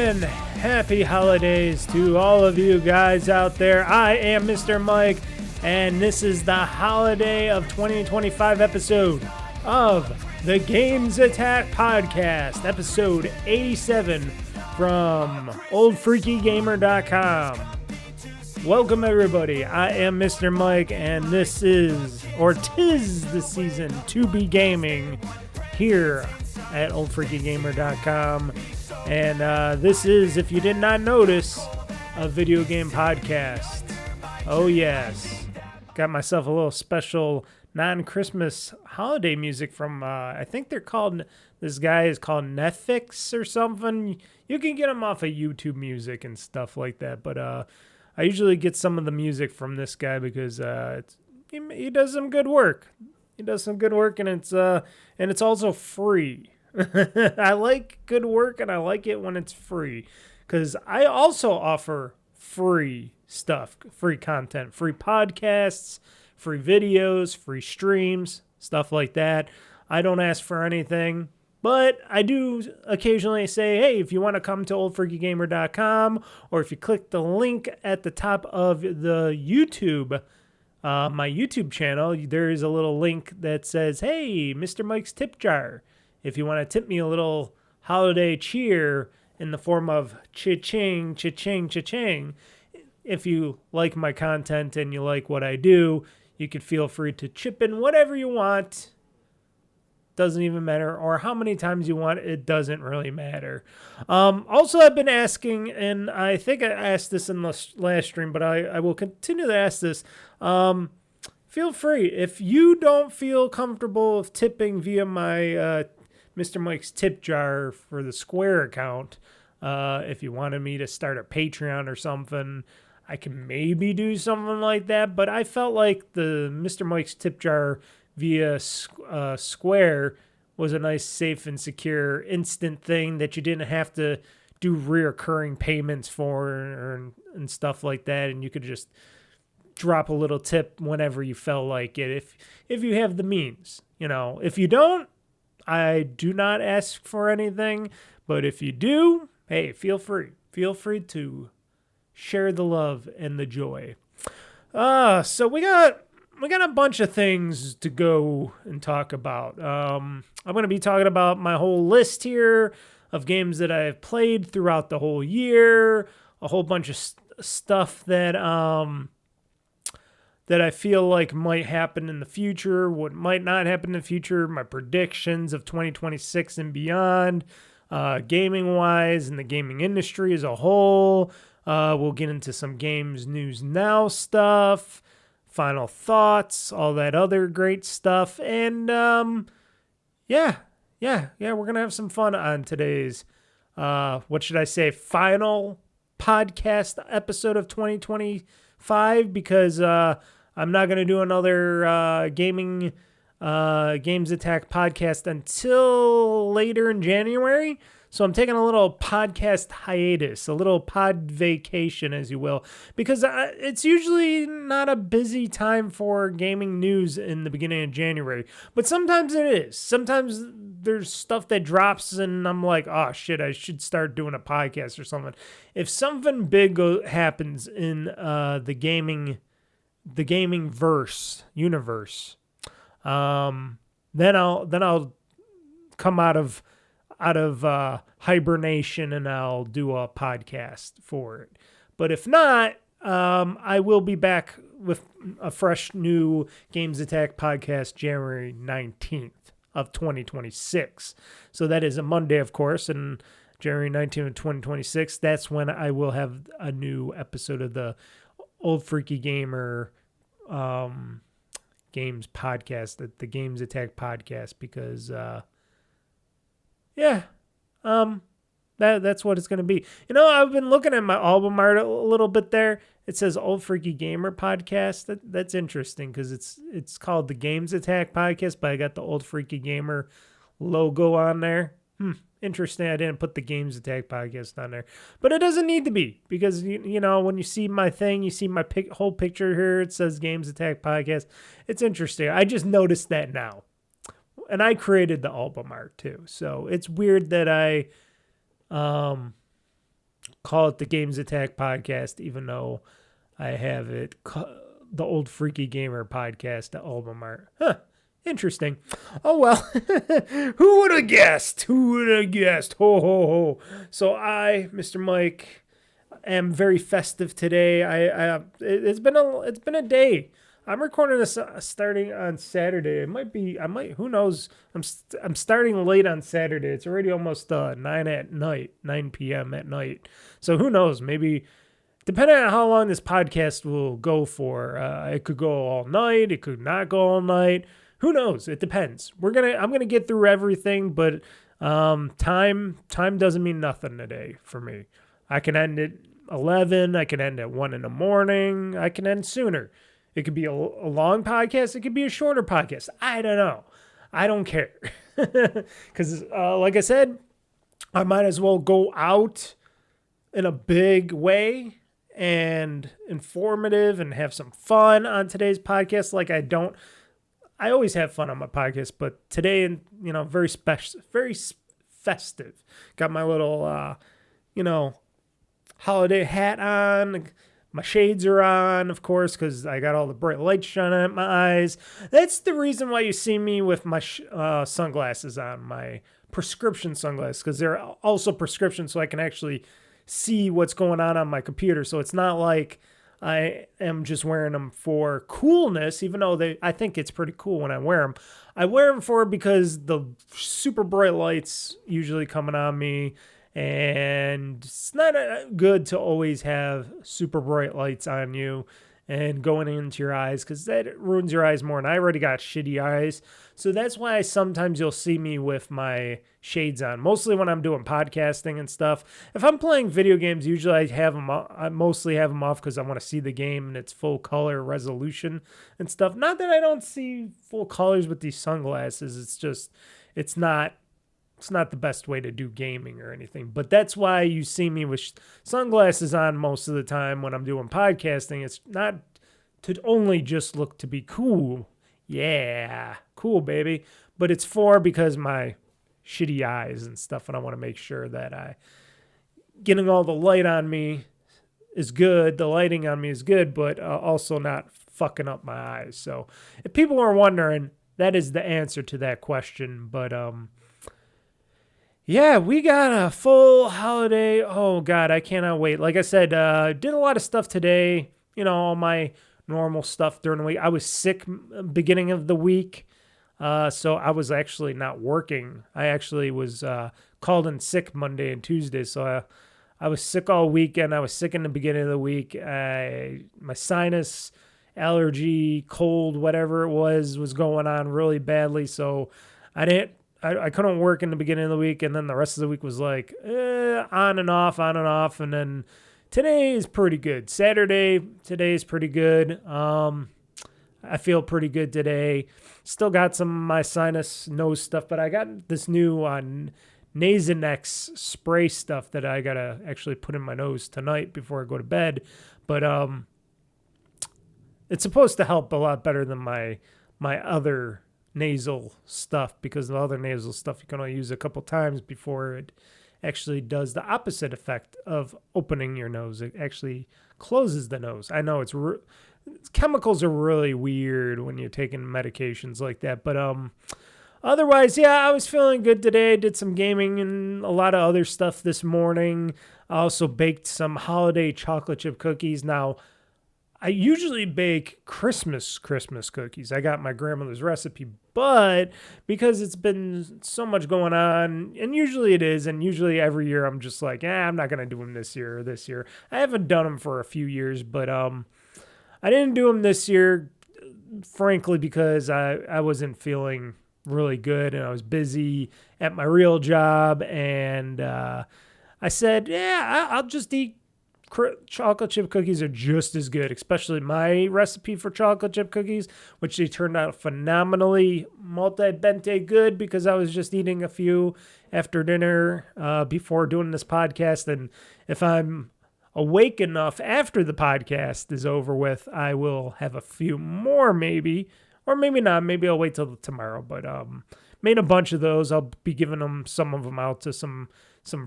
and happy holidays to all of you guys out there. I am Mr. Mike, and this is the holiday of 2025 episode of the GamezAttack podcast, episode 87 from OldFreakyGamer.com. Welcome everybody, I am Mr. Mike, and this is, or 'tis the season to be gaming here at OldFreakyGamer.com. And this is, if you did not notice, a video game podcast. Oh yes, got myself a little special non-Christmas holiday music from, I think they're called, this guy is called Netflix or something. You can get them off of YouTube Music and stuff like that, but I usually get some of the music from this guy because he does some good work. He does some good work, and it's also free. I like good work, and I like it when it's free, because I also offer free stuff, free content, free podcasts, free videos, free streams, stuff like that. I don't ask for anything, but I do occasionally say, hey, if you want to come to OldFreakyGamer.com, or if you click the link at the top of the YouTube, my YouTube channel, there is a little link that says, hey, Mr. Mike's tip jar. If you want to tip me a little holiday cheer in the form of cha-ching, cha-ching, cha-ching, if you like my content and you like what I do, you could feel free to chip in whatever you want. Doesn't even matter. Or how many times you want, it doesn't really matter. Also, I've been asking, and I think I asked this in the last stream, but I will continue to ask this. Feel free. If you don't feel comfortable with tipping via my Mr. Mike's tip jar for the Square account, if you wanted me to start a Patreon or something, I can maybe do something like that. But I felt like the Mr. Mike's tip jar via Square was a nice, safe, and secure instant thing that you didn't have to do reoccurring payments for and stuff like that. And you could just drop a little tip whenever you felt like it, if you have the means. You know, if you don't, I do not ask for anything, but if you do, hey, feel free. Feel free to share the love and the joy. So we got a bunch of things to go and talk about. I'm going to be talking about my whole list here of games that I have played throughout the whole year, a whole bunch of stuff that I feel like might happen in the future, what might not happen in the future, my predictions of 2026 and beyond, gaming-wise, and the gaming industry as a whole. We'll get into some Gamez Newz Now stuff, final thoughts, all that other great stuff, and yeah, we're going to have some fun on today's, what should I say, final podcast episode of 2025, because I'm not going to do another GamezAttack podcast until later in January. So I'm taking a little podcast hiatus, a little pod vacation, as you will, because it's usually not a busy time for gaming news in the beginning of January. But sometimes it is. Sometimes there's stuff that drops and I'm like, oh shit, I should start doing a podcast or something. If something big happens in the gaming universe, then I'll come out of hibernation and I'll do a podcast for it. But if not, I will be back with a fresh new GamezAttack podcast January 19th of 2026. So that is a Monday, of course, and January 19th of 2026, that's when I will have a new episode of the Old Freaky Gamer games podcast, the GamezAttack podcast, because that's what it's going to be. You know, I've been looking at my album art a little bit there. It says Old Freaky Gamer podcast. That's interesting because it's called the GamezAttack podcast, but I got the Old Freaky Gamer logo on there. Interesting. I didn't put the GamezAttack podcast on there, but it doesn't need to be, because you know, when you see my thing, you see my whole picture here. It says GamezAttack podcast. It's interesting. I just noticed that now. And I created the album art too. So it's weird that I call it the GamezAttack podcast, even though I have it the Old Freaky Gamer podcast at album art. Interesting. Oh, well, who would have guessed? Who would have guessed? Ho, ho, ho. So I, Mr. Mike, am very festive today. It's been a day. I'm recording this starting on Saturday. Who knows? I'm starting late on Saturday. It's already almost 9 p.m. at night. So who knows? Maybe, depending on how long this podcast will go for, it could go all night. It could not go all night. Who knows? It depends. I'm gonna get through everything, but time doesn't mean nothing today for me. I can end at 11. I can end at 1 in the morning. I can end sooner. It could be a long podcast. It could be a shorter podcast. I don't know. I don't care. Because like I said, I might as well go out in a big way and informative and have some fun on today's podcast. I always have fun on my podcast, but today, very special, very festive. Got my little, holiday hat on. My shades are on, of course, because I got all the bright lights shining at my eyes. That's the reason why you see me with my sunglasses on, my prescription sunglasses, because they're also prescription, so I can actually see what's going on my computer. So it's not like I am just wearing them for coolness, even though I think it's pretty cool when I wear them. I wear them because the super bright lights usually coming on me, and it's not good to always have super bright lights on you and going into your eyes, because that ruins your eyes more. And I already got shitty eyes. So that's why sometimes you'll see me with my shades on, mostly when I'm doing podcasting and stuff. If I'm playing video games, usually I mostly have them off because I want to see the game and its full color resolution and stuff. Not that I don't see full colors with these sunglasses. It's just, it's not the best way to do gaming or anything. But that's why you see me with sunglasses on most of the time when I'm doing podcasting. It's not to only just look to be cool. Yeah, cool, baby. But it's because my shitty eyes and stuff, and I want to make sure that getting all the light on me is good. The lighting on me is good, but also not fucking up my eyes. So if people are wondering, that is the answer to that question. But yeah, we got a full holiday. Oh, God, I cannot wait. Like I said, did a lot of stuff today. All my normal stuff during the week. I was sick beginning of the week, so I was actually not working. I actually was called in sick Monday and Tuesday, so I was sick all weekend. I was sick in the beginning of the week. My sinus allergy, cold, whatever it was going on really badly, so I couldn't work in the beginning of the week, and then the rest of the week was like on and off, and then today is pretty good. Today is pretty good. I feel pretty good today. Still got some of my sinus nose stuff, but I got this new Nasonex spray stuff that I gotta actually put in my nose tonight before I go to bed. But it's supposed to help a lot better than my other nasal stuff, because the other nasal stuff you can only use a couple times before it actually does the opposite effect of opening your nose. It actually closes the nose. I know chemicals are really weird when you're taking medications like that, but otherwise, yeah, I was feeling good today. Did some gaming and a lot of other stuff this morning. I also baked some holiday chocolate chip cookies. Now, I usually bake Christmas cookies. I got my grandmother's recipe, but because it's been so much going on, and usually it is, and usually every year I'm just like, I'm not going to do them this year or this year. I haven't done them for a few years, but I didn't do them this year, frankly, because I wasn't feeling really good, and I was busy at my real job, and I said, I'll just eat chocolate chip cookies. Are just as good, especially my recipe for chocolate chip cookies, which they turned out phenomenally multi-bente good, because I was just eating a few after dinner before doing this podcast. And if I'm awake enough after the podcast is over with, I will have a few more, maybe, or maybe not. Maybe I'll wait till tomorrow. But made a bunch of those. I'll be giving some of them out to some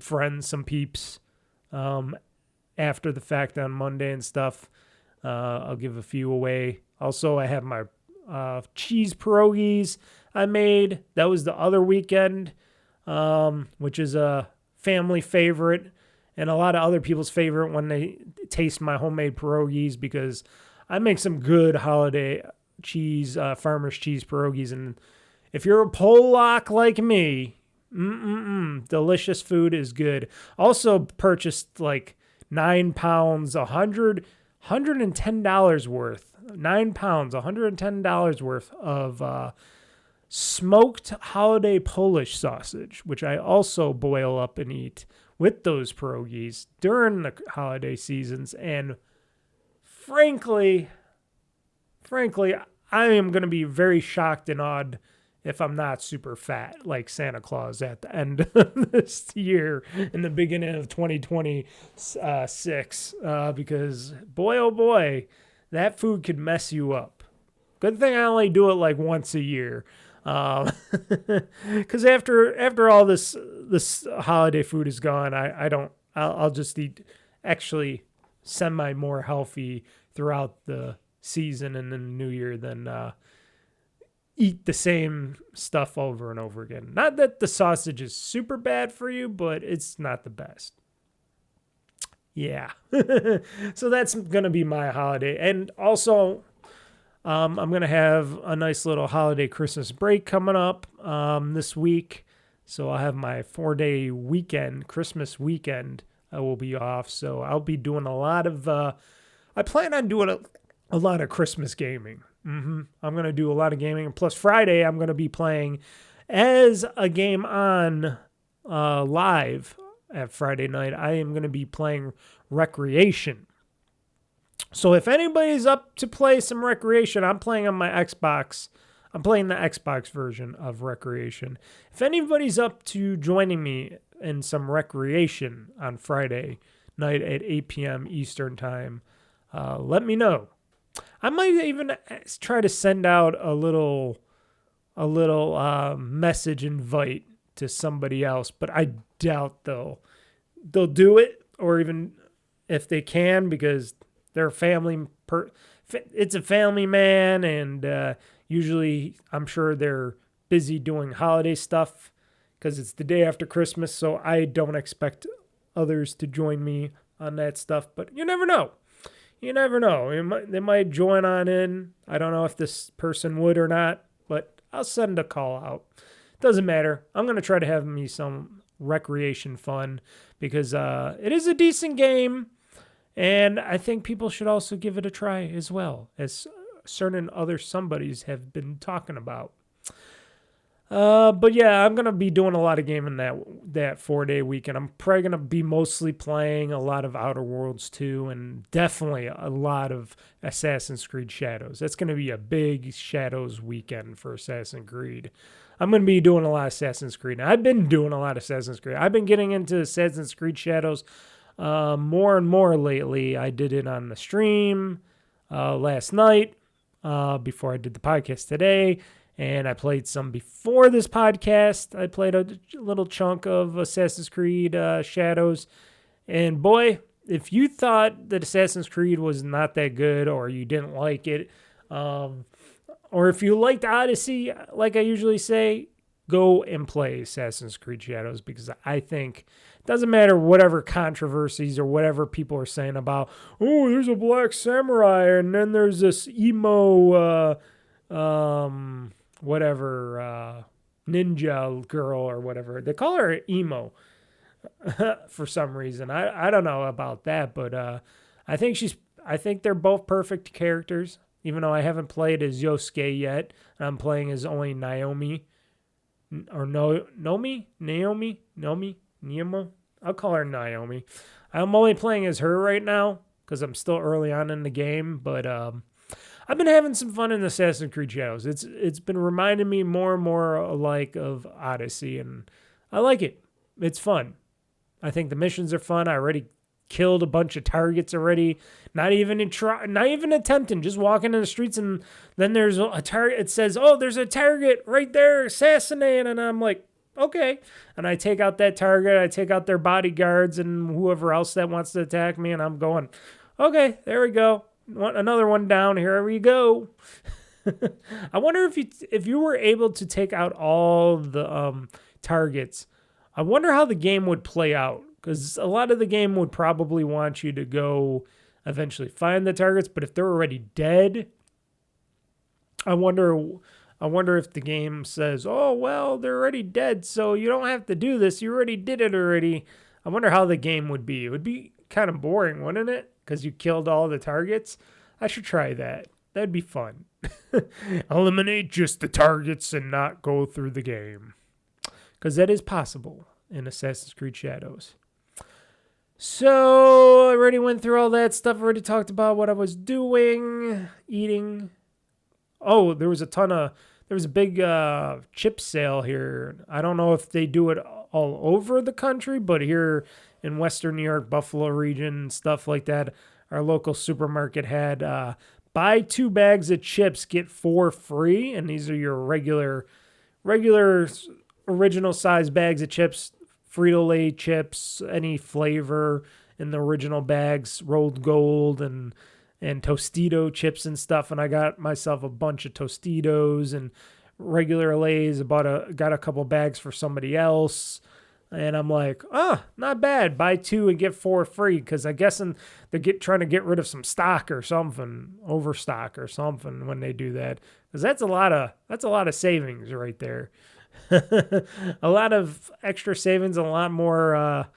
friends, some peeps. after the fact on Monday and stuff. I'll give a few away. Also, I have my cheese pierogies I made. That was the other weekend, which is a family favorite and a lot of other people's favorite when they taste my homemade pierogies, because I make some good holiday cheese, farmer's cheese pierogies. And if you're a Polak like me, delicious food is good. Also purchased like 9 pounds, $110 worth. 9 pounds, $110 worth of smoked holiday Polish sausage, which I also boil up and eat with those pierogies during the holiday seasons. And frankly, I am going to be very shocked and awed if I'm not super fat like Santa Claus at the end of this year in the beginning of 2026, because boy, oh boy, that food could mess you up. Good thing I only do it like once a year. Because after all this holiday food is gone, I'll just eat actually semi more healthy throughout the season and then New Year than eat the same stuff over and over again. Not that the sausage is super bad for you, but it's not the best. Yeah. So that's going to be my holiday. And also, I'm going to have a nice little holiday Christmas break coming up this week. So I'll have my 4-day weekend, Christmas weekend. I will be off. So I'll be doing a lot of, I plan on doing a lot of Christmas gaming. I'm going to do a lot of gaming. Plus Friday, I'm going to be playing as a game on live at Friday night. I am going to be playing Wreckreation. So if anybody's up to play some Wreckreation, I'm playing on my Xbox. I'm playing the Xbox version of Wreckreation. If anybody's up to joining me in some Wreckreation on Friday night at 8 p.m. Eastern time, let me know. I might even try to send out a little message invite to somebody else, but I doubt they'll do it, or even if they can, because they're it's a family man, and usually I'm sure they're busy doing holiday stuff because it's the day after Christmas, so I don't expect others to join me on that stuff, but you never know. You never know. They might join on in. I don't know if this person would or not, but I'll send a call out. Doesn't matter. I'm going to try to have me some Wreckreation fun, because it is a decent game, and I think people should also give it a try as well, as certain other somebodies have been talking about. But yeah, I'm going to be doing a lot of gaming that 4-day weekend. I'm probably going to be mostly playing a lot of Outer Worlds 2, and definitely a lot of Assassin's Creed Shadows. That's going to be a big Shadows weekend for Assassin's Creed. I'm going to be doing a lot of Assassin's Creed. Now, I've been doing a lot of Assassin's Creed. I've been getting into Assassin's Creed Shadows more and more lately. I did it on the stream last night before I did the podcast today. And I played some before this podcast. I played a little chunk of Assassin's Creed Shadows. And boy, if you thought that Assassin's Creed was not that good, or you didn't like it, or if you liked Odyssey, like I usually say, go and play Assassin's Creed Shadows, because I think it doesn't matter whatever controversies or whatever people are saying about, oh, there's a black samurai, and then there's this emo ninja girl or whatever. They call her emo for some reason. I don't know about that, but I think they're both perfect characters, even though I haven't played as Yosuke yet. I'm playing as only Naomi. Or Naomi? I'll call her Naomi. I'm only playing as her right now because I'm still early on in the game, but I've been having some fun in Assassin's Creed Shadows. It's been reminding me more and more alike of Odyssey, and I like it. It's fun. I think the missions are fun. I already killed a bunch of targets already. Not even attempting, just walking in the streets, and then there's a target. It says, "Oh, there's a target right there, assassinate," and I'm like, okay. And I take out that target, I take out their bodyguards and whoever else that wants to attack me, and I'm going, okay, there we go. Another one down, here we go. I wonder if you were able to take out all the targets, I wonder how the game would play out, because a lot of the game would probably want you to go eventually find the targets, but if they're already dead, I wonder if the game says, oh, well, they're already dead, so you don't have to do this. You already did it already. I wonder how the game would be. It would be kind of boring, wouldn't it? Because you killed all the targets. I should try that. That'd be fun. Eliminate just the targets and not go through the game. Because that is possible in Assassin's Creed Shadows. So, I already went through all that stuff. I already talked about what I was doing, eating. Oh, there was a big chip sale here. I don't know if they do it all over the country, but here in Western New York, Buffalo region, stuff like that, our local supermarket had buy 2 bags of chips, get 4 free. And these are your regular original size bags of chips, Frito-Lay chips, any flavor in the original bags, rolled gold and Tostito chips and stuff. And I got myself a bunch of Tostitos and regular Lays. Got a couple bags for somebody else. And I'm like, not bad. Buy 2 and get 4 free. Because I guess they're trying to get rid of some stock or something, overstock or something when they do that. Because that's a lot of savings right there. A lot of extra savings, a lot more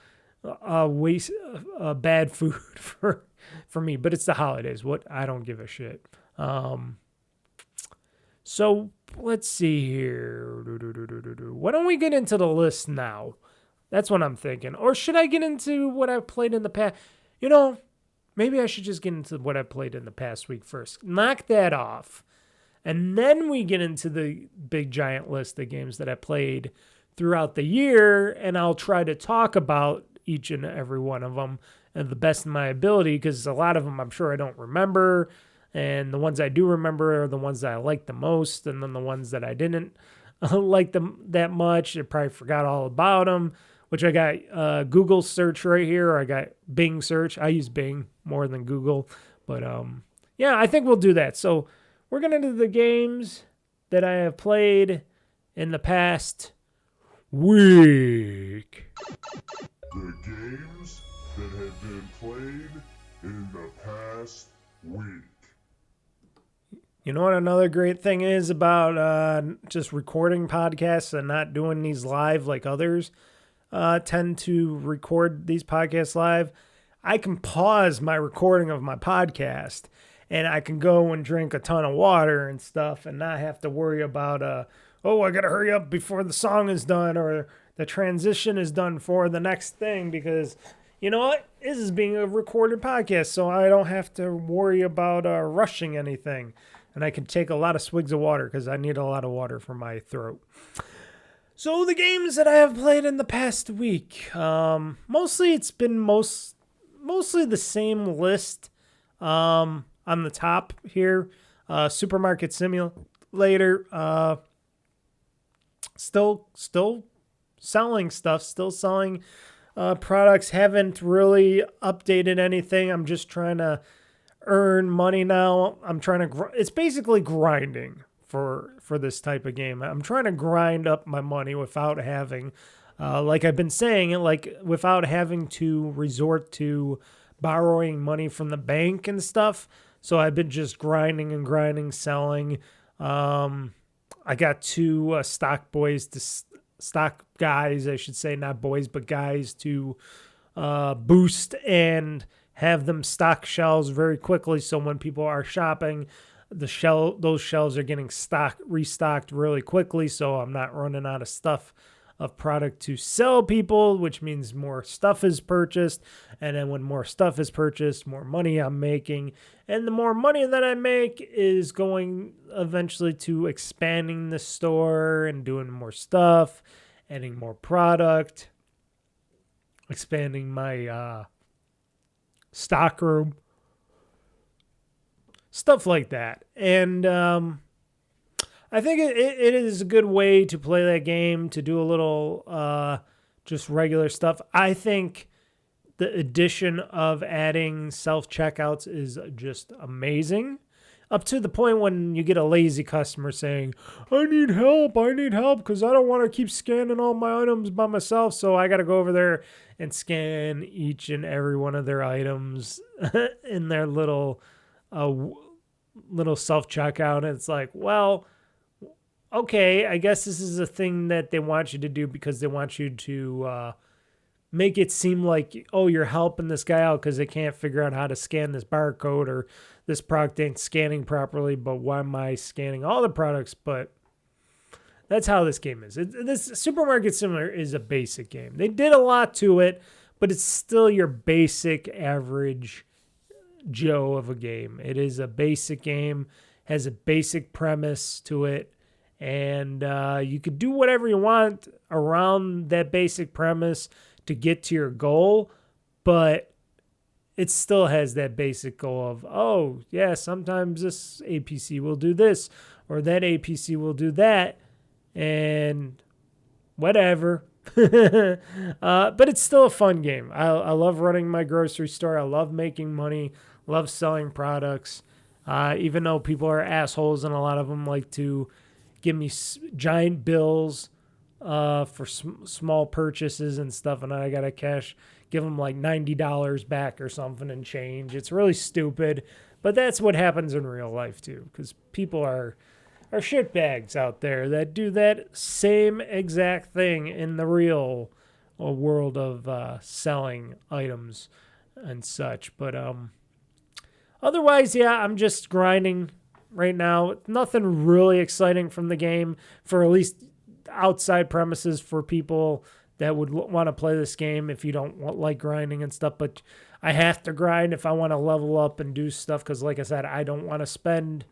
waste, bad food for me. But it's the holidays. I don't give a shit. So let's see here. Why don't we get into the list now? That's what I'm thinking. Or should I get into what I've played in the past? Maybe I should just get into what I played in the past week first. Knock that off. And then we get into the big giant list of games that I played throughout the year. And I'll try to talk about each and every one of them and the best of my ability. Because a lot of them I'm sure I don't remember. And the ones I do remember are the ones that I like the most. And then the ones that I didn't like them that much, I probably forgot all about them. Which I got Google search right here. Or I got Bing search. I use Bing more than Google. But yeah, I think we'll do that. So we're going to do the games that I have played in the past week. The games that have been played in the past week. You know what another great thing is about just recording podcasts and not doing these live like others tend to record these podcasts live? I can pause my recording of my podcast and I can go and drink a ton of water and stuff and not have to worry about, I got to hurry up before the song is done or the transition is done for the next thing because, you know what? This is being a recorded podcast, so I don't have to worry about rushing anything. And I can take a lot of swigs of water because I need a lot of water for my throat. So the games that I have played in the past week, mostly it's been mostly the same list on the top here. Supermarket Simulator, still selling stuff, still selling products. Haven't really updated anything. I'm just trying to earn money now. I'm trying to it's basically grinding for this type of game. I'm trying to grind up my money without having like I've been saying, without having to resort to borrowing money from the bank and stuff. So I've been just grinding, selling. I got 2 stock guys, I should say, not boys, but guys to boost and have them stock shelves very quickly. So when people are shopping, those shelves are getting restocked really quickly. So I'm not running out of product to sell people, which means more stuff is purchased. And then when more stuff is purchased, more money I'm making. And the more money that I make is going eventually to expanding the store and doing more stuff, adding more product, expanding my stock room, stuff like that. And I I think it is a good way to play that game, to do a little just regular stuff. I think the addition of adding self-checkouts is just amazing. Up to the point when you get a lazy customer saying, I need help, because I don't want to keep scanning all my items by myself, so I got to go over there and scan each and every one of their items in their little self-checkout. And it's like, well, okay, I guess this is a thing that they want you to do because they want you to make it seem like, oh, you're helping this guy out because they can't figure out how to scan this barcode, or this product ain't scanning properly, but why am I scanning all the products? But that's how this game is. This Supermarket Simulator is a basic game. They did a lot to it, but it's still your basic average Joe of a game. It is a basic game, has a basic premise to it, and you could do whatever you want around that basic premise to get to your goal, but it still has that basic goal of, oh, yeah, sometimes this APC will do this, or that APC will do that, and whatever. But it's still a fun game. I love running my grocery store. I love making money, love selling products, even though people are assholes and a lot of them like to give me giant bills for small purchases and stuff, and I gotta give them like $90 back or something and change. It's really stupid, but that's what happens in real life too, because people are shitbags out there that do that same exact thing in the real world of selling items and such. But otherwise, yeah, I'm just grinding right now. Nothing really exciting from the game, for at least outside premises for people that would want to play this game if you don't like grinding and stuff. But I have to grind if I want to level up and do stuff, because like I said, I don't want to spend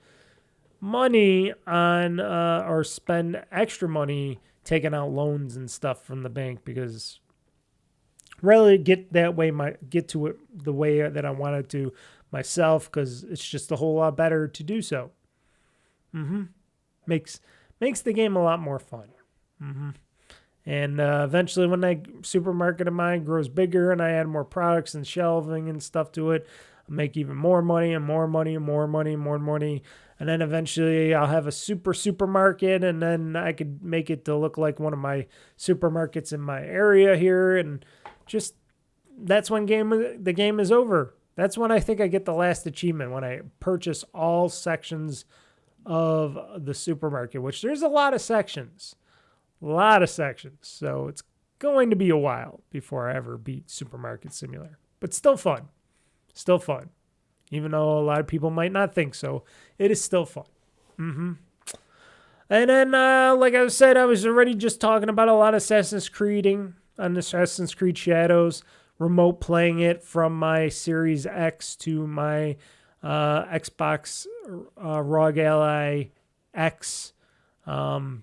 money on or spend extra money taking out loans and stuff from the bank, because really get to it the way that I wanted to myself, because it's just a whole lot better to do so. Makes the game a lot more fun. And eventually, when that supermarket of mine grows bigger and I add more products and shelving and stuff to it, I'll make even more money and more money and more money and more money. And then eventually I'll have a supermarket, and then I could make it to look like one of my supermarkets in my area here. And just, that's when the game is over. That's when I think I get the last achievement, when I purchase all sections of the supermarket, which there's a lot of sections. So it's going to be a while before I ever beat Supermarket Simulator. But still fun. Even though a lot of people might not think so, it is still fun. And then, like I said, I was already just talking about a lot of Assassin's Creed Shadows, remote playing it from my Series X to my Xbox ROG Ally X.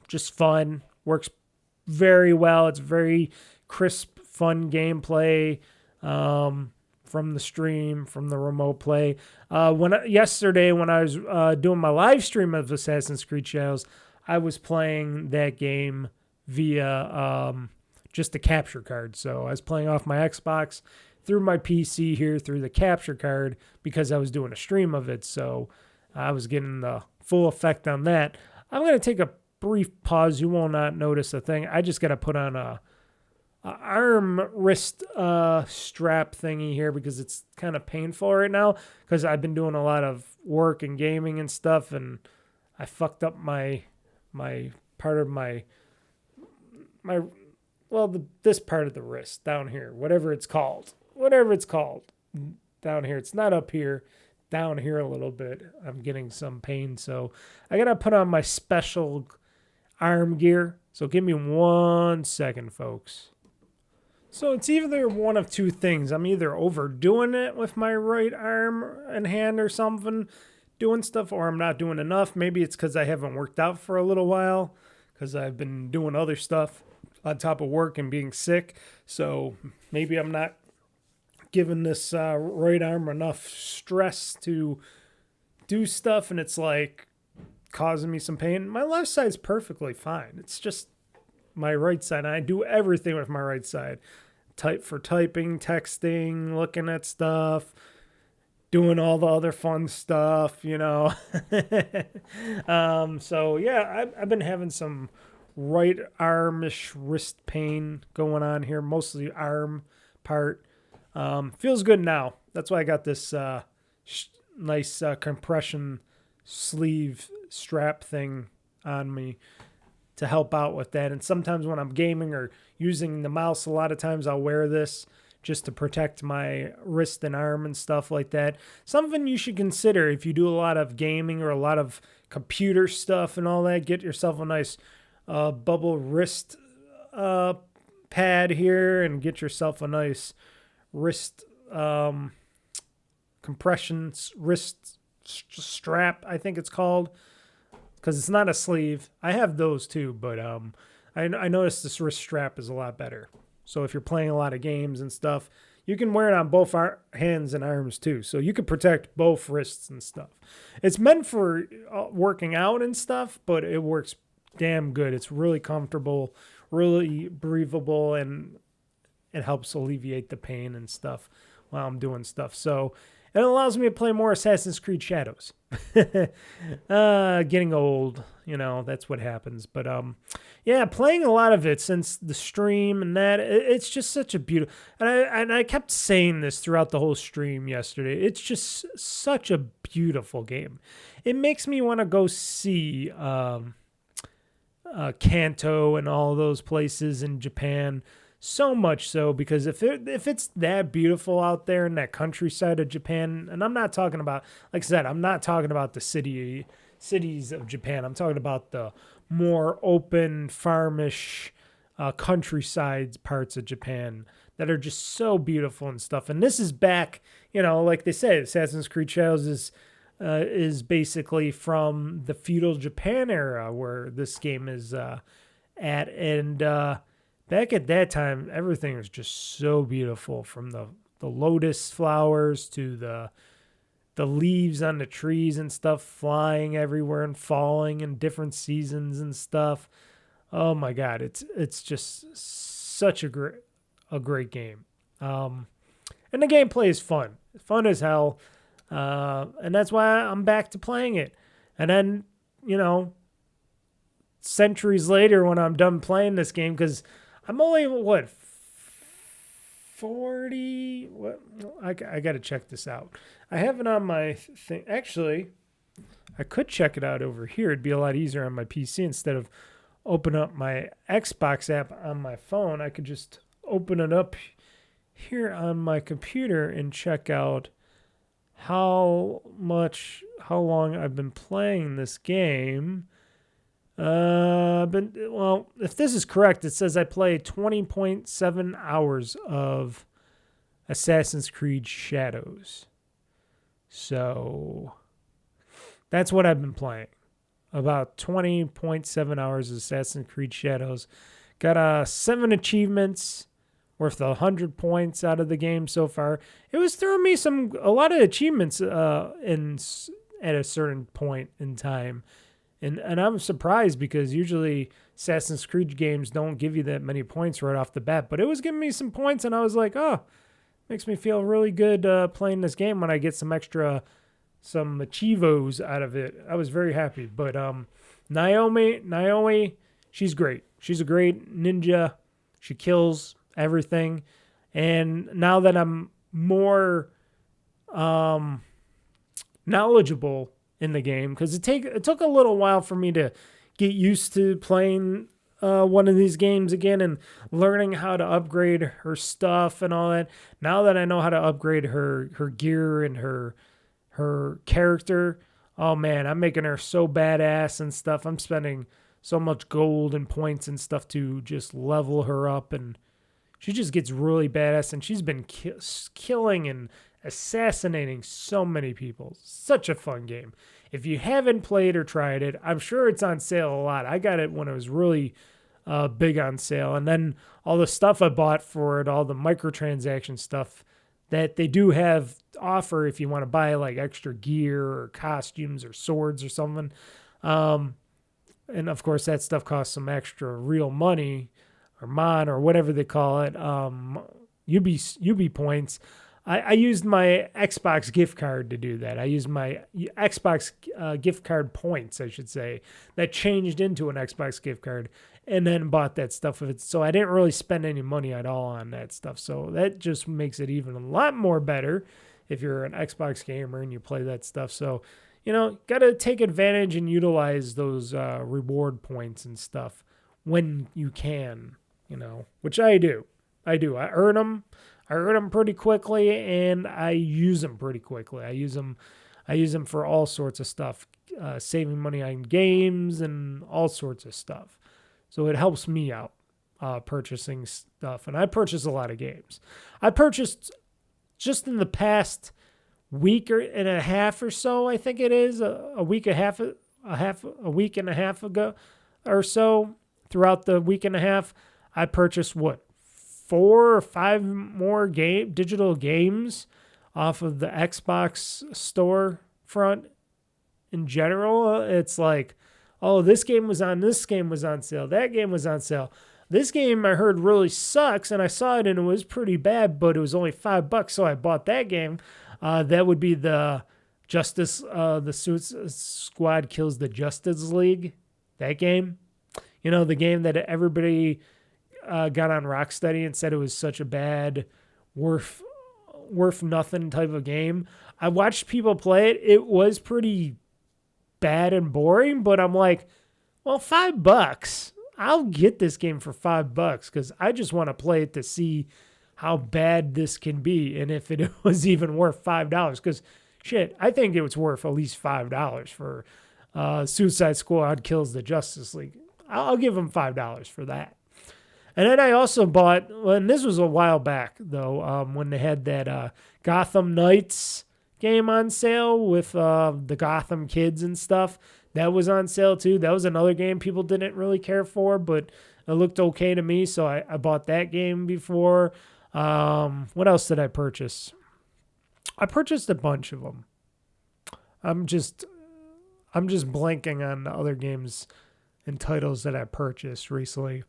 Just fun. Works very well. It's very crisp, fun gameplay from the stream, from the remote play. Yesterday, when I was doing my live stream of Assassin's Creed Shadows, I was playing that game via just a capture card. So I was playing off my Xbox through my PC here through the capture card, because I was doing a stream of it. So I was getting the full effect on that. I'm going to take a brief pause. You will not notice a thing. I just got to put on a arm wrist strap thingy here, because it's kind of painful right now, because I've been doing a lot of work and gaming and stuff, and I fucked up my part of this part of the wrist down here, whatever it's called down here. It's not up here, down here a little bit. I'm getting some pain, so I gotta put on my special arm gear. So give me 1 second, folks. So it's either one of two things. I'm either overdoing it with my right arm and hand or something, doing stuff, or I'm not doing enough. Maybe it's because I haven't worked out for a little while, because I've been doing other stuff on top of work and being sick. So maybe I'm not giving this right arm enough stress to do stuff, and it's like causing me some pain. My left side's perfectly fine. It's just my right side. I do everything with my right side. Type for typing, texting, looking at stuff, doing all the other fun stuff, you know. So yeah, I've been having some right armish wrist pain going on here, mostly arm part. Feels good now. That's why I got this nice compression sleeve strap thing on me to help out with that. And sometimes when I'm gaming or using the mouse, a lot of times I'll wear this just to protect my wrist and arm and stuff like that. Something you should consider if you do a lot of gaming or a lot of computer stuff and all that. Get yourself a nice bubble wrist pad here and get yourself a nice wrist compression wrist strap, I think it's called, because it's not a sleeve. I have those too, but I noticed this wrist strap is a lot better. So if you're playing a lot of games and stuff, you can wear it on both hands and arms too. So you can protect both wrists and stuff. It's meant for working out and stuff, but it works damn good. It's really comfortable, really breathable, and it helps alleviate the pain and stuff while I'm doing stuff. So it allows me to play more Assassin's Creed Shadows. Getting old, you know, that's what happens. But yeah, playing a lot of it since the stream and that, it's just such a beautiful. And I kept saying this throughout the whole stream yesterday. It's just such a beautiful game. It makes me want to go see Kanto and all those places in Japan. So much so, because if it's that beautiful out there in that countryside of Japan, and I'm not talking about, like I said, I'm not talking about the cities of Japan. I'm talking about the more open, farmish, countryside parts of Japan that are just so beautiful and stuff. And this is back, you know, like they say, Assassin's Creed Shadows is basically from the feudal Japan era where this game is at, and back at that time, everything was just so beautiful, from the lotus flowers to the leaves on the trees and stuff flying everywhere and falling in different seasons and stuff. Oh my God, it's just such a great game. And the gameplay is fun as hell, and that's why I'm back to playing it. And then, you know, centuries later when I'm done playing this game, because I'm only, 40? What? I got to check this out. I have it on my thing. Actually, I could check it out over here. It'd be a lot easier on my PC instead of open up my Xbox app on my phone. I could just open it up here on my computer and check out how long I've been playing this game. Well, if this is correct, it says I played 20.7 hours of Assassin's Creed Shadows. So that's what I've been playing. About 20.7 hours of Assassin's Creed Shadows. Got 7 achievements worth 100 points out of the game so far. It was throwing me a lot of achievements at a certain point in time. And I'm surprised, because usually Assassin's Creed games don't give you that many points right off the bat. But it was giving me some points, and I was like, oh, makes me feel really good playing this game when I get some achievos out of it. I was very happy. But Naomi, she's great. She's a great ninja. She kills everything. And now that I'm more knowledgeable in the game, because it took a little while for me to get used to playing one of these games again and learning how to upgrade her stuff and all that. Now that I know how to upgrade her gear and her character, oh man, I'm making her so badass and stuff. I'm spending so much gold and points and stuff to just level her up, and she just gets really badass, and she's been killing and assassinating so many people. Such a fun game. If you haven't played or tried it, I'm sure it's on sale a lot. I got it when it was really big on sale. And then all the stuff I bought for it, all the microtransaction stuff that they do have offer if you want to buy like extra gear or costumes or swords or something. And of course, that stuff costs some extra real money or mon or whatever they call it. UB points. I used my Xbox gift card to do that. I used my Xbox gift card points, I should say, that changed into an Xbox gift card and then bought that stuff with it. So I didn't really spend any money at all on that stuff. So that just makes it even a lot more better if you're an Xbox gamer and you play that stuff. So, got to take advantage and utilize those reward points and stuff when you can, which I do. I earn them. I earn them pretty quickly, and I use them pretty quickly. I use them for all sorts of stuff, saving money on games and all sorts of stuff. So it helps me out purchasing stuff, and I purchase a lot of games. I purchased just in the past week and a half or so, I think it is a week and a half ago or so. Throughout the week and a half, I purchased 4 or 5 more digital games off of the Xbox store front. In general, it's like, oh, this game was on sale, that game was on sale. This game I heard really sucks, and I saw it and it was pretty bad, but it was only $5, so I bought that game. That would be the the Suicide Squad Kills the Justice League. That game, the game that everybody got on Rocksteady and said it was such a bad, worth nothing type of game. I watched people play it. It was pretty bad and boring, but I'm like, well, $5. I'll get this game for $5 because I just want to play it to see how bad this can be and if it was even worth $5. Because shit, I think it was worth at least $5 for Suicide Squad Kills the Justice League. I'll give them $5 for that. And then I also bought, and this was a while back though, when they had that Gotham Knights game on sale with the Gotham kids and stuff. That was on sale too. That was another game people didn't really care for, but it looked okay to me, so I bought that game before. What else did I purchase? I purchased a bunch of them. I'm just blanking on the other games and titles that I purchased recently.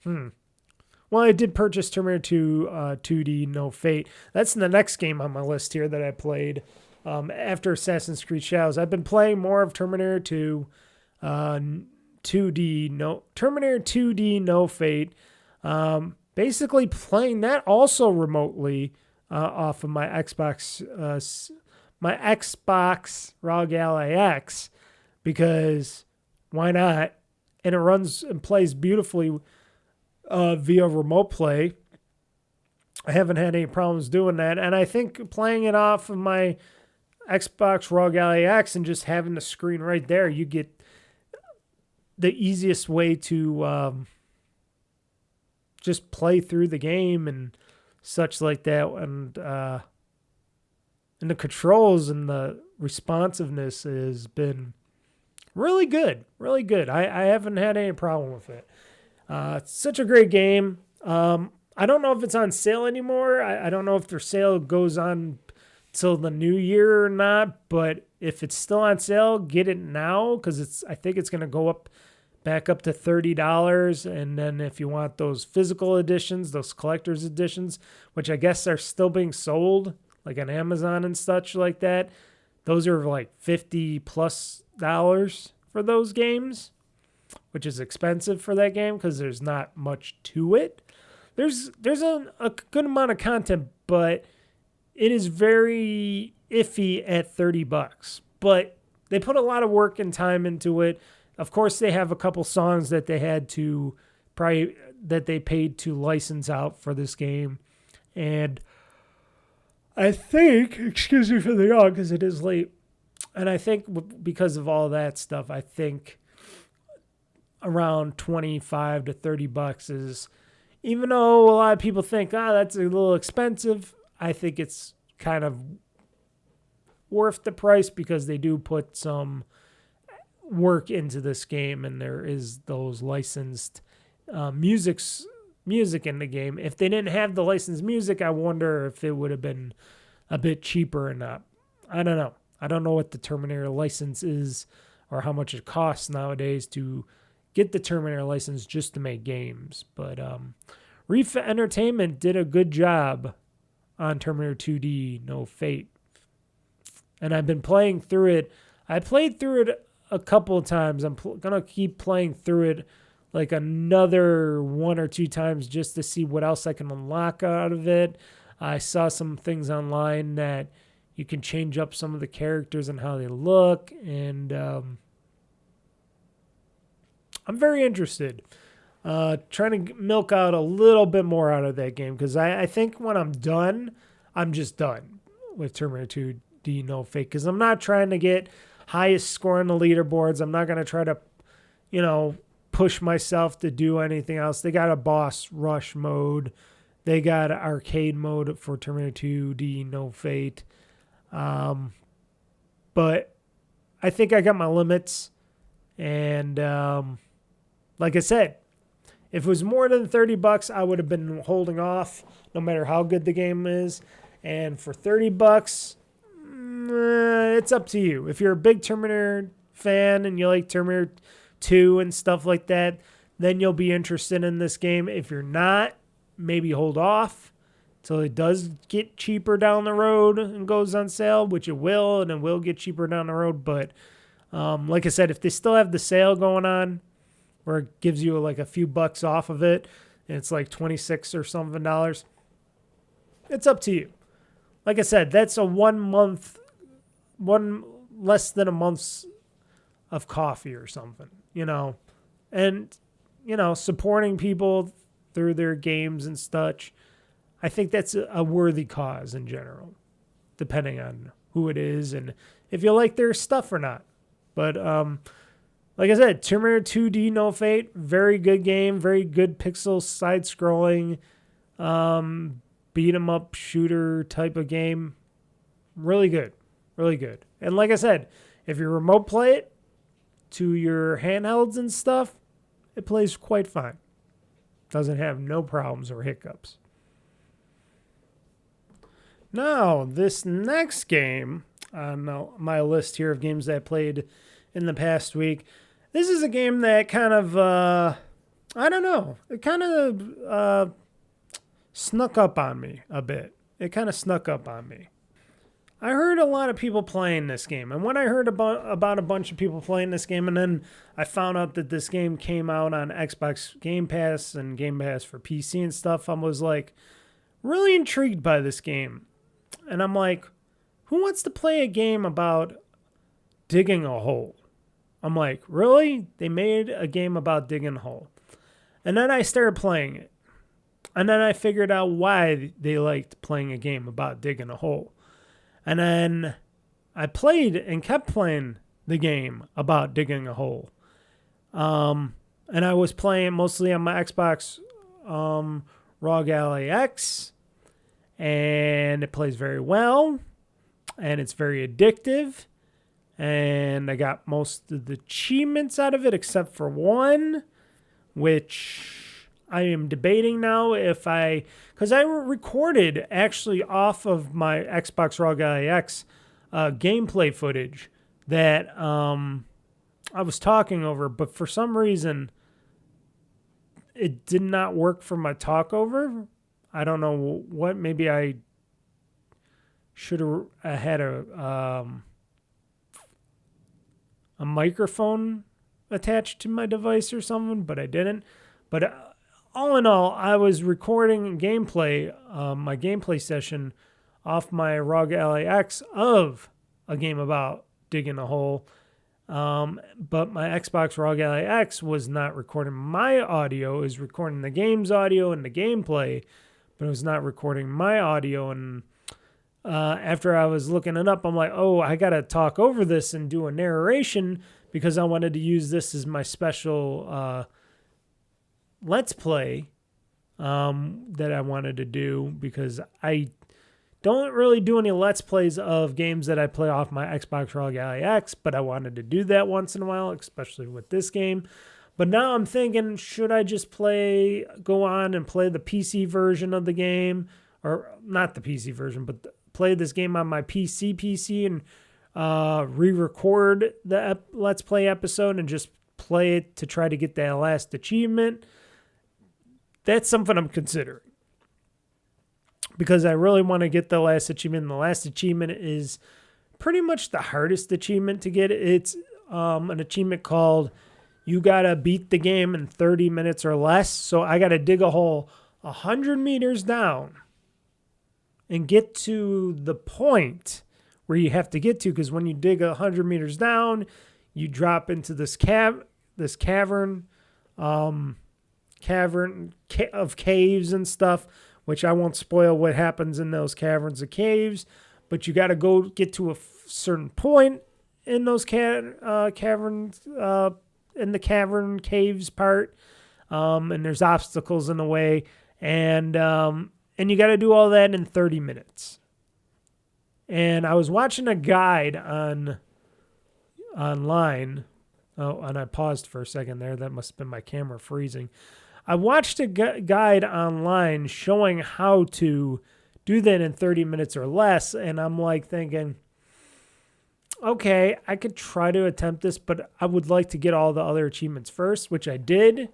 Well, I did purchase Terminator 2 2D No Fate. That's the next game on my list here that I played after Assassin's Creed Shadows. I've been playing more of Terminator 2 2D No Fate. Basically playing that also remotely off of my Xbox ROG Ally X, because why not? And it runs and plays beautifully via remote play. I haven't had any problems doing that. And I think playing it off of my Xbox ROG Ally X and just having the screen right there, you get the easiest way to just play through the game and such like that. And the controls and the responsiveness has been really good. Really good. I haven't had any problem with it. It's such a great game. I don't know if it's on sale anymore. I don't know if their sale goes on till the new year or not, but if it's still on sale, get it now, because I think it's going to go back up to $30. And then if you want those physical editions, those collector's editions, which I guess are still being sold like on Amazon and such like that, those are like $50+ for those games, which is expensive for that game because there's not much to it. There's a good amount of content, but it is very iffy at $30. But they put a lot of work and time into it. Of course, they have a couple songs that they had to that they paid to license out for this game, and I think, excuse me for the yawn because it is late, and I think because of all that stuff, I think around $25 to $30 is, even though a lot of people think, that's a little expensive, I think it's kind of worth the price because they do put some work into this game, and there is those licensed music in the game. If they didn't have the licensed music, I wonder if it would have been a bit cheaper or not. I don't know. I don't know what the Terminator license is or how much it costs nowadays to get the Terminator license just to make games. But Reef Entertainment did a good job on Terminator 2D No Fate. And I've been playing through it. I played through it a couple of times. I'm going to keep playing through it like another 1 or 2 times just to see what else I can unlock out of it. I saw some things online that you can change up some of the characters and how they look. And I'm very interested. Trying to milk out a little bit more out of that game, because I think when I'm done, I'm just done with Terminator 2D No Fate, because I'm not trying to get highest score on the leaderboards. I'm not going to try to, push myself to do anything else. They got a boss rush mode. They got arcade mode for Terminator 2D No Fate. But I think I got my limits. And like I said, if it was more than $30, I would have been holding off no matter how good the game is. And for $30, it's up to you. If you're a big Terminator fan and you like Terminator 2 and stuff like that, then you'll be interested in this game. If you're not, maybe hold off till it does get cheaper down the road and goes on sale, which it will, and it will get cheaper down the road. But like I said, if they still have the sale going on, where it gives you like a few bucks off of it, and it's like $26 or something, it's up to you. Like I said, that's a 1 month, less than a month's of coffee or something, and, supporting people through their games and such. I think that's a worthy cause in general, depending on who it is and if you like their stuff or not. But, like I said, Terminator 2D No Fate, very good game, very good pixel side-scrolling, beat-em-up shooter type of game. Really good, really good. And like I said, if you remote play it to your handhelds and stuff, it plays quite fine. Doesn't have no problems or hiccups. Now, this next game on my list here of games that I played in the past week, this is a game that kind of, I don't know, it kind of snuck up on me a bit. It kind of snuck up on me. I heard a lot of people playing this game, and when I heard about a bunch of people playing this game, and then I found out that this game came out on Xbox Game Pass and Game Pass for PC and stuff, I was like really intrigued by this game. And I'm like, who wants to play a game about digging a hole? I'm like, really? They made a game about digging a hole. And then I started playing it. And then I figured out why they liked playing a game about digging a hole. And then I played and kept playing the game about digging a hole. And I was playing mostly on my Xbox ROG Ally X. And it plays very well. And it's very addictive. And I got most of the achievements out of it except for one, which I am debating now because I recorded actually off of my Xbox ROG Ally X gameplay footage that I was talking over, but for some reason it did not work for my talk over. I don't know what, maybe I should have had a microphone attached to my device or something, but I didn't. But all in all, I was recording gameplay, my gameplay session off my ROG Ally X of a game about digging a hole. But my Xbox ROG Ally X was not recording my audio. It was recording the game's audio and the gameplay, but it was not recording my audio. And after I was looking it up, I'm like, oh, I got to talk over this and do a narration because I wanted to use this as my special Let's Play that I wanted to do, because I don't really do any Let's Plays of games that I play off my Xbox ROG Ally X, but I wanted to do that once in a while, especially with this game. But now I'm thinking, should I just go on and play the PC version of the game, or not the PC version, but play this game on my PC and re-record the Let's Play episode and just play it to try to get that last achievement. That's something I'm considering, because I really want to get the last achievement. And the last achievement is pretty much the hardest achievement to get. It's an achievement called you gotta beat the game in 30 minutes or less. So I gotta dig a hole 100 meters down and get to the point where you have to get to, because when you dig 100 meters down, you drop into this cavern of caves and stuff, which I won't spoil what happens in those caverns of caves, but you got to go get to a certain point in those caverns, in the cavern caves part, and there's obstacles in the way, and you got to do all that in 30 minutes. And I was watching a guide online. Oh, and I paused for a second there. That must have been my camera freezing. I watched a guide online showing how to do that in 30 minutes or less, and I'm like thinking, okay, I could try to attempt this, but I would like to get all the other achievements first, which I did,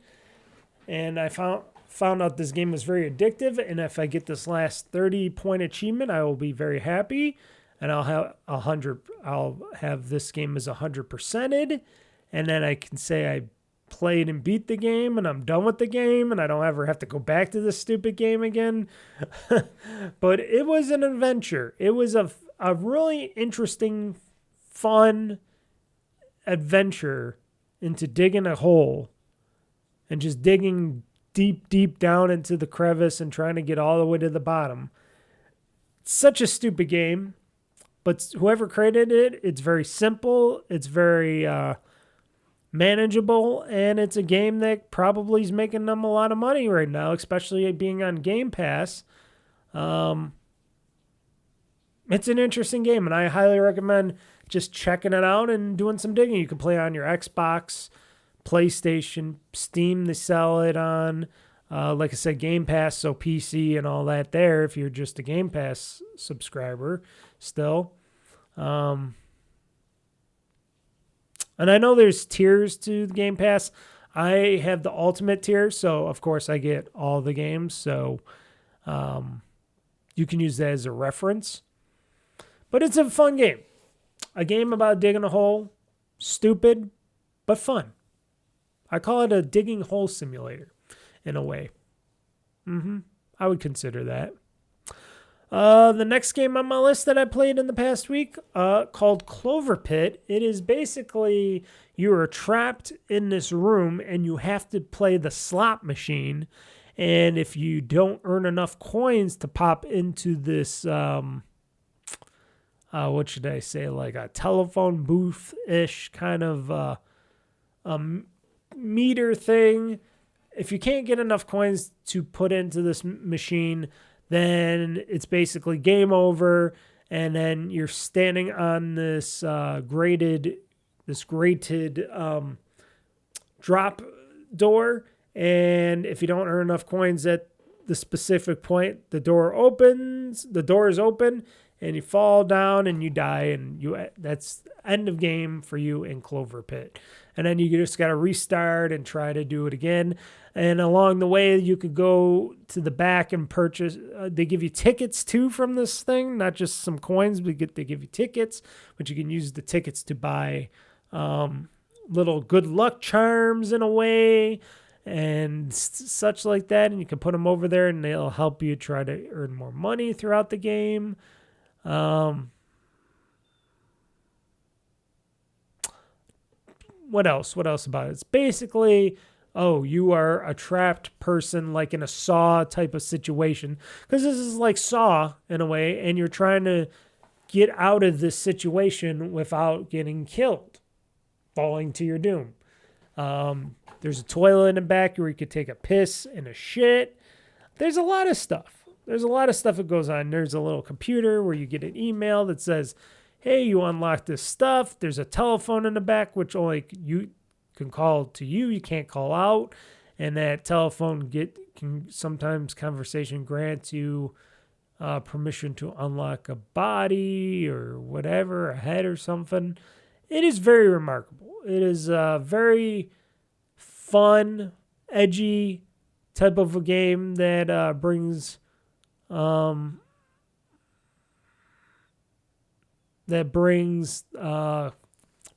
and I found out this game was very addictive, and if I get this last 30-point achievement, I will be very happy, and I'll have this game as 100%ed, and then I can say I played and beat the game, and I'm done with the game, and I don't ever have to go back to this stupid game again. But it was an adventure. It was a really interesting, fun adventure into digging a hole and just digging deep down into the crevice and trying to get all the way to the bottom. It's such a stupid game, but whoever created it, it's very simple. It's very manageable, and it's a game that probably is making them a lot of money right now, especially being on Game Pass. It's an interesting game, and I highly recommend just checking it out and doing some digging. You can play on your Xbox, PlayStation, Steam, they sell it on. Like I said, Game Pass, so PC and all that there if you're just a Game Pass subscriber still. And I know there's tiers to the Game Pass. I have the Ultimate tier, so of course I get all the games. So you can use that as a reference. But it's a fun game. A game about digging a hole. Stupid, but fun. I call it a digging hole simulator in a way. I would consider that. The next game on my list that I played in the past week, called CloverPit. It is basically you are trapped in this room and you have to play the slot machine. And if you don't earn enough coins to pop into this, what should I say, like a telephone booth-ish kind of meter thing. If you can't get enough coins to put into this machine, then it's basically game over, and then you're standing on this grated drop door, and if you don't earn enough coins at the specific point, the door is open, and you fall down and you die, and that's end of game for you in CloverPit. And then you just got to restart and try to do it again. And along the way, you could go to the back and purchase. They give you tickets too from this thing, not just some coins. They give you tickets, but you can use the tickets to buy little good luck charms in a way and such like that. And you can put them over there, and they'll help you try to earn more money throughout the game. What else about it? It's basically, you are a trapped person like in a Saw type of situation. Because this is like Saw in a way, and you're trying to get out of this situation without getting killed, falling to your doom. There's a toilet in the back where you could take a piss and a shit. There's a lot of stuff. That goes on. There's a little computer where you get an email that says, hey, you unlocked this stuff. There's a telephone in the back, which only you can call to you. You can't call out. And that telephone can sometimes conversation grant you permission to unlock a body or whatever, a head or something. It is very remarkable. It is a very fun, edgy type of a game that brings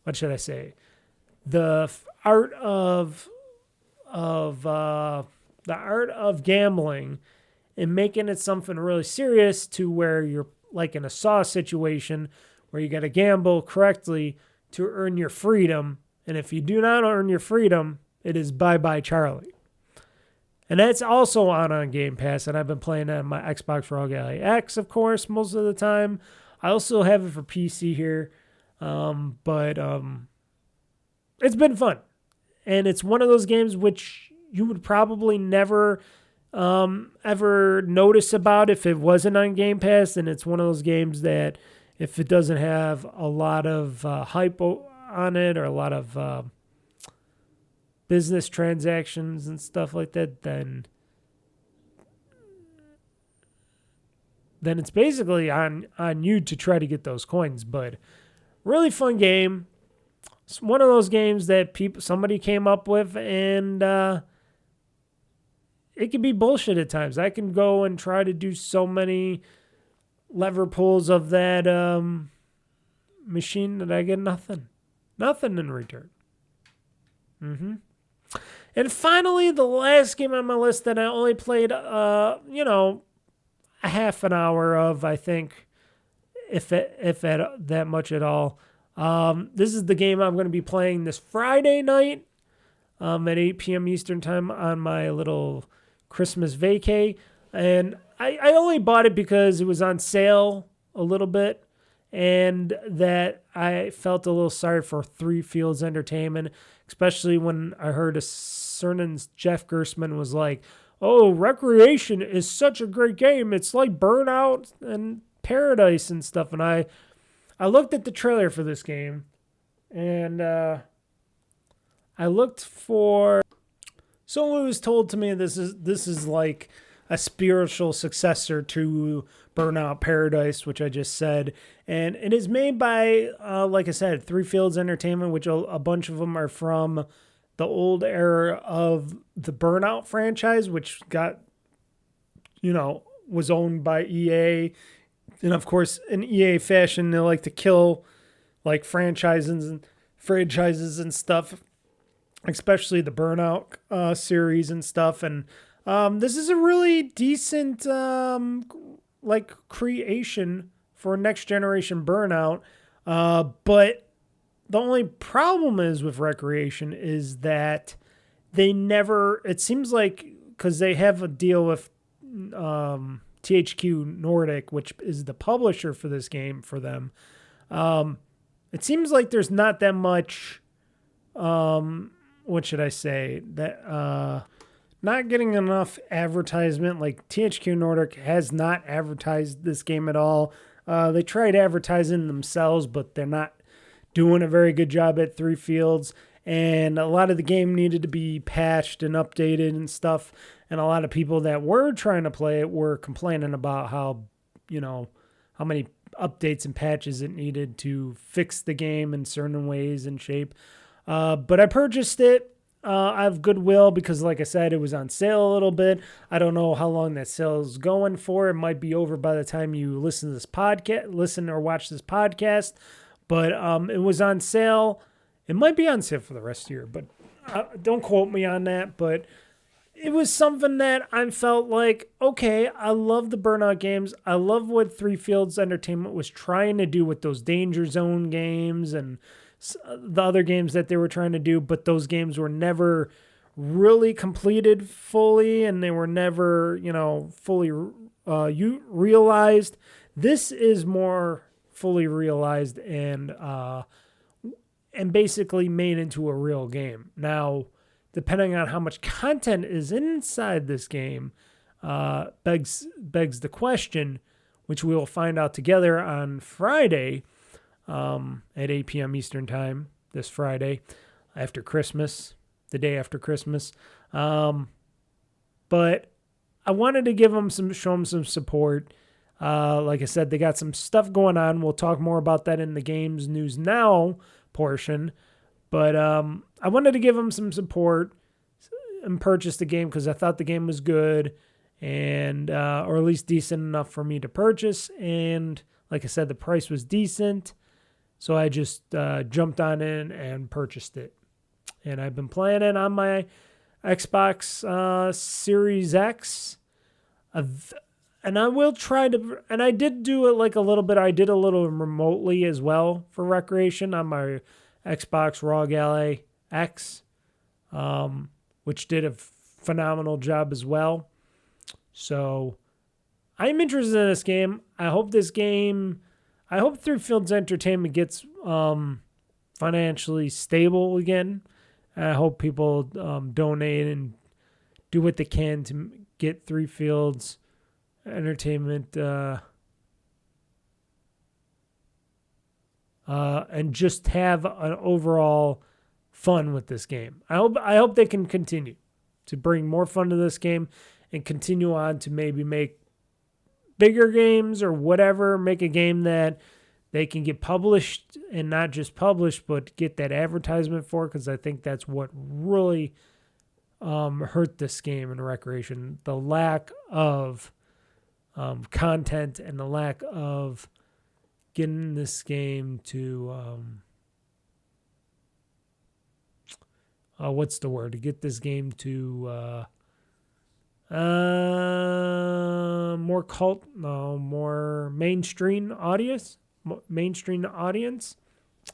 what should I say? The art of gambling and making it something really serious to where you're like in a Saw situation where you got to gamble correctly to earn your freedom. And if you do not earn your freedom, it is bye-bye Charlie. And that's also on Game Pass, and I've been playing it on my Xbox Rogue Ally X, of course, most of the time. I also have it for PC here, but it's been fun. And it's one of those games which you would probably never ever notice about if it wasn't on Game Pass, and it's one of those games that if it doesn't have a lot of hype on it or a lot of business transactions and stuff like that, then it's basically on you to try to get those coins. But really fun game. It's one of those games that somebody came up with, and it can be bullshit at times. I can go and try to do so many lever pulls of that machine that I get nothing in return. And finally, the last game on my list that I only played, a half an hour of, I think, if that much at all. This is the game I'm going to be playing this Friday night at 8 p.m. Eastern time on my little Christmas vacay. And I only bought it because it was on sale a little bit, and that I felt a little sorry for Three Fields Entertainment, especially when I heard a certain Jeff Gerstmann was like, "Oh, Wreckreation is such a great game. It's like Burnout and Paradise and stuff." And I looked at the trailer for this game, and I looked for. So it was told to me this is like a spiritual successor to Burnout Paradise, which I just said. And it is made by, like I said, Three Fields Entertainment, which a bunch of them are from the old era of the Burnout franchise, which was owned by EA. And of course, in EA fashion, they like to kill like franchises and stuff, especially the Burnout series and stuff. And this is a really decent creation for next generation Burnout. But the only problem is with Wreckreation is that they never, it seems like, because they have a deal with THQ Nordic, which is the publisher for this game for them. It seems like there's not that much, what should I say, that not getting enough advertisement. Like THQ Nordic has not advertised this game at all. They tried advertising themselves, but they're not doing a very good job at Three Fields. And a lot of the game needed to be patched and updated and stuff. And a lot of people that were trying to play it were complaining about how many updates and patches it needed to fix the game in certain ways and shape. But I purchased it. I have goodwill because, like I said, it was on sale a little bit. I don't know how long that sale is going for. It might be over by the time you listen to this podcast, listen or watch this podcast. But it was on sale. It might be on sale for the rest of the year, but don't quote me on that. But it was something that I felt like, okay, I love the Burnout games. I love what Three Fields Entertainment was trying to do with those Danger Zone games and the other games that they were trying to do, but those games were never really completed fully, and they were never, fully realized. This is more fully realized and basically made into a real game. Now, depending on how much content is inside this game, begs the question, which we will find out together on Friday at 8 p.m. Eastern Time, this Friday, after Christmas, the day after Christmas. But I wanted to show them some support. Like I said, they got some stuff going on. We'll talk more about that in the Gamez Newz Now portion. But I wanted to give them some support and purchase the game because I thought the game was good and or at least decent enough for me to purchase. And like I said, the price was decent. So I just jumped on in and purchased it. And I've been playing it on my Xbox Series X. And I will try to, and I did do it like a little bit. I did a little remotely as well for Wreckreation on my Xbox ROG LA X, which did a phenomenal job as well. So I'm interested in this game. I hope Three Fields Entertainment gets financially stable again. I hope people donate and do what they can to get Three Fields Entertainment and just have an overall fun with this game. I hope they can continue to bring more fun to this game and continue on to maybe make bigger games or whatever, make a game that they can get published and not just published, but get that advertisement for, because I think that's what really hurt this game in Wreckreation. The lack of content and the lack of getting this game to what's the word? To get this game to more mainstream audience.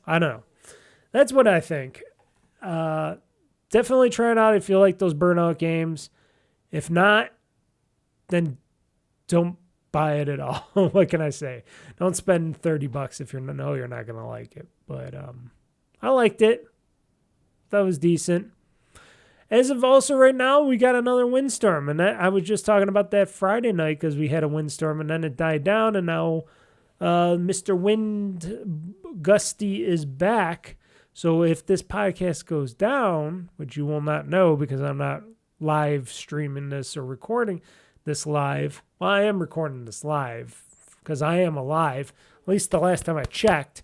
I don't know. That's what I think. Definitely try it out if you like those Burnout games. If not, then don't buy it at all. What can I say? Don't spend $30 if you're not going to like it. But I liked it. That was decent. As of also right now, we got another windstorm. And I was just talking about that Friday night because we had a windstorm and then it died down. And now Mr. Wind Gusty is back. So if this podcast goes down, which you will not know because I'm not live streaming this or recording this live. Well, I am recording this live because I am alive, at least the last time I checked.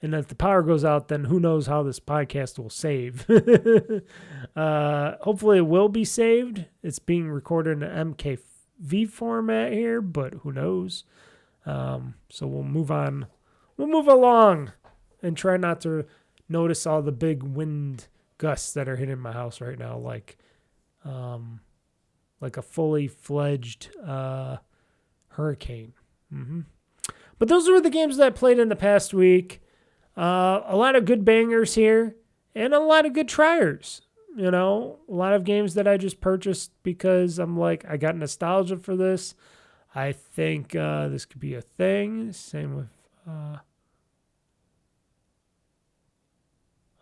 And if the power goes out, then who knows how this podcast will save. Hopefully it will be saved. It's being recorded in an MKV format here, but who knows? So we'll move on. We'll move along and try not to notice all the big wind gusts that are hitting my house right now, like a fully fledged hurricane. Mm-hmm. But those were the games that I played in the past week. A lot of good bangers here and a lot of good triers. You know, a lot of games that I just purchased because I'm like, I got nostalgia for this. I think this could be a thing. Same with...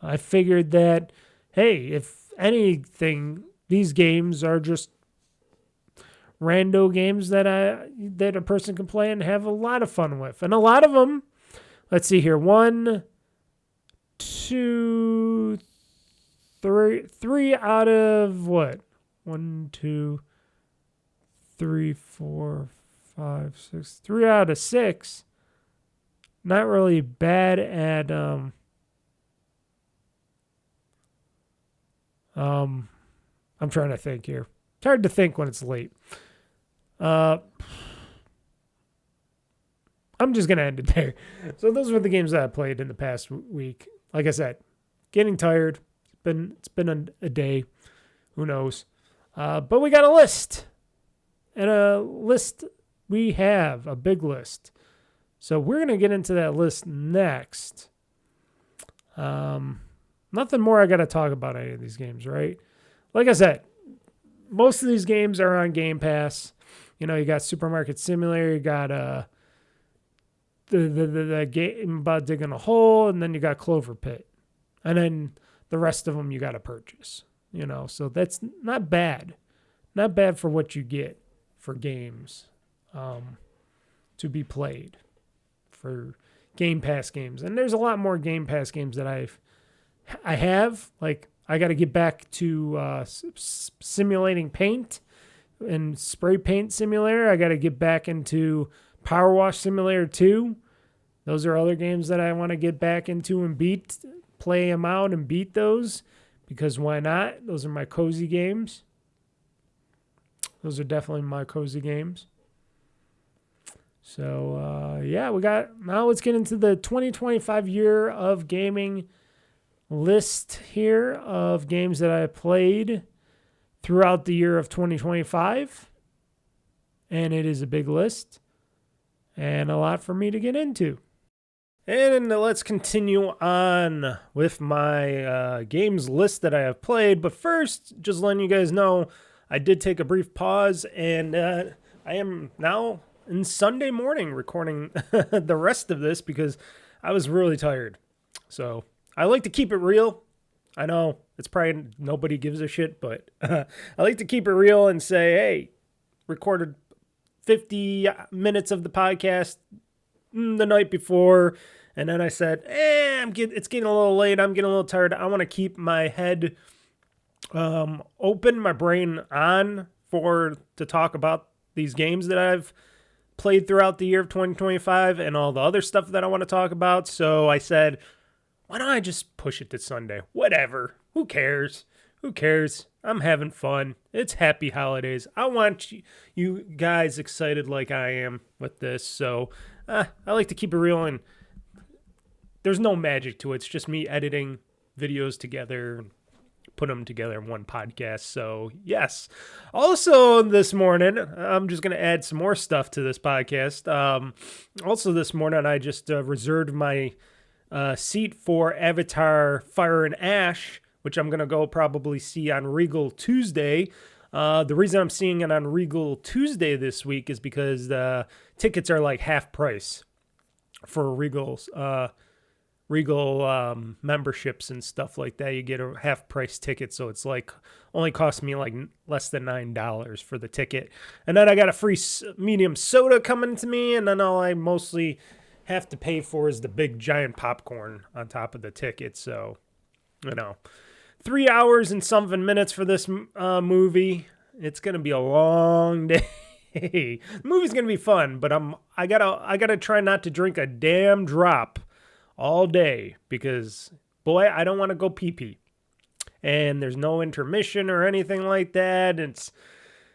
I figured that, hey, if anything, these games are just rando games that a person can play and have a lot of fun with. And a lot of them, let's see here, 1, 2, 3 out of what? 1, 2, 3, 4, 5, 6. 3 out of 6. Not really bad at I'm trying to think here. It's hard to think when it's late. I'm just going to end it there. So those were the games that I played in the past week. Like I said, getting tired. It's been a day. Who knows? But we got a list. And a list we have, a big list. So we're going to get into that list next. Nothing more I got to talk about any of these games, right? Like I said, most of these games are on Game Pass. You know, you got Supermarket Simulator, you got the game about digging a hole, and then you got CloverPit. And then the rest of them you got to purchase. You know, so that's not bad. Not bad for what you get for games to be played for Game Pass games. And there's a lot more Game Pass games that I have. Like, I got to get back to simulating paint. in Spray Paint Simulator. I got to get back into Power Wash Simulator 2. Those are other games that I want to get back into and play them out and beat those, because why not? Those are my cozy games. Those are definitely my cozy games. So, yeah, now let's get into the 2025 year of gaming list here of games that I played throughout the year of 2025. And it is a big list and a lot for me to get into. And let's continue on with my games list that I have played. But first, just letting you guys know, I did take a brief pause, and I am now in Sunday morning recording the rest of this because I was really tired. So I like to keep it real. I know it's probably nobody gives a shit, but I like to keep it real and say, hey, recorded 50 minutes of the podcast the night before, and then I said, it's getting a little late. I'm getting a little tired. I want to keep my head open, my brain on to talk about these games that I've played throughout the year of 2025 and all the other stuff that I want to talk about. So I said, why don't I just push it to Sunday? Whatever. Who cares? Who cares? I'm having fun. It's happy holidays. I want you guys excited like I am with this. So I like to keep it real, and there's no magic to it. It's just me editing videos together, put them together in one podcast. So yes. Also this morning, I'm just going to add some more stuff to this podcast. Also this morning, I just reserved my seat for Avatar Fire and Ash, which I'm going to go probably see on Regal Tuesday. The reason I'm seeing it on Regal Tuesday this week is because the tickets are like half price for Regal memberships and stuff like that. You get a half price ticket, so it's like only cost me like less than $9 for the ticket. And then I got a free medium soda coming to me, and then all I mostly have to pay for is the big giant popcorn on top of the ticket. So, 3 hours and something minutes for this movie. It's gonna be a long day. The movie's gonna be fun, but I gotta try not to drink a damn drop all day, because boy, I don't want to go pee-pee. And there's no intermission or anything like that. It's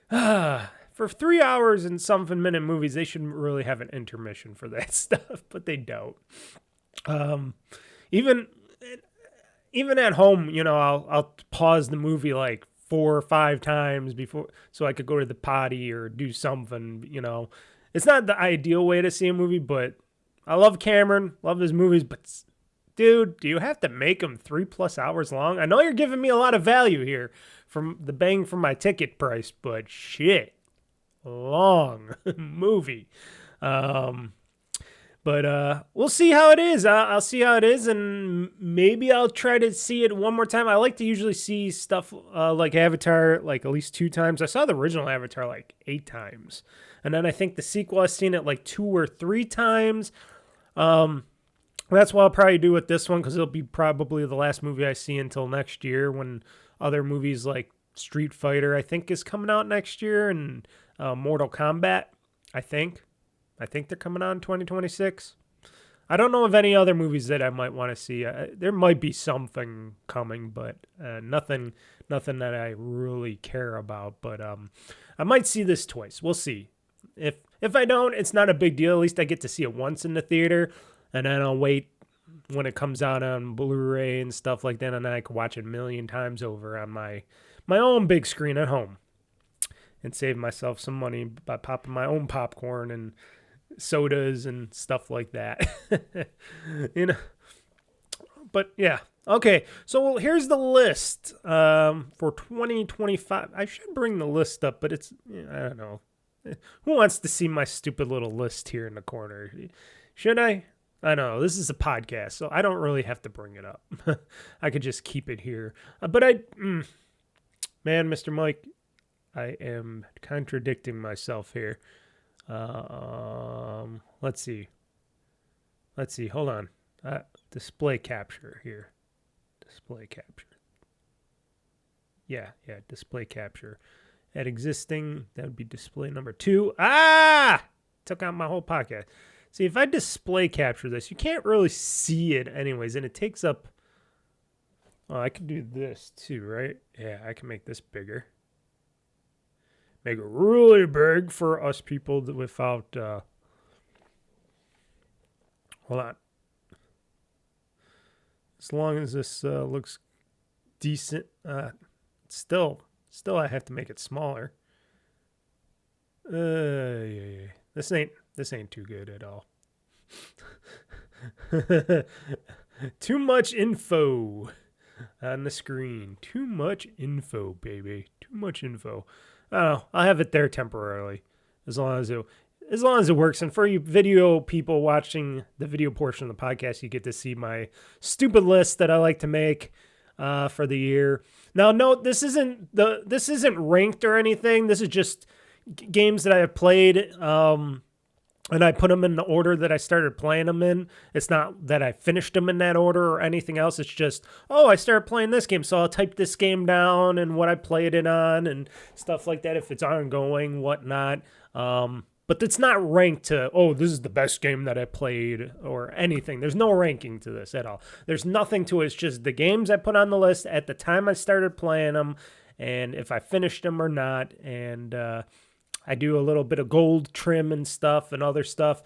for 3 hours and something minute movies, they shouldn't really have an intermission for that stuff, but they don't. Even at home, I'll pause the movie like 4 or 5 times before, so I could go to the potty or do something. It's not the ideal way to see a movie, but I love Cameron, love his movies, but dude, do you have to make them 3+ hours long? I know you're giving me a lot of value here from the bang for my ticket price, but shit, long movie. But we'll see how it is. I'll see how it is, and maybe I'll try to see it one more time. I like to usually see stuff like Avatar like at least 2 times. I saw the original Avatar like 8 times. And then I think the sequel, I've seen it like 2 or 3 times. That's what I'll probably do with this one, because it'll be probably the last movie I see until next year, when other movies like Street Fighter, I think, is coming out next year, and Mortal Kombat, I think they're coming out in 2026. I don't know of any other movies that I might want to see. There might be something coming, but nothing that I really care about. But I might see this twice. We'll see. If I don't, it's not a big deal. At least I get to see it once in the theater, and then I'll wait when it comes out on Blu-ray and stuff like that, and then I can watch it a million times over on my own big screen at home and save myself some money by popping my own popcorn and sodas and stuff like that. But yeah. Okay, so here's the list for 2025. I should bring the list up, but I don't know. Who wants to see my stupid little list here in the corner? Should I? I don't know. This is a podcast, so I don't really have to bring it up. I could just keep it here. But man, Mr. Mike, I am contradicting myself here. Let's see. Hold on. Display capture here. Display capture. Yeah, display capture. Add existing. That would be display number 2. Ah! Took out my whole podcast. See, if I display capture this, you can't really see it anyways, and it takes up... Oh, I can do this too, right? Yeah, I can make this bigger. Make it really big for us people without... Hold on. As long as this looks decent, still I have to make it smaller. Yeah. This ain't too good at all. Too much info on the screen. Too much info, baby. Too much info. Oh, I'll have it there temporarily, as long as it works. And for you video people watching the video portion of the podcast, you get to see my stupid list that I like to make for the year. Now, note this isn't ranked or anything. This is just games that I have played, and I put them in the order that I started playing them in. It's not that I finished them in that order or anything else. It's just, I started playing this game, so I'll type this game down and what I played it on and stuff like that if it's ongoing, whatnot. But it's not ranked to, this is the best game that I played or anything. There's no ranking to this at all. There's nothing to it. It's just the games I put on the list at the time I started playing them and if I finished them or not. And I do a little bit of gold trim and stuff and other stuff.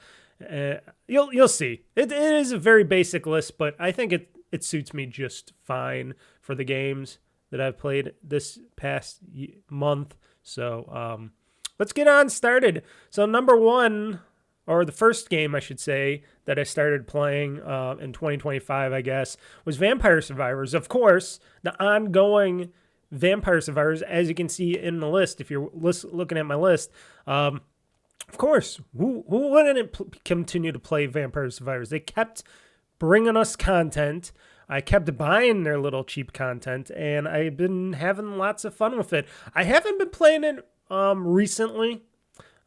You'll see. It is a very basic list, but I think it suits me just fine for the games that I've played this past month. So, let's get on started. So number 1, or the first game, I should say, that I started playing in 2025, I guess, was Vampire Survivors. Of course, the ongoing Vampire Survivors, as you can see in the list, if you're looking at my list. Of course, who wouldn't continue to play Vampire Survivors? They kept bringing us content. I kept buying their little cheap content, and I've been having lots of fun with it. I haven't been playing it recently.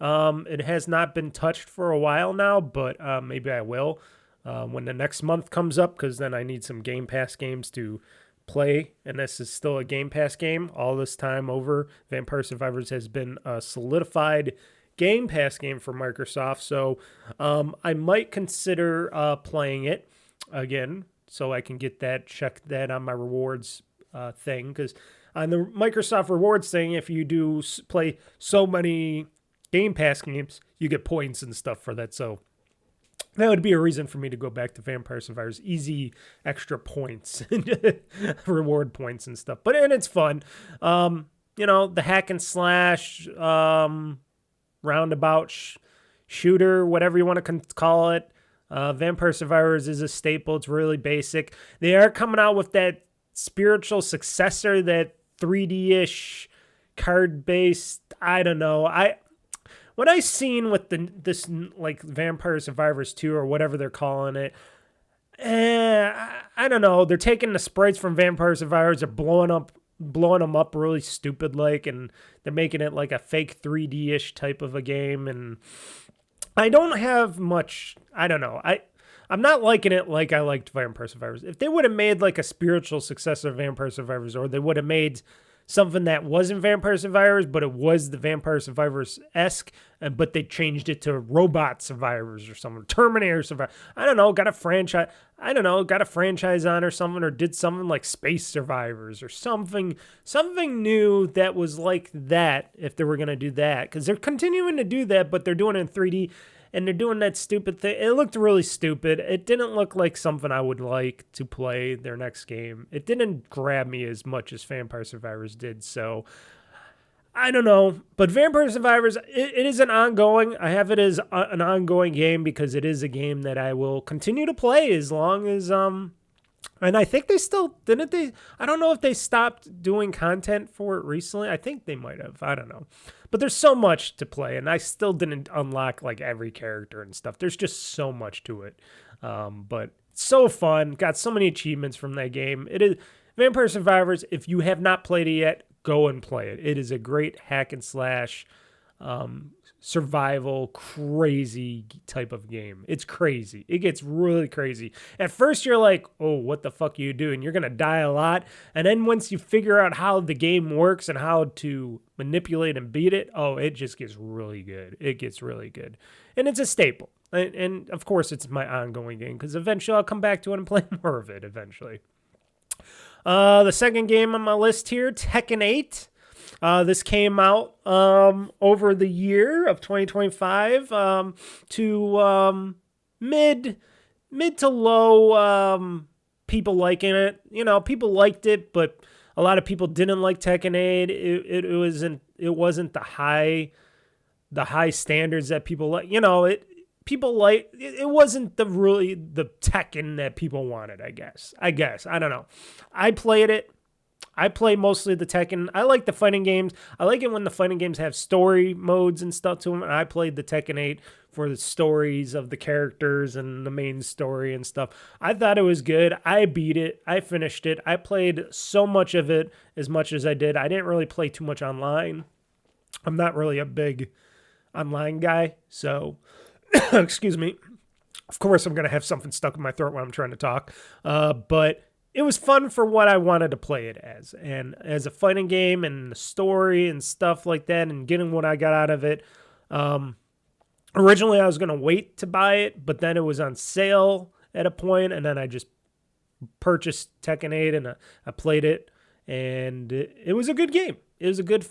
It has not been touched for a while now, but maybe I will when the next month comes up, because then I need some Game Pass games to play, and this is still a Game Pass game. All this time over, Vampire Survivors has been a solidified Game Pass game for Microsoft, so I might consider playing it again, so I can get that, check that on my rewards thing, because on the Microsoft rewards thing, if you do play so many Game Pass games, you get points and stuff for that. So that would be a reason for me to go back to Vampire Survivors. Easy extra points, reward points and stuff. And it's fun. The hack and slash, roundabout shooter, whatever you want to call it. Vampire Survivors is a staple. It's really basic. They are coming out with that spiritual successor, that 3D-ish card-based, I don't know. What I seen with this like Vampire Survivors 2 or whatever they're calling it, I don't know. They're taking the sprites from Vampire Survivors, they're blowing them up really stupid like, and they're making it like a fake 3D-ish type of a game, and I don't have much, I don't know. I'm not liking it like I liked Vampire Survivors. If they would have made like a spiritual successor of Vampire Survivors, or they would have made something that wasn't Vampire Survivors, but it was the Vampire Survivors-esque, but they changed it to Robot Survivors or something, Terminator Survivors. I don't know, got a franchise on or something, or did something like Space Survivors or something new that was like that, if they were going to do that. Because they're continuing to do that, but they're doing it in 3D. And they're doing that stupid thing. It looked really stupid. It didn't look like something I would like to play their next game. It didn't grab me as much as Vampire Survivors did. So, I don't know. But Vampire Survivors, it is an ongoing. I have it as an ongoing game because it is a game that I will continue to play as long as... And I think they still, didn't they? I don't know if they stopped doing content for it recently. I think they might have. I don't know. But there's so much to play, and I still didn't unlock like every character and stuff. There's just so much to it. But so fun. Got so many achievements from that game. It is Vampire Survivors. If you have not played it yet, go and play it. It is a great hack and slash survival, crazy type of game. It's crazy. It gets really crazy. At first, you're like, oh, what the fuck are you doing? You're going to die a lot. And then once you figure out how the game works and how to manipulate and beat it, oh, it just gets really good. It gets really good. And it's a staple. And of course, it's my ongoing game because eventually I'll come back to it and play more of it eventually. The second game on my list here, Tekken 8. This came out over the year of 2025 to mid to low people liking it. You know, people liked it, but a lot of people didn't like Tekken 8. It wasn't the high standards that people like. You know, it wasn't the Tekken that people wanted, I guess. I don't know. I played it. I play mostly the Tekken. I like the fighting games. I like it when the fighting games have story modes and stuff to them. And I played the Tekken 8 for the stories of the characters and the main story and stuff. I thought it was good. I beat it. I finished it. I played so much of it as much as I did. I didn't really play too much online. I'm not really a big online guy. So, excuse me. Of course, I'm going to have something stuck in my throat when I'm trying to talk. But it was fun for what I wanted to play it as. And as a fighting game and the story and stuff like that and getting what I got out of it. Originally, I was going to wait to buy it, but then it was on sale at a point, and then I just purchased Tekken 8 and I played it. And it was a good game. It was a good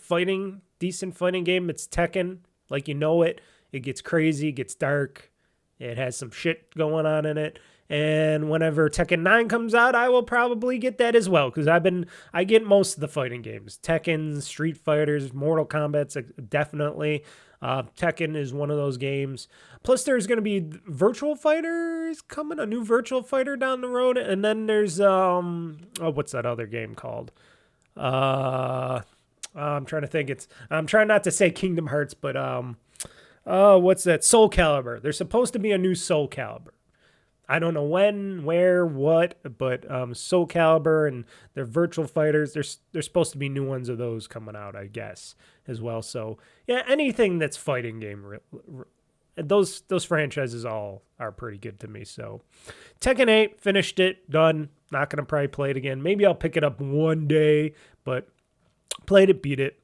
decent fighting game. It's Tekken, like you know it. It gets crazy, it gets dark. It has some shit going on in it. And whenever Tekken 9 comes out, I will probably get that as well because I get most of the fighting games. Tekken, Street Fighters, Mortal Kombat's definitely. Tekken is one of those games. Plus, there's going to be Virtual Fighters coming, a new Virtual Fighter down the road. And then there's, what's that other game called? I'm trying to think. I'm trying not to say Kingdom Hearts, but what's that? Soul Calibur. There's supposed to be a new Soul Calibur. I don't know when, where, what, but Soul Calibur and their Virtual Fighters, there's supposed to be new ones of those coming out, I guess, as well. So, yeah, anything that's fighting game, those franchises all are pretty good to me. So, Tekken 8, finished it, done. Not going to probably play it again. Maybe I'll pick it up one day, but played it, beat it.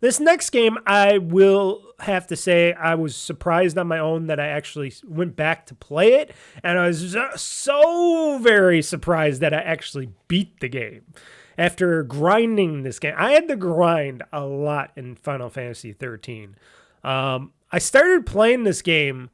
This next game, I will have to say I was surprised on my own that I actually went back to play it. And I was so very surprised that I actually beat the game. After grinding this game, I had to grind a lot in Final Fantasy 13. I started playing this game.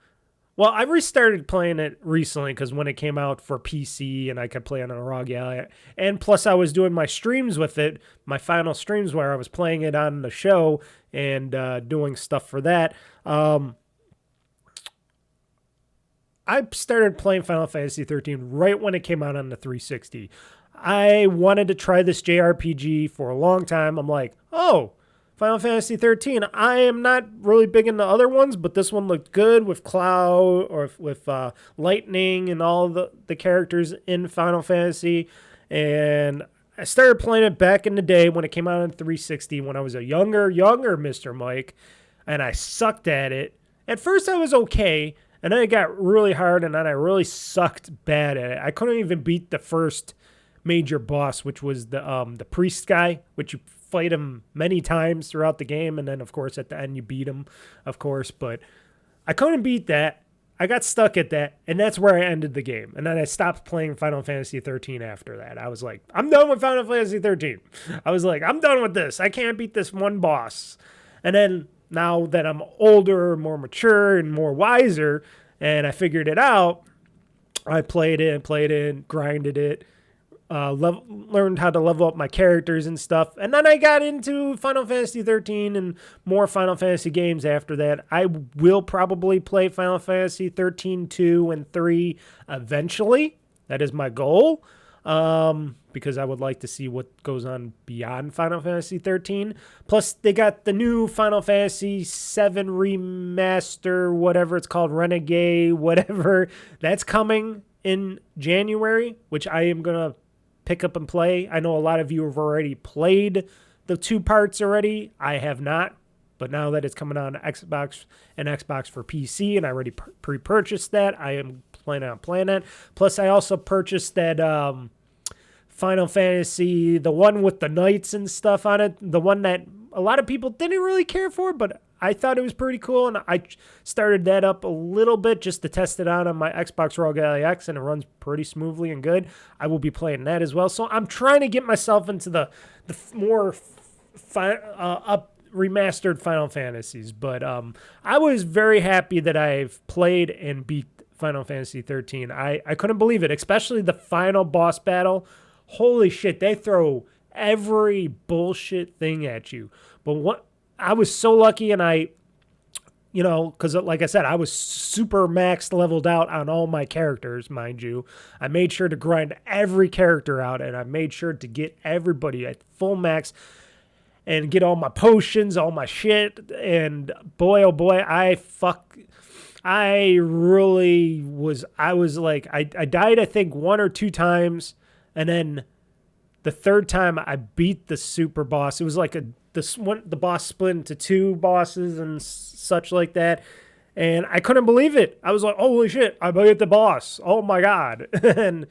Well, I restarted playing it recently because when it came out for PC and I could play it on a ROG Ally. And plus I was doing my streams with it, my final streams where I was playing it on the show and doing stuff for that. I started playing Final Fantasy 13 right when it came out on the 360. I wanted to try this JRPG for a long time. I'm like, oh, Final Fantasy 13. I am not really big into other ones, but this one looked good with Cloud or with Lightning and all the characters in Final Fantasy. And I started playing it back in the day when it came out on 360 when I was a younger Mr. Mike, and I sucked at it. At first I was okay, and then it got really hard, and then I really sucked bad at it. I couldn't even beat the first major boss, which was the priest guy, which you fight him many times throughout the game, and then of course at the end you beat him, of course, but I couldn't beat that. I got stuck at that, and that's where I ended the game. And then I stopped playing Final Fantasy 13 after that. I was like, I'm done with Final Fantasy 13. I was like, I'm done with this. I can't beat this one boss. And then now that I'm older, more mature, and more wiser, and I figured it out, I played it, grinded it, learned how to level up my characters and stuff. And then I got into Final Fantasy 13 and more Final Fantasy games after that. I will probably play Final Fantasy 13, 2, and 3 eventually. That is my goal. Because I would like to see what goes on beyond Final Fantasy 13. Plus, they got the new Final Fantasy 7 remaster, whatever it's called, Renegade, whatever. That's coming in January, which I am going to pick up and play. I know a lot of you have already played the 2 parts already. I have not. But now that it's coming on Xbox and Xbox for PC, and I already pre-purchased that, I am planning on playing that. Plus, I also purchased that Final Fantasy, the one with the knights and stuff on it, the one that a lot of people didn't really care for, but I thought it was pretty cool, and I started that up a little bit just to test it out on my Xbox Rogue X, and it runs pretty smoothly and good. I will be playing that as well. So I'm trying to get myself into the more remastered Final Fantasies, but I was very happy that I've played and beat Final Fantasy 13. I couldn't believe it, especially the final boss battle. Holy shit, they throw every bullshit thing at you. But I was so lucky, and because like I said, I was super max leveled out on all my characters, mind you. I made sure to grind every character out, and I made sure to get everybody at full max and get all my potions, all my shit. And boy, oh boy, I was like, I died, I think, 1 or 2 times. And then the third time I beat the super boss. It was like the boss split into 2 bosses and such like that. And I couldn't believe it. I was like, holy shit, I beat the boss. Oh my God. And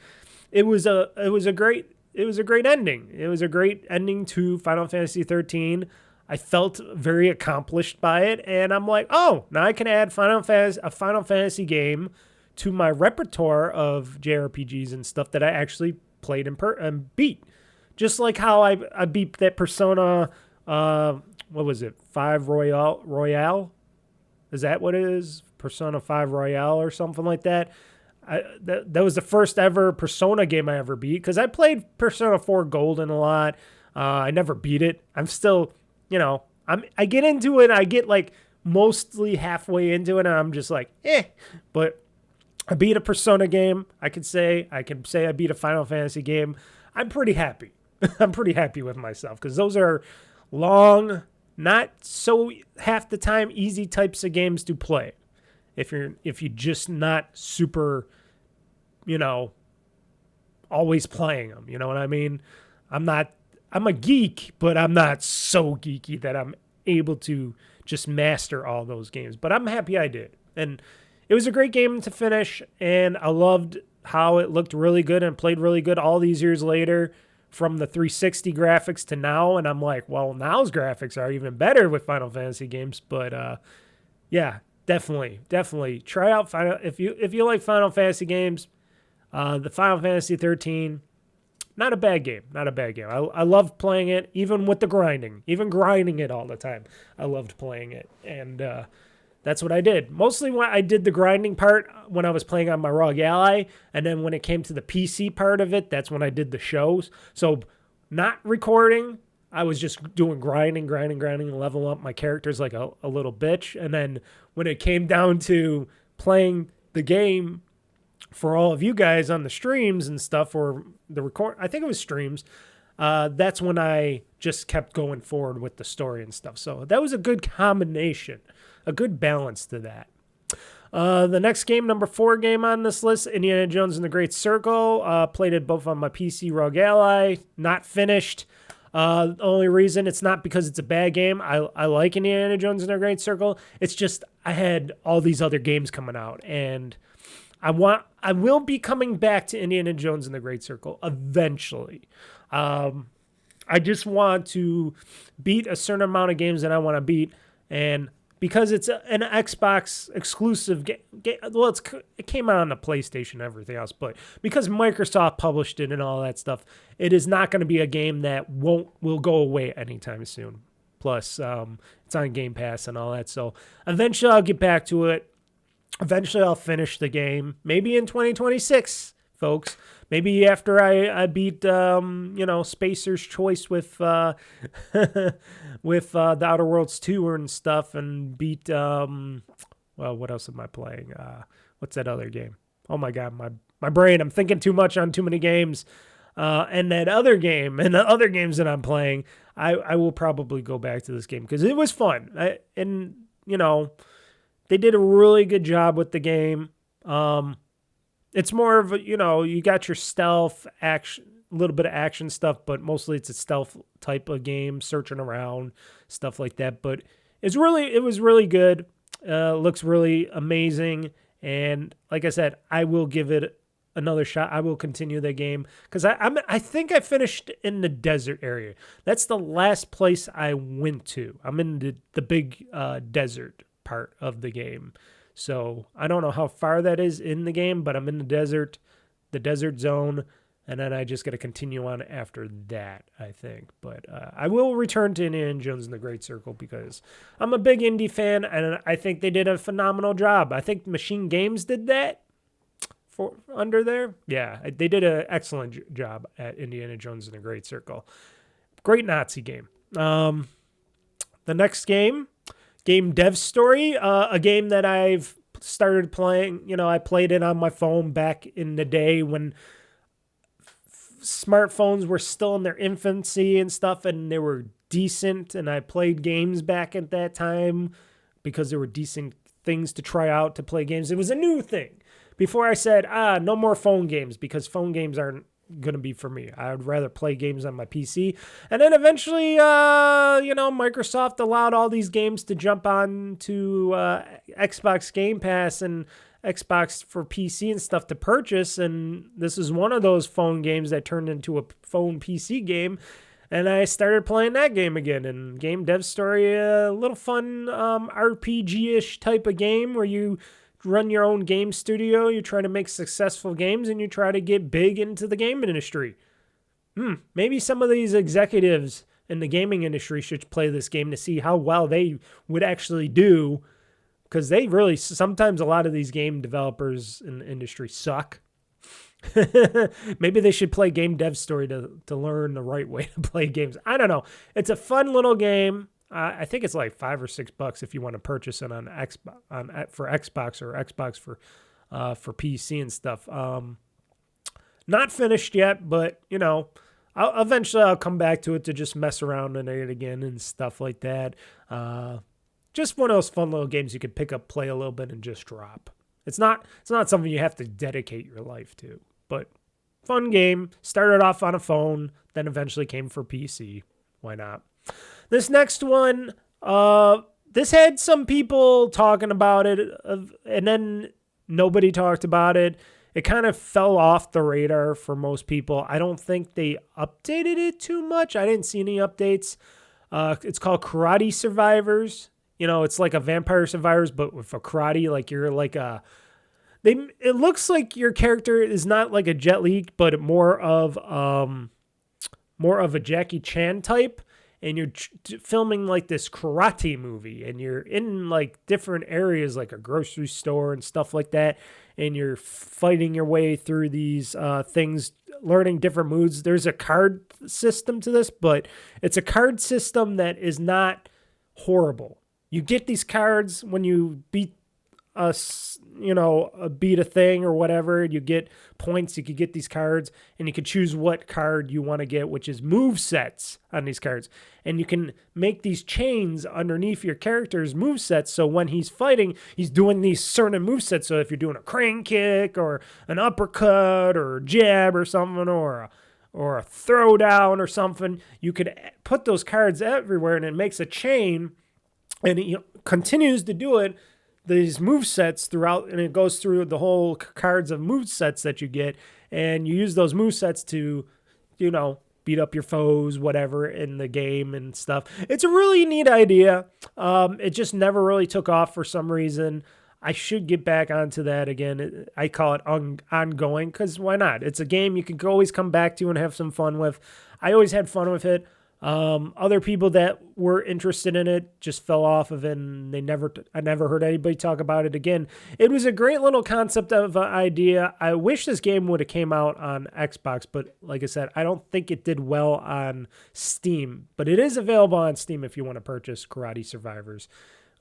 it was a great ending. It was a great ending to Final Fantasy 13. I felt very accomplished by it, and I'm like, oh, now I can add a Final Fantasy game to my repertoire of JRPGs and stuff that I actually played and beat. Just like how I beat that Persona, what was it, 5 Royale? Is that what it is? Persona 5 Royale or something like that? That was the first ever Persona game I ever beat, because I played Persona 4 Golden a lot. I never beat it. I'm still, I get into it. I get like mostly halfway into it, and I'm just like, But I beat a Persona game. I can say I beat a Final Fantasy game. I'm pretty happy. I'm pretty happy with myself, because those are long, not so half the time easy types of games to play. If you're just not super, always playing them, you know what I mean? I'm a geek, but I'm not so geeky that I'm able to just master all those games. But I'm happy I did. And it was a great game to finish, and I loved how it looked really good and played really good all these years later, from the 360 graphics to now. And I'm like, well, now's graphics are even better with Final Fantasy games. But yeah, definitely try out if you like Final Fantasy games. The Final Fantasy 13, not a bad game. I loved playing it, even with the grinding, it all the time. I loved playing it, and that's what I did. Mostly when I did the grinding part when I was playing on my Rogue Ally, and then when it came to the PC part of it, that's when I did the shows. So not recording, I was just doing grinding, level up my characters like a little bitch. And then when it came down to playing the game for all of you guys on the streams and stuff, or the record, I think it was streams, that's when I just kept going forward with the story and stuff. So that was a good combination, a good balance to that. The next game, number 4 game on this list, Indiana Jones and the Great Circle. Played it both on my PC, Rogue Ally. Not finished. The only reason, it's not because it's a bad game. I like Indiana Jones and the Great Circle. It's just I had all these other games coming out, and I will be coming back to Indiana Jones and the Great Circle eventually. I just want to beat a certain amount of games that I want to beat, and because it's an Xbox exclusive game, well, it came out on the PlayStation and everything else, but because Microsoft published it and all that stuff, it is not going to be a game that will go away anytime soon. Plus, it's on Game Pass and all that, so eventually I'll get back to it. Eventually I'll finish the game, maybe in 2026, folks. Maybe after I beat, Spacer's Choice with The Outer Worlds 2 and stuff, and beat, what else am I playing? What's that other game? Oh my God, my brain, I'm thinking too much on too many games. And that other game, and the other games that I'm playing, I will probably go back to this game because it was fun. They did a really good job with the game. It's more of you got your stealth action, a little bit of action stuff, but mostly it's a stealth type of game, searching around, stuff like that. But it was really good. Looks really amazing. And like I said, I will give it another shot. I will continue the game because I think I finished in the desert area. That's the last place I went to. I'm in the big desert part of the game. So I don't know how far that is in the game, but I'm in the desert zone. And then I just got to continue on after that, I think. But I will return to Indiana Jones and the Great Circle because I'm a big indie fan, and I think they did a phenomenal job. I think Machine Games did that for under there. Yeah, they did an excellent job at Indiana Jones and the Great Circle. Great Nazi game. The next game, Game Dev Story, a game that I've started playing. You know, I played it on my phone back in the day when smartphones were still in their infancy and stuff, and they were decent, and I played games back at that time because there were decent things to try out to play games. It was a new thing. Before I said, no more phone games because phone games aren't going to be for me. I would rather play games on my PC. And then eventually, Microsoft allowed all these games to jump on to Xbox Game Pass and Xbox for PC and stuff to purchase, and this is one of those phone games that turned into a phone PC game, and I started playing that game again. And Game Dev Story, a little fun RPG-ish type of game where you run your own game studio, you try to make successful games, and you try to get big into the game industry. Maybe some of these executives in the gaming industry should play this game to see how well they would actually do. Because they really, sometimes a lot of these game developers in the industry suck. Maybe they should play Game Dev Story to learn the right way to play games. I don't know. It's a fun little game. I think it's like $5 or $6 if you want to purchase it on Xbox, for Xbox or Xbox for PC and stuff. Not finished yet, but eventually I'll come back to it to just mess around in it again and stuff like that. Just one of those fun little games you could pick up, play a little bit, and just drop. It's not something you have to dedicate your life to, but fun game. Started off on a phone, then eventually came for PC. Why not? This next one, this had some people talking about it, and then nobody talked about it. It kind of fell off the radar for most people. I don't think they updated it too much. I didn't see any updates. It's called Karate Survivors. It's like a Vampire Survivors, but with a karate. Like you're like it looks like your character is not like a Jet Li, but more of a Jackie Chan type. And you're filming like this karate movie, and you're in like different areas, like a grocery store and stuff like that. And you're fighting your way through these things, learning different moves. There's a card system to this, but it's a card system that is not horrible. You get these cards when you beat beat a thing or whatever. You get points. You could get these cards, and you can choose what card you want to get, which is move sets on these cards. And you can make these chains underneath your character's move sets. So when he's fighting, he's doing these certain move sets. So if you're doing a crane kick or an uppercut or a jab or something or a throw down or something, you could put those cards everywhere, and it makes a chain. And he continues to do it, these move sets throughout, and it goes through the whole cards of move sets that you get, and you use those move sets to, beat up your foes, whatever, in the game and stuff. It's a really neat idea. It just never really took off for some reason. I should get back onto that again. I call it ongoing because why not? It's a game you can always come back to and have some fun with. I always had fun with it. Other people that were interested in it just fell off of it, and I never heard anybody talk about it again. It was a great little concept of an idea. I wish this game would have came out on Xbox, but like I said, I don't think it did well on Steam. But it is available on Steam if you want to purchase Karate Survivors.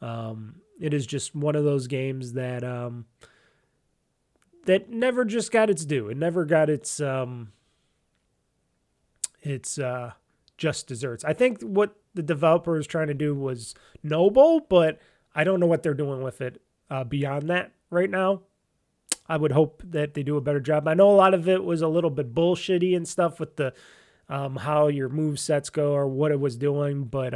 It is just one of those games that that never just got its due. It never got its just desserts. I think what the developer is trying to do was noble, but I don't know what they're doing with it beyond that right now. I would hope that they do a better job. I know a lot of it was a little bit bullshitty and stuff with the how your move sets go or what it was doing, but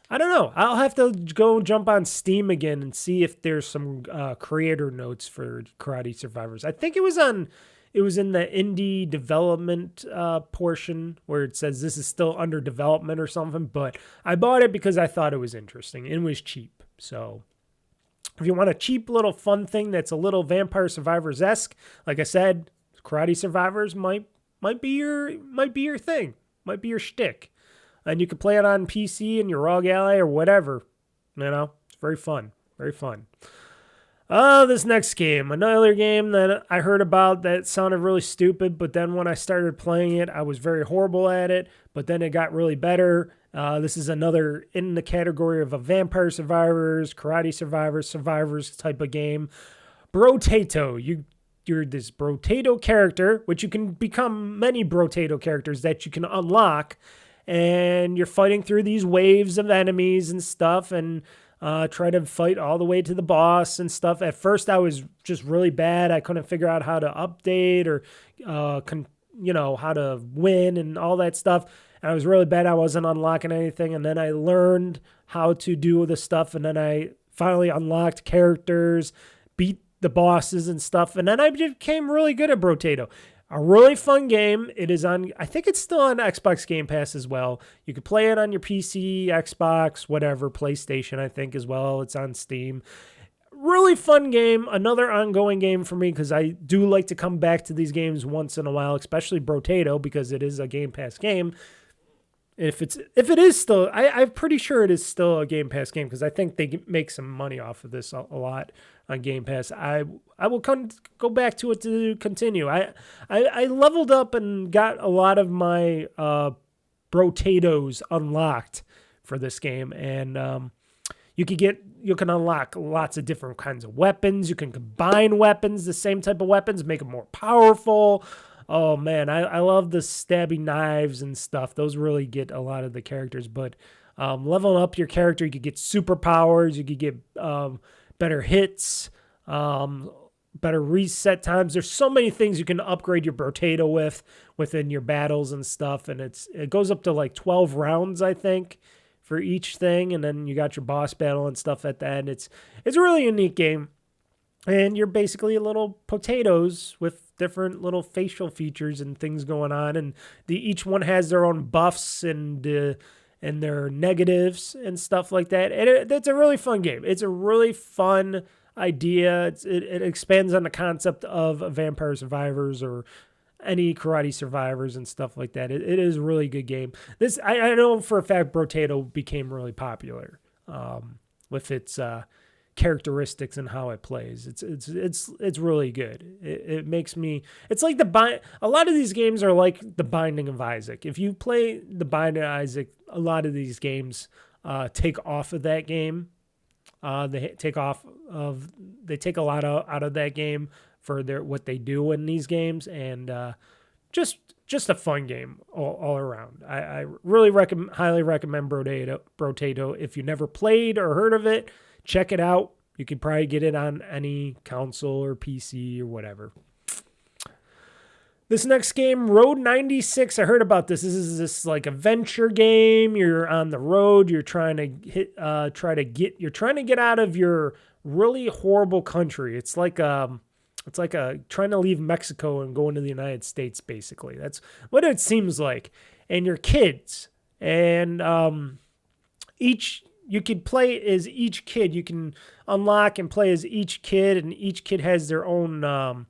I don't know. I'll have to go jump on Steam again and see if there's some creator notes for Karate Survivors. I think it was in the indie development portion where it says this is still under development or something. But I bought it because I thought it was interesting and it was cheap. So if you want a cheap little fun thing that's a little Vampire Survivors-esque, like I said, Karate Survivors might be your thing, might be your shtick. And you can play it on PC and your ROG Ally or whatever. You know, it's very fun. Very fun. This next game, another game that I heard about that sounded really stupid, but then when I started playing it, I was very horrible at it, but then it got really better. This is another in the category of a Vampire Survivors, Karate Survivors type of game. Brotato. You're this Brotato character, which you can become many Brotato characters that you can unlock, and you're fighting through these waves of enemies and stuff, and try to fight all the way to the boss and stuff. At first, I was just really bad. I couldn't figure out how to update or, how to win and all that stuff. And I was really bad. I wasn't unlocking anything. And then I learned how to do the stuff. And then I finally unlocked characters, beat the bosses and stuff. And then I became really good at Brotato. A really fun game. It is on, I think it's still on Xbox Game Pass as well. You can play it on your PC, Xbox, whatever, PlayStation, I think as well. It's on Steam. Really fun game. Another ongoing game for me because I do like to come back to these games once in a while, especially Brotato because it is a Game Pass game. If it is still, I'm pretty sure it is still a Game Pass game because I think they make some money off of this a lot on Game Pass. I will go back to it to continue. I leveled up and got a lot of my Brotatos unlocked for this game, and you can unlock lots of different kinds of weapons. You can combine weapons, the same type of weapons, make them more powerful. Oh, man, I love the stabby knives and stuff. Those really get a lot of the characters. But leveling up your character, you could get superpowers. You could get better hits, better reset times. There's so many things you can upgrade your Brotato within your battles and stuff. And it goes up to like 12 rounds, I think, for each thing. And then you got your boss battle and stuff at the end. It's a really unique game. And you're basically little potatoes with different little facial features and things going on. And each one has their own buffs and their negatives and stuff like that. And it's a really fun game. It's a really fun idea. It expands on the concept of Vampire Survivors or any Karate Survivors and stuff like that. It is a really good game. I know for a fact Brotato became really popular with its characteristics and how it plays. It's really good. It makes me, it's like a lot of these games are like The Binding of Isaac. If you play The Binding of Isaac, a lot of these games take off of that game. They take a lot out of that game for what they do in these games, and just a fun game all around. I really highly recommend Brotato. If you never played or heard of it, check it out. You can probably get it on any console or PC or whatever. This next game, Road 96. I heard about this. This is this like adventure game. You're on the road. You're trying to get out of your really horrible country. It's like trying to leave Mexico and go into the United States. Basically, that's what it seems like. And your kids, and you can play as each kid. You can unlock and play as each kid, and each kid has their own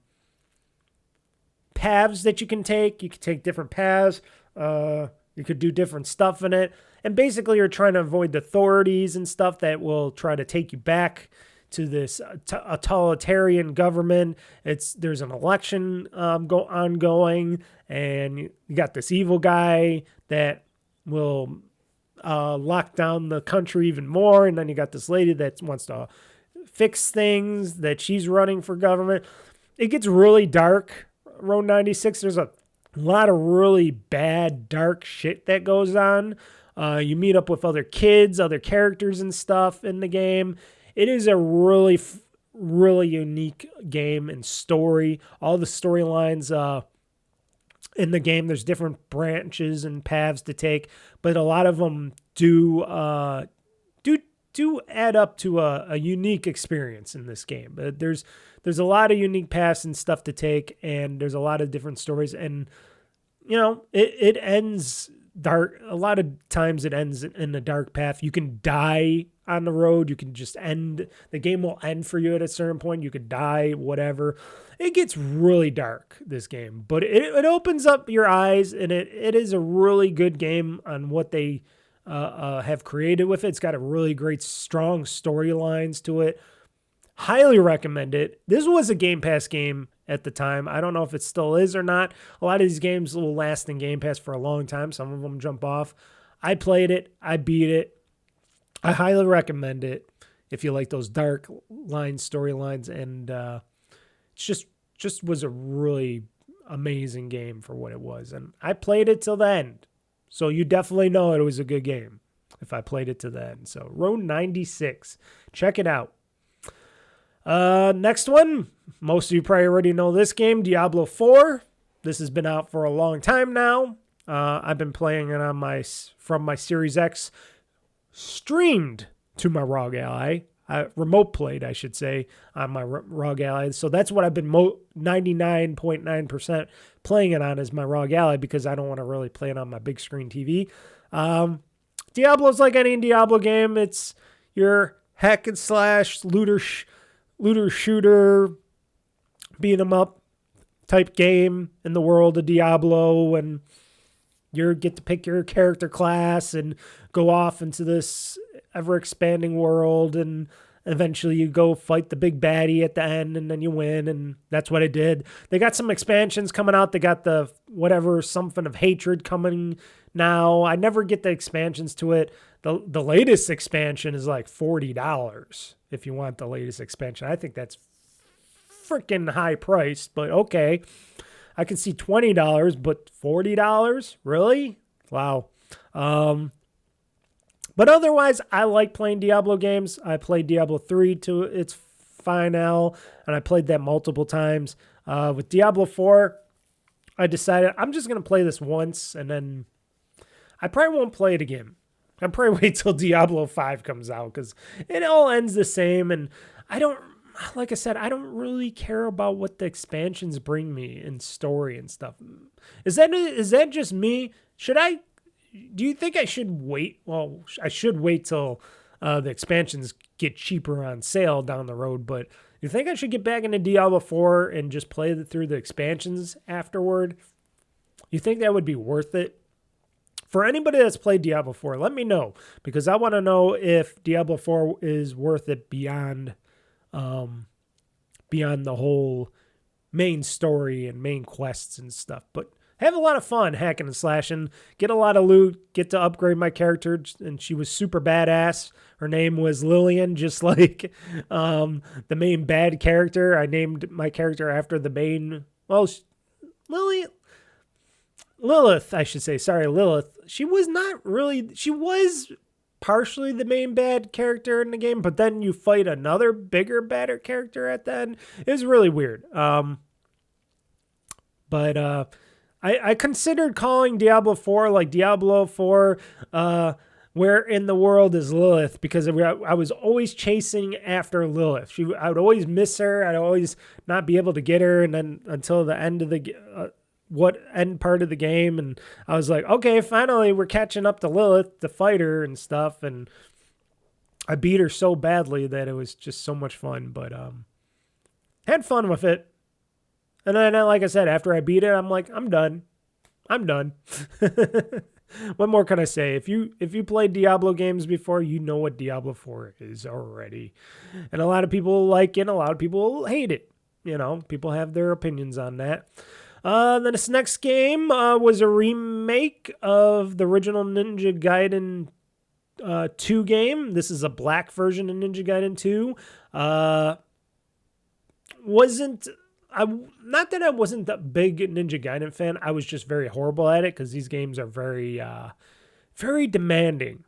paths that you can take. You can take different paths. You could do different stuff in it. And basically, you're trying to avoid the authorities and stuff that will try to take you back to this totalitarian government. There's an election ongoing, and you got this evil guy that will lock down the country even more, and then you got this lady that wants to fix things, that she's running for government. It gets really dark, Road 96. There's a lot of really bad, dark shit that goes on. You meet up with other kids, other characters and stuff in the game. It is a really, really unique game and story. All the storylines in the game, there's different branches and paths to take, but a lot of them do do add up to a unique experience in this game. There's a lot of unique paths and stuff to take, and there's a lot of different stories, and it ends dark. A lot of times it ends in a dark path. You can die on the road. You can just end. The game will end for you at a certain point. You could die, whatever. It gets really dark, this game, but it opens up your eyes, and it is a really good game on what they have created with it. It's got a really great, strong storylines to it. Highly recommend it. This was a Game Pass game at the time. I don't know if it still is or not. A lot of these games will last in Game Pass for a long time. Some of them jump off. I played it. I beat it. I highly recommend it if you like those dark line storylines, and it's just was a really amazing game for what it was. And I played it till the end. So you definitely know it was a good game if I played it to the end. So Row 96. Check it out. Next one. Most of you probably already know this game, Diablo 4. This has been out for a long time now. I've been playing it on from my Series X, streamed to my ROG Ally. Remote played, I should say, on my ROG Ally. So that's what I've been 99.9% playing it on, is my ROG Ally, because I don't want to really play it on my big screen TV. Diablo's like any Diablo game. It's your hack and slash, looter shooter, beat 'em up type game in the world of Diablo, and you get to pick your character class and go off into this ever-expanding world, and eventually you go fight the big baddie at the end, and then you win, and that's what I did. They got some expansions coming out. They got the something of hatred coming now. I never get the expansions to it. The latest expansion is like $40 if you want the latest expansion. I think that's freaking high priced, but okay. I can see $20, but $40? Really? Wow. But otherwise, I like playing Diablo games. I played Diablo 3 to its final, and I played that multiple times. With Diablo 4, I decided I'm just going to play this once, and then I probably won't play it again. I'll probably wait till Diablo 5 comes out, because it all ends the same, and like I said, I don't really care about what the expansions bring me in story and stuff. Is that just me? Do you think I should wait? Well, I should wait till the expansions get cheaper on sale down the road, but you think I should get back into Diablo 4 and just play through the expansions afterward? You think that would be worth it? For anybody that's played Diablo 4, let me know, because I want to know if Diablo 4 is worth it beyond the whole main story and main quests and stuff. But have a lot of fun hacking and slashing, get a lot of loot, get to upgrade my character, and she was super badass. Her name was Lillian, just like the main bad character. I named my character after the main, Lilith, I should say. Sorry, Lilith. She was partially the main bad character in the game, but then you fight another bigger, badder character at the end. It was really weird. But I considered calling Diablo 4 like Diablo 4, where in the world is Lilith, because I was always chasing after Lilith. I would always miss her. I'd always not be able to get her, and then until the end of the end part of the game, and I was like, okay, finally we're catching up to Lilith, the fighter and stuff, and I beat her so badly that it was just so much fun. But had fun with it. And then, like I said, after I beat it, I'm like, I'm done. What more can I say? If you played Diablo games before, you know what Diablo 4 is already. And a lot of people like it, a lot of people hate it. People have their opinions on that. Then this next game was a remake of the original Ninja Gaiden 2 game. This is a black version of Ninja Gaiden 2. Not that I wasn't a big Ninja Gaiden fan. I was just very horrible at it, because these games are very, very demanding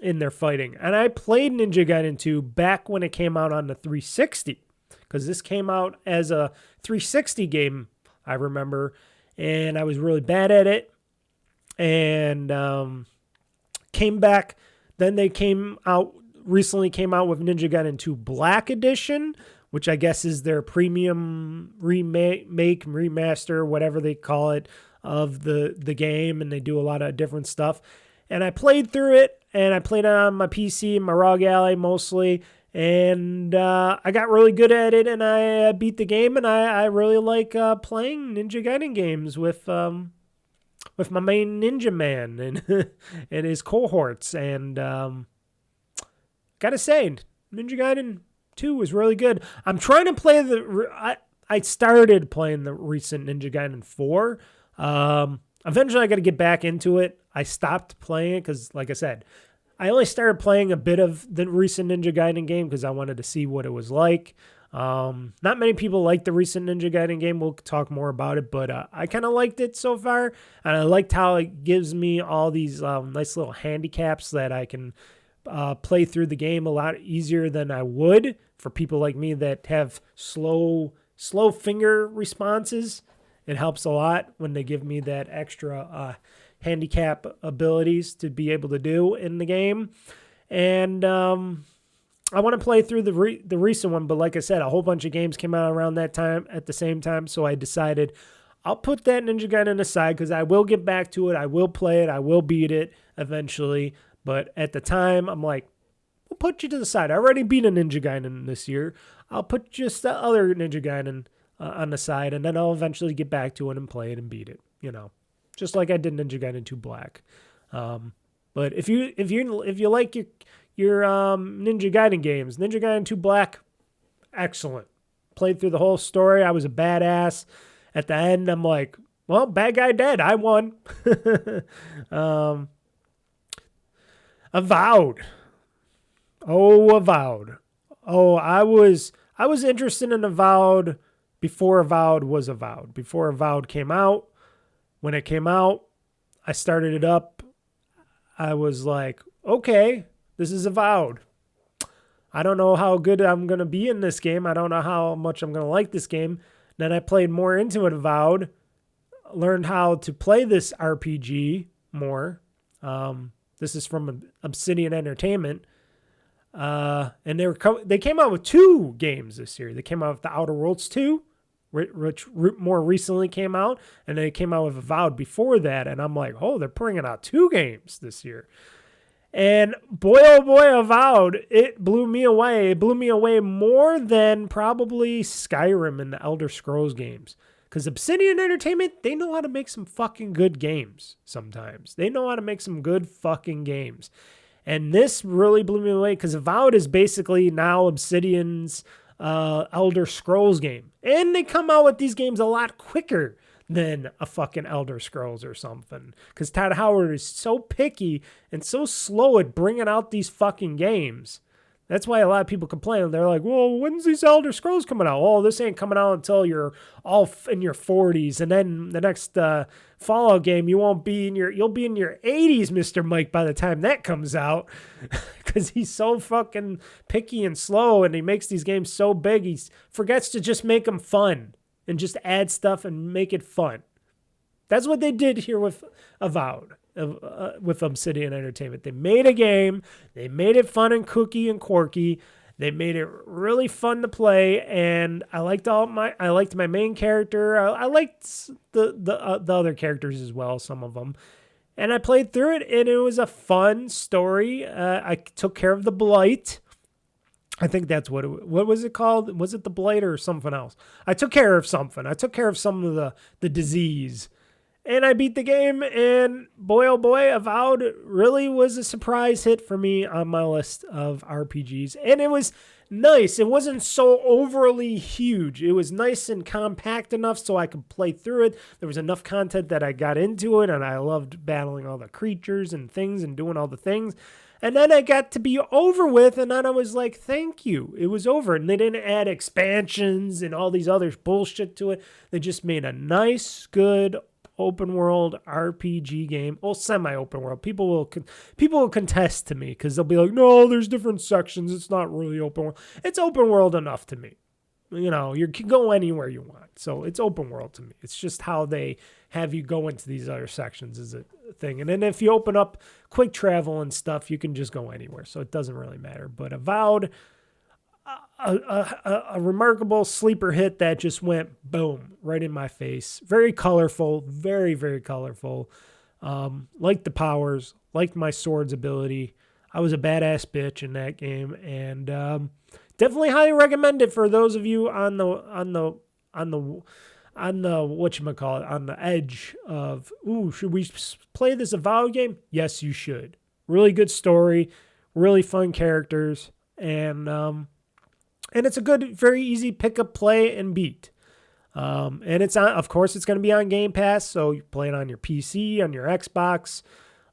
in their fighting. And I played Ninja Gaiden 2 back when it came out on the 360, because this came out as a 360 game, I remember, and I was really bad at it, and came back. Then they came out recently came out with Ninja Gaiden 2 Black Edition, which I guess is their premium remaster, whatever they call it, of the game, and they do a lot of different stuff. And I played through it, and I played it on my PC, my ROG Ally mostly, and I got really good at it, and I beat the game, and I really like playing Ninja Gaiden games with my main ninja man and and his cohorts. And gotta say, Ninja Gaiden 2 was really good. I'm trying to play I started playing the recent Ninja Gaiden 4. Eventually I got to get back into it. I stopped playing it because, like I said, I only started playing a bit of the recent Ninja Gaiden game because I wanted to see what it was like. Not many people like the recent Ninja Gaiden game. We'll talk more about it, but I kind of liked it so far, and I liked how it gives me all these nice little handicaps that I can play through the game a lot easier than I would for people like me that have slow finger responses. It helps a lot when they give me that extra handicap abilities to be able to do in the game. And I want to play through the recent one, but like I said, a whole bunch of games came out around that time at the same time, so I decided I'll put that Ninja Gaiden aside because I will get back to it. I will play it. I will beat it eventually. But at the time, I'm like, we'll put you to the side. I already beat a Ninja Gaiden this year. I'll put just the other Ninja Gaiden on the side, and then I'll eventually get back to it and play it and beat it. Just like I did Ninja Gaiden 2 Black. But if you like your Ninja Gaiden games, Ninja Gaiden 2 Black, excellent. Played through the whole story. I was a badass. At the end, I'm like, well, bad guy dead. I won. Avowed. Avowed. I was interested in Avowed before Avowed was Avowed. Before Avowed came out. When it came out, I started it up. I was like, okay, this is Avowed. I don't know how good I'm going to be in this game. I don't know how much I'm going to like this game. Then I played more into it, Avowed. Learned how to play this RPG more. This is from Obsidian Entertainment. And they came out with 2 games this year. They came out with The Outer Worlds 2, which more recently came out, and they came out with Avowed before that. And I'm like, oh, they're bringing out 2 games this year. And boy, oh boy, Avowed, it blew me away. It blew me away more than probably Skyrim and the Elder Scrolls games. Because Obsidian Entertainment, they know how to make some fucking good games sometimes. They know how to make some good fucking games. And this really blew me away because Avowed is basically now Obsidian's Elder Scrolls game. And they come out with these games a lot quicker than a fucking Elder Scrolls or something. Because Todd Howard is so picky and so slow at bringing out these fucking games. That's why a lot of people complain. They're like, well, when's these Elder Scrolls coming out? Oh, this ain't coming out until you're all in your 40s. And then the next Fallout game, you'll be in your 80s, Mr. Mike, by the time that comes out. Because he's so fucking picky and slow, and he makes these games so big, he forgets to just make them fun and just add stuff and make it fun. That's what they did here with Avowed. With Obsidian Entertainment. They made a game. They made it fun and kooky and quirky. They made it really fun to play, and I liked my main character. I liked the other characters as well, some of them. And I played through it, and it was a fun story. I took care of the Blight. I think that's what was it called? Was it the Blight or something else? I took care of something. I took care of some of the disease. And I beat the game, and boy, oh boy, Avowed really was a surprise hit for me on my list of RPGs. And it was nice. It wasn't so overly huge. It was nice and compact enough so I could play through it. There was enough content that I got into it, and I loved battling all the creatures and things and doing all the things. And then I got to be over with, and then I was like, thank you. It was over. And they didn't add expansions and all these other bullshit to it. They just made a nice, good, open world RPG game. Well, semi-open world. People will contest to me because they'll be like, no, there's different sections. It's not really open world. It's open world enough to me. You can go anywhere you want. So it's open world to me. It's just how they have you go into these other sections is a thing. And then if you open up quick travel and stuff, you can just go anywhere. So it doesn't really matter. But Avowed, a remarkable sleeper hit that just went boom right in my face. Very colorful, very, very colorful. Liked the powers, liked my sword's ability. I was a badass bitch in that game, and definitely highly recommend it for those of you on the whatchamacallit, on the edge of, ooh, should we play this Avowed game? Yes, you should. Really good story, really fun characters, and it's a good, very easy pick up, play, and beat. And it's on, of course, it's going to be on Game Pass, so you play it on your PC, on your Xbox.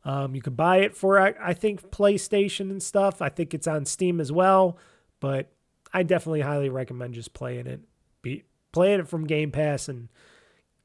You could buy it for, I think, PlayStation and stuff. I think it's on Steam as well, but I definitely highly recommend just playing it. Playing it from Game Pass and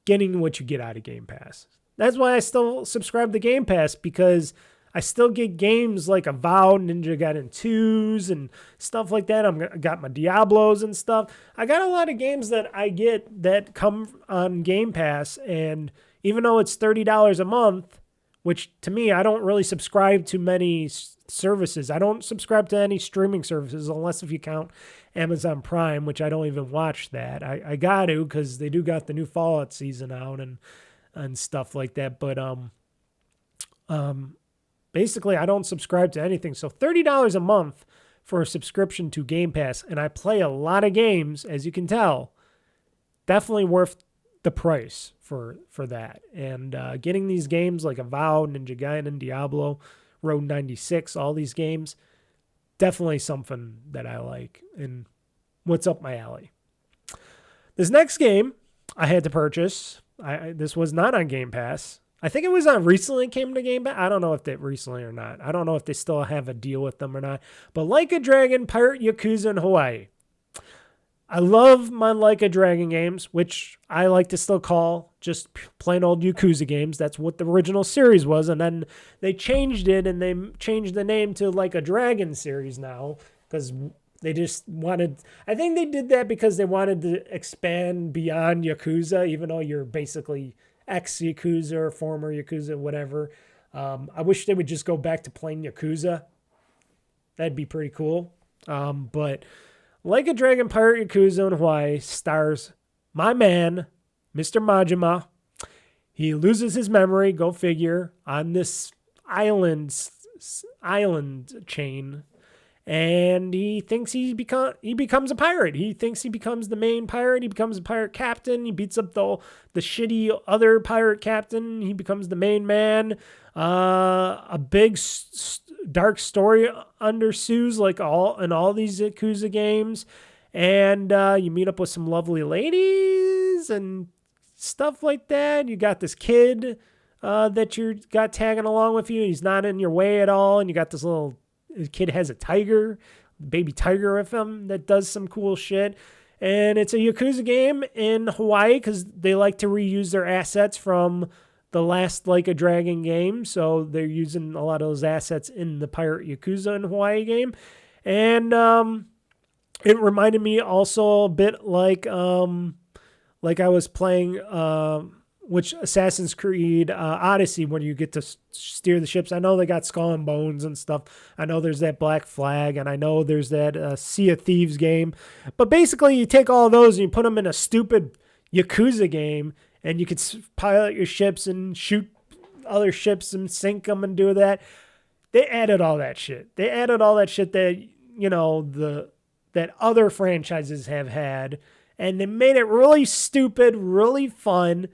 getting what you get out of Game Pass. That's why I still subscribe to Game Pass, because I still get games like Avowed, Ninja Gaiden 2s, and stuff like that. I got my Diablos and stuff. I got a lot of games that I get that come on Game Pass, and even though it's $30 a month, which to me, I don't really subscribe to many services. I don't subscribe to any streaming services unless if you count Amazon Prime, which I don't even watch that. I got to, because they do got the new Fallout season out and stuff like that. But basically, I don't subscribe to anything. So $30 a month for a subscription to Game Pass, and I play a lot of games, as you can tell. Definitely worth the price for that. And getting these games like Avowed, Ninja Gaiden, Diablo, Road 96, all these games, definitely something that I like and what's up my alley. This next game I had to purchase. This was not on Game Pass. I think it was on recently came to Game Pass. I don't know if they recently or not. I don't know if they still have a deal with them or not. But Like a Dragon Pirate Yakuza in Hawaii. I love my Like a Dragon games, which I like to still call just plain old Yakuza games. That's what the original series was. And then they changed it, and they changed the name to Like a Dragon series now, because they just wanted, I think they did that because they wanted to expand beyond Yakuza, even though you're basically ex-Yakuza or former Yakuza, whatever. I wish they would just go back to plain Yakuza. That'd be pretty cool. But Like a Dragon Pirate Yakuza in Hawaii stars my man, Mr. Majima. He loses his memory, go figure, on this island chain, and he thinks he becomes a pirate. He thinks he becomes the main pirate. He becomes a pirate captain. He beats up the shitty other pirate captain. He becomes the main man. A big dark story undersues like all these Yakuza games, and you meet up with some lovely ladies and stuff like that. You got this kid that you got tagging along with you. He's not in your way at all, and you got this little kid has a tiger, baby tiger with him that does some cool shit. And it's a Yakuza game in Hawaii because they like to reuse their assets from the last Like a Dragon game. So they're using a lot of those assets in the Pirate Yakuza in Hawaii game. And it reminded me also a bit like I was playing which Assassin's Creed Odyssey, when you get to steer the ships. I know they got Skull and Bones and stuff. I know there's that Black Flag, and I know there's that Sea of Thieves game. But basically, you take all those and you put them in a stupid Yakuza game, and you could pilot your ships and shoot other ships and sink them and do that. They added all that shit. They added all that shit that, you know, that other franchises have had, and they made it really stupid, really fun.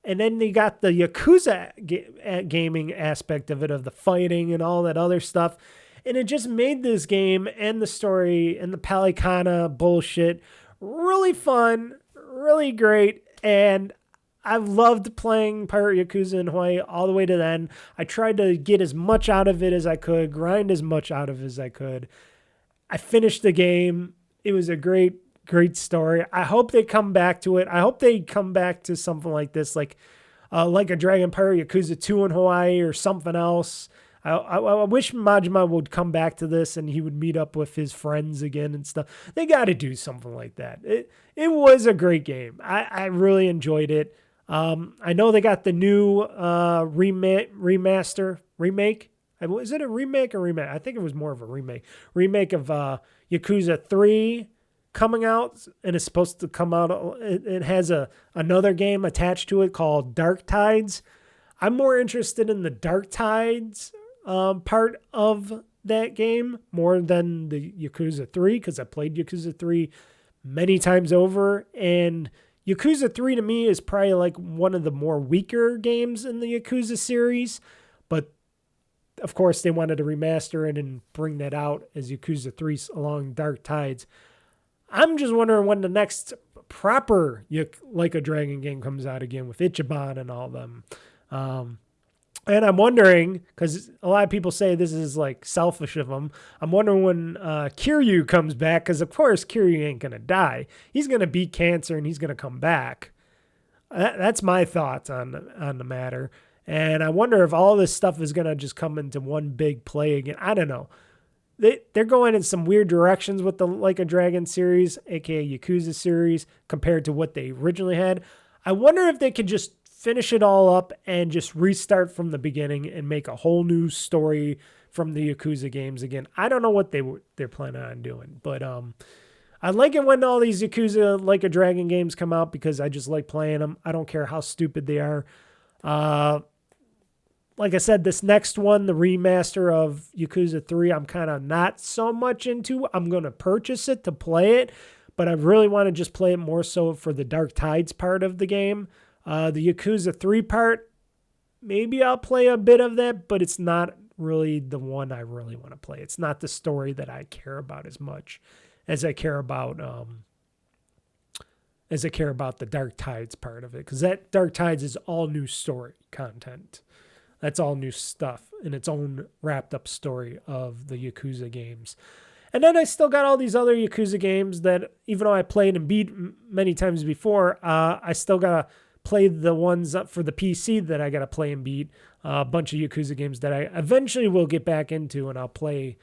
And then they got the Yakuza gaming aspect of it, of the fighting and all that other stuff. And it just made this game and the story and the Palikana bullshit really fun, really great. And I've loved playing Pirate Yakuza in Hawaii all the way to the end. I tried to get as much out of it as I could, grind as much out of it as I could. I finished the game. It was a great story. I hope they come back to it. I hope they come back to something like this, like a Dragon Pirate Yakuza 2 in Hawaii or something else. I wish Majima would come back to this and he would meet up with his friends again and stuff. They got to do something like that. It was a great game. I really enjoyed it. I know they got the new remake. Is it a remake or remake? I think it was more of a remake. Remake of Yakuza 3 coming out, and it's supposed to come out. It has another game attached to it called Dark Tides. I'm more interested in the Dark Tides part of that game more than the Yakuza 3, because I played Yakuza 3 many times over, and Yakuza 3 to me is probably like one of the more weaker games in the Yakuza series, but of course they wanted to remaster it and bring that out as Yakuza 3 along Dark Tides. I'm just wondering when the next proper Like a Dragon game comes out again with Ichiban and all them. And I'm wondering, because a lot of people say this is like selfish of them, I'm wondering when Kiryu comes back, because of course Kiryu ain't going to die. He's going to beat cancer and he's going to come back. That's my thoughts on the matter. And I wonder if all this stuff is going to just come into one big play again. I don't know. They're going in some weird directions with the Like a Dragon series, aka Yakuza series, compared to what they originally had. I wonder if they could just finish it all up and just restart from the beginning and make a whole new story from the Yakuza games again. I don't know what they're planning on doing, but I like it when all these Yakuza Like a Dragon games come out because I just like playing them. I don't care how stupid they are. Like I said, this next one, the remaster of Yakuza 3, I'm kind of not so much into. I'm going to purchase it to play it, but I really want to just play it more so for the Dark Tides part of the game. The Yakuza 3 part, maybe I'll play a bit of that, but it's not really the one I really want to play. It's not the story that I care about as much as I care about the Dark Tides part of it, because that Dark Tides is all new story content. That's all new stuff in its own wrapped up story of the Yakuza games. And then I still got all these other Yakuza games that, even though I played and beat many times before, I still got to play the ones up for the PC that I got to play and beat. A bunch of Yakuza games that I eventually will get back into and I'll play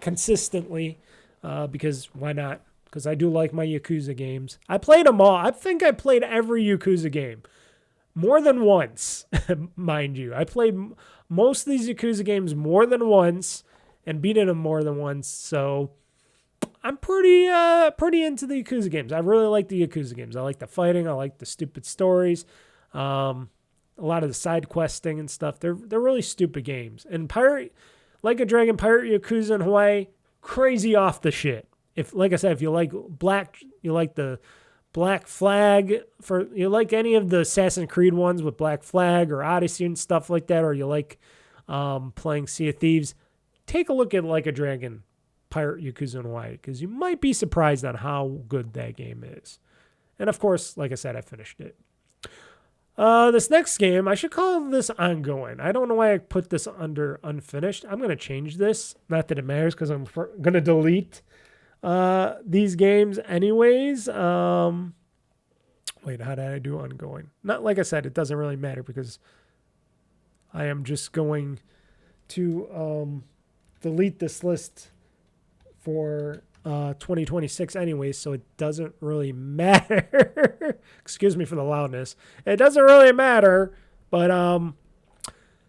consistently because why not? Because I do like my Yakuza games. I played them all. I think I played every Yakuza game. More than once, mind you. I played most of these Yakuza games more than once and beaten them more than once. So I'm pretty into the Yakuza games. I really like the Yakuza games. I like the fighting. I like the stupid stories. A lot of the side questing and stuff. They're really stupid games. And Like a Dragon, Pirate Yakuza in Hawaii, crazy off the shit. Like I said, if you like the Black Flag, you like any of the Assassin's Creed ones with Black Flag or Odyssey and stuff like that, or you like playing Sea of Thieves, take a look at Like a Dragon, Pirate Yakuza in Hawaii, because you might be surprised on how good that game is. And of course, like I said, I finished it. This next game, I should call this ongoing. I don't know why I put this under unfinished. I'm going to change this. Not that it matters, because I'm going to delete these games anyways. Wait, how did I do ongoing? Not like I said, it doesn't really matter because I am just going to delete this list for 2026 anyways, so it doesn't really matter. Excuse me for the loudness. It doesn't really matter, but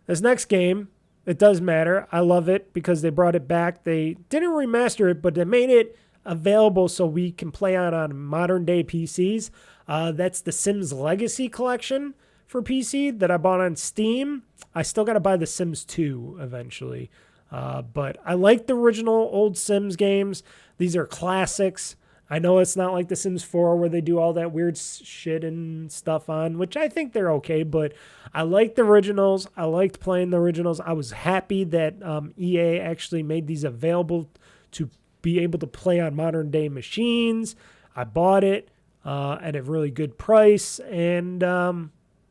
this next game, it does matter. I love it because they brought it back. They didn't remaster it, but they made it available so we can play on modern day PCs. That's the Sims Legacy Collection for PC that I bought on Steam. I still got to buy the Sims 2 eventually. But I like the original old Sims games. These are classics. I know it's not like the Sims 4 where they do all that weird shit and stuff on, which I think they're okay, but I like the originals. I liked playing the originals. I was happy that EA actually made these available to be able to play on modern day machines. I bought it at a really good price, and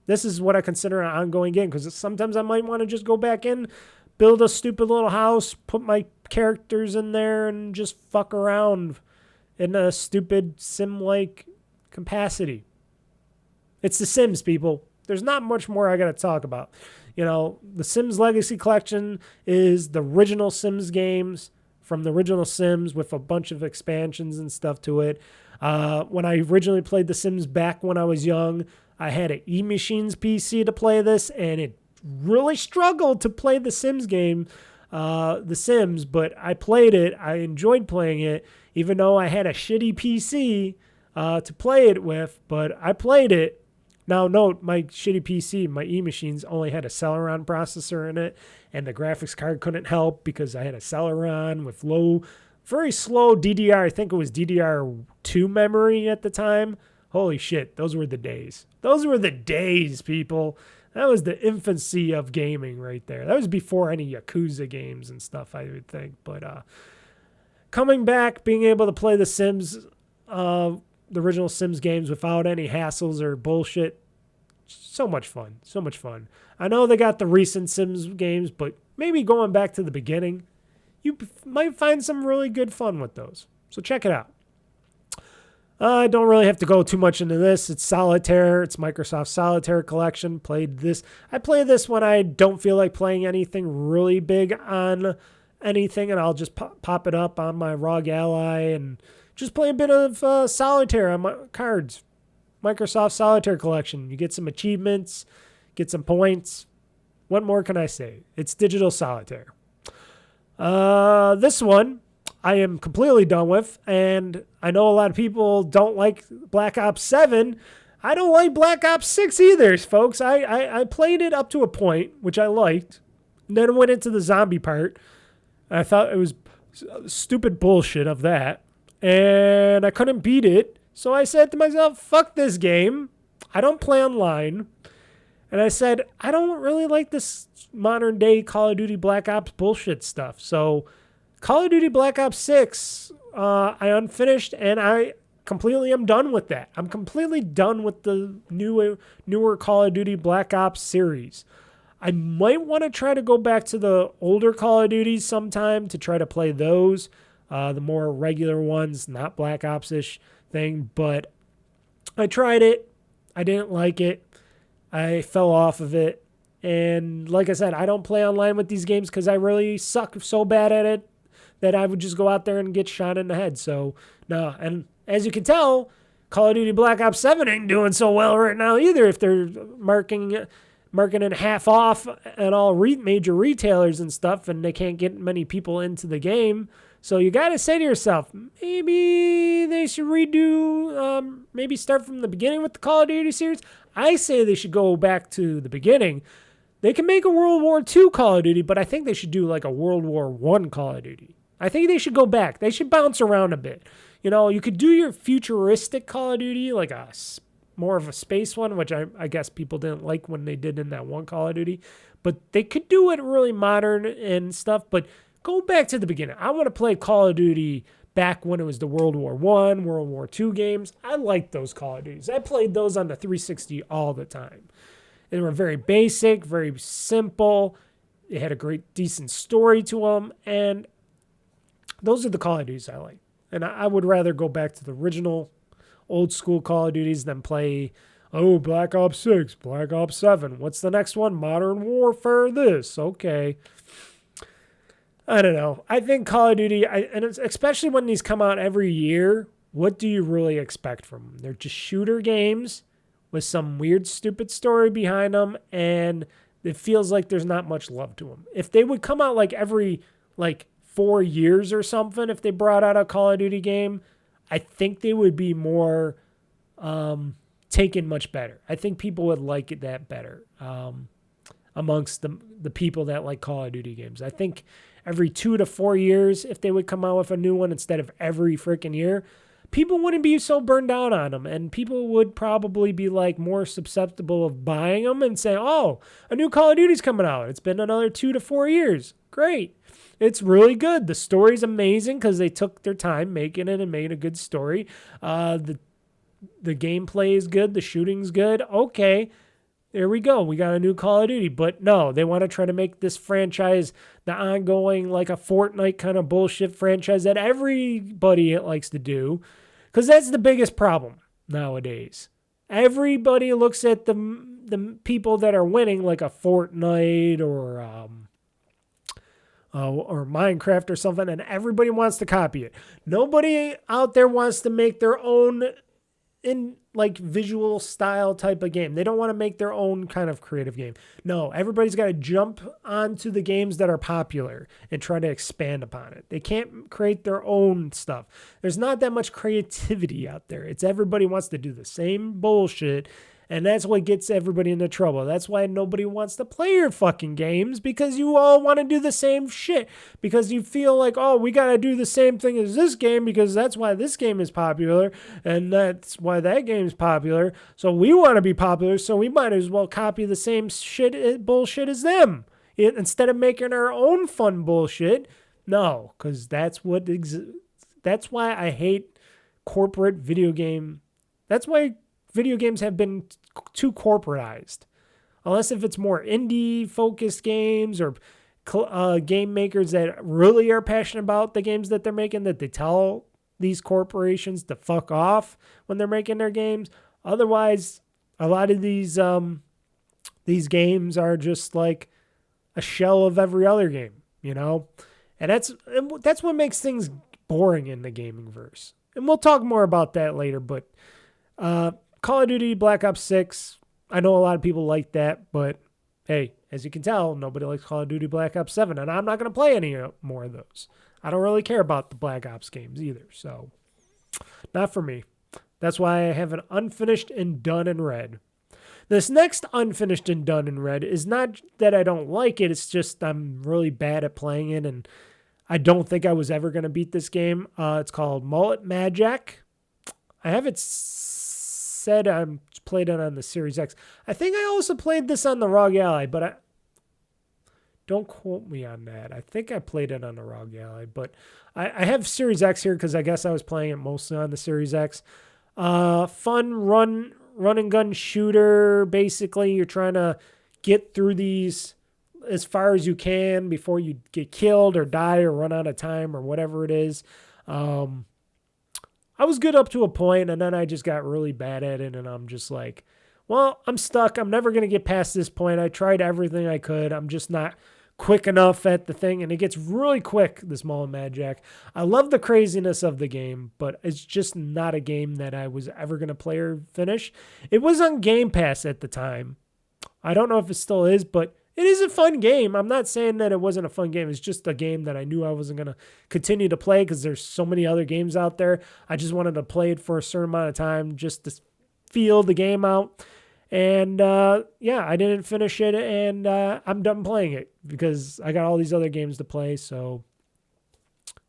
this is what I consider an ongoing game, because sometimes I might want to just go back in, build a stupid little house, put my characters in there, and just fuck around in a stupid sim-like capacity. It's The Sims, people. there's not much more I got to talk about. You know, the Sims Legacy Collection is the original Sims games from the original Sims with a bunch of expansions and stuff to it. When I originally played The Sims back when I was young, I had an E-Machines PC to play this, and it really struggled to play the Sims game, The Sims, but I played it. I enjoyed playing it, even though I had a shitty PC to play it with, but I played it. Now, note, my shitty PC, my E-Machines, only had a Celeron processor in it, and the graphics card couldn't help because I had a Celeron with very slow DDR. I think it was DDR2 memory at the time. Holy shit, those were the days. Those were the days, people. That was the infancy of gaming right there. That was before any Yakuza games and stuff, I would think. But coming back, being able to play the Sims, the original Sims games without any hassles or bullshit, so much fun. So much fun. I know they got the recent Sims games, but maybe going back to the beginning, you might find some really good fun with those. So check it out. I don't really have to go too much into this. It's Solitaire. It's Microsoft Solitaire Collection. Played this. I play this when I don't feel like playing anything really big on anything, and I'll just pop it up on my ROG Ally and just play a bit of Solitaire on my cards. Microsoft Solitaire Collection. You get some achievements, get some points. What more can I say? It's digital solitaire. This one I am completely done with, and I know a lot of people don't like Black Ops 7. I don't like Black Ops 6 either, folks. I played it up to a point, which I liked, and then it went into the zombie part. I thought it was stupid bullshit of that, and I couldn't beat it, so I said to myself, fuck this game. I don't play online. And I said, I don't really like this modern day Call of Duty Black Ops bullshit stuff. So Call of Duty Black Ops 6, I unfinished, and I completely am done with that. I'm completely done with the newer Call of Duty Black Ops series. I might want to try to go back to the older Call of Duties sometime to try to play those, the more regular ones, not Black Ops-ish thing. But I tried it. I didn't like it. I fell off of it. And like I said, I don't play online with these games because I really suck so bad at it that I would just go out there and get shot in the head. So, no. And as you can tell, Call of Duty Black Ops 7 ain't doing so well right now either if they're marking it half off at all major retailers and stuff, and they can't get many people into the game. So you got to say to yourself, maybe they should redo, maybe start from the beginning with the Call of Duty series. I say they should go back to the beginning. They can make a World War II Call of Duty, but I think they should do like a World War I Call of Duty. I think they should go back. They should bounce around a bit. You know, you could do your futuristic Call of Duty, like more of a space one, which I guess people didn't like when they did in that one Call of Duty. But they could do it really modern and stuff, but go back to the beginning. I want to play Call of Duty back when it was the World War I, World War II games. I liked those Call of Duties. I played those on the 360 all the time. They were very basic, very simple. They had a great, decent story to them. And those are the Call of Duties I like. And I would rather go back to the original old school Call of Duties than play, Black Ops 6, Black Ops 7. What's the next one? Modern Warfare this. Okay. I don't know. I think Call of Duty, and especially when these come out every year, what do you really expect from them? They're just shooter games with some weird, stupid story behind them, and it feels like there's not much love to them. If they would come out like every 4 years or something, if they brought out a Call of Duty game, I think they would be more taken much better. I think people would like it that better amongst the people that like Call of Duty games. I think every 2 to 4 years, if they would come out with a new one instead of every freaking year, people wouldn't be so burned out on them, and people would probably be more susceptible of buying them and saying, oh, a new Call of Duty's coming out. It's been another 2 to 4 years. Great. It's really good. The story's amazing because they took their time making it and made a good story. The gameplay is good. The shooting's good. Okay. There we go. We got a new Call of Duty. But no, they want to try to make this franchise the ongoing, like a Fortnite kind of bullshit franchise that everybody likes to do. Because that's the biggest problem nowadays. Everybody looks at the the people that are winning, like a Fortnite or Minecraft or something, and everybody wants to copy it. Nobody out there wants to make their own in like visual style type of game. They don't want to make their own kind of creative game. No, everybody's got to jump onto the games that are popular and try to expand upon it. They can't create their own stuff. There's not that much creativity out there. It's everybody wants to do the same bullshit. And that's what gets everybody into trouble. That's why nobody wants to play your fucking games, because you all want to do the same shit. Because you feel like, oh, we got to do the same thing as this game because that's why this game is popular and that's why that game's popular. So we want to be popular, so we might as well copy the same bullshit as them. Instead of making our own fun bullshit. No, because that's why I hate corporate video game. That's why video games have been too corporatized. Unless if it's more indie-focused games or game makers that really are passionate about the games that they're making, that they tell these corporations to fuck off when they're making their games. Otherwise, a lot of these games are just like a shell of every other game, you know? And that's what makes things boring in the gaming verse. And we'll talk more about that later, but Call of Duty Black Ops 6, I know a lot of people like that, but hey, as you can tell, nobody likes Call of Duty Black Ops 7, and I'm not going to play any more of those. I don't really care about the Black Ops games either, so not for me. That's why I have an unfinished and done and read. This next unfinished and done and read is not that I don't like it, it's just I'm really bad at playing it, and I don't think I was ever going to beat this game. It's called Mullet Magic. I have it said I played it on the Series X. I think I also played this on the ROG Ally, but don't quote me on that. I think I played it on the ROG Ally, but I have Series X here because I guess I was playing it mostly on the Series X. Fun run and gun shooter. Basically, you're trying to get through these as far as you can before you get killed or die or run out of time or whatever it is. I was good up to a point, and then I just got really bad at it, and I'm just like, well, I'm stuck. I'm never going to get past this point. I tried everything I could. I'm just not quick enough at the thing, and it gets really quick, this Mullet Magic. I love the craziness of the game, but it's just not a game that I was ever going to play or finish. It was on Game Pass at the time. I don't know if it still is, but it is a fun game. I'm not saying that it wasn't a fun game. It's just a game that I knew I wasn't going to continue to play because there's so many other games out there. I just wanted to play it for a certain amount of time just to feel the game out. And, yeah, I didn't finish it, and I'm done playing it because I got all these other games to play. So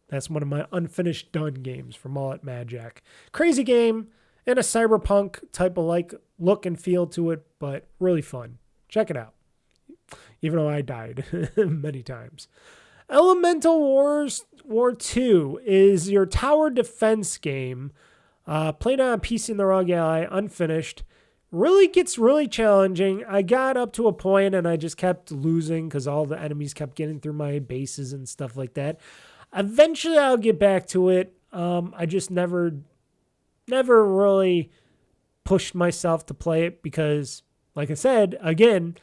that's one of my unfinished done games for Mullet Magic. Crazy game and a cyberpunk type of like look and feel to it, but really fun. Check it out. Even though I died many times. Elemental War 2 is your tower defense game. Played on PC in the ROG Ally, unfinished. Really gets really challenging. I got up to a point and I just kept losing because all the enemies kept getting through my bases and stuff like that. Eventually I'll get back to it. I just never really pushed myself to play it because, like I said, again,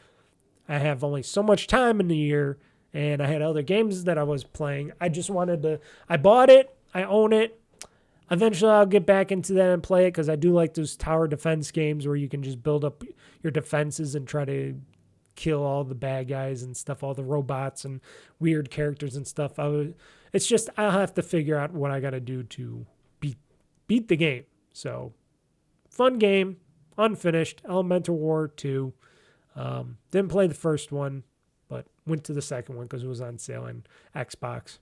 I have only so much time in the year, and I had other games that I was playing. I just wanted to... I bought it. I own it. Eventually, I'll get back into that and play it, because I do like those tower defense games where you can just build up your defenses and try to kill all the bad guys and stuff, all the robots and weird characters and stuff. It's just I'll have to figure out what I got to do to beat the game. So, fun game. Unfinished. Elemental War 2. Didn't play the first one, but went to the second one because it was on sale on Xbox.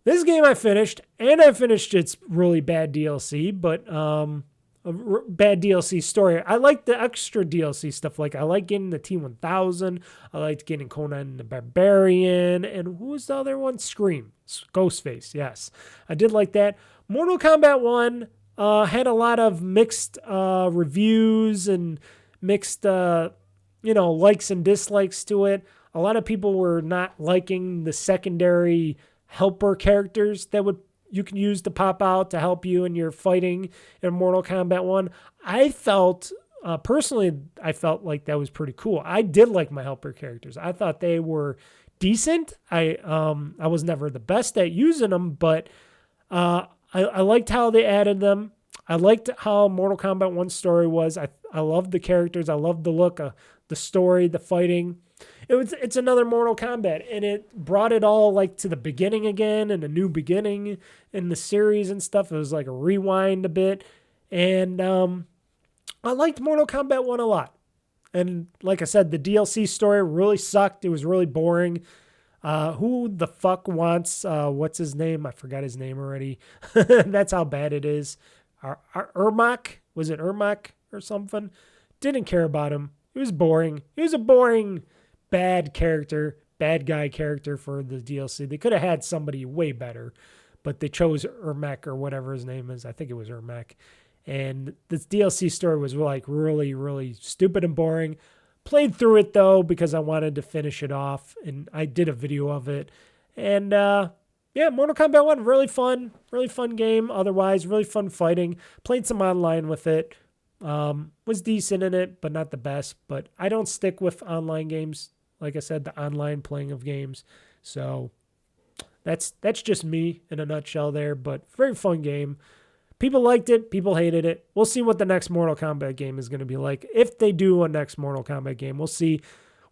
This game I finished, and I finished its really bad DLC, but bad DLC story. I like the extra DLC stuff. Like, I like getting the T-1000. I liked getting Conan the Barbarian. And who was the other one? Scream. Ghostface, yes. I did like that. Mortal Kombat 1 had a lot of mixed reviews and mixed... likes and dislikes to it. A lot of people were not liking the secondary helper characters that you can use to pop out to help you in your fighting in Mortal Kombat 1. I felt personally, I felt like that was pretty cool. I did like my helper characters. I thought they were decent. I was never the best at using them, but I liked how they added them. I liked how Mortal Kombat 1 story was. I loved the characters. I loved the look, the story, the fighting. It's another Mortal Kombat, and it brought it all like to the beginning again and a new beginning in the series and stuff. It was like a rewind a bit, and I liked Mortal Kombat 1 a lot. And like I said, the DLC story really sucked. It was really boring. Who the fuck wants, what's his name? I forgot his name already. That's how bad it is. Ermac? Was it Ermac or something? Didn't care about him. It was boring. He was a boring, bad character, bad guy character for the DLC. They could have had somebody way better, but they chose Ermac or whatever his name is. I think it was Ermac. And this DLC story was like really, really stupid and boring. Played through it though because I wanted to finish it off, and I did a video of it. And yeah, Mortal Kombat 1, really fun game. Otherwise, really fun fighting. Played some online with it. Was decent in it, but not the best. But I don't stick with online games. Like I said, the online playing of games. So that's just me in a nutshell there. But very fun game. People liked it. People hated it. We'll see what the next Mortal Kombat game is going to be like. If they do a next Mortal Kombat game, we'll see.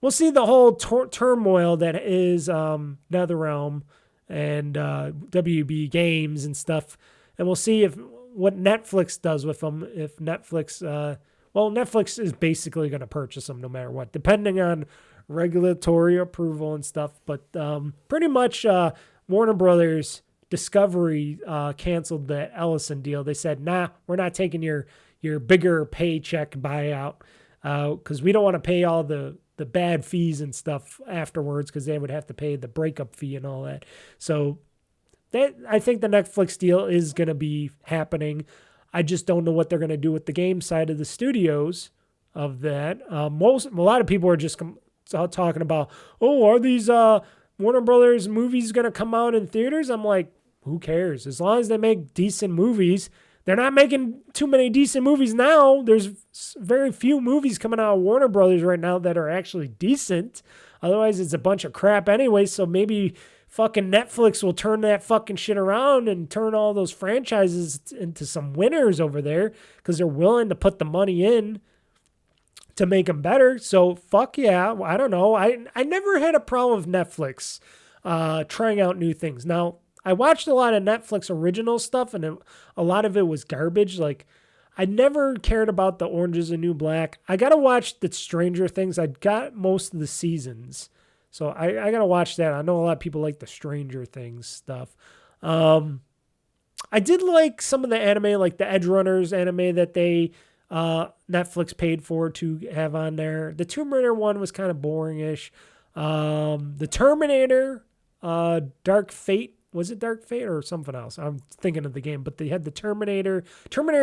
We'll see the whole turmoil that is NetherRealm and WB Games and stuff. And we'll see what Netflix does with them. If Netflix, Netflix is basically going to purchase them no matter what, depending on regulatory approval and stuff. But pretty much Warner Brothers Discovery canceled the Ellison deal. They said, nah, we're not taking your bigger paycheck buyout because we don't want to pay all the bad fees and stuff afterwards because they would have to pay the breakup fee and all that. So I think the Netflix deal is going to be happening. I just don't know what they're going to do with the game side of the studios of that. A lot of people are just talking about, are these Warner Brothers movies going to come out in theaters? I'm like, who cares? As long as they make decent movies. They're not making too many decent movies now. There's very few movies coming out of Warner Brothers right now that are actually decent. Otherwise, it's a bunch of crap anyway. So maybe fucking Netflix will turn that fucking shit around and turn all those franchises into some winners over there because they're willing to put the money in to make them better. So fuck yeah. I don't know. I never had a problem with Netflix trying out new things. Now, I watched a lot of Netflix original stuff, and a lot of it was garbage. Like, I never cared about the Orange is the New Black. I got to watch the Stranger Things. I got most of the seasons. So I got to watch that. I know a lot of people like the Stranger Things stuff. I did like some of the anime, like the Edge Runners anime that they Netflix paid for to have on there. The Tomb Raider one was kind of boring-ish. The Terminator, Dark Fate. Was it Dark Fate or something else? I'm thinking of the game, but they had the Terminator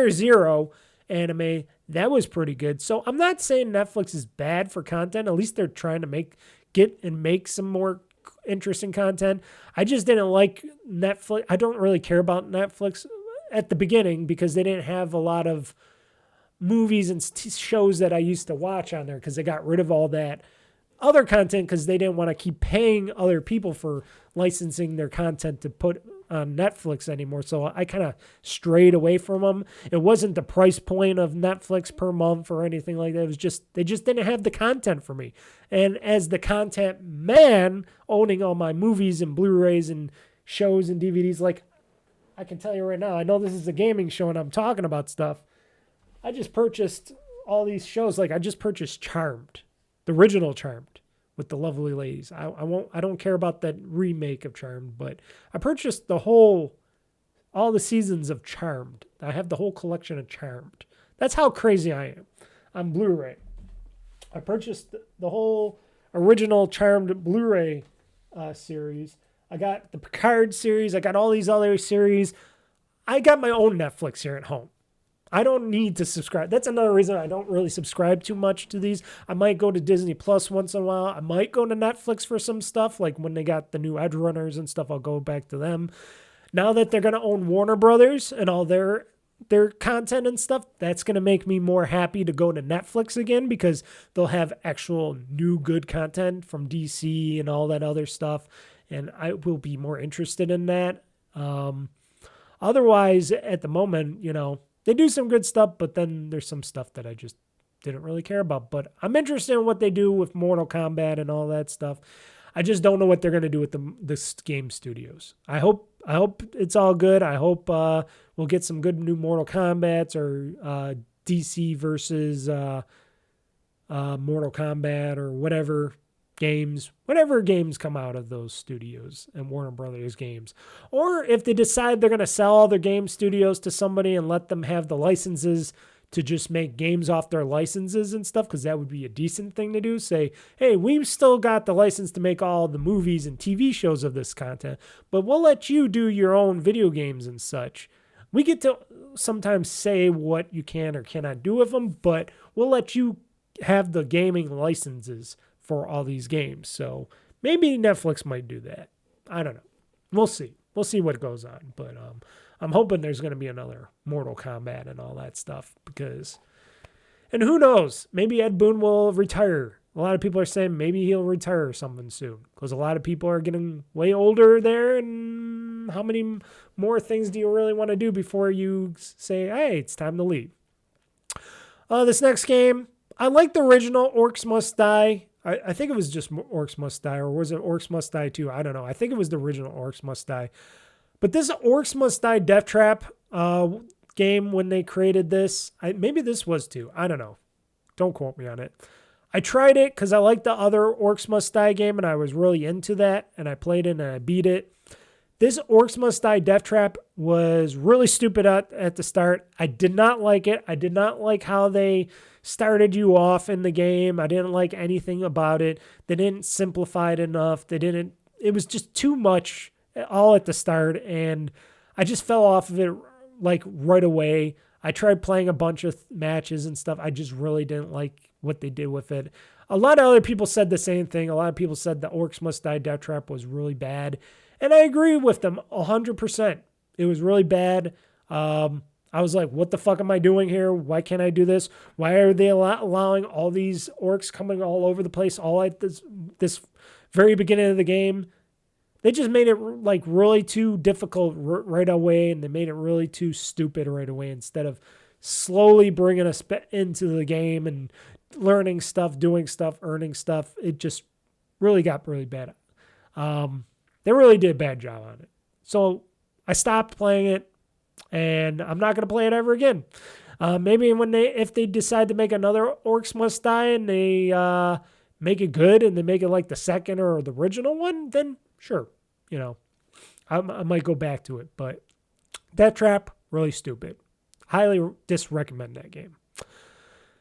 Zero anime. That was pretty good. So I'm not saying Netflix is bad for content. At least they're trying to make some more interesting content. I just didn't like Netflix. I don't really care about Netflix at the beginning because they didn't have a lot of movies and shows that I used to watch on there because they got rid of all that other content because they didn't want to keep paying other people for licensing their content to put on Netflix anymore. So I kind of strayed away from them. It wasn't the price point of Netflix per month or anything like that. It was just, they just didn't have the content for me. And as the content man owning all my movies and Blu-rays and shows and DVDs, like I can tell you right now, I know this is a gaming show and I'm talking about stuff. I just purchased all these shows. Like I just purchased Charmed, the original Charmed with the lovely ladies. I don't care about that remake of Charmed, but I purchased all the seasons of Charmed. I have the whole collection of Charmed. That's how crazy I am on Blu-ray. I purchased the whole original Charmed Blu-ray series. I got the Picard series. I got all these other series. I got my own Netflix here at home. I don't need to subscribe. That's another reason I don't really subscribe too much to these. I might go to Disney Plus once in a while. I might go to Netflix for some stuff. Like when they got the new Edge Runners and stuff, I'll go back to them. Now that they're going to own Warner Brothers and all their their content and stuff, that's going to make me more happy to go to Netflix again, because they'll have actual new good content from DC and all that other stuff. And I will be more interested in that. Otherwise, at the moment, they do some good stuff, but then there's some stuff that I just didn't really care about. But I'm interested in what they do with Mortal Kombat and all that stuff. I just don't know what they're going to do with the game studios. I hope it's all good. I hope we'll get some good new Mortal Kombats, or DC versus Mortal Kombat, or whatever games come out of those studios and Warner Brothers games. Or if they decide they're going to sell all their game studios to somebody and let them have the licenses to just make games off their licenses and stuff, because that would be a decent thing to do. Say, hey, we've still got the license to make all the movies and TV shows of this content, but we'll let you do your own video games and such. We get to sometimes say what you can or cannot do with them, but we'll let you have the gaming licenses for all these games. So maybe Netflix might do that. I don't know. We'll see. We'll see what goes on. But I'm hoping there's going to be another Mortal Kombat and all that stuff, and who knows, maybe Ed Boon will retire. A lot of people are saying maybe he'll retire or something soon, because a lot of people are getting way older there, and how many more things do you really want to do before you say, hey, it's time to leave? This next game, I like the original Orcs Must Die. I think it was just Orcs Must Die, or was it Orcs Must Die 2? I don't know. I think it was the original Orcs Must Die. But this Orcs Must Die Death Trap game, when they created this, maybe this was 2. I don't know. Don't quote me on it. I tried it because I liked the other Orcs Must Die game, and I was really into that, and I played it and I beat it. This Orcs Must Die Death Trap was really stupid at the start. I did not like it. I did not like how they started you off in the game. I didn't like anything about it. They didn't simplify it enough. It was just too much all at the start, and I just fell off of it like right away. I tried playing a bunch of matches and stuff. I just really didn't like what they did with it. A lot of other people said the same thing. A lot of people said the Orcs Must Die Death Trap was really bad, and I agree with them 100%. It was really bad. I was like, what the fuck am I doing here? Why can't I do this? Why are they allowing all these orcs coming all over the place all at this very beginning of the game? They just made it like really too difficult right away, and they made it really too stupid right away, instead of slowly bringing us into the game and learning stuff, doing stuff, earning stuff. It just really got really bad. They really did a bad job on it. So I stopped playing it, and I'm not going to play it ever again. Maybe if they decide to make another Orcs Must Die and they make it good and they make it like the second or the original one, then sure, I might go back to it. But Death Trap, really stupid. Highly disrecommend that game.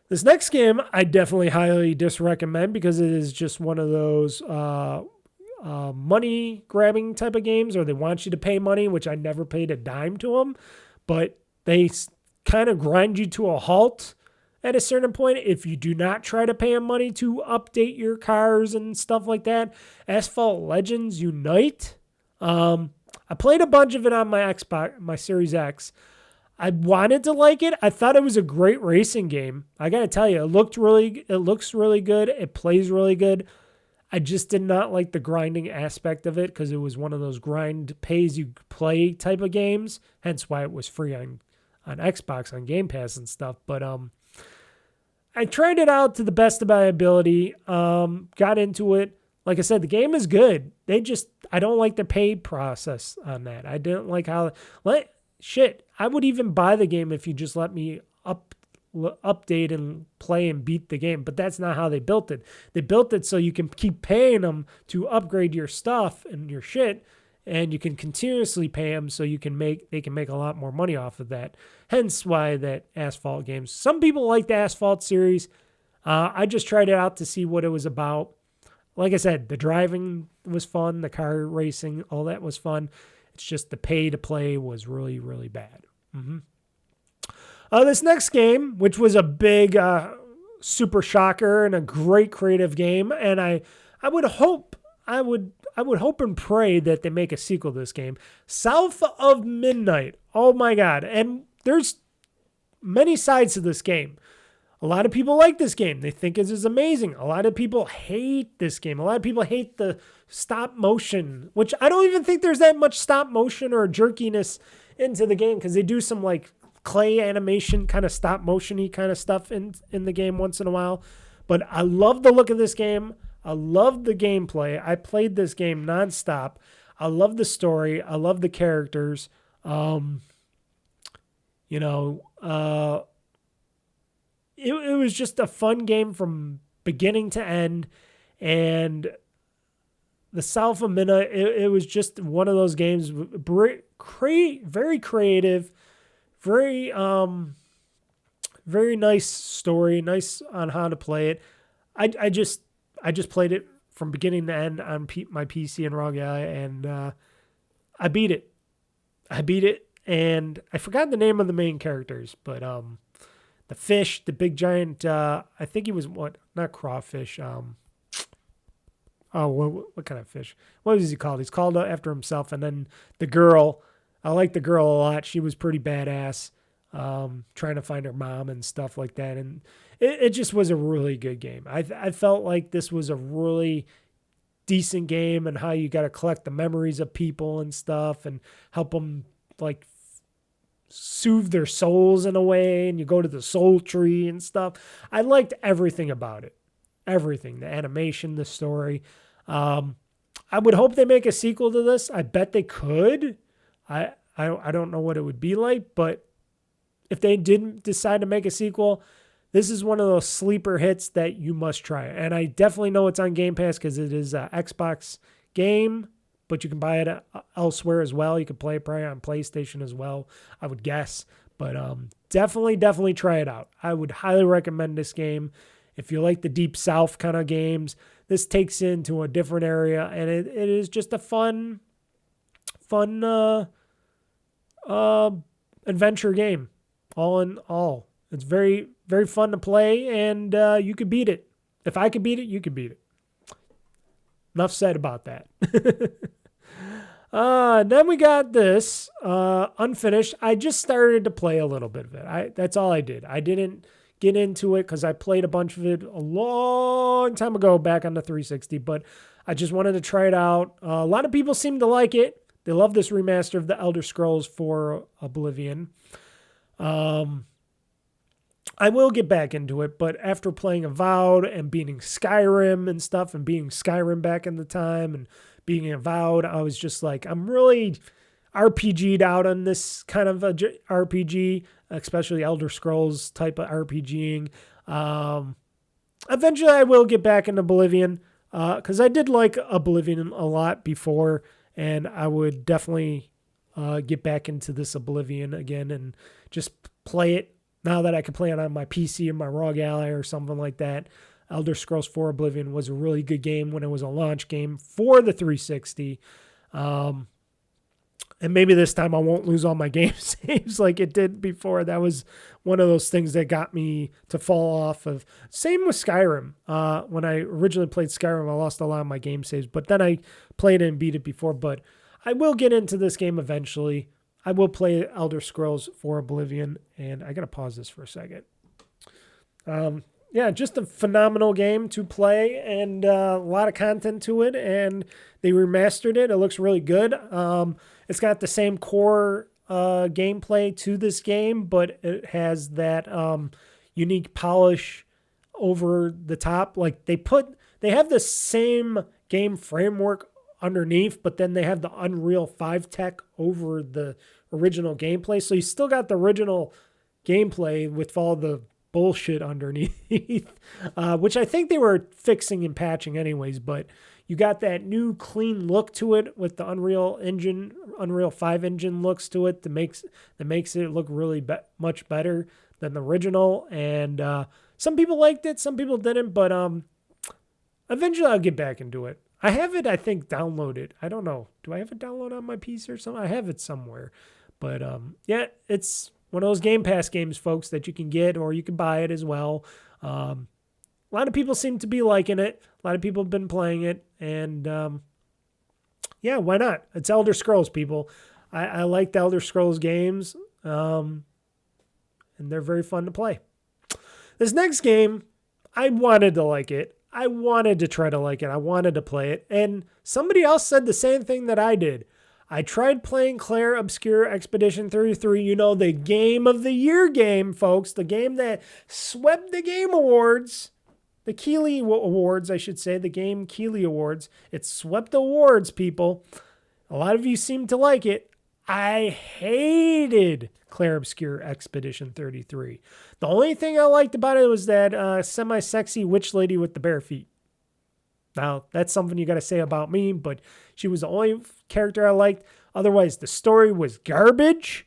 This next game, I definitely highly disrecommend, because it is just one of those money grabbing type of games, or they want you to pay money, which I never paid a dime to them, but they kind of grind you to a halt at a certain point if you do not try to pay them money to update your cars and stuff like that. Asphalt Legends Unite. I played a bunch of it on my Xbox, my Series X. I wanted to like it. I thought it was a great racing game. I got to tell you, it looks really good. It plays really good. I just did not like the grinding aspect of it, because it was one of those grind pays you play type of games. Hence why it was free on Xbox, on Game Pass and stuff. But I tried it out to the best of my ability. Got into it. Like I said, the game is good. I don't like the paid process on that. I didn't like how I would even buy the game if you just let me update and play and beat the game, but that's not how they built it. They built it so you can keep paying them to upgrade your stuff and your shit, and you can continuously pay them so they can make a lot more money off of that. Hence why that Asphalt games. Some people like the Asphalt series. I just tried it out to see what it was about. Like I said, the driving was fun, the car racing, all that was fun. It's just the pay to play was really, really bad. This next game, which was a big super shocker and a great creative game, and I would hope and pray that they make a sequel to this game. South of Midnight. Oh my God. And there's many sides to this game. A lot of people like this game. They think it is amazing. A lot of people hate this game. A lot of people hate the stop motion, which I don't even think there's that much stop motion or jerkiness into the game, because they do some like clay animation kind of stop motion-y kind of stuff in the game once in a while. But I love the look of this game. I love the gameplay. I played this game nonstop. I love the story. I love the characters. It was just a fun game from beginning to end. And the South of Mina, it was just one of those games, very creative, very nice story, nice on how to play it. I just played it from beginning to end on my PC and ROG Ally, and I beat it. And I forgot the name of the main characters, but the fish, the big giant, I think he was not crawfish. What kind of fish? What was he called? He's called after himself. And then the girl, I like the girl a lot. She was pretty badass, trying to find her mom and stuff like that. And it just was a really good game. I felt like this was a really decent game, and how you got to collect the memories of people and stuff and help them like soothe their souls in a way, and you go to the soul tree and stuff. I liked everything about it. Everything, the animation, the story. I would hope they make a sequel to this. I bet they could. I don't know what it would be like, but if they didn't decide to make a sequel, this is one of those sleeper hits that you must try. And I definitely know it's on Game Pass because it is an Xbox game, but you can buy it elsewhere as well. You can play it probably on PlayStation as well, I would guess. But definitely try it out. I would highly recommend this game. If you like the Deep South kind of games, this takes into a different area, and it is just a fun adventure game. All in all, it's very, very fun to play, and you could beat it. If I could beat it, you could beat it. Enough said about that. Then we got this unfinished. I just started to play a little bit of it. That's all I did. I didn't get into it because I played a bunch of it a long time ago back on the 360, but I just wanted to try it out. A lot of people seem to like it. They love this remaster of the Elder Scrolls for Oblivion. I will get back into it, but after playing Avowed and beating Skyrim and stuff, and being Skyrim back in the time and being Avowed, I was just like, I'm really RPG'd out on this kind of a RPG, especially Elder Scrolls type of RPGing. Eventually I will get back into Oblivion, because I did like Oblivion a lot before, and I would definitely get back into this Oblivion again and just play it now that I can play it on my PC or my ROG Ally or something like that. Elder Scrolls 4 Oblivion was a really good game when it was a launch game for the 360. And maybe this time I won't lose all my game saves like it did before. That was one of those things that got me to fall off of. Same with Skyrim. When I originally played Skyrim, I lost a lot of my game saves, but then I played it and beat it before. But I will get into this game eventually. I will play Elder Scrolls 4 Oblivion, and I got to pause this for a second. Yeah, just a phenomenal game to play, and a lot of content to it, and they remastered it. It looks really good. It's got the same core gameplay to this game, but it has that unique polish over the top. Like they have the same game framework underneath, but then they have the Unreal 5 tech over the original gameplay. So you still got the original gameplay with all the bullshit underneath, which I think they were fixing and patching anyways, but you got that new clean look to it with the Unreal 5 engine looks to it that makes it look really much better than the original. And some people liked it, some people didn't, but eventually I'll get back into it. I have it, I think, downloaded. I don't know. Do I have it downloaded on my PC or something? I have it somewhere. But yeah, it's one of those Game Pass games, folks, that you can get, or you can buy it as well. A lot of people seem to be liking it. A lot of people have been playing it. And yeah, why not? It's Elder Scrolls, people. I like the Elder Scrolls games. And and they're very fun to play. This next game, I wanted to like it. I wanted to try to like it. I wanted to play it. And somebody else said the same thing that I did. I tried playing Claire Obscure Expedition 33, you know, the Game of the Year game, folks. The game that swept the Game Awards. The Keeley Awards, I should say. The Game Keeley Awards. It swept the awards, people. A lot of you seem to like it. I hated Claire Obscure Expedition 33. The only thing I liked about it was that semi-sexy witch lady with the bare feet. Now, that's something you got to say about me, but she was the only character I liked. Otherwise, the story was garbage.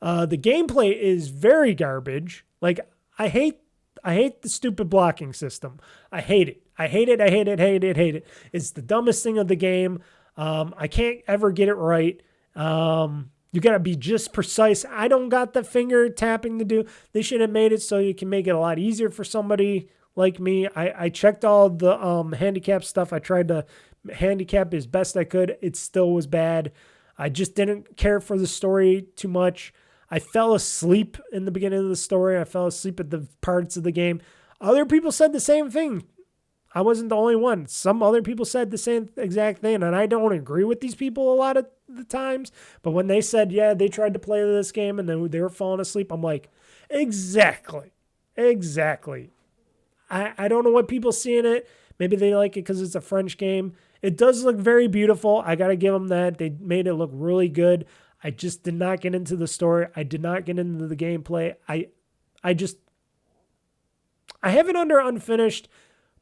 The gameplay is very garbage. Like, I hate the stupid blocking system. I hate it. I hate it. I hate it. Hate it. Hate it. It's the dumbest thing of the game. I can't ever get it right. You got to be just precise. I don't got the finger tapping to do. They should have made it so you can make it a lot easier for somebody like me. I checked all the handicap stuff. I tried to handicap as best I could. It still was bad. I just didn't care for the story too much. I fell asleep in the beginning of the story. I fell asleep at the parts of the game. Other people said the same thing. I wasn't the only one. Some other people said the same exact thing, and I don't agree with these people a lot of the times. But when they said, yeah, they tried to play this game and then they were falling asleep, I'm like, exactly. I don't know what people see in it. Maybe they like it because it's a French game. It does look very beautiful. I got to give them that. They made it look really good. I just did not get into the story. I did not get into the gameplay. I have it under unfinished,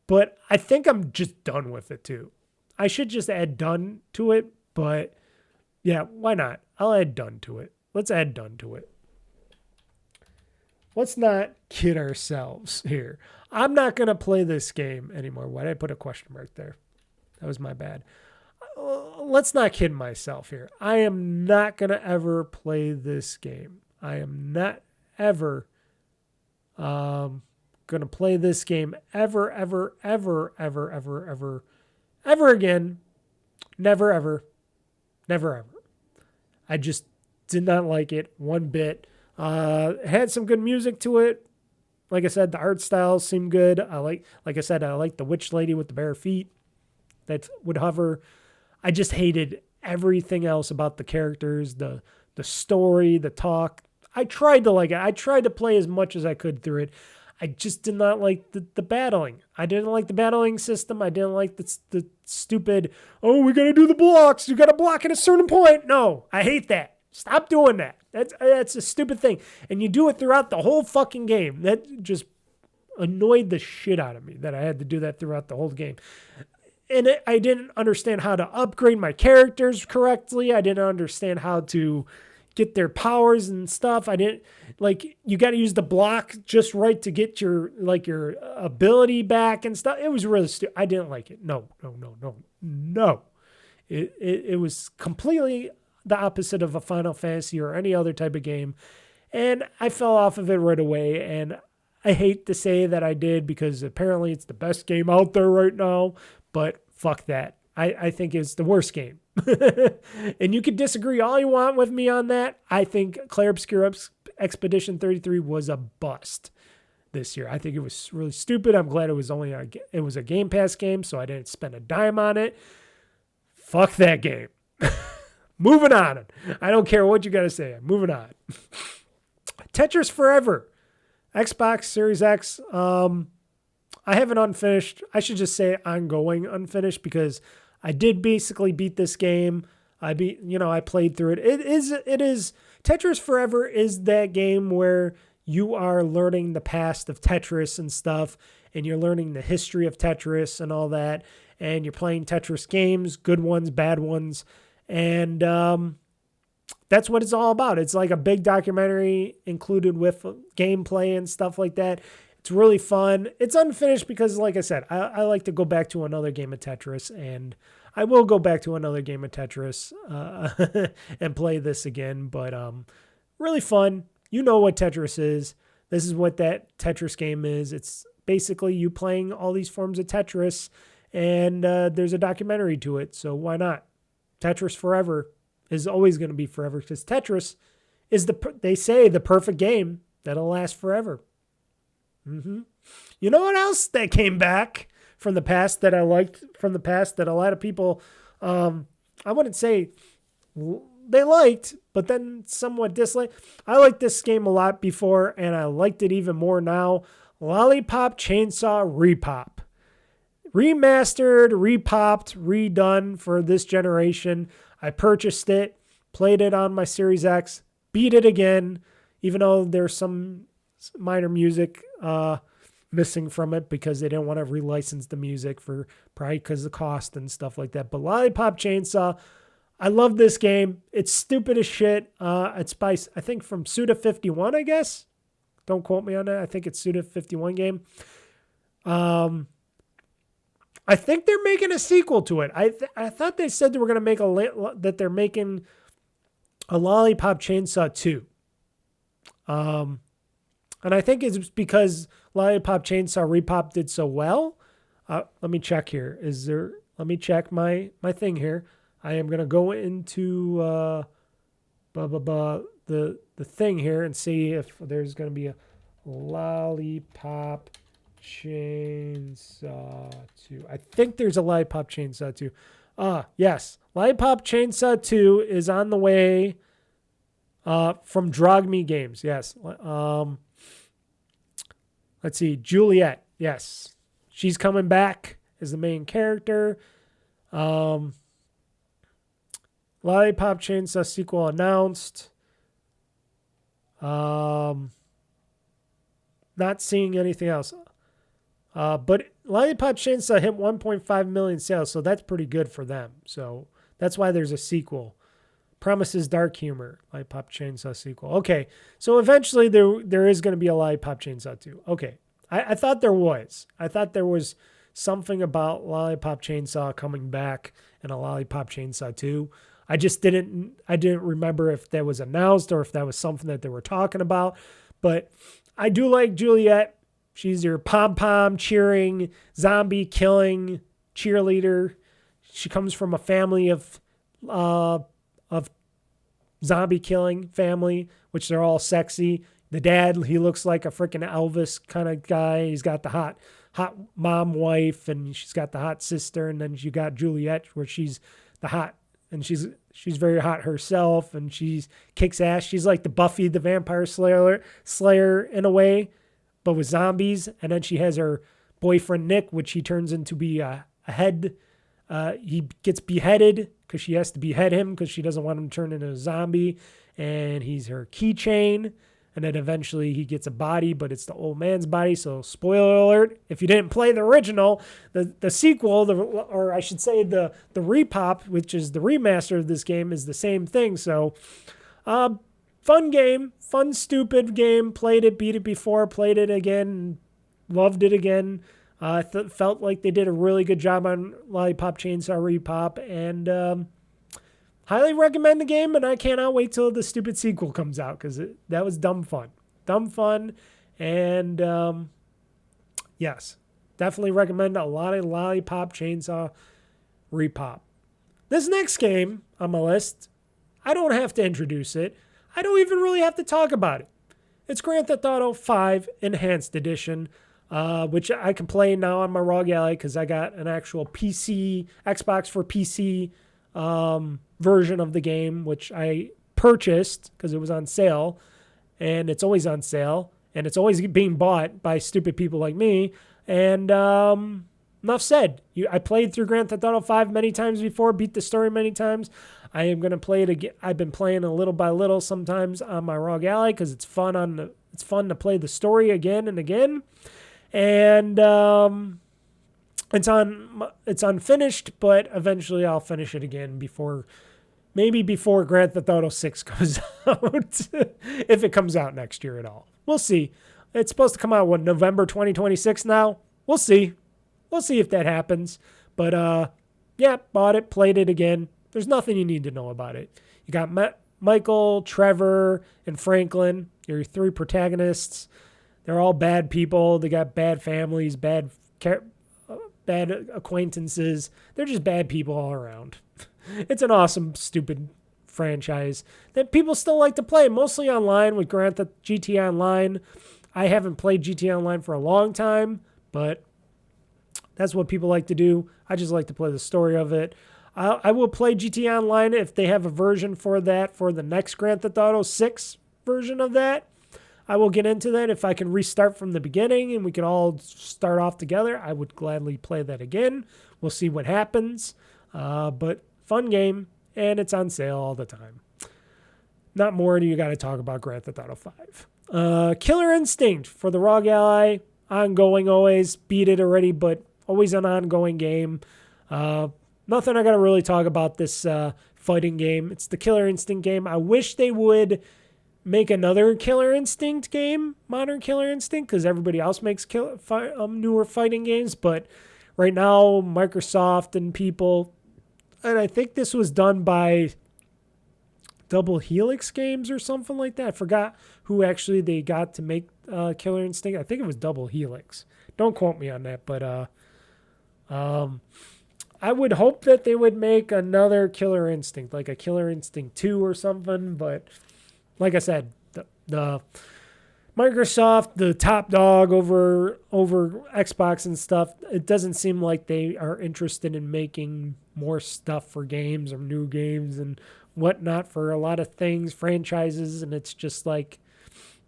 but I think I'm just done with it too. I should just add done to it, but yeah, why not? I'll add done to it. Let's add done to it. Let's not kid ourselves here. I'm not going to play this game anymore. Why did I put a question mark there? That was my bad. Let's not kid myself here. I am not going to ever play this game. I am not ever going to play this game ever again. Never, ever. I just did not like it one bit. It had some good music to it. Like I said, the art style seemed good. Like I said, I like the witch lady with the bare feet that would hover. I just hated everything else about the characters, the story, the talk. I tried to like it. I tried to play as much as I could through it. I just did not like the battling. I didn't like the battling system. I didn't like the stupid, oh, we got to do the blocks. You got to block at a certain point. No, I hate that. Stop doing that. That's a stupid thing. And you do it throughout the whole fucking game. That just annoyed the shit out of me that I had to do that throughout the whole game. And I didn't understand how to upgrade my characters correctly. I didn't understand how to get their powers and stuff. I didn't, like, you got to use the block just right to get your ability back and stuff. It was really stupid. I didn't like it. No. It was completely the opposite of a Final Fantasy or any other type of game. And I fell off of it right away. And I hate to say that I did because apparently it's the best game out there right now. But fuck that. I think it's the worst game. And you can disagree all you want with me on that. I think Claire Obscure Expedition 33 was a bust this year. I think it was really stupid. I'm glad it was a Game Pass game, so I didn't spend a dime on it. Fuck that game. Moving on. I don't care what you got to say. I'm moving on. Tetris Forever. Xbox Series X. I have it unfinished. I should just say ongoing unfinished because I did basically beat this game. I played through it. It is Tetris Forever is that game where you are learning the past of Tetris and stuff, and you're learning the history of Tetris and all that, and you're playing Tetris games, good ones, bad ones, and that's what it's all about. It's like a big documentary included with gameplay and stuff like that. It's really fun. It's unfinished because, like I said, I like to go back to another game of Tetris, and I will go back to another game of Tetris and play this again. But really fun. You know what Tetris is. This is what that Tetris game is. It's basically you playing all these forms of Tetris, and there's a documentary to it. So why not? Tetris Forever is always going to be forever because Tetris is they say the perfect game. that'll last forever. You know what else that came back from the past that I liked from the past that a lot of people, I wouldn't say they liked, but then somewhat disliked. I liked this game a lot before, and I liked it even more now. Lollipop Chainsaw Repop. Remastered, repopped, redone for this generation. I purchased it, played it on my Series X, beat it again, even though there's some minor music missing from it because they didn't want to relicense the music for probably because of cost and stuff like that. But Lollipop Chainsaw, I love this game. It's stupid as shit. It's by, I think, from Suda51, I guess. Don't quote me on that. I think it's Suda51 game. I think they're making a sequel to it. I thought they said they were going to make that they're making a Lollipop Chainsaw 2. And I think it's because Lollipop Chainsaw Repop did so well. Let me check here. Let me check my thing here. I am going to go into the thing here and see if there's going to be a Lollipop Chainsaw 2. I think there's a Lollipop Chainsaw 2. Yes. Lollipop Chainsaw 2 is on the way from Drogme Games. Yes. Let's see. Juliet. Yes. She's coming back as the main character. Lollipop Chainsaw sequel announced. Not seeing anything else. But Lollipop Chainsaw hit 1.5 million sales, so that's pretty good for them. So that's why there's a sequel. Promises dark humor. Lollipop Chainsaw sequel. Okay, so eventually there is going to be a Lollipop Chainsaw 2. Okay, I thought there was. I thought there was something about Lollipop Chainsaw coming back and a Lollipop Chainsaw 2. I didn't remember if that was announced or if that was something that they were talking about. But I do like Juliet. She's your pom-pom cheering, zombie killing cheerleader. She comes from a family of zombie killing family, which they're all sexy. The dad, he looks like a freaking Elvis kind of guy. He's got the hot mom wife, and she's got the hot sister, and then you got Juliet, where she's the hot, and she's very hot herself, and she kicks ass. She's like the Buffy the Vampire Slayer in a way, but with zombies. And then she has her boyfriend Nick, which he turns into be a head. He gets beheaded because she has to behead him because she doesn't want him to turn into a zombie. And he's her keychain. And then eventually he gets a body, but it's the old man's body. So spoiler alert, if you didn't play the original, the sequel, or I should say the repop, which is the remaster of this game, is the same thing. So fun game, fun, stupid game. Played it, beat it before, played it again, loved it again. I felt like they did a really good job on Lollipop Chainsaw Repop, and highly recommend the game, and I cannot wait till the stupid sequel comes out because that was dumb fun. And yes, definitely recommend a lot of Lollipop Chainsaw Repop. This next game on my list, I don't have to introduce it. I don't even really have to talk about it. It's Grand Theft Auto 5 Enhanced Edition, which I can play now on my ROG Ally because I got an actual PC, Xbox for PC version of the game, which I purchased because it was on sale, and it's always on sale, and it's always being bought by stupid people like me. And enough said. I played through Grand Theft Auto 5 many times before, beat the story many times. I am going to play it again. I've been playing a little by little sometimes on my ROG Ally because it's fun to play the story again and again. And it's unfinished, but eventually I'll finish it again before Grand Theft Auto 6 comes out, if it comes out next year at all. We'll see. It's supposed to come out, November 2026 now? We'll see. We'll see if that happens. But, yeah, bought it, played it again. There's nothing you need to know about it. You got Michael, Trevor, and Franklin. Your three protagonists. They're all bad people. They got bad families, bad acquaintances. They're just bad people all around. It's an awesome, stupid franchise that people still like to play, mostly online with Grand Theft GT Online. I haven't played GT Online for a long time, but that's what people like to do. I just like to play the story of it. I will play GT Online if they have a version for that for the next Grand Theft Auto 6 version of that. I will get into that. If I can restart from the beginning and we can all start off together, I would gladly play that again. We'll see what happens. But fun game, and it's on sale all the time. Not more do you got to talk about Grand Theft Auto 5. Killer Instinct for the ROG Ally. Ongoing always. Beat it already, but always an ongoing game. Nothing I got to really talk about this fighting game. It's the Killer Instinct game. I wish they would make another Killer Instinct game, modern Killer Instinct, because everybody else makes newer fighting games. But right now, Microsoft and people, and I think this was done by Double Helix Games or something like that. I forgot who actually they got to make Killer Instinct. I think it was Double Helix. Don't quote me on that, but I would hope that they would make another Killer Instinct, like a Killer Instinct 2 or something. But like I said, the Microsoft, the top dog over Xbox and stuff, it doesn't seem like they are interested in making more stuff for games or new games and whatnot for a lot of things, franchises. And it's just like,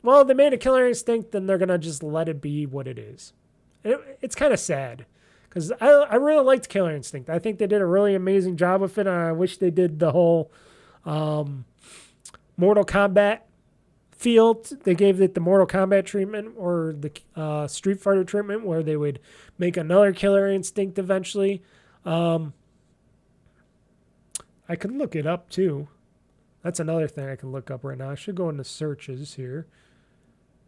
well, they made a Killer Instinct, then they're going to just let it be what it is. It's kind of sad. Because I really liked Killer Instinct. I think they did a really amazing job with it. And I wish they did the whole Mortal Kombat field. They gave it the Mortal Kombat treatment or the Street Fighter treatment where they would make another Killer Instinct eventually. I could look it up too. That's another thing I can look up right now. I should go into searches here.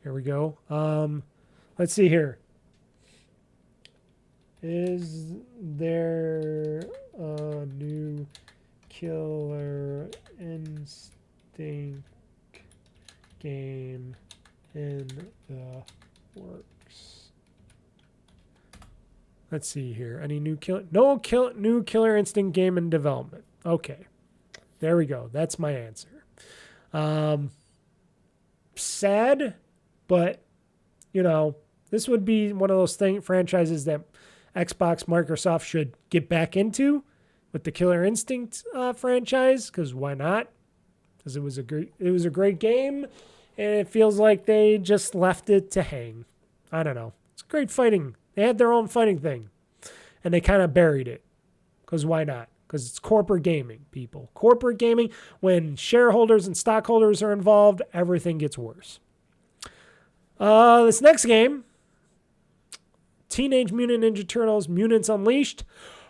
Here we go. Let's see here. Is there a new Killer Instinct game in the works? Let's see here. Any new new Killer Instinct game in development. Okay. There we go. That's my answer. Sad, but this would be one of those franchises that Xbox, Microsoft should get back into with the Killer Instinct franchise, because why not? Because it was a great game, and it feels like they just left it to hang. I don't know. It's great fighting. They had their own fighting thing, and they kind of buried it. Because why not? Because it's corporate gaming, people. Corporate gaming, when shareholders and stockholders are involved, everything gets worse. This next game, Teenage Mutant Ninja Turtles Mutants Unleashed.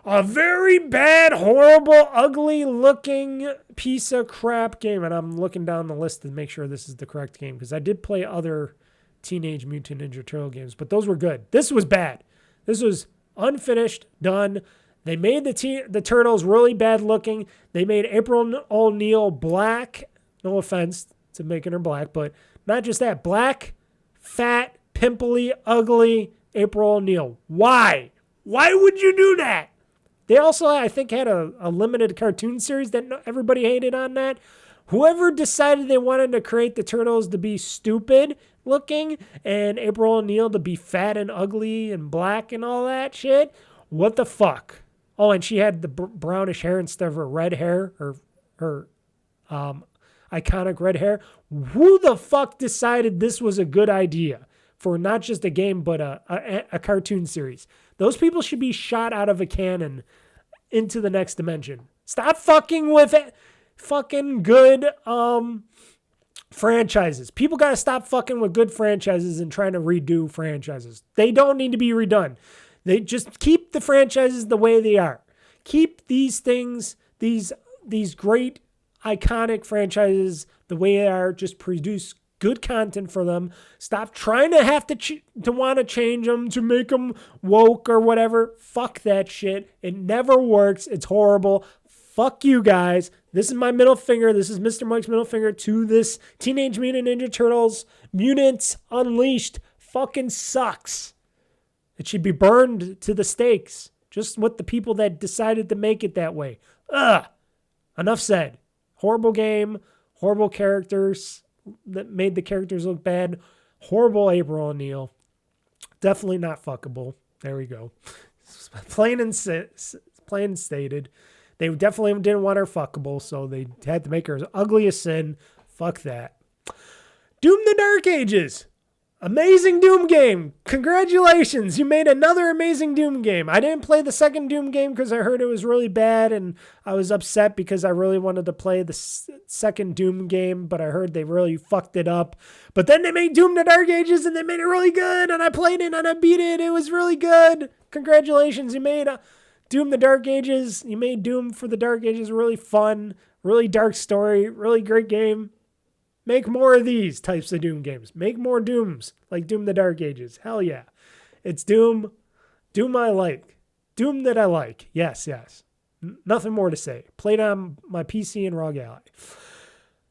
A very bad, horrible, ugly-looking piece of crap game. And I'm looking down the list to make sure this is the correct game, because I did play other Teenage Mutant Ninja Turtle games, but those were good. This was bad. This was unfinished, done. They made the Turtles really bad-looking. They made April O'Neil black. No offense to making her black, but not just that. Black, fat, pimply, ugly April O'Neil. Why? Why would you do that? They also, I think, had a limited cartoon series that everybody hated on that. Whoever decided they wanted to create the Turtles to be stupid looking and April O'Neil to be fat and ugly and black and all that shit, what the fuck? Oh, and she had the brownish hair instead of her red hair, her iconic red hair. Who the fuck decided this was a good idea for not just a game, but a cartoon series? Those people should be shot out of a cannon into the next dimension. Stop fucking with it. Fucking good franchises. People got to stop fucking with good franchises and trying to redo franchises. They don't need to be redone. They just keep the franchises the way they are. Keep these things, these great iconic franchises the way they are. Just produce good content for them. Stop trying to have to want to change them, to make them woke or whatever. Fuck that shit. It never works. It's horrible. Fuck you guys. This is my middle finger. This is Mr. Mike's middle finger to this Teenage Mutant Ninja Turtles Mutants Unleashed. Fucking sucks. It should be burned to the stakes. Just with the people that decided to make it that way. Ugh. Enough said. Horrible game, horrible characters that made the characters look bad, horrible April O'Neil. Definitely not fuckable. There we go. Plain and stated. They definitely didn't want her fuckable, so they had to make her as ugly as sin. Fuck that. Doom the Dark Ages. Amazing Doom game. Congratulations. You made another amazing Doom game. I didn't play the second Doom game because I heard it was really bad, and I was upset because I really wanted to play the second Doom game, but I heard they really fucked it up. But then they made Doom the Dark Ages, and they made it really good, and I played it, and I beat it. It was really good. Congratulations. You made Doom the Dark Ages. You made Doom for the Dark Ages really fun, really dark story, really great game. Make more of these types of Doom games. Make more Dooms like Doom the Dark Ages. Hell yeah. It's Doom. Doom I like. Doom that I like. Yes, yes. Nothing more to say. Played on my PC and ROG Ally.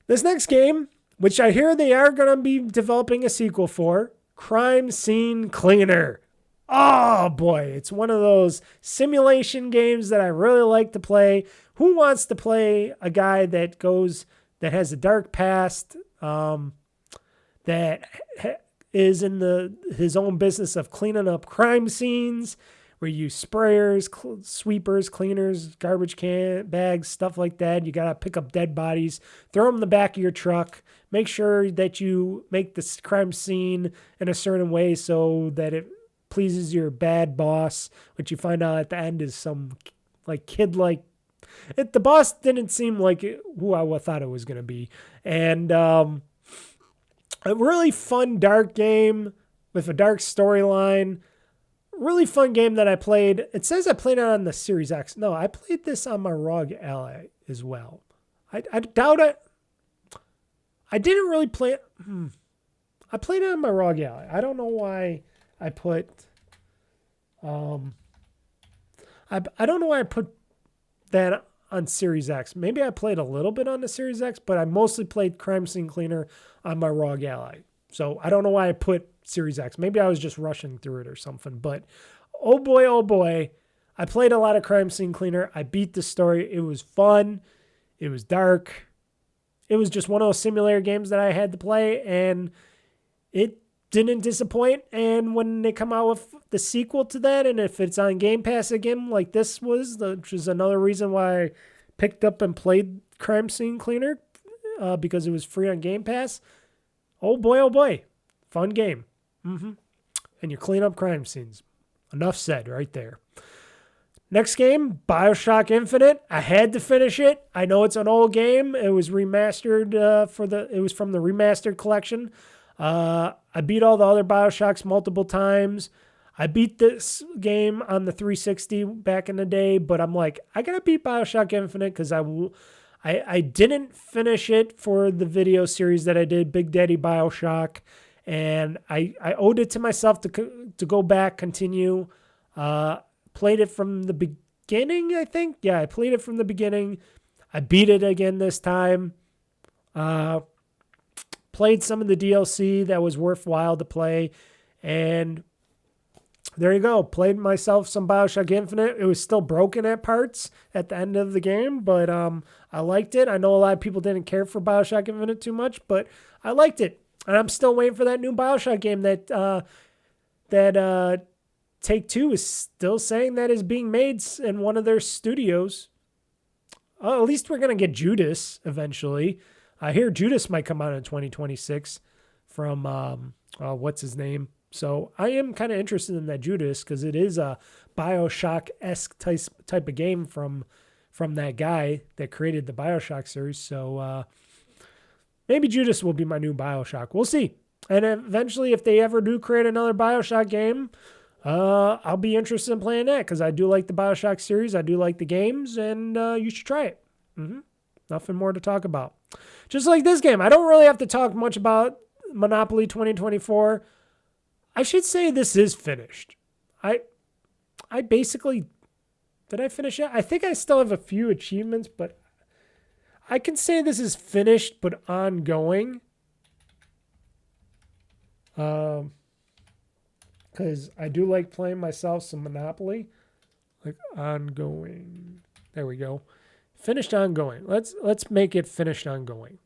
This next game, which I hear they are going to be developing a sequel for, Crime Scene Cleaner. Oh boy, it's one of those simulation games that I really like to play. Who wants to play a guy that has a dark past, that is in his own business of cleaning up crime scenes, where you use sprayers, sweepers, cleaners, garbage can bags, stuff like that. You got to pick up dead bodies, throw them in the back of your truck, make sure that you make this crime scene in a certain way so that it pleases your bad boss, which you find out at the end is some kid the boss didn't seem like who I thought it was going to be. And a really fun, dark game with a dark storyline. Really fun game that I played. It says I played it on the Series X. No, I played this on my ROG Ally as well. I doubt it. I didn't really play it. I played it on my ROG Ally. I don't know why I put... I don't know why I put that on Series X. Maybe I played a little bit on the Series X, but I mostly played Crime Scene Cleaner on my ROG Ally. So I don't know why I put Series X. Maybe I was just rushing through it or something. But oh boy, I played a lot of Crime Scene Cleaner. I beat the story. It was fun. It was dark. It was just one of those simulator games that I had to play, and it didn't disappoint. And when they come out with the sequel to that, and if it's on Game Pass again like this was, which is another reason why I picked up and played Crime Scene Cleaner, because it was free on Game Pass. Oh boy, fun game. And you clean up crime scenes. Enough said right there. Next game, BioShock Infinite. I had to finish it. I know it's an old game. It was remastered it was from the remastered collection. I beat all the other BioShocks multiple times. I beat this game on the 360 back in the day, but I'm like, I gotta beat BioShock Infinite because I didn't finish it for the video series that I did, Big Daddy BioShock, and I owed it to myself to go back, continue. Played it from the beginning, I think. Yeah, I played it from the beginning. I beat it again this time. Played some of the DLC that was worthwhile to play. And there you go. Played myself some BioShock Infinite. It was still broken at parts at the end of the game, but I liked it. I know a lot of people didn't care for BioShock Infinite too much, but I liked it. And I'm still waiting for that new BioShock game that Take-Two is still saying that is being made in one of their studios. At least we're going to get Judas eventually. I hear Judas might come out in 2026 from, what's his name? So I am kind of interested in that Judas because it is a BioShock-esque type of game from that guy that created the BioShock series. So maybe Judas will be my new BioShock. We'll see. And eventually, if they ever do create another BioShock game, I'll be interested in playing that because I do like the BioShock series. I do like the games, and you should try it. Nothing more to talk about. Just like this game, I don't really have to talk much about Monopoly 2024. I should say this is finished. I basically... Did I finish it? I think I still have a few achievements, but I can say this is finished but ongoing. Because I do like playing myself some Monopoly. Like ongoing. There we go. Finished ongoing. Let's make it finished ongoing.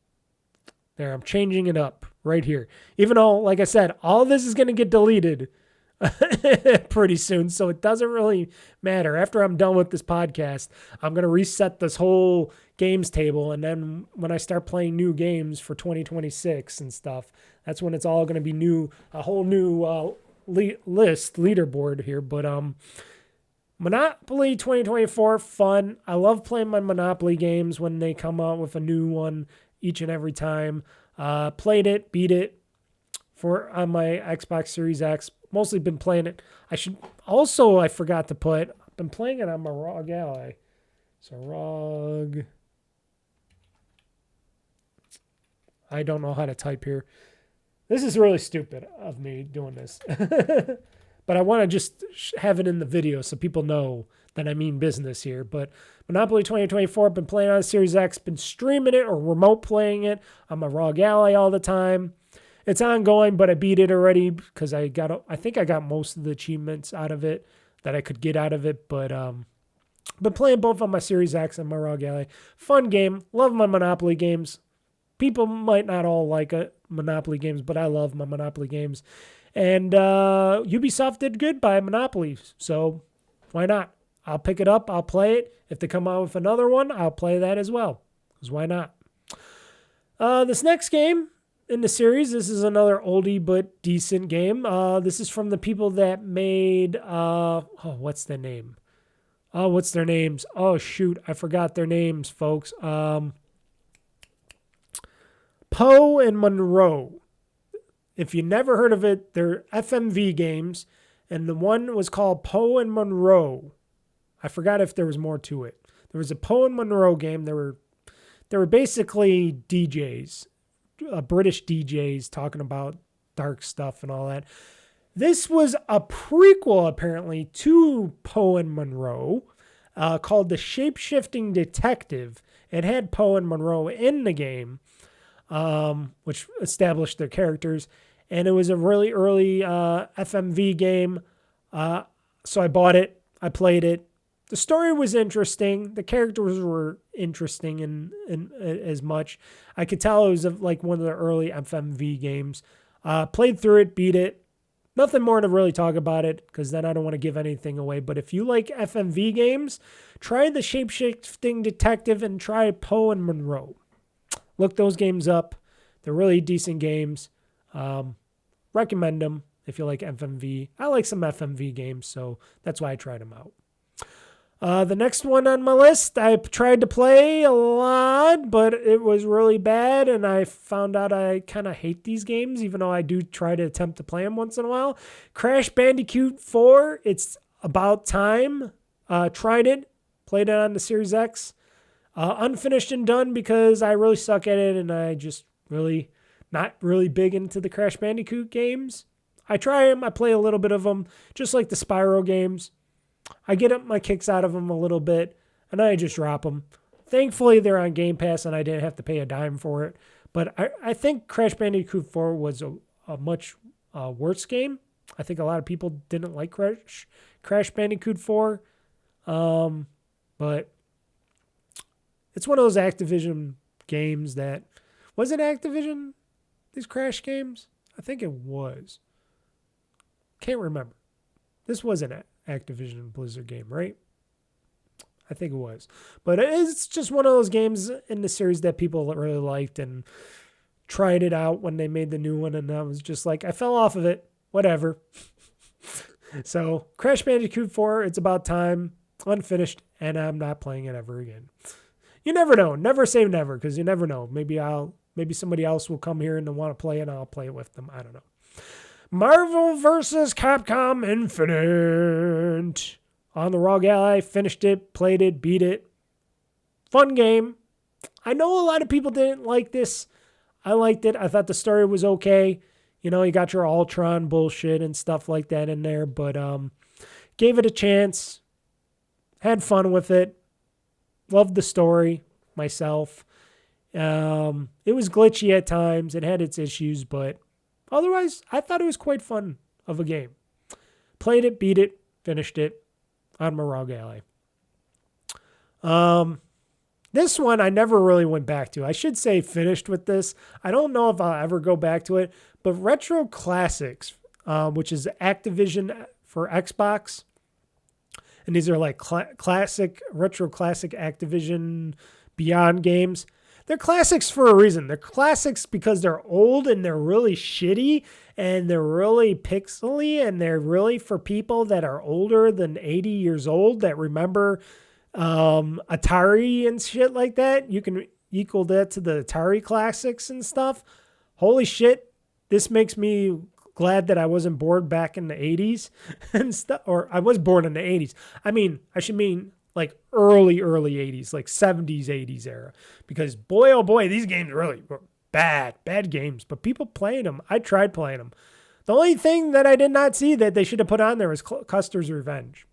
There, I'm changing it up right here. Even though, like I said, all this is going to get deleted pretty soon, so it doesn't really matter. After I'm done with this podcast, I'm going to reset this whole games table, and then when I start playing new games for 2026 and stuff, that's when it's all going to be new, a whole new leaderboard here. But Monopoly 2024, fun. I love playing my Monopoly games when they come out with a new one each and every time. Played it, beat it on my Xbox Series X. Mostly been playing it. I forgot to put, I've been playing it on my ROG Ally. So ROG, I don't know how to type here. This is really stupid of me doing this. But I want to just have it in the video so people know that I mean business here. But Monopoly 2024, I've been playing on Series X, been streaming it or remote playing it on my ROG Ally all the time. It's ongoing, but I beat it already because I think I got most of the achievements out of it that I could get out of it. But been playing both on my Series X and my ROG Ally. Fun game. Love my Monopoly games. People might not all like Monopoly games, but I love my Monopoly games. And Ubisoft did good by Monopoly, so why not? I'll pick it up. I'll play it. If they come out with another one, I'll play that as well, because why not? This next game in the series, this is another oldie but decent game. This is from the people that made, what's their name? What's their names? Oh, shoot. I forgot their names, folks. Poe and Monroe. If you never heard of it, they're FMV games, and the one was called Poe and Monroe. I forgot if there was more to it. There was a Poe and Monroe game. They were basically DJs, British DJs talking about dark stuff and all that. This was a prequel, apparently, to Poe and Monroe, called The Shape-Shifting Detective. It had Poe and Monroe in the game, which established their characters. And it was a really early FMV game. So I bought it. I played it. The story was interesting. The characters were interesting in as much. I could tell it was like one of the early FMV games. Played through it, beat it. Nothing more to really talk about it, because then I don't want to give anything away. But if you like FMV games, try The Shape-Shifting Detective and try Poe and Monroe. Look those games up. They're really decent games. Recommend them if you like FMV. I like some FMV games, so that's why I tried them out. The next one on my list, I tried to play a lot, but it was really bad, and I found out I kind of hate these games, even though I do try to attempt to play them once in a while. Crash Bandicoot 4, it's about time. Tried it, played it on the Series X. Unfinished and done because I really suck at it, and I just really not really big into the Crash Bandicoot games. I try them, I play a little bit of them, just like the Spyro games. I get my kicks out of them a little bit, and then I just drop them. Thankfully, they're on Game Pass, and I didn't have to pay a dime for it. But I think Crash Bandicoot 4 was a much worse game. I think a lot of people didn't like Crash Bandicoot 4. But it's one of those Activision games that... Was it Activision, these Crash games? I think it was. Can't remember. This was an Activision Blizzard game, right? I think it was. But it's just one of those games in the series that people really liked and tried it out when they made the new one, and I was just like, I fell off of it. Whatever. So, Crash Bandicoot 4, it's about time. Unfinished, and I'm not playing it ever again. You never know. Never say never, because you never know. Maybe somebody else will come here and they'll want to play it, and I'll play it with them. I don't know. Marvel vs. Capcom Infinite. On the ROG Ally, finished it, played it, beat it. Fun game. I know a lot of people didn't like this. I liked it. I thought the story was okay. You know, you got your Ultron bullshit and stuff like that in there, but gave it a chance. Had fun with it. Loved the story myself. It was glitchy at times. It had its issues, but otherwise, I thought it was quite fun of a game. Played it, beat it, finished it on my ROG Ally. This one I never really went back to. I should say finished with this. I don't know if I'll ever go back to it, but Retro Classics, which is Activision for Xbox. And these are like classic, retro classic Activision Beyond games. They're classics for a reason. They're classics because they're old and they're really shitty and they're really pixely and they're really for people that are older than 80 years old that remember Atari and shit like that. You can equal that to the Atari classics and stuff. Holy shit. This makes me glad that I wasn't born back in the 80s and stuff, or I was born in the 80s. I should mean like early 80s, like 70s, 80s era. Because boy, oh boy, these games really were bad games, but people playing them. I tried playing them. The only thing that I did not see that they should have put on there was Custer's Revenge.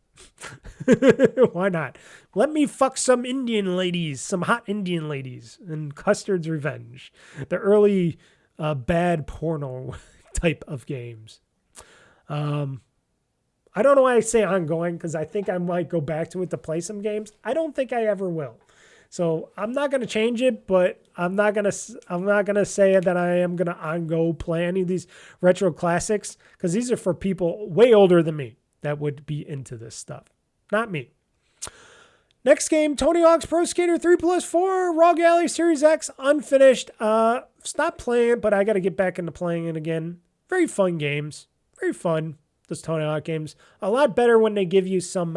Why not? Let me fuck some Indian ladies, some hot Indian ladies in Custard's Revenge. The early bad porno type of games. I don't know why I say ongoing because I think I might go back to it to play some games. I don't think I ever will. So I'm not going to change it, but I'm not going to say that I am going to play any of these retro classics because these are for people way older than me that would be into this stuff. Not me. Next game, Tony Hawk's Pro Skater 3+4, Raw Galley Series X, unfinished. Stopped playing it, but I got to get back into playing it again. Very fun games. Very fun. Those Tony Hawk games. A lot better when they give you some,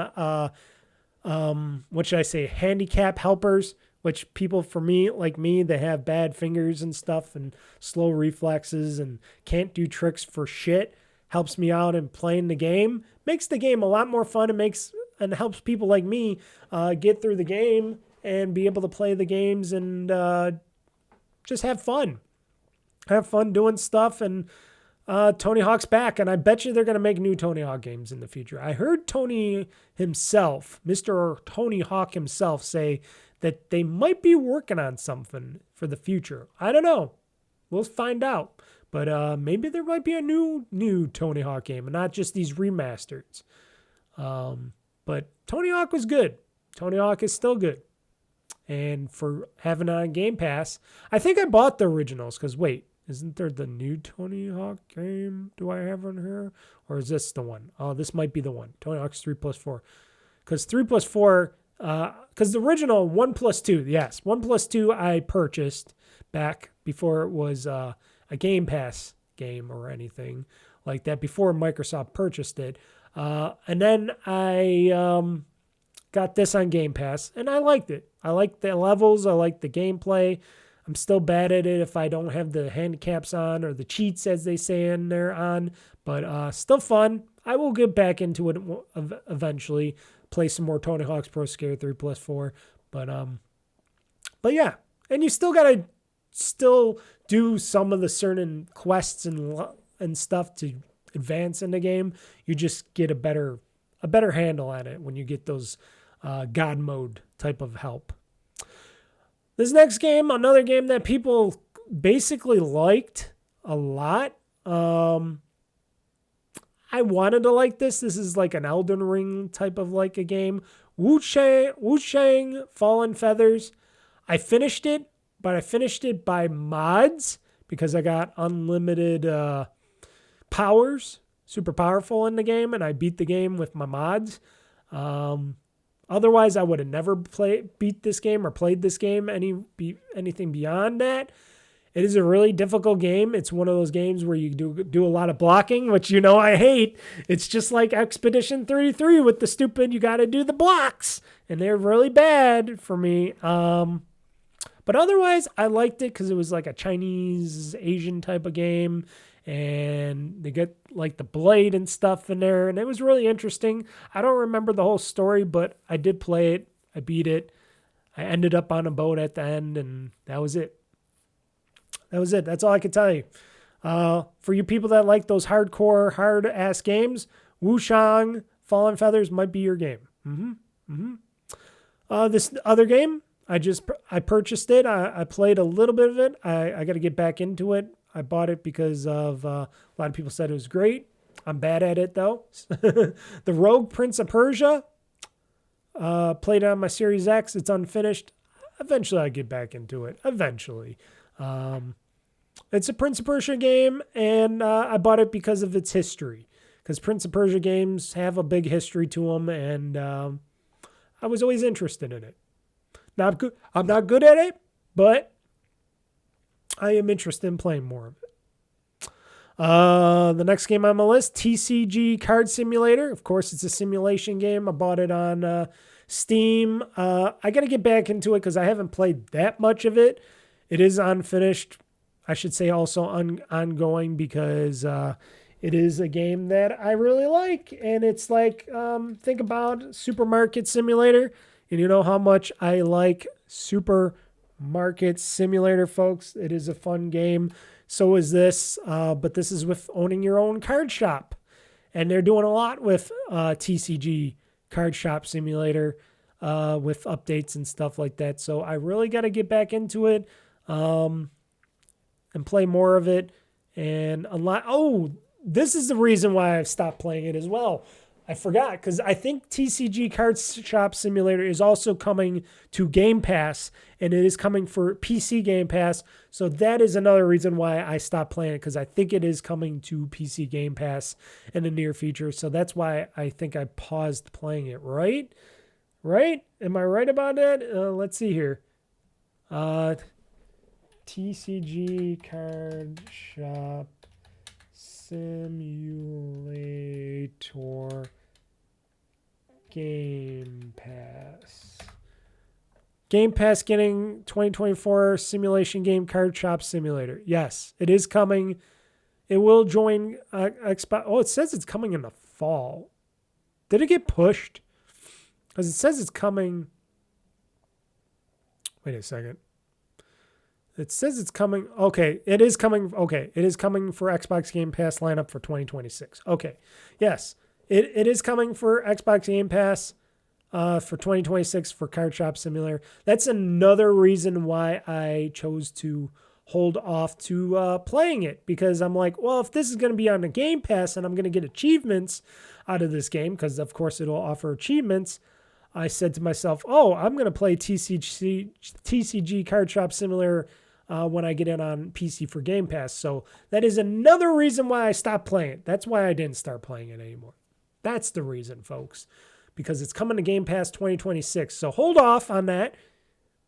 what should I say, handicap helpers, which people for me, like me, they have bad fingers and stuff and slow reflexes and can't do tricks for shit, helps me out in playing the game. Makes the game a lot more fun and helps people like me get through the game and be able to play the games and just have fun. Have fun doing stuff and Tony Hawk's back, and I bet you they're going to make new Tony Hawk games in the future. I heard Tony himself, Mr. Tony Hawk himself, say that they might be working on something for the future. I don't know. We'll find out. But maybe there might be a new Tony Hawk game, and not just these remasters. But Tony Hawk was good. Tony Hawk is still good. And for having it on Game Pass, I think I bought the originals, because wait, isn't there the new Tony Hawk game? Do I have on here? Or is this the one? Oh, this might be the one. Tony Hawk's 3+4. Because 3+4, because the original 1+2, yes, 1+2 I purchased back before it was a Game Pass game or anything like that, before Microsoft purchased it. And then I got this on Game Pass, and I liked it. I liked the levels. I liked the gameplay. I'm still bad at it if I don't have the handicaps on or the cheats, as they say in there, on. But still fun. I will get back into it eventually. Play some more Tony Hawk's Pro Skater 3+4. But yeah. And you still got to do some of the certain quests and stuff to advance in the game. You just get a better handle on it when you get those God mode type of help. This next game, another game that people basically liked a lot. I wanted to like this. This is like an Elden Ring type of like a game. Wu-Shang Fallen Feathers. I finished it, but I finished it by mods because I got unlimited powers, super powerful in the game, and I beat the game with my mods. Otherwise, I would have never beat this game or played this game anything beyond that. It is a really difficult game. It's one of those games where you do a lot of blocking, which you know I hate. It's just like Expedition 33 with the stupid, you got to do the blocks. And they're really bad for me. But otherwise, I liked it because it was like a Chinese, Asian type of game. And they get like the blade and stuff in there. And it was really interesting. I don't remember the whole story, but I did play it. I beat it. I ended up on a boat at the end, and that was it. That was it. That's all I can tell you. For you people that like those hardcore, hard-ass games, Wu-Shang Fallen Feathers might be your game. This other game, I purchased it. I played a little bit of it. I got to get back into it. I bought it because of a lot of people said it was great. I'm bad at it, though. The Rogue Prince of Persia. Played it on my Series X. It's unfinished. eventually I get back into it. Eventually. It's a Prince of Persia game, and I bought it because of its history. Because Prince of Persia games have a big history to them, and I was always interested in it. Not good. I'm not good at it, but I am interested in playing more of it. The next game on my list, TCG Card Simulator. Of course, it's a simulation game. I bought it on Steam. I got to get back into it because I haven't played that much of it. It is unfinished. I should say also ongoing because it is a game that I really like. And it's like, think about Supermarket Simulator. And you know how much I like Supermarket Simulator, folks. It is a fun game. So is this, but this is with owning your own card shop. And they're doing a lot with TCG Card Shop Simulator with updates and stuff like that. So I really got to get back into it and play more of it. And this is the reason why I've stopped playing it as well. I forgot because I think TCG Card Shop Simulator is also coming to Game Pass, and it is coming for PC Game Pass. So that is another reason why I stopped playing it, because I think it is coming to PC Game Pass in the near future. So that's why I think I paused playing it, right? Right? Am I right about that? Let's see here. TCG Card Shop Simulator Game Pass. Game Pass getting 2024 simulation game Card Shop Simulator. Yes, it is coming. It will join Xbox. Oh, it says it's coming in the fall. Did it get pushed? Because it says it's coming. Wait a second. It says it's coming. Okay, it is coming. Okay, it is coming for Xbox Game Pass lineup for 2026. Okay, yes, it is coming for Xbox Game Pass for 2026 for Card Shop Simulator. That's another reason why I chose to hold off to playing it, because I'm like, well, if this is going to be on the Game Pass and I'm going to get achievements out of this game, because of course it'll offer achievements, I said to myself, oh, I'm going to play TCG Card Shop Simulator when I get in on PC for Game Pass. So that is another reason why I stopped playing it. That's why I didn't start playing it anymore. That's the reason, folks, because it's coming to Game Pass 2026. So hold off on that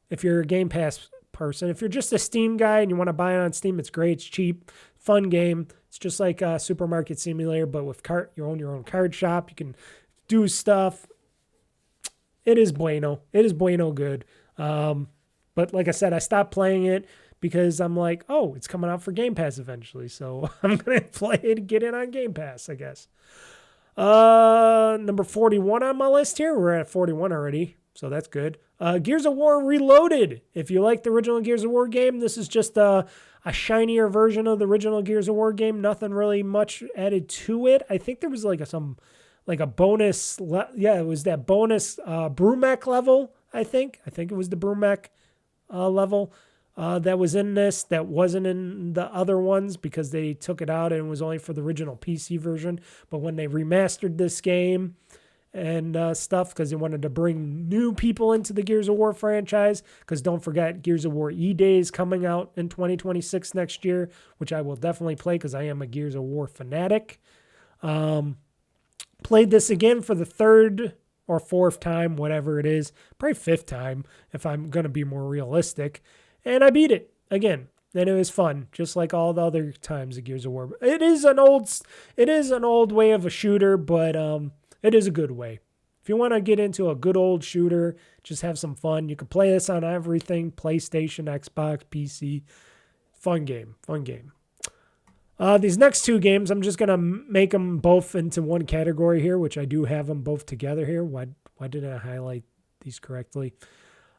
if you're a Game Pass person. If you're just a Steam guy and you want to buy it on Steam, it's great. It's cheap, fun game. It's just like a Supermarket Simulator, but with you own your own card shop. You can do stuff. It is bueno. It is bueno good. But like I said, I stopped playing it because I'm like, oh, it's coming out for Game Pass eventually. So I'm going to play it and get it on Game Pass, I guess. Number 41 on my list here. We're at 41 already, so that's good. Gears of War Reloaded. If you like the original Gears of War game, this is just a shinier version of the original Gears of War game. Nothing really much added to it. I think there was like a bonus. It was that bonus Brewmech level, I think. I think it was the Brewmech level that was in this, that wasn't in the other ones because they took it out and it was only for the original PC version. But when they remastered this game and stuff, because they wanted to bring new people into the Gears of War franchise, because don't forget, Gears of War E-Day is coming out in 2026 next year, which I will definitely play because I am a Gears of War fanatic. Played this again for the third or fourth time, whatever it is, probably fifth time if I'm going to be more realistic. And I beat it again, and it was fun, just like all the other times of Gears of War. It is an old way of a shooter, but it is a good way. If you want to get into a good old shooter, just have some fun. You can play this on everything: PlayStation, Xbox, PC. Fun game. These next two games, I'm just gonna make them both into one category here, which I do have them both together here. Why didn't I highlight these correctly?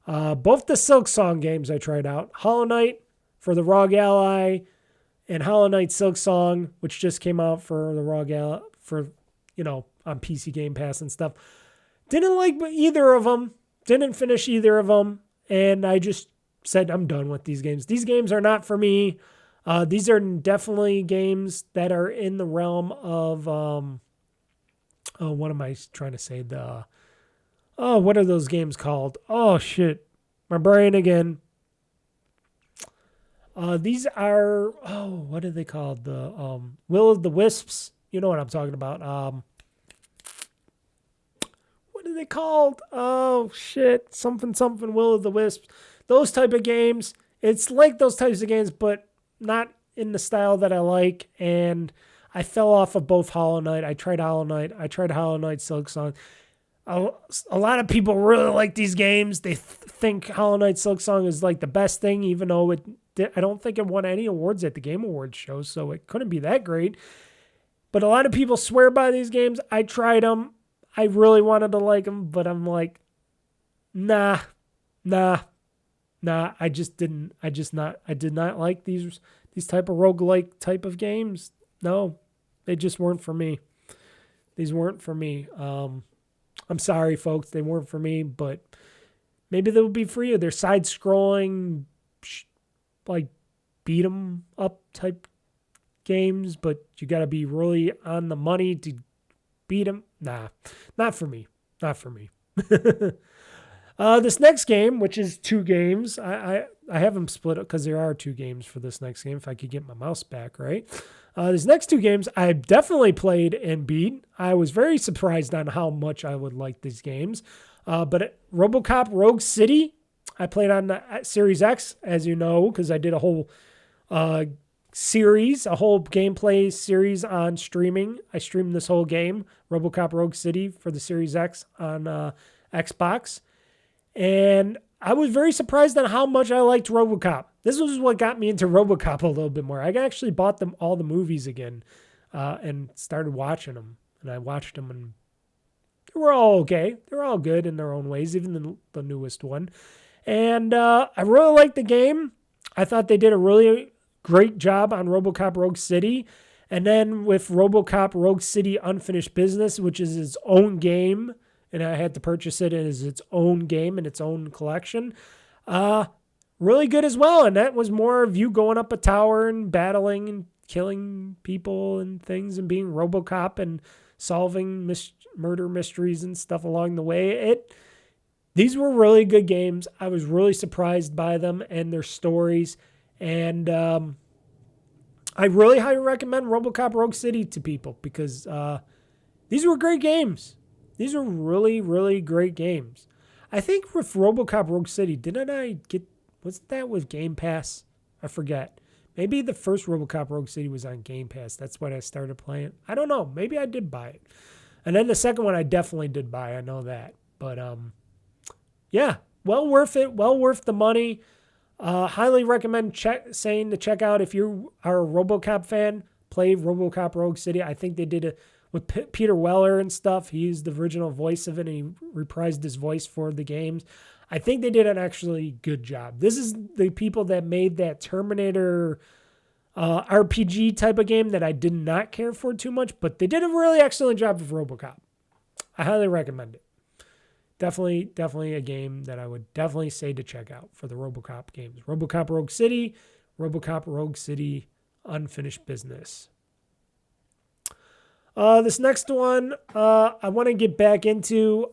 Both the Silksong games I tried out. Hollow Knight for the ROG Ally, and Hollow Knight Silksong, which just came out for the ROG Ally, on PC Game Pass and stuff. Didn't like either of them. Didn't finish either of them. And I just said, I'm done with these games. These games are not for me. These are definitely games that are in the realm of, what am I trying to say? What are those games called? Oh, shit. My brain again. These are, what are they called? The Will of the Wisps. You know what I'm talking about. What are they called? Oh, shit. Something, Will of the Wisps. Those type of games. It's like those types of games, but not in the style that I like. And I fell off of both Hollow Knight. I tried Hollow Knight. Silksong. A lot of people really like these games. They think Hollow Knight Silksong is like the best thing, even though I don't think it won any awards at the Game Awards show, so it couldn't be that great. But a lot of people swear by these games. I tried them. I really wanted to like them, but I'm like, nah. I just didn't. I did not like these type of roguelike type of games. No, they just weren't for me. These weren't for me. I'm sorry, folks. They weren't for me, but maybe they'll be for you. They're side-scrolling, like, beat-em-up type games, but you got to be really on the money to beat them. Nah, not for me. Not for me. This next game, which is 2 games, I have them split up because there are 2 games for this next game, if I could get my mouse back, right? These next 2 games I definitely played and beat. I was very surprised on how much I would like these games. But RoboCop Rogue City, I played on the Series X, as you know, because I did a whole series, a whole gameplay series on streaming. I streamed this whole game, RoboCop Rogue City, for the Series X on Xbox. And I was very surprised on how much I liked RoboCop. This was what got me into RoboCop a little bit more. I actually bought all the movies again and started watching them. And I watched them, and they were all okay. They were all good in their own ways, even the newest one. And I really liked the game. I thought they did a really great job on RoboCop Rogue City. And then with RoboCop Rogue City Unfinished Business, which is its own game, and I had to purchase it as its own game in its own collection. Really good as well. And that was more of you going up a tower and battling and killing people and things and being RoboCop and solving murder mysteries and stuff along the way. These were really good games. I was really surprised by them and their stories. And I really highly recommend RoboCop Rogue City to people because these were great games. These are really, really great games. I think with RoboCop Rogue City, wasn't that with Game Pass? I forget. Maybe the first RoboCop Rogue City was on Game Pass. That's when I started playing. I don't know. Maybe I did buy it. And then the second one I definitely did buy. I know that. But yeah, well worth it. Well worth the money. Highly recommend to check out if you are a RoboCop fan. Play RoboCop Rogue City. I think they did it with Peter Weller and stuff. He's the original voice of it, and he reprised his voice for the games. I think they did an actually good job. This is the people that made that Terminator RPG type of game that I did not care for too much, but they did a really excellent job of RoboCop. I highly recommend it. Definitely a game that I would definitely say to check out for the RoboCop games. RoboCop Rogue City, RoboCop Rogue City Unfinished Business. This next one, I want to get back into.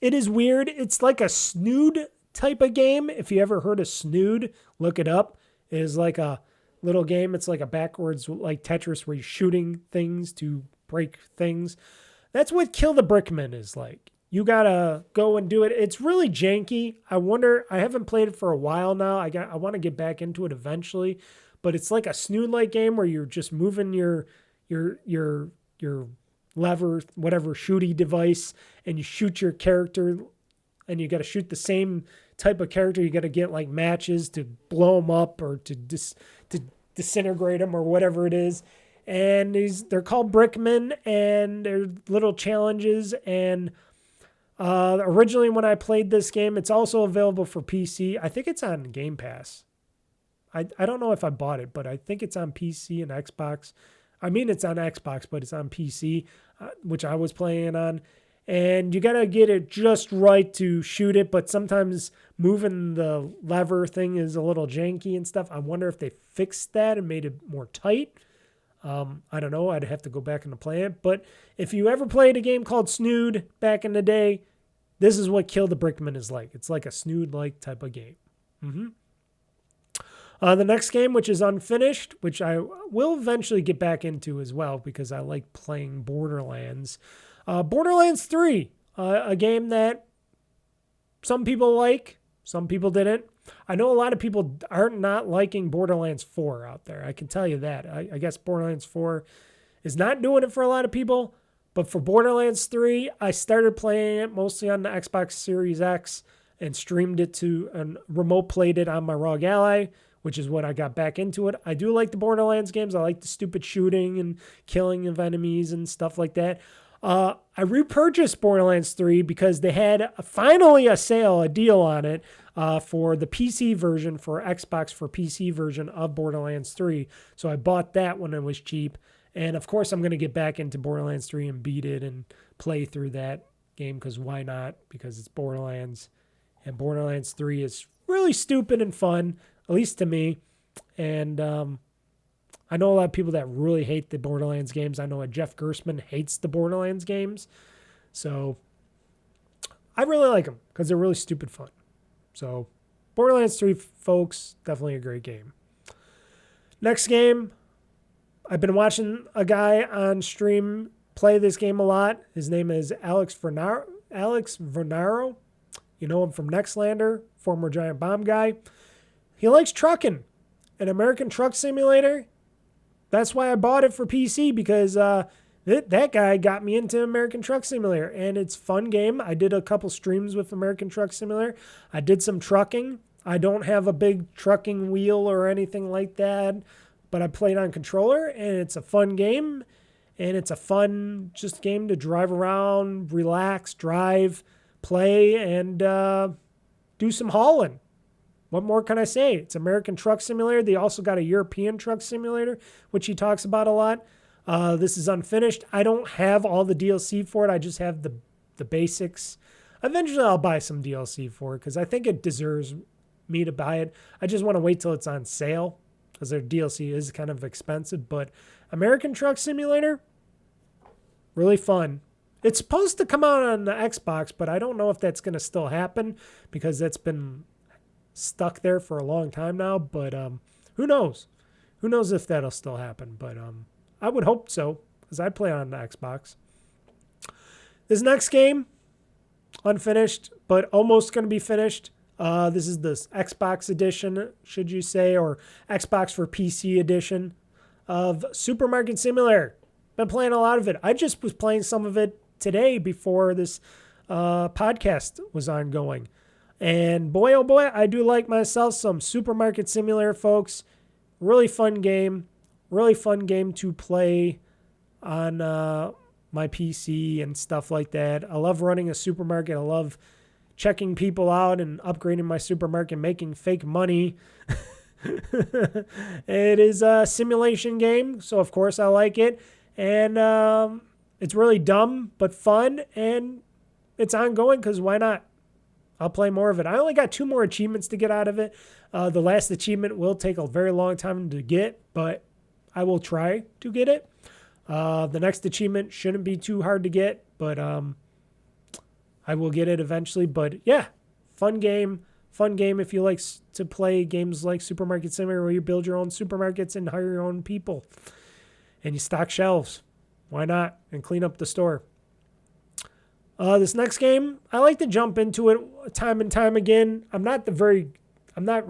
It is weird. It's like a Snood type of game. If you ever heard of Snood, look it up. It is like a little game. It's like a backwards, like Tetris, where you're shooting things to break things. That's what Kill the Brickman is like. You gotta go and do it. It's really janky. I haven't played it for a while now. I want to get back into it eventually, but it's like a Snood-like game where you're just moving your lever, whatever shooty device, and you shoot your character, and you got to shoot the same type of character. You got to get like matches to blow them up or to disintegrate them or whatever it is. And they're called Brickmen, and they're little challenges. And originally when I played this game, it's also available for PC. I think it's on Game Pass. I don't know if I bought it, but I think it's on PC and Xbox. I mean, it's on Xbox, but it's on PC, which I was playing on. And you got to get it just right to shoot it, but sometimes moving the lever thing is a little janky and stuff. I wonder if they fixed that and made it more tight. I don't know. I'd have to go back and play it. But if you ever played a game called Snood back in the day, This is what Kill the Brickman is like. It's like a Snood-like type of game. The next game, which is unfinished, which I will eventually get back into as well because I like playing Borderlands. Borderlands 3, a game that some people like, some people didn't. I know a lot of people aren't not liking Borderlands 4 out there. I can tell you that. I guess Borderlands 4 is not doing it for a lot of people. But for Borderlands 3, I started playing it mostly on the Xbox Series X and streamed it to and remote played it on my ROG Ally, which is what I got back into it. I do like the Borderlands games. I like the stupid shooting and killing of enemies and stuff like that. I repurchased Borderlands 3 because they had finally a sale, a deal on it for the PC version, for Xbox for PC version of Borderlands 3. So I bought that when it was cheap. And of course, I'm going to get back into Borderlands 3 and beat it and play through that game because why not? Because it's Borderlands. And Borderlands 3 is really stupid and fun, at least to me. And I know a lot of people that really hate the Borderlands games. I know Jeff Gersman hates the Borderlands games. So I really like them because they're really stupid fun. So Borderlands 3, folks, definitely a great game. Next game. I've been watching a guy on stream play this game a lot. His name is Alex Vernaro. You know him from Nextlander, former Giant Bomb guy. He likes trucking. An American Truck Simulator. That's why I bought it for PC because that guy got me into American Truck Simulator. And it's a fun game. I did a couple streams with American Truck Simulator. I did some trucking. I don't have a big trucking wheel or anything like that. But I played on controller, and it's a fun game, and it's a fun just game to drive around, relax, drive, play, and do some hauling. What more can I say? It's American Truck Simulator. They also got a European Truck Simulator, which he talks about a lot. This is unfinished. I don't have all the DLC for it. I just have the basics. Eventually, I'll buy some DLC for it because I think it deserves me to buy it. I just want to wait till it's on sale, because their DLC is kind of expensive. But American Truck Simulator, really fun. It's supposed to come out on the Xbox, but I don't know if that's going to still happen because that's been stuck there for a long time now. But who knows? Who knows if that'll still happen? But I would hope so because I play on the Xbox. This next game, unfinished, but almost going to be finished. This is the Xbox edition, should you say, or Xbox for PC edition of Supermarket Simulator. Been playing a lot of it. I just was playing some of it today before this podcast was ongoing. And boy, oh boy, I do like myself some Supermarket Simulator, folks. Really fun game. Really fun game to play on my PC and stuff like that. I love running a supermarket. I love checking people out and upgrading my supermarket, making fake money. It is a simulation game, so of course I like it. And it's really dumb but fun, and it's ongoing because why not? I'll play more of it. I only got 2 more achievements to get out of it. The last achievement will take a very long time to get, but I will try to get it. The next achievement shouldn't be too hard to get, but I will get it eventually. But yeah, fun game. Fun game if you like to play games like Supermarket Simulator where you build your own supermarkets and hire your own people. And you stock shelves. Why not? And clean up the store. This next game, I like to jump into it time and time again. I'm not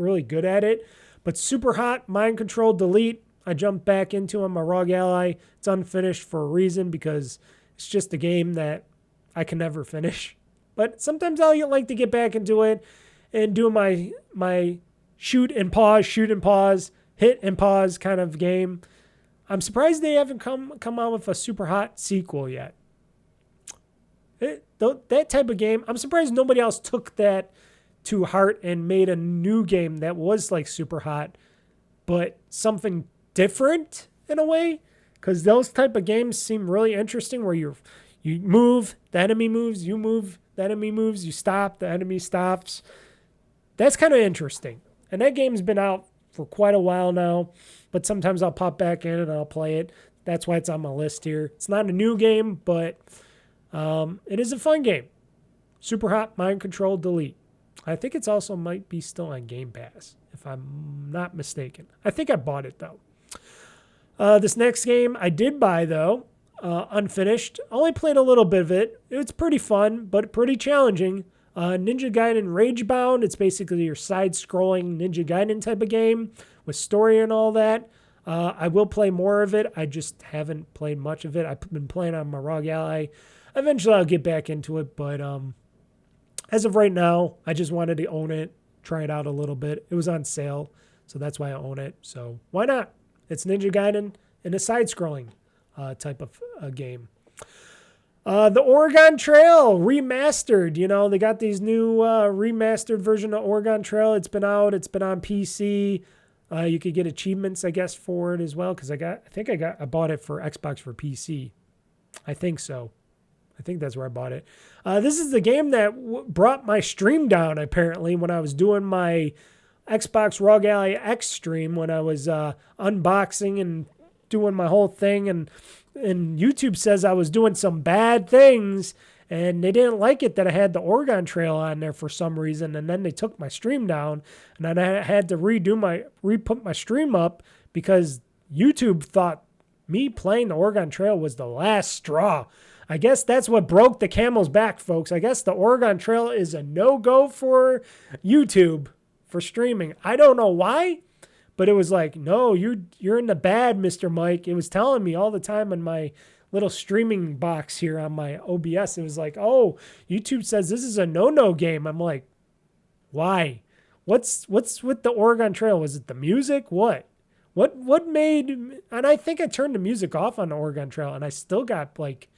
really good at it. But Super Hot, Mind Control, Delete. I jumped back into on my ROG Ally. It's unfinished for a reason because it's just a game that I can never finish. But sometimes I'll like to get back into it and do my shoot and pause, hit and pause kind of game. I'm surprised they haven't come out with a Super Hot sequel yet. That type of game, I'm surprised nobody else took that to heart and made a new game that was like Super Hot, but something different in a way. Because those type of games seem really interesting where you move, the enemy moves, you move, the enemy moves, you stop, the enemy stops. That's kind of interesting. And that game's been out for quite a while now, but sometimes I'll pop back in and I'll play it. That's why it's on my list here. It's not a new game, but it is a fun game. Super Hot Mind Control Delete. I think it's also might be still on Game Pass, if I'm not mistaken. I think I bought it, though. This next game I did buy, though, unfinished. Only played a little bit of it. It's pretty fun, but pretty challenging. Ninja Gaiden Ragebound. It's basically your side-scrolling Ninja Gaiden type of game with story and all that. I will play more of it. I just haven't played much of it. I've been playing on my ROG Ally. Eventually, I'll get back into it, but as of right now, I just wanted to own it, try it out a little bit. It was on sale, so that's why I own it. So why not? It's Ninja Gaiden in a side-scrolling type of game. The Oregon Trail remastered. You know, they got these new remastered version of Oregon Trail. It's been out. It's been on PC. You could get achievements, I guess, for it as well. Because I bought it for Xbox for PC. I think so. I think that's where I bought it. This is the game that brought my stream down, apparently, when I was doing my Xbox ROG Ally X stream, when I was unboxing and doing my whole thing. And YouTube says I was doing some bad things, and they didn't like it that I had the Oregon Trail on there for some reason. And then they took my stream down, and then I had to re-put my stream up because YouTube thought me playing the Oregon Trail was the last straw. I guess that's what broke the camel's back, folks. I guess the Oregon Trail is a no-go for YouTube for streaming. I don't know why, but it was like, no, you're in the bad, Mr. Mike. It was telling me all the time in my little streaming box here on my OBS. It was like, oh, YouTube says this is a no-no game. I'm like, why? What's with the Oregon Trail? Was it the music? What made? And I think I turned the music off on the Oregon Trail, and I still got like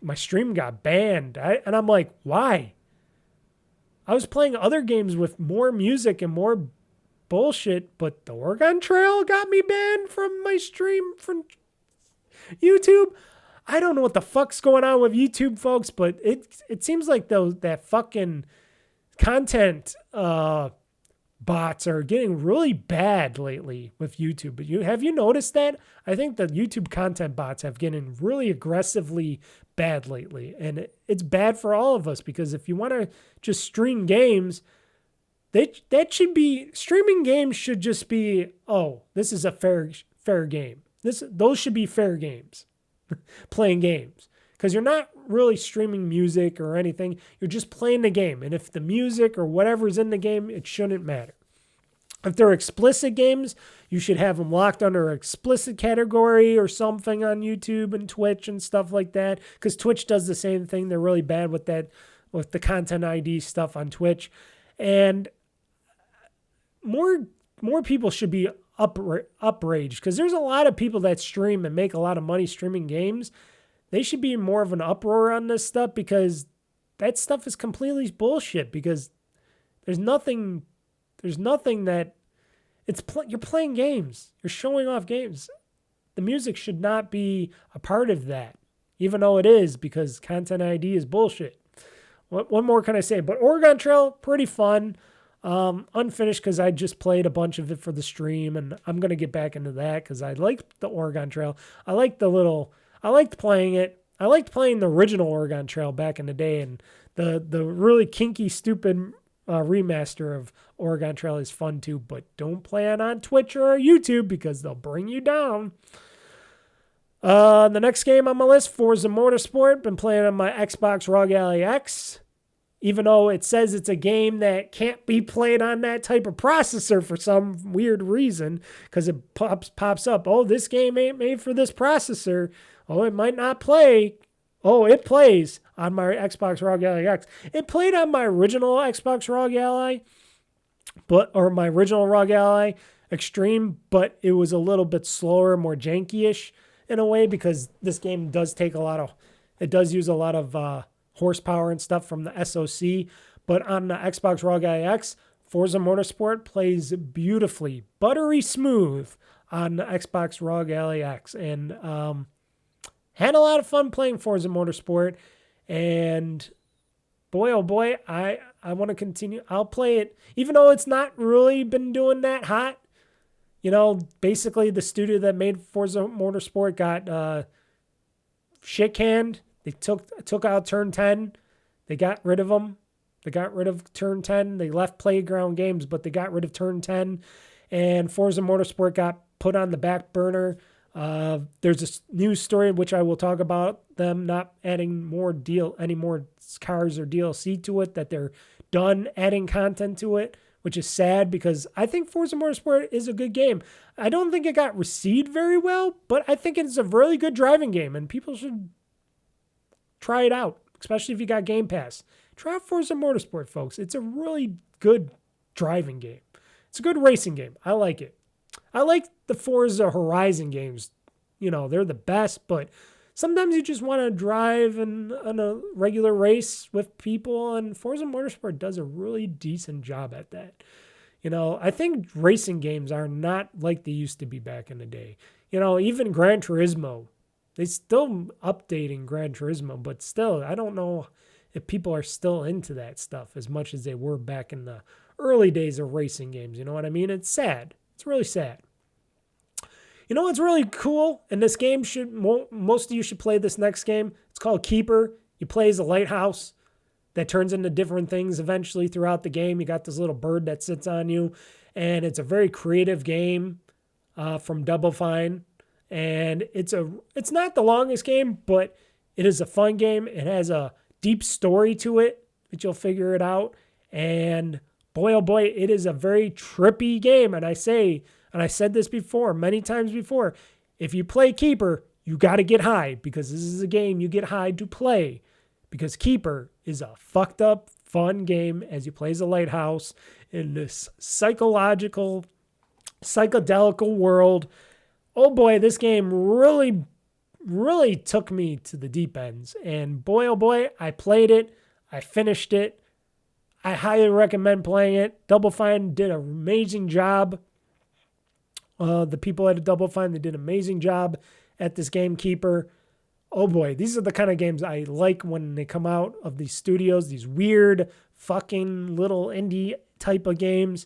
my stream got banned. And I'm like, why? I was playing other games with more music and more bullshit, but the Oregon Trail got me banned from my stream from YouTube. I don't know what the fuck's going on with YouTube, folks, but it seems like that fucking content bots are getting really bad lately with YouTube. But have you noticed that? I think the YouTube content bots have getting really aggressively bad lately, and it's bad for all of us, because if you want to just stream games, that should be, streaming games should just be, oh, this is a fair game. Those should be fair games, playing games, because you're not really streaming music or anything. You're just playing the game, and if the music or whatever's in the game, it shouldn't matter. If they're explicit games, you should have them locked under an explicit category or something on YouTube and Twitch and stuff like that, because Twitch does the same thing. They're really bad with that, with the content ID stuff on Twitch. And more people should be outraged, because there's a lot of people that stream and make a lot of money streaming games. They should be more of an uproar on this stuff, because that stuff is completely bullshit, because there's nothing that you're playing games. You're showing off games. The music should not be a part of that, even though it is, because content ID is bullshit. What more can I say? But Oregon Trail, pretty fun. Unfinished, because I just played a bunch of it for the stream, and I'm going to get back into that because I liked the Oregon Trail. I liked playing it. I liked playing the original Oregon Trail back in the day, and the really kinky, stupid remaster of Oregon Trail is fun too, but don't play it on Twitch or YouTube because they'll bring you down. The next game on my list, Forza Motorsport. Been playing on my Xbox ROG Ally X. Even though it says it's a game that can't be played on that type of processor for some weird reason, because it pops up, oh, this game ain't made for this processor. Oh, it might not play. Oh, it plays on my Xbox ROG Ally X. It played on my original Xbox ROG Ally, or my original ROG Ally Extreme, but it was a little bit slower, more janky-ish in a way, because this game does use a lot of horsepower and stuff from the SoC, but on the Xbox ROG X, Forza Motorsport plays beautifully, buttery smooth on the Xbox ROG Ally X, and had a lot of fun playing Forza Motorsport, and boy, oh boy, I want to continue. I'll play it, even though it's not really been doing that hot. You know, basically the studio that made Forza Motorsport got shit canned. They took out Turn 10. They got rid of them. They got rid of Turn 10. They left Playground Games, but they got rid of Turn 10. And Forza Motorsport got put on the back burner. There's a news story which I will talk about them not adding any more cars or DLC to it, that they're done adding content to it, which is sad because I think Forza Motorsport is a good game. I don't think it got received very well, but I think it's a really good driving game and people should try it out, especially if you got Game Pass. Try out Forza Motorsport, folks. It's a really good driving game. It's a good racing game. I like it. I like the Forza Horizon games. You know, they're the best, but sometimes you just want to drive in a regular race with people, and Forza Motorsport does a really decent job at that. You know, I think racing games are not like they used to be back in the day. You know, even Gran Turismo, they still updating Gran Turismo, but still, I don't know if people are still into that stuff as much as they were back in the early days of racing games. You know what I mean? It's sad. It's really sad. You know what's really cool? And this game most of you should play this next game. It's called Keeper. You play as a lighthouse that turns into different things eventually throughout the game. You got this little bird that sits on you, and it's a very creative game from Double Fine. And it's not the longest game, but it is a fun game. It has a deep story to it, but you'll figure it out. And boy, oh boy, it is a very trippy game. And I said this before, many times before, if you play Keeper, you got to get high, because this is a game you get high to play, because Keeper is a fucked up, fun game as you play as a lighthouse in this psychedelical world. Oh boy, this game really, really took me to the deep ends. And boy, oh boy, I played it. I finished it. I highly recommend playing it. Double Fine did an amazing job. The people at Double Fine, they did an amazing job at this game, Keeper. Oh boy, these are the kind of games I like when they come out of these studios, these weird fucking little indie type of games.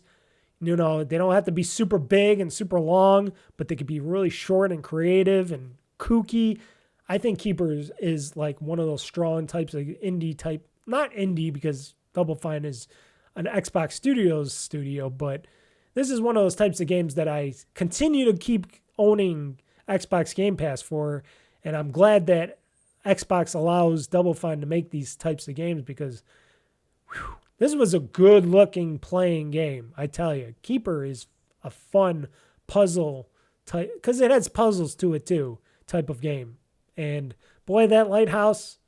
You know, they don't have to be super big and super long, but they could be really short and creative and kooky. I think Keeper is like one of those strong types of indie type, not indie because Double Fine is an Xbox Studios studio, but this is one of those types of games that I continue to keep owning Xbox Game Pass for, and I'm glad that Xbox allows Double Fine to make these types of games because this was a good-looking playing game, I tell you. Keeper is a fun puzzle type, because it has puzzles to it too, type of game. And boy, that lighthouse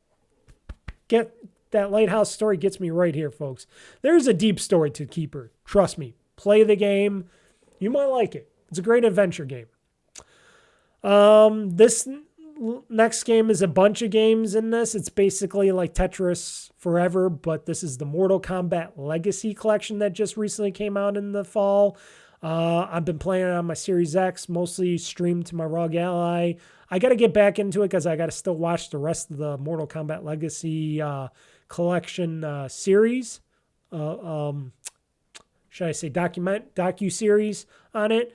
story gets me right here, folks. There's a deep story to Keeper. Trust me. Play the game. You might like it. It's a great adventure game. This next game is a bunch of games in this. It's basically like Tetris Forever, but this is the Mortal Kombat Legacy Collection that just recently came out in the fall. I've been playing it on my Series X, mostly streamed to my ROG Ally. I got to get back into it because I got to still watch the rest of the Mortal Kombat Legacy Collection series. Should I say docu-series on it.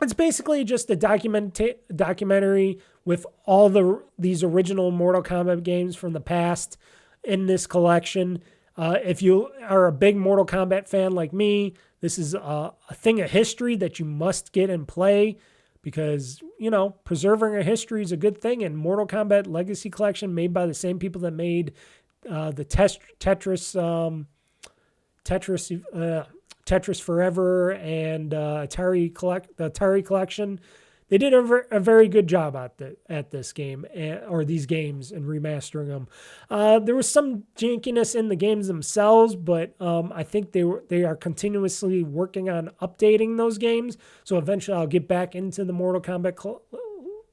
It's basically just a documentary with all these original Mortal Kombat games from the past in this collection. If you are a big Mortal Kombat fan like me, this is a thing of history that you must get and play because, you know, preserving a history is a good thing. And Mortal Kombat Legacy Collection, made by the same people that made the Tetris Forever and the Atari Collection. They did a very good job at this game or these games and remastering them. There was some jankiness in the games themselves, but I think they are continuously working on updating those games. So eventually I'll get back into the Mortal Kombat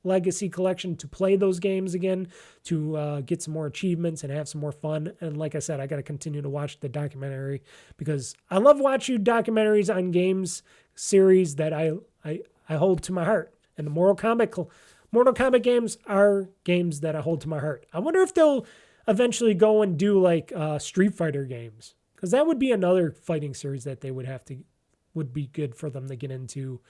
Legacy Collection to play those games again, to get some more achievements and have some more fun. And like I said, I got to continue to watch the documentary because I love watching documentaries on games series that I hold to my heart. And the Mortal Kombat games are games that I hold to my heart. I wonder if they'll eventually go and do like Street Fighter games, because that would be another fighting series that they would be good for them to get into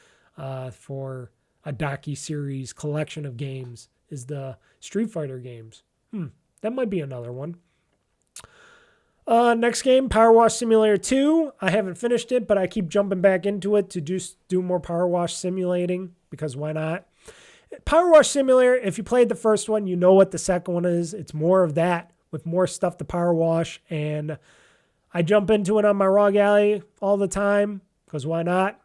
for a docu-series collection of games, is the Street Fighter games. that might be another one. Next game, Power Wash Simulator 2. I haven't finished it, but I keep jumping back into it to just do more Power Wash simulating, because why not? Power Wash Simulator, if you played the first one, you know what the second one is. It's more of that with more stuff to power wash, and I jump into it on my Raw Galley all the time, because why not?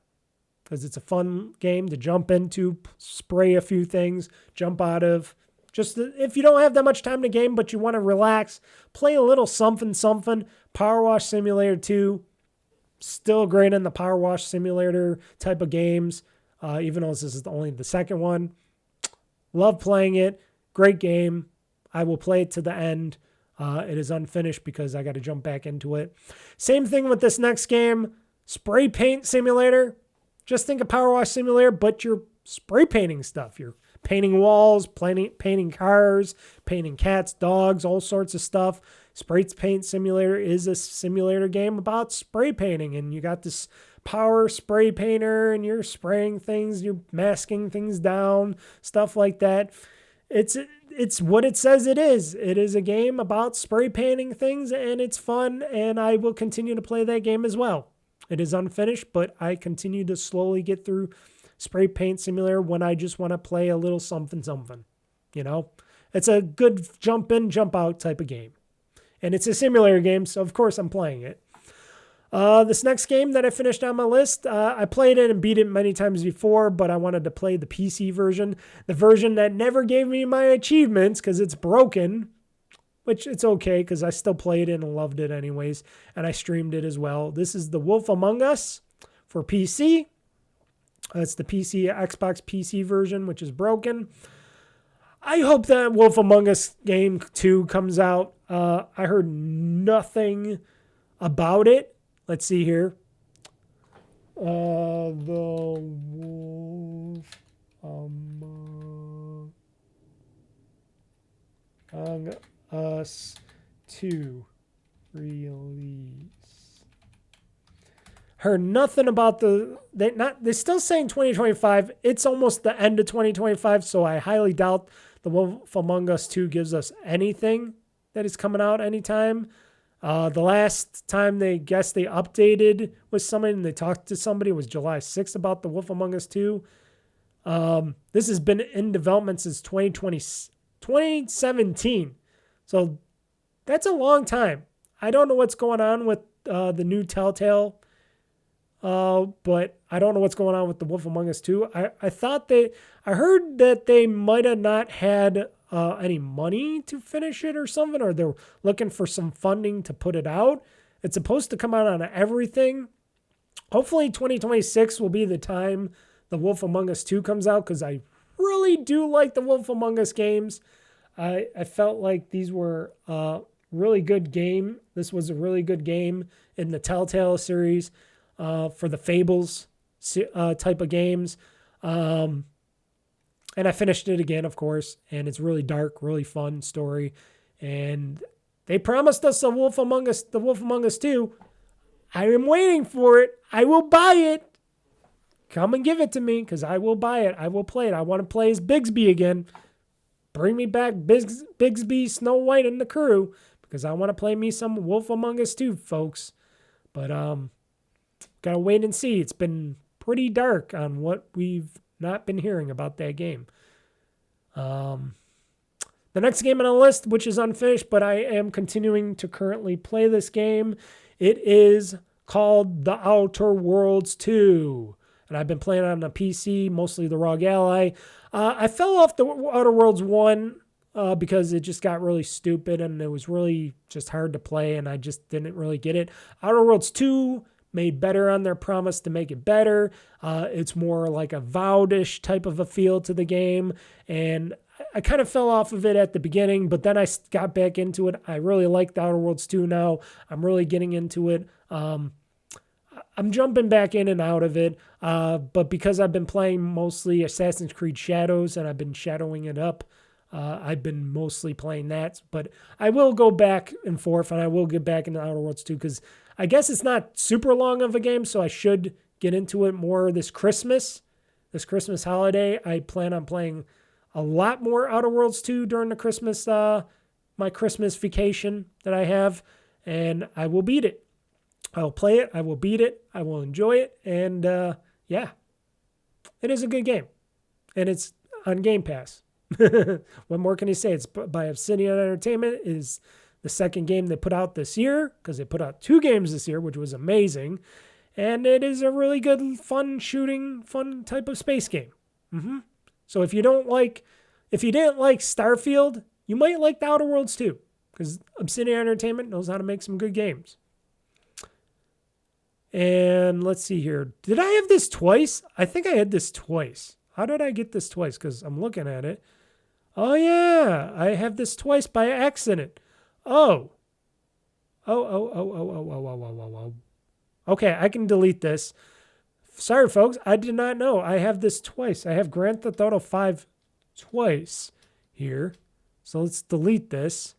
Because it's a fun game to jump into, spray a few things, jump out of. Just if you don't have that much time to game, but you want to relax, play a little something. Power Wash Simulator 2, still great in the Power Wash Simulator type of games, even though this is only the second one. Love playing it. Great game. I will play it to the end. It is unfinished because I got to jump back into it. Same thing with this next game, Spray Paint Simulator. Just think of Power Wash Simulator, but you're spray painting stuff. You're painting walls, painting cars, painting cats, dogs, all sorts of stuff. Spray Paint Simulator is a simulator game about spray painting, and you got this power spray painter, and you're spraying things, you're masking things down, stuff like that. It's what it says it is. It is a game about spray painting things, and it's fun, and I will continue to play that game as well. It is unfinished, but I continue to slowly get through Spray Paint Simulator when I just want to play a little something. You know, it's a good jump in, jump out type of game. And it's a simulator game, so of course I'm playing it. This next game that I finished on my list, I played it and beat it many times before, but I wanted to play the PC version, the version that never gave me my achievements because it's broken, which it's okay because I still played it and loved it anyways, and I streamed it as well. This is The Wolf Among Us for PC. It's the Xbox PC version, which is broken. I hope that Wolf Among Us game 2 comes out. I heard nothing about it. Let's see here. The Wolf Among Us 2 release. Heard nothing about they're still saying 2025. It's almost the end of 2025, so I highly doubt the Wolf Among Us 2 gives us anything that is coming out anytime. The last time they updated with somebody and they talked to somebody was July 6th about the Wolf Among Us 2. This has been in development since 2017. So that's a long time. I don't know what's going on with the new Telltale, but I don't know what's going on with the Wolf Among Us 2. I heard that they might have not had any money to finish it or something, or they're looking for some funding to put it out. It's supposed to come out on everything. Hopefully 2026 will be the time the Wolf Among Us 2 comes out, because I really do like the Wolf Among Us games. I felt like these were a really good game. This was a really good game in the Telltale series for the Fables type of games. And I finished it again, of course, and it's really dark, really fun story. And they promised us the Wolf Among Us 2. I am waiting for it. I will buy it. Come and give it to me, because I will buy it. I will play it. I want to play as Bigsby again. Bring me back Bigsby, Snow White, and the crew, because I want to play me some Wolf Among Us 2, folks. But gotta wait and see. It's been pretty dark on what we've not been hearing about that game. The next game on the list, which is unfinished, but I am continuing to currently play this game. It is called The Outer Worlds 2. And I've been playing it on the PC, mostly the ROG Ally. I fell off the Outer Worlds 1 because it just got really stupid and it was really just hard to play and I just didn't really get it. Outer Worlds 2 made better on their promise to make it better. It's more like a Vowed-ish type of a feel to the game. And I kind of fell off of it at the beginning, but then I got back into it. I really like the Outer Worlds 2 now. I'm really getting into it. I'm jumping back in and out of it. But because I've been playing mostly Assassin's Creed Shadows and I've been shadowing it up, I've been mostly playing that. But I will go back and forth and I will get back into Outer Worlds 2 because I guess it's not super long of a game, so I should get into it more this Christmas holiday. I plan on playing a lot more Outer Worlds 2 during the Christmas my Christmas vacation that I have, and I will beat it. I'll play it. I will beat it. I will enjoy it. And yeah, it is a good game. And it's on Game Pass. What more can you say? It's by Obsidian Entertainment. It is the second game they put out this year, because they put out 2 games this year, which was amazing. And it is a really good, fun shooting, fun type of space game. So if you didn't like Starfield, you might like the Outer Worlds too, because Obsidian Entertainment knows how to make some good games. And let's see here. Did I have this twice? I think I had this twice. How did I get this twice? Because I'm looking at it. Oh, yeah. I have this twice by accident. Oh. Okay, I can delete this. Sorry, folks. I did not know. I have this twice. I have Grand Theft Auto 5 twice here. So let's delete this.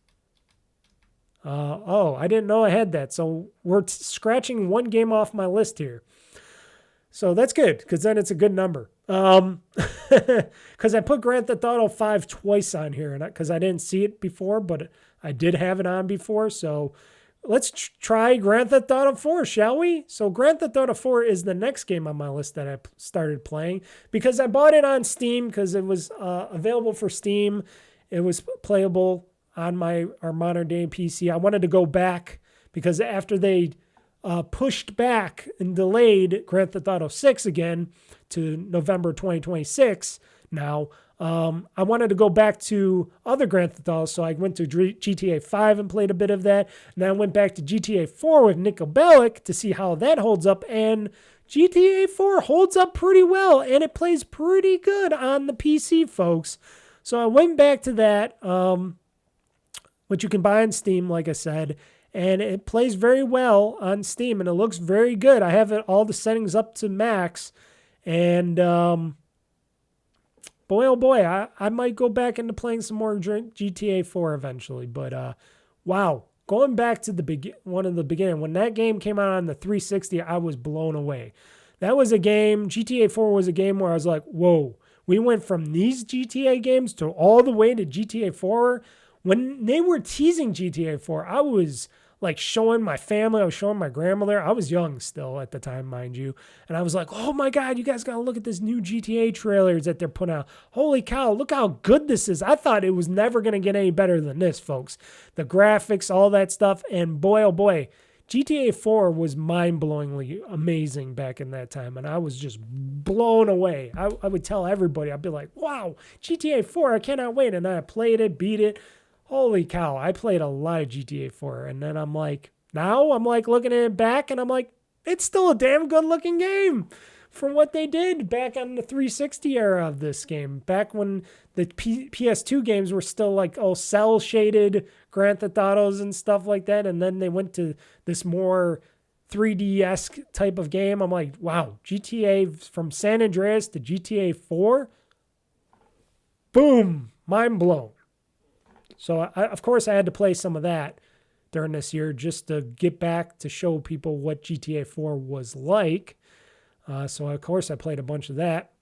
I didn't know I had that. So we're scratching one game off my list here. So that's good, because then it's a good number. Because I put Grand Theft Auto 5 twice on here, and because I didn't see it before, but I did have it on before. So let's try Grand Theft Auto 4, shall we? So Grand Theft Auto 4 is the next game on my list that I started playing, because I bought it on Steam because it was available for Steam. It was playable on our modern day PC. I wanted to go back because after they pushed back and delayed Grand Theft Auto 6 again to November 2026 now, I wanted to go back to other Grand Theft Auto, so I went to GTA 5 and played a bit of that. And then I went back to GTA 4 with Nico Bellic to see how that holds up, and GTA 4 holds up pretty well, and it plays pretty good on the PC, folks. So I went back to that, which you can buy on Steam, like I said, and it plays very well on Steam, and it looks very good. I have all the settings up to max, and boy, oh boy, I might go back into playing some more GTA 4 eventually. But wow, going back to the beginning, when that game came out on the 360, I was blown away. That was a game, GTA 4 was a game where I was like, whoa, we went from these GTA games to all the way to GTA 4. When they were teasing GTA 4, I was like showing my family, I was showing my grandmother. I was young still at the time, mind you. And I was like, oh my God, you guys got to look at this new GTA trailers that they're putting out. Holy cow, look how good this is. I thought it was never going to get any better than this, folks. The graphics, all that stuff. And boy, oh boy, GTA 4 was mind-blowingly amazing back in that time. And I was just blown away. I would tell everybody, I'd be like, wow, GTA 4, I cannot wait. And I played it, beat it. Holy cow, I played a lot of GTA 4. And then I'm like looking at it back and I'm like, it's still a damn good looking game from what they did back on the 360 era of this game. Back when the PS2 games were still like, cell shaded Grand Theft Autos and stuff like that. And then they went to this more 3D-esque type of game. I'm like, wow, GTA from San Andreas to GTA 4. Boom, mind blown. So, of course, I had to play some of that during this year just to get back to show people what GTA 4 was like. So, of course, I played a bunch of that.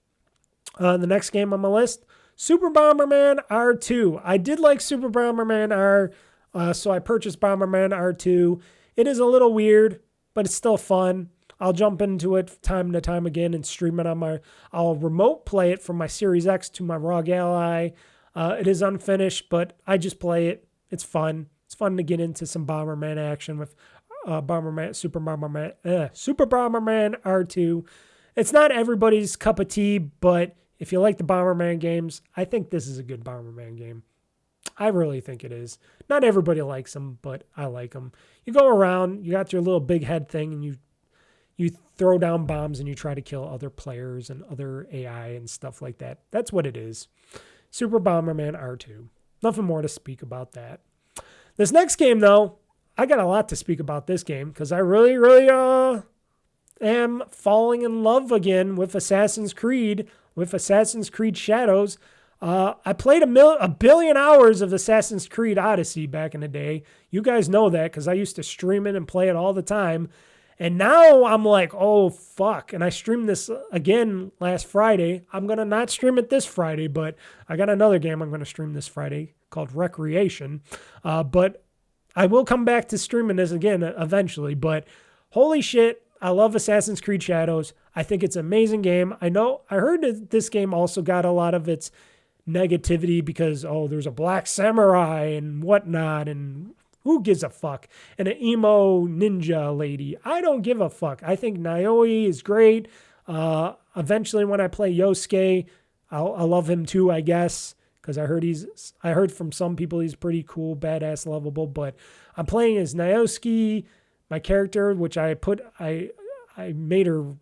The next game on my list, Super Bomberman R2. I did like Super Bomberman R, so I purchased Bomberman R2. It is a little weird, but it's still fun. I'll jump into it time to time again and stream it I'll remote play it from my Series X to my ROG Ally. It is unfinished, but I just play it. It's fun. It's fun to get into some Bomberman action with Super Bomberman R2. It's not everybody's cup of tea, but if you like the Bomberman games, I think this is a good Bomberman game. I really think it is. Not everybody likes them, but I like them. You go around, you got your little big head thing, and you throw down bombs and you try to kill other players and other AI and stuff like that. That's what it is. Super Bomberman R2. Nothing more to speak about that. This next game, though, I got a lot to speak about this game because I really, really am falling in love again with Assassin's Creed Shadows. I played a billion hours of Assassin's Creed Odyssey back in the day. You guys know that because I used to stream it and play it all the time. And now I'm like, oh, fuck. And I streamed this again last Friday. I'm going to not stream it this Friday, but I got another game I'm going to stream this Friday called Wreckreation. But I will come back to streaming this again eventually. But holy shit, I love Assassin's Creed Shadows. I think it's an amazing game. I heard that this game also got a lot of its negativity because, there's a black samurai and whatnot, and who gives a fuck? And an emo ninja lady. I don't give a fuck. I think Naoi is great. Eventually when I play Yosuke, I'll love him too, I guess, because I heard from some people he's pretty cool, badass, lovable, but I'm playing as Naosuke, my character, which I made her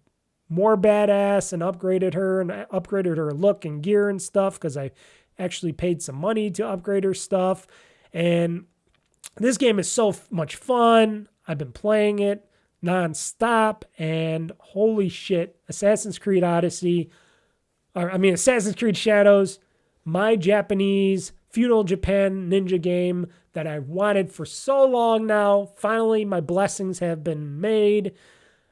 more badass and upgraded her, and I upgraded her look and gear and stuff because I actually paid some money to upgrade her stuff. And this game is so much fun. I've been playing it nonstop, and holy shit, Assassin's Creed Shadows, my Japanese feudal Japan ninja game that I wanted for so long now. Finally, my blessings have been made.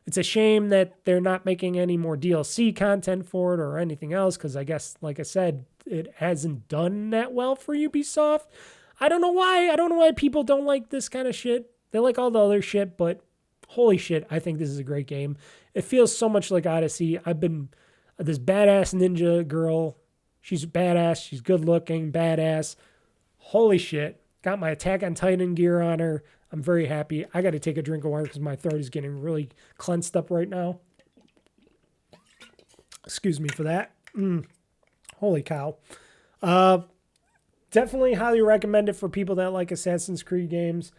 It's a shame that they're not making any more DLC content for it or anything else, because I guess, like I said, it hasn't done that well for Ubisoft. I don't know why. I don't know why people don't like this kind of shit. They like all the other shit, but holy shit, I think this is a great game. It feels so much like Odyssey. I've been this badass ninja girl. She's badass. She's good looking, badass. Holy shit. Got my Attack on Titan gear on her. I'm very happy. I got to take a drink of water because my throat is getting really cleansed up right now. Excuse me for that. Holy cow. Definitely highly recommend it for people that like Assassin's Creed games.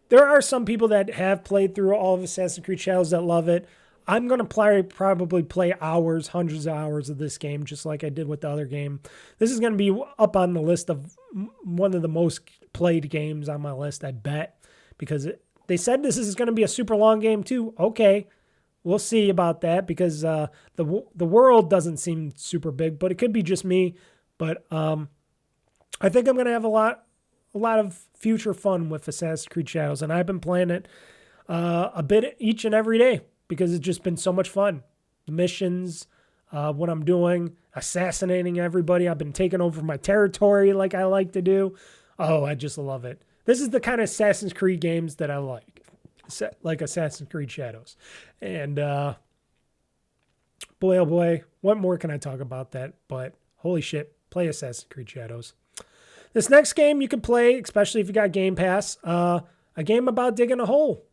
There are some people that have played through all of Assassin's Creed Shadows that love it. I'm going to probably play hours, hundreds of hours of this game, just like I did with the other game. This is going to be up on the list of one of the most played games on my list, I bet, because they said this is going to be a super long game too. Okay, we'll see about that, because the world doesn't seem super big, but it could be just me. But I think I'm going to have a lot of future fun with Assassin's Creed Shadows, and I've been playing it a bit each and every day because it's just been so much fun. The missions, what I'm doing, assassinating everybody. I've been taking over my territory like I like to do. Oh, I just love it. This is the kind of Assassin's Creed games that I like Assassin's Creed Shadows. And boy, oh boy, what more can I talk about that? But holy shit, play Assassin's Creed Shadows. This next game you can play, especially if you got Game Pass, a game about digging a hole.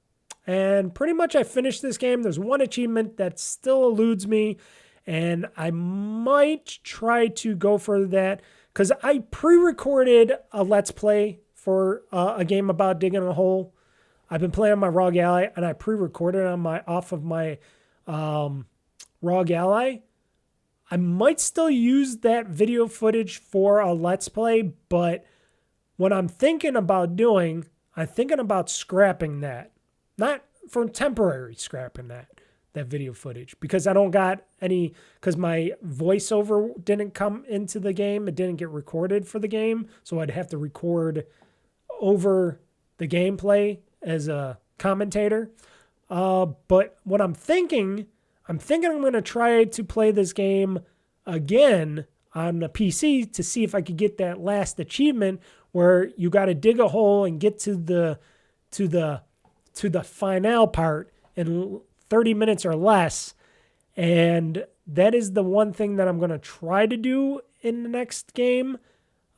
And pretty much I finished this game. There's one achievement that still eludes me, and I might try to go for that because I pre-recorded a Let's Play for a game about digging a hole. I've been playing on my Rogue Ally, and I pre-recorded off of my Rogue Ally. I might still use that video footage for a Let's Play, but what I'm thinking about doing, I'm thinking about scrapping that. Not for temporary scrapping that video footage, because I don't got any, because my voiceover didn't come into the game. It didn't get recorded for the game, so I'd have to record over the gameplay as a commentator. But what I'm thinking I'm going to try to play this game again on the PC to see if I could get that last achievement where you got to dig a hole and get to the final part in 30 minutes or less. And that is the one thing that I'm going to try to do in the next game,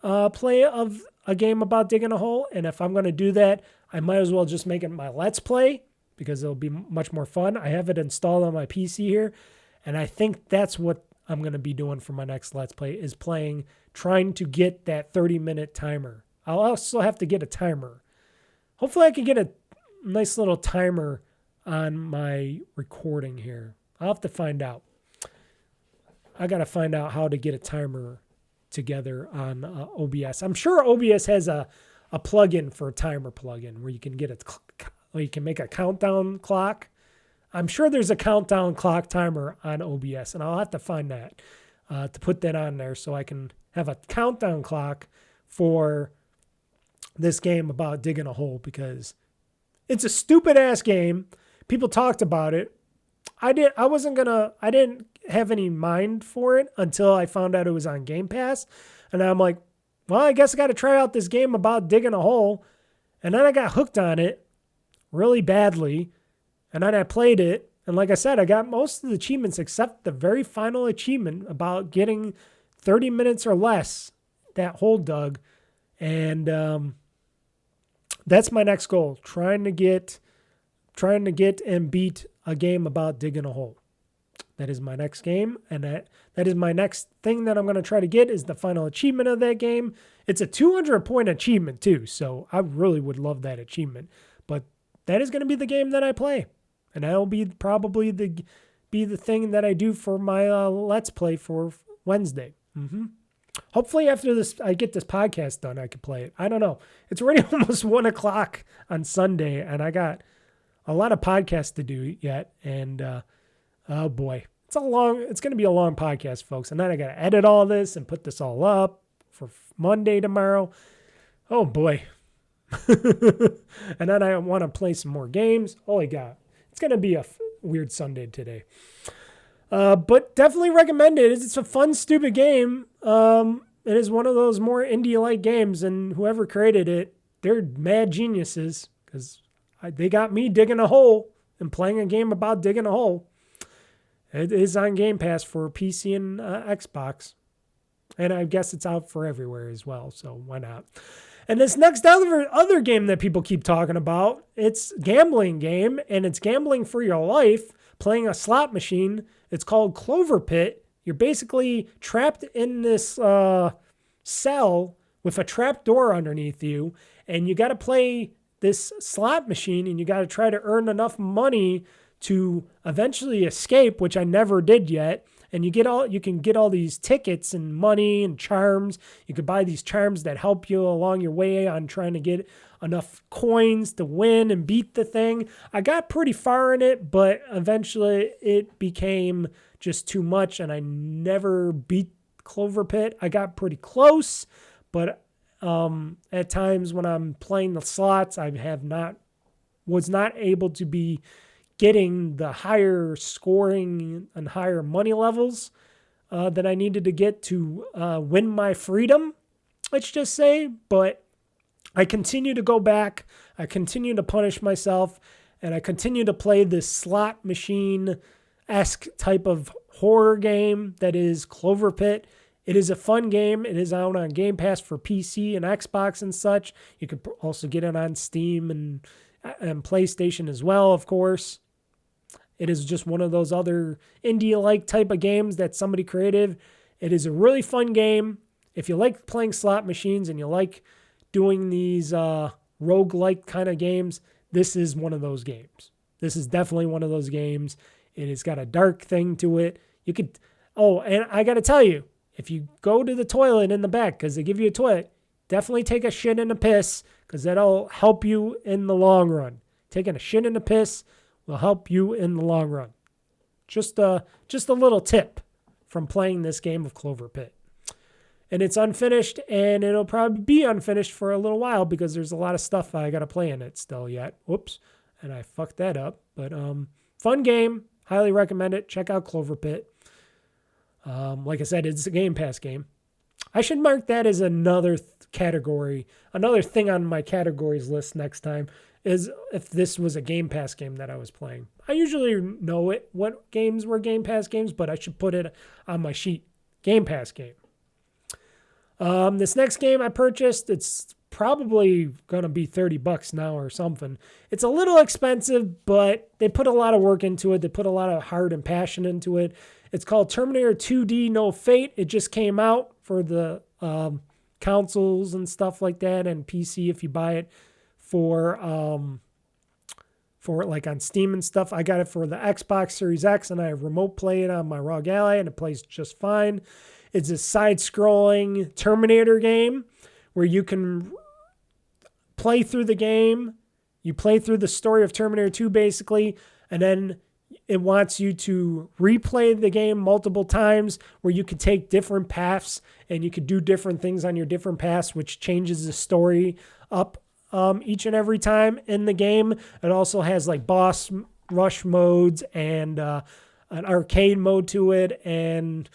play of a game about digging a hole. And if I'm going to do that, I might as well just make it my Let's Play, because it'll be much more fun. I have it installed on my PC here, and I think that's what I'm going to be doing for my next Let's Play, is trying to get that 30-minute timer. I'll also have to get a timer. Hopefully I can get a nice little timer on my recording here. I'll have to find out. I got to find out how to get a timer together on OBS. I'm sure OBS has a plugin for a timer plugin where you can you can make a countdown clock. I'm sure there's a countdown clock timer on OBS, and I'll have to find that to put that on there so I can have a countdown clock for this game about digging a hole, because it's a stupid ass game. People talked about it. I didn't have any mind for it until I found out it was on Game Pass, and I'm like, well, I guess I got to try out this game about digging a hole. And then I got hooked on it really badly. And then I played it. And like I said, I got most of the achievements except the very final achievement about getting 30 minutes or less that hole dug. And that's my next goal, trying to get and beat a game about digging a hole. That is my next game, and that is my next thing that I'm going to try to get is the final achievement of that game. It's a 200-point achievement too, so I really would love that achievement. But that is going to be the game that I play, and that'll be probably the thing that I do for my Let's Play for Wednesday. Hopefully after this, I get this podcast done, I could play it. I don't know. It's already almost 1 o'clock on Sunday, and I got a lot of podcasts to do yet, and oh boy, it's going to be a long podcast, folks. And then I got to edit all this and put this all up for Monday tomorrow. Oh boy. And then I want to play some more games. Holy God. It's going to be a weird Sunday today. But definitely recommend it. It's a fun, stupid game. It is one of those more indie-like games, and whoever created it, they're mad geniuses because they got me digging a hole and playing a game about digging a hole. It is on Game Pass for PC and Xbox. And I guess it's out for everywhere as well, so why not? And this next other game that people keep talking about, it's a gambling game, and it's gambling for your life, playing a slot machine. It's called CloverPit. You're basically trapped in this cell with a trap door underneath you, and you got to play this slot machine, and you got to try to earn enough money to eventually escape, which I never did yet. And you can get all these tickets and money and charms. You could buy these charms that help you along your way on trying to get enough coins to win and beat the thing. I got pretty far in it, but eventually it became just too much, and I never beat CloverPit. I got pretty close, but at times when I'm playing the slots, I was not able to be getting the higher scoring and higher money levels that I needed to get to win my freedom, let's just say. But I continue to go back. I continue to punish myself, and I continue to play this slot machine-esque type of horror game that is CloverPit. It is a fun game. It is out on Game Pass for PC and Xbox and such. You could also get it on Steam and PlayStation as well, of course. It is just one of those other indie-like type of games that somebody created. It is a really fun game. If you like playing slot machines and you like doing these roguelike kind of games, this is one of those games. This is definitely one of those games. It has got a dark thing to it. And I got to tell you, if you go to the toilet in the back, because they give you a toilet, definitely take a shit and a piss, because that'll help you in the long run. Taking a shit and a piss will help you in the long run. Just a little tip from playing this game of CloverPit. And it's unfinished, and it'll probably be unfinished for a little while because there's a lot of stuff I got to play in it still yet. Whoops. And I fucked that up. But fun game. Highly recommend it. Check out CloverPit. Like I said, it's a Game Pass game. I should mark that as another category. Another thing on my categories list next time is if this was a Game Pass game that I was playing. I usually know what games were Game Pass games, but I should put it on my sheet. Game Pass game. This next game I purchased, it's probably going to be $30 now or something. It's a little expensive, but they put a lot of work into it. They put a lot of heart and passion into it. It's called Terminator 2D No Fate. It just came out for the consoles and stuff like that, and PC if you buy it for like on Steam and stuff. I got it for the Xbox Series X, and I remote play it on my ROG Ally, and it plays just fine. It's a side-scrolling Terminator game where you can play through the game. You play through the story of Terminator 2, basically, and then it wants you to replay the game multiple times where you could take different paths and you could do different things on your different paths, which changes the story up each and every time in the game. It also has like boss rush modes and an arcade mode to it and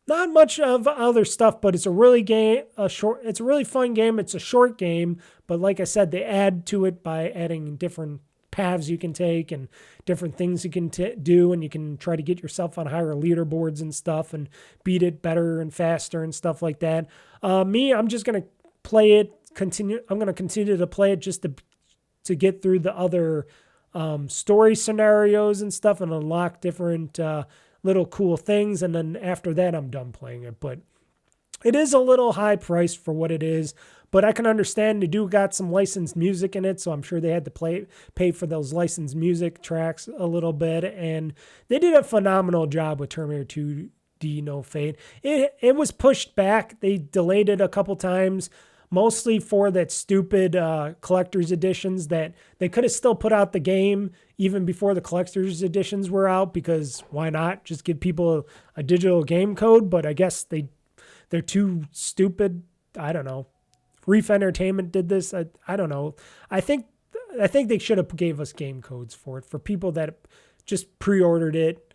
Not much of other stuff, but it's a really fun game. It's a short game, but like I said, they add to it by adding different paths you can take and different things you can do, and you can try to get yourself on higher leaderboards and stuff and beat it better and faster and stuff like that. I'm just going to play it, I'm going to continue to play it just to get through the other story scenarios and stuff and unlock different little cool things, and then after that I'm done playing it. But it is a little high priced for what it is, but I can understand they do got some licensed music in it, so I'm sure they had to pay for those licensed music tracks a little bit, and they did a phenomenal job with Terminator 2D No Fate. It was pushed back. They delayed it a couple times, mostly for that stupid collector's editions that they could have still put out the game even before the collector's editions were out, because why not just give people a digital game code? But I guess they're too stupid. I don't know. Reef Entertainment did this. I don't know. I think they should have gave us game codes for it. For people that just pre-ordered it,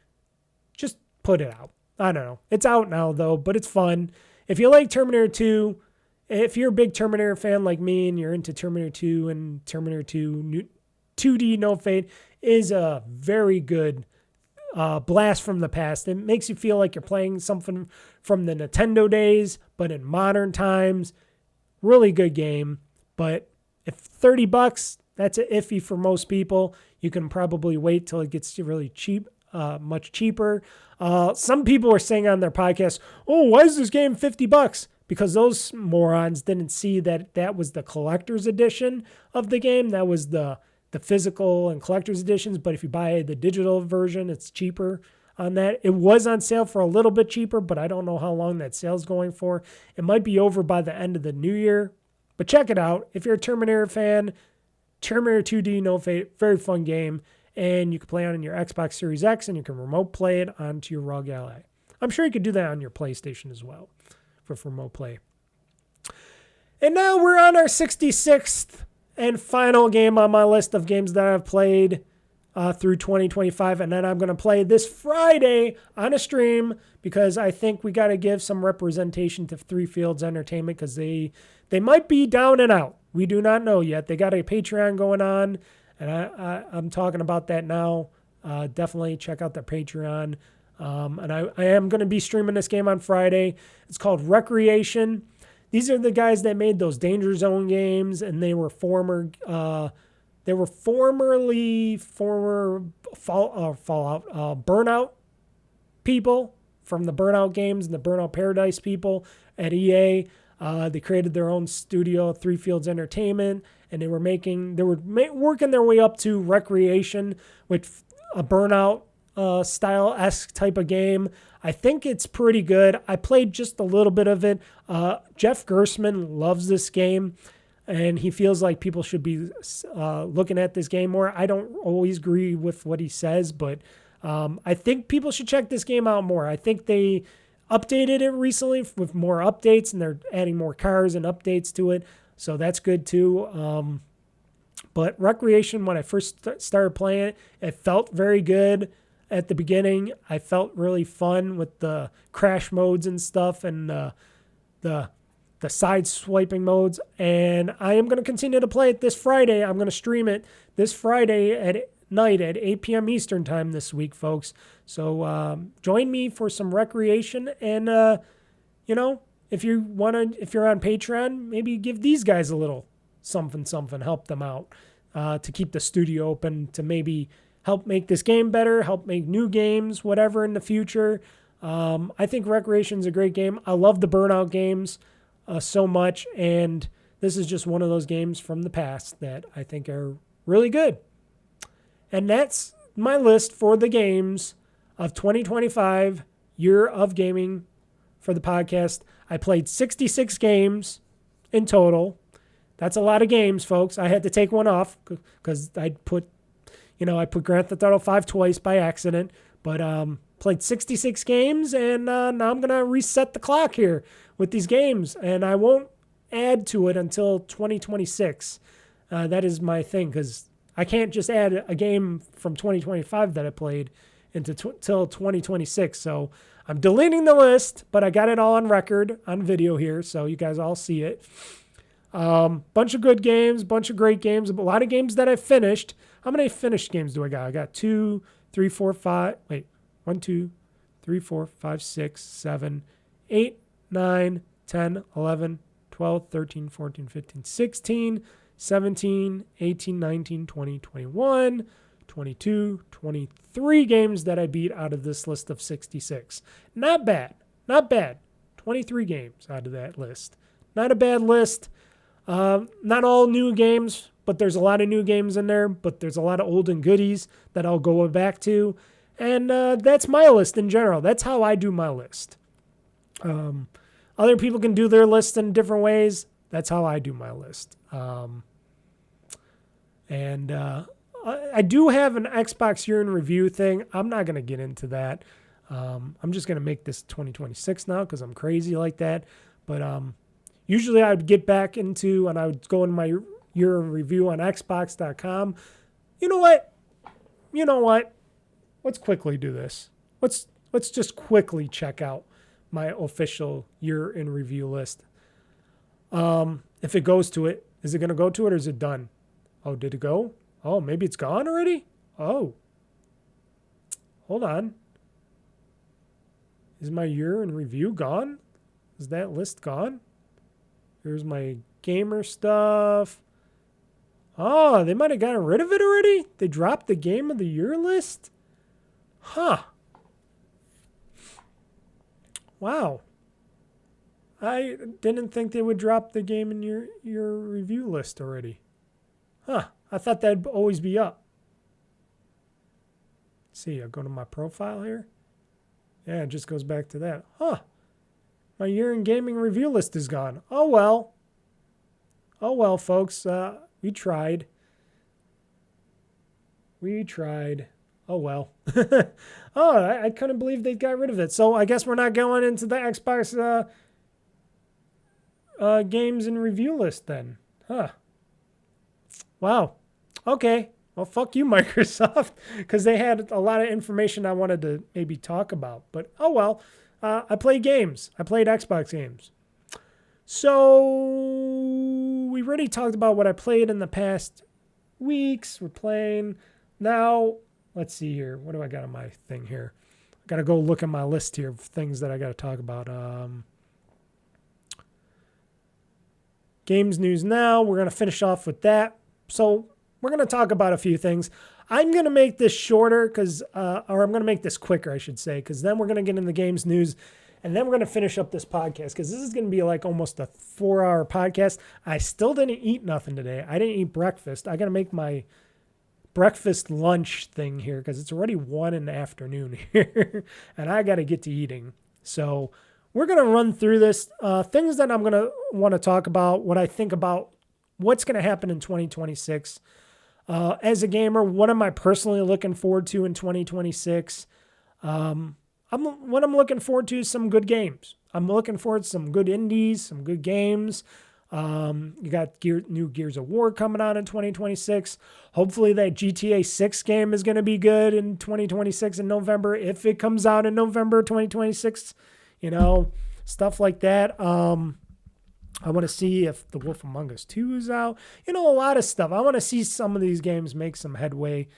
just put it out. I don't know. It's out now though, but it's fun. If you like Terminator 2, if you're a big Terminator fan like me and you're into Terminator 2 and Terminator 2 2D No Fate is a very good blast from the past. It makes you feel like you're playing something from the Nintendo days, but in modern times. Really good game. But if $30, that's iffy for most people. You can probably wait till it gets really cheap, much cheaper. Some people are saying on their podcast, "Oh, why is this game $50?" Because those morons didn't see that was the collector's edition of the game. That was the physical and collector's editions. But if you buy the digital version, it's cheaper on that. It was on sale for a little bit cheaper, but I don't know how long that sale's going for. It might be over by the end of the new year. But check it out. If you're a Terminator fan, Terminator 2D No Fate, very fun game. And you can play on your Xbox Series X, and you can remote play it onto your ROG Ally. I'm sure you could do that on your PlayStation as well for remote play. And now we're on our 66th and final game on my list of games that I've played through 2025. And then I'm going to play this Friday on a stream, because I think we got to give some representation to Three Fields Entertainment, because they might be down and out. We do not know yet. They got a Patreon going on, and I'm talking about that now. Definitely check out their Patreon. And I am going to be streaming this game on Friday. It's called Wreckreation. These are the guys that made those Danger Zone games, and they were former Fallout, Burnout people from the Burnout games and the Burnout Paradise people at EA. They created their own studio, Three Fields Entertainment, and they were working their way up to Wreckreation, with a Burnout style-esque type of game. I think it's pretty good. I played just a little bit of it. Jeff Gerstmann loves this game, and he feels like people should be looking at this game more. I don't always agree with what he says, but I think people should check this game out more. I think they updated it recently with more updates, and they're adding more cars and updates to it, so that's good too. But Wreckreation, when I first started playing it, it felt very good. At the beginning, I felt really fun with the crash modes and stuff, and the side swiping modes. And I am going to continue to play it this Friday. I'm going to stream it this Friday at night at 8 p.m. Eastern time this week, folks. So join me for some Wreckreation. And if you're on Patreon, maybe give these guys a little something, help them out to keep the studio open, to maybe help make this game better, help make new games, whatever in the future. I think Wreckreation's a great game. I love the Burnout games so much, and this is just one of those games from the past that I think are really good. And that's my list for the games of 2025, year of gaming for the podcast. I played 66 games in total. That's a lot of games, folks. I had to take one off because I put Grand Theft Auto 5 twice by accident, but played 66 games, and now I'm going to reset the clock here with these games, and I won't add to it until 2026. That is my thing, because I can't just add a game from 2025 that I played till 2026. So I'm deleting the list, but I got it all on record on video here, so you guys all see it. Bunch of good games, bunch of great games, a lot of games that I finished. How many finished games do I got? I got 1, 2, 3, 4, 5, 6, 7, 8, 9, 10, 11, 12, 13, 14, 15, 16, 17, 18, 19, 20, 21, 22, 23 games that I beat out of this list of 66. Not bad. Not bad. 23 games out of that list. Not a bad list. Not all new games, but there's a lot of new games in there, but there's a lot of old and goodies that I'll go back to. And that's my list in general. That's how I do my list. Other people can do their list in different ways. That's how I do my list. I do have an Xbox year in review thing. I'm not going to get into that. I'm just going to make this 2026 now because I'm crazy like that. But usually I would get back into, and I would go in my year in review on Xbox.com. You know what? Let's quickly do this. Let's just quickly check out my official year in review list. If it goes to it, is it going to go to it or is it done? Oh, did it go? Oh, maybe it's gone already? Oh. Hold on. Is my year in review gone? Is that list gone? Here's my gamer stuff. Oh, they might have gotten rid of it already? They dropped the game of the year list? Huh. Wow. I didn't think they would drop the game in your review list already. Huh. I thought that'd always be up. Let's see, I'll go to my profile here. Yeah, it just goes back to that. Huh. My year in gaming review list is gone. Oh, well. Oh, well, folks. We tried. Oh, well. I couldn't believe they got rid of it. So I guess we're not going into the Xbox games and review list then. Huh. Wow. Okay. Well, fuck you, Microsoft, because they had a lot of information I wanted to maybe talk about. But, oh, well. I played games. I played Xbox games. So we already talked about what I played in the past weeks. We're playing now. Let's see here. What do I got on my thing here? I got to go look at my list here of things that I got to talk about. Gamez Newz Now. We're going to finish off with that. So we're going to talk about a few things. I'm going to make this shorter or I'm going to make this quicker, I should say, because then we're going to get into Gamez Newz, and then we're going to finish up this podcast, because this is going to be like almost a 4-hour podcast. I still didn't eat nothing today. I didn't eat breakfast. I got to make my breakfast lunch thing here, because it's already 1 in the afternoon here, and I got to get to eating. So we're going to run through this. Things that I'm going to want to talk about, what I think about what's going to happen in 2026. As a gamer, what am I personally looking forward to in 2026? What I'm looking forward to is some good games. I'm looking forward to some good indies, some good games. You got new Gears of War coming out in 2026. Hopefully that GTA 6 game is going to be good in 2026 in November, if it comes out in November 2026, stuff like that. I want to see if The Wolf Among Us 2 is out. A lot of stuff. I want to see some of these games make some headway.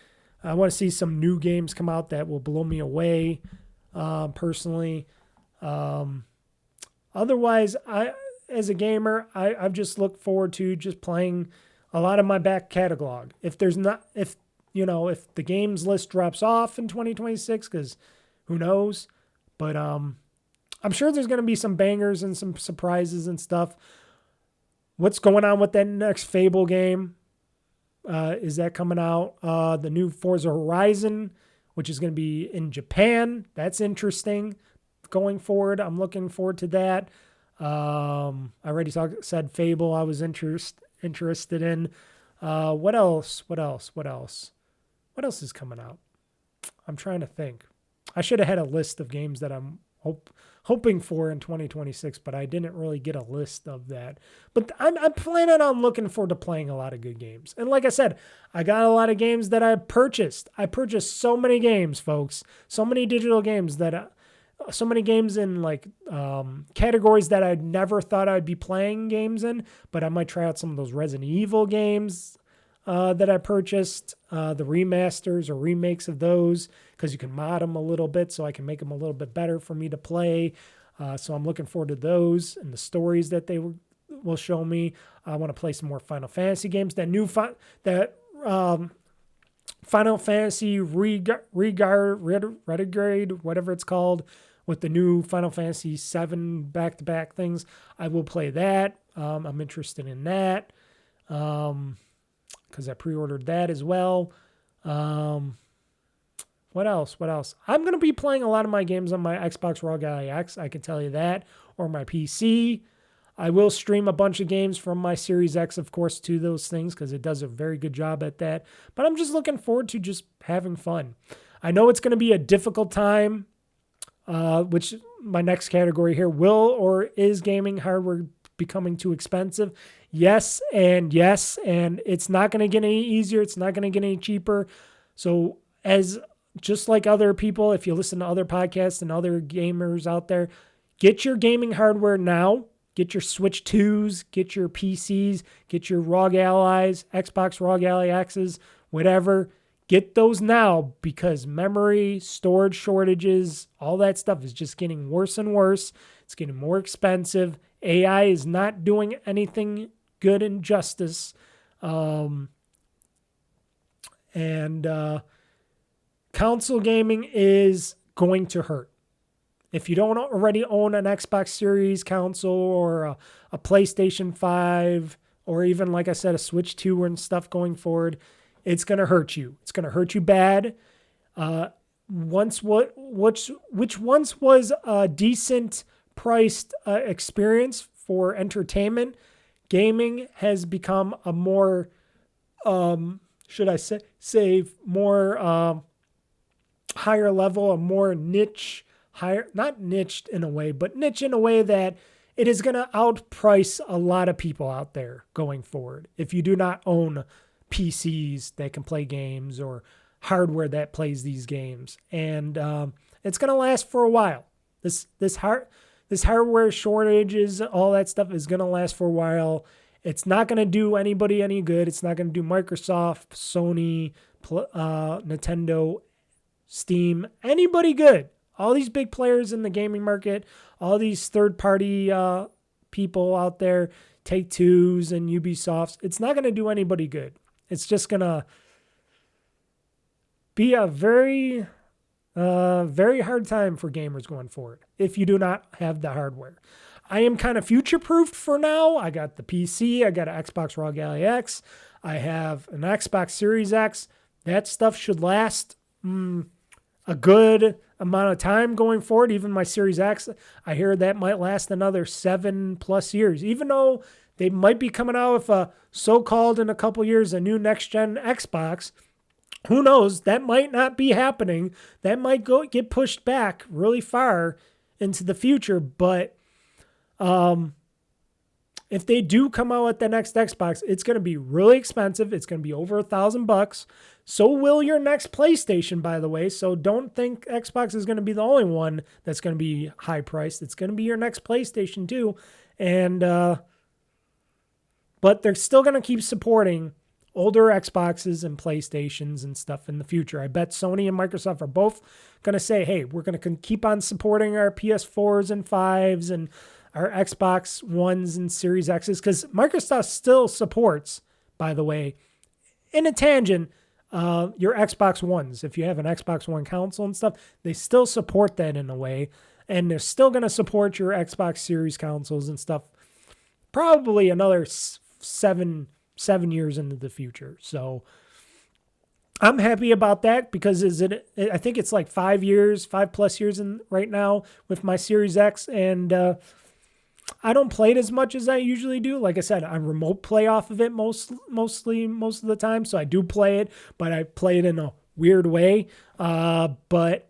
I want to see some new games come out that will blow me away, personally. Otherwise, as a gamer, I've just looked forward to just playing a lot of my back catalog. If the games list drops off in 2026, because who knows? But I'm sure there's going to be some bangers and some surprises and stuff. What's going on with that next Fable game? Is that coming out? The new Forza Horizon, which is going to be in Japan. That's interesting going forward. I'm looking forward to that. I already said Fable I was interested in. What else? What else is coming out? I'm trying to think. I should have had a list of games that I'm hoping for in 2026, but I didn't really get a list of that. But I'm planning on looking forward to playing a lot of good games. And like I said, I got a lot of games that I purchased. I purchased so many games, folks. So many digital games so many games in like categories that I never thought I'd be playing games in, but I might try out some of those Resident Evil games that I purchased, the remasters or remakes of those, because you can mod them a little bit so I can make them a little bit better for me to play. So I'm looking forward to those and the stories that they will show me. I want to play some more Final Fantasy games. That new Final Fantasy Retrograde, whatever it's called, with the new Final Fantasy 7 back-to-back things. I will play that. I'm interested in that because I pre-ordered that as well. What else? I'm going to be playing a lot of my games on my Xbox Raw Gallery X, I can tell you that, or my PC. I will stream a bunch of games from my Series X, of course, to those things because it does a very good job at that. But I'm just looking forward to just having fun. I know it's going to be a difficult time, which my next category here, will or is gaming hardware becoming too expensive? Yes, and it's not going to get any easier. It's not going to get any cheaper. So just like other people, if you listen to other podcasts and other gamers out there, get your gaming hardware now. Get your Switch 2s, get your PCs, get your ROG Allies, Xbox ROG Ally X's, whatever. Get those now because memory, storage shortages, all that stuff is just getting worse and worse. It's getting more expensive. AI is not doing anything good in justice. And console gaming is going to hurt. If you don't already own an Xbox Series console or a PlayStation 5 or even, like I said, a Switch 2 and stuff going forward, it's going to hurt you. It's going to hurt you bad. Which once was a decent priced experience for entertainment, gaming has become a more, should I say more higher level, a more niche, not niched in a way, but niche in a way that it is going to outprice a lot of people out there going forward. If you do not own PCs that can play games or hardware that plays these games, and it's going to last for a while. This hardware shortages, all that stuff is going to last for a while. It's not going to do anybody any good. It's not going to do Microsoft, Sony, Nintendo, Steam, anybody good. All these big players in the gaming market, all these third-party people out there, Take-Two's and Ubisofts, it's not going to do anybody good. It's just going to be a very, very hard time for gamers going forward if you do not have the hardware. I am kind of future-proofed for now. I got the PC. I got an Xbox ROG Ally X. I have an Xbox Series X. That stuff should last a good amount of time going forward. Even my Series X, I hear that might last another 7+ years, even though they might be coming out with a so-called in a couple years, a new next-gen Xbox. Who knows? That might not be happening. That might get pushed back really far into the future. But if they do come out with the next Xbox, it's going to be really expensive. It's going to be over $1,000. So will your next PlayStation, by the way. So don't think Xbox is going to be the only one that's going to be high priced. It's going to be your next PlayStation too. And but they're still going to keep supporting older Xboxes and PlayStations and stuff in the future. I bet Sony and Microsoft are both going to say, hey, we're going to keep on supporting our PS4s and 5s and our Xbox Ones and Series X's, because Microsoft still supports, by the way, in a tangent, your Xbox Ones. If you have an Xbox One console and stuff, they still support that in a way, and they're still going to support your Xbox Series consoles and stuff probably another 7 years into the future. So I'm happy about that because I think it's like 5+ years in right now with my Series X, and I don't play it as much as I usually do. Like I said, I remote play off of it most of the time. So I do play it, but I play it in a weird way. But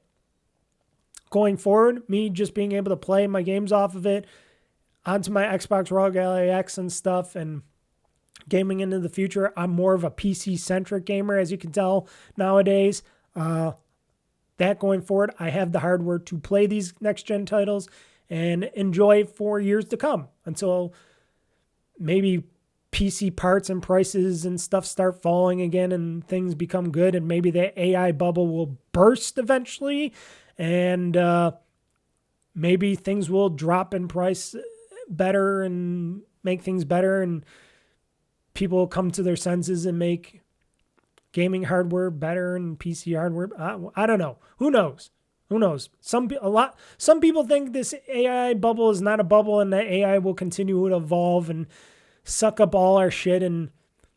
going forward, me just being able to play my games off of it onto my Xbox Rogue Ally X and stuff and gaming into the future. I'm more of a PC-centric gamer, as you can tell nowadays. That going forward, I have the hardware to play these next-gen titles and enjoy for years to come until maybe PC parts and prices and stuff start falling again and things become good, and maybe the AI bubble will burst eventually, and maybe things will drop in price better and make things better, and people will come to their senses and make gaming hardware better and PC hardware. I don't know. Who knows? Who knows? Some people think this AI bubble is not a bubble and that AI will continue to evolve and suck up all our shit, and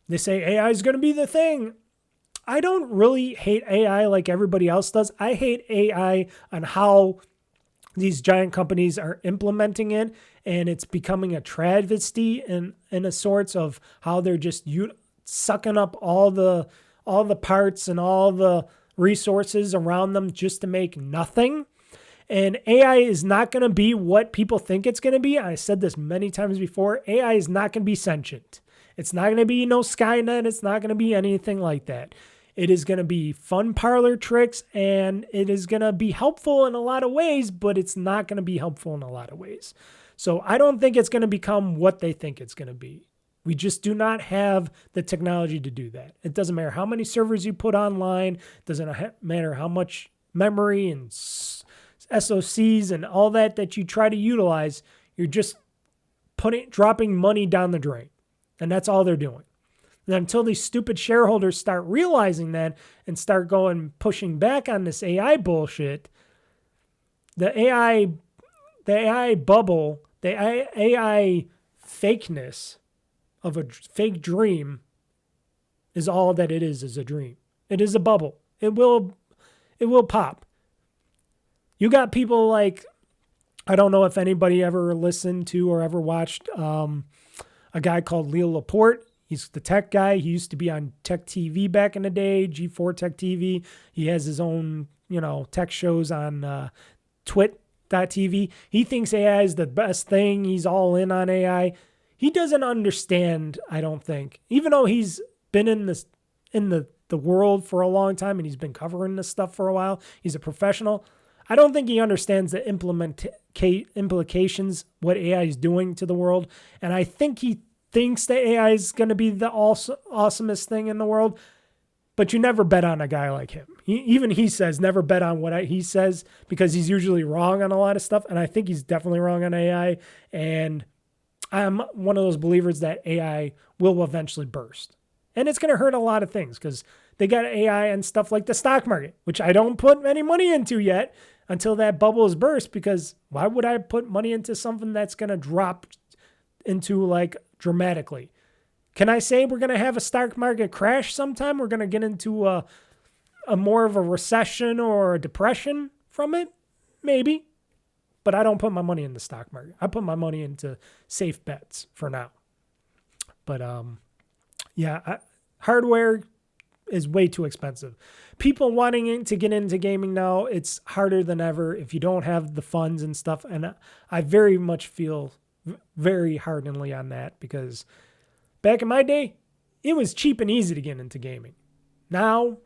they say AI is going to be the thing. I don't really hate AI like everybody else does. I hate AI on how these giant companies are implementing it, and it's becoming a travesty in a sorts of how they're just sucking up all the parts and all the resources around them just to make nothing. And AI is not going to be what people think it's going to be. I said this many times before. AI is not going to be sentient. It's not going to be no Skynet. It's not going to be anything like that. It is going to be fun parlor tricks, and it is going to be helpful in a lot of ways, but it's not going to be helpful in a lot of ways. So I don't think it's going to become what they think it's going to be. We just do not have the technology to do that. It doesn't matter how many servers you put online. It doesn't matter how much memory and SOCs and all that you try to utilize. You're just dropping money down the drain. And that's all they're doing. And until these stupid shareholders start realizing that and start pushing back on this AI bullshit, the AI bubble, the AI fakeness of a fake dream is all that it is a dream. It is a bubble. It will pop. You got people like, I don't know if anybody ever listened to or ever watched a guy called Leo Laporte. He's the tech guy. He used to be on Tech TV back in the day, G4 Tech TV. He has his own, tech shows on twit.tv. He thinks AI is the best thing. He's all in on AI. He doesn't understand, I don't think, even though he's been in the world for a long time and he's been covering this stuff for a while. He's a professional. I don't think he understands the implications, what AI is doing to the world. And I think he thinks that AI is going to be the awesomest thing in the world. But you never bet on a guy like him. Even he says never bet on what he says, because he's usually wrong on a lot of stuff. And I think he's definitely wrong on AI. And I'm one of those believers that AI will eventually burst. And it's going to hurt a lot of things because they got AI and stuff like the stock market, which I don't put any money into yet until that bubble is burst, because why would I put money into something that's going to drop into like dramatically? Can I say we're going to have a stock market crash sometime? We're going to get into a more of a recession or a depression from it? Maybe. But I don't put my money in the stock market. I put my money into safe bets for now. But hardware is way too expensive. People wanting to get into gaming now, it's harder than ever if you don't have the funds and stuff. And I very much feel very hardeningly on that, because back in my day, it was cheap and easy to get into gaming. Now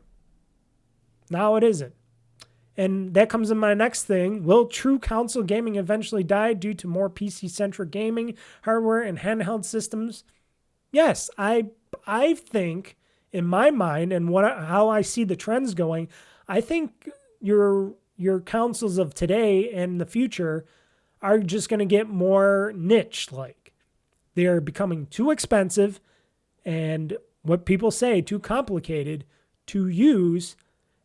it isn't. And that comes in my next thing. Will true console gaming eventually die due to more PC-centric gaming hardware and handheld systems? Yes, I think in my mind and how I see the trends going, I think your consoles of today and the future are just going to get more niche-like. They are becoming too expensive and, what people say, too complicated to use.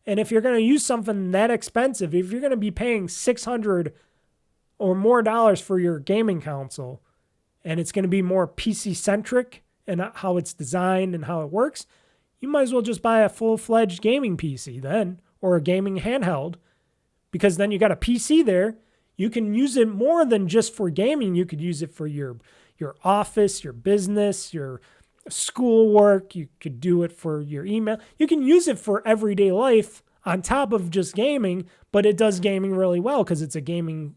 And if you're going to use something that expensive, if you're going to be paying $600 or more dollars for your gaming console, and it's going to be more PC-centric and how it's designed and how it works, you might as well just buy a full-fledged gaming PC then, or a gaming handheld, because then you got a PC there. You can use it more than just for gaming. You could use it for your office, your business, your schoolwork. You could do it for your email. You can use it for everyday life on top of just gaming, but it does gaming really well because it's a gaming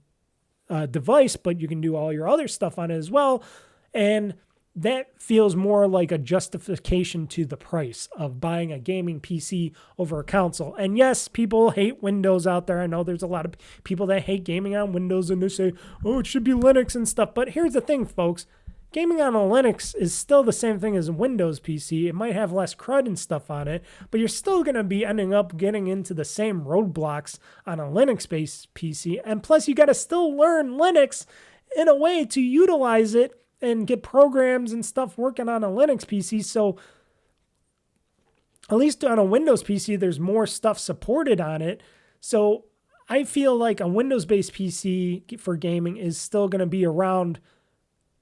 device, but you can do all your other stuff on it as well. And that feels more like a justification to the price of buying a gaming PC over a console. And yes, people hate Windows out there. I know there's a lot of people that hate gaming on Windows and they say, oh, it should be Linux and stuff. But here's the thing, folks. Gaming on a Linux is still the same thing as a Windows PC. It might have less CRUD and stuff on it, but you're still going to be ending up getting into the same roadblocks on a Linux-based PC. And plus, you got to still learn Linux in a way to utilize it and get programs and stuff working on a Linux PC. So at least on a Windows PC, there's more stuff supported on it. So I feel like a Windows-based PC for gaming is still going to be around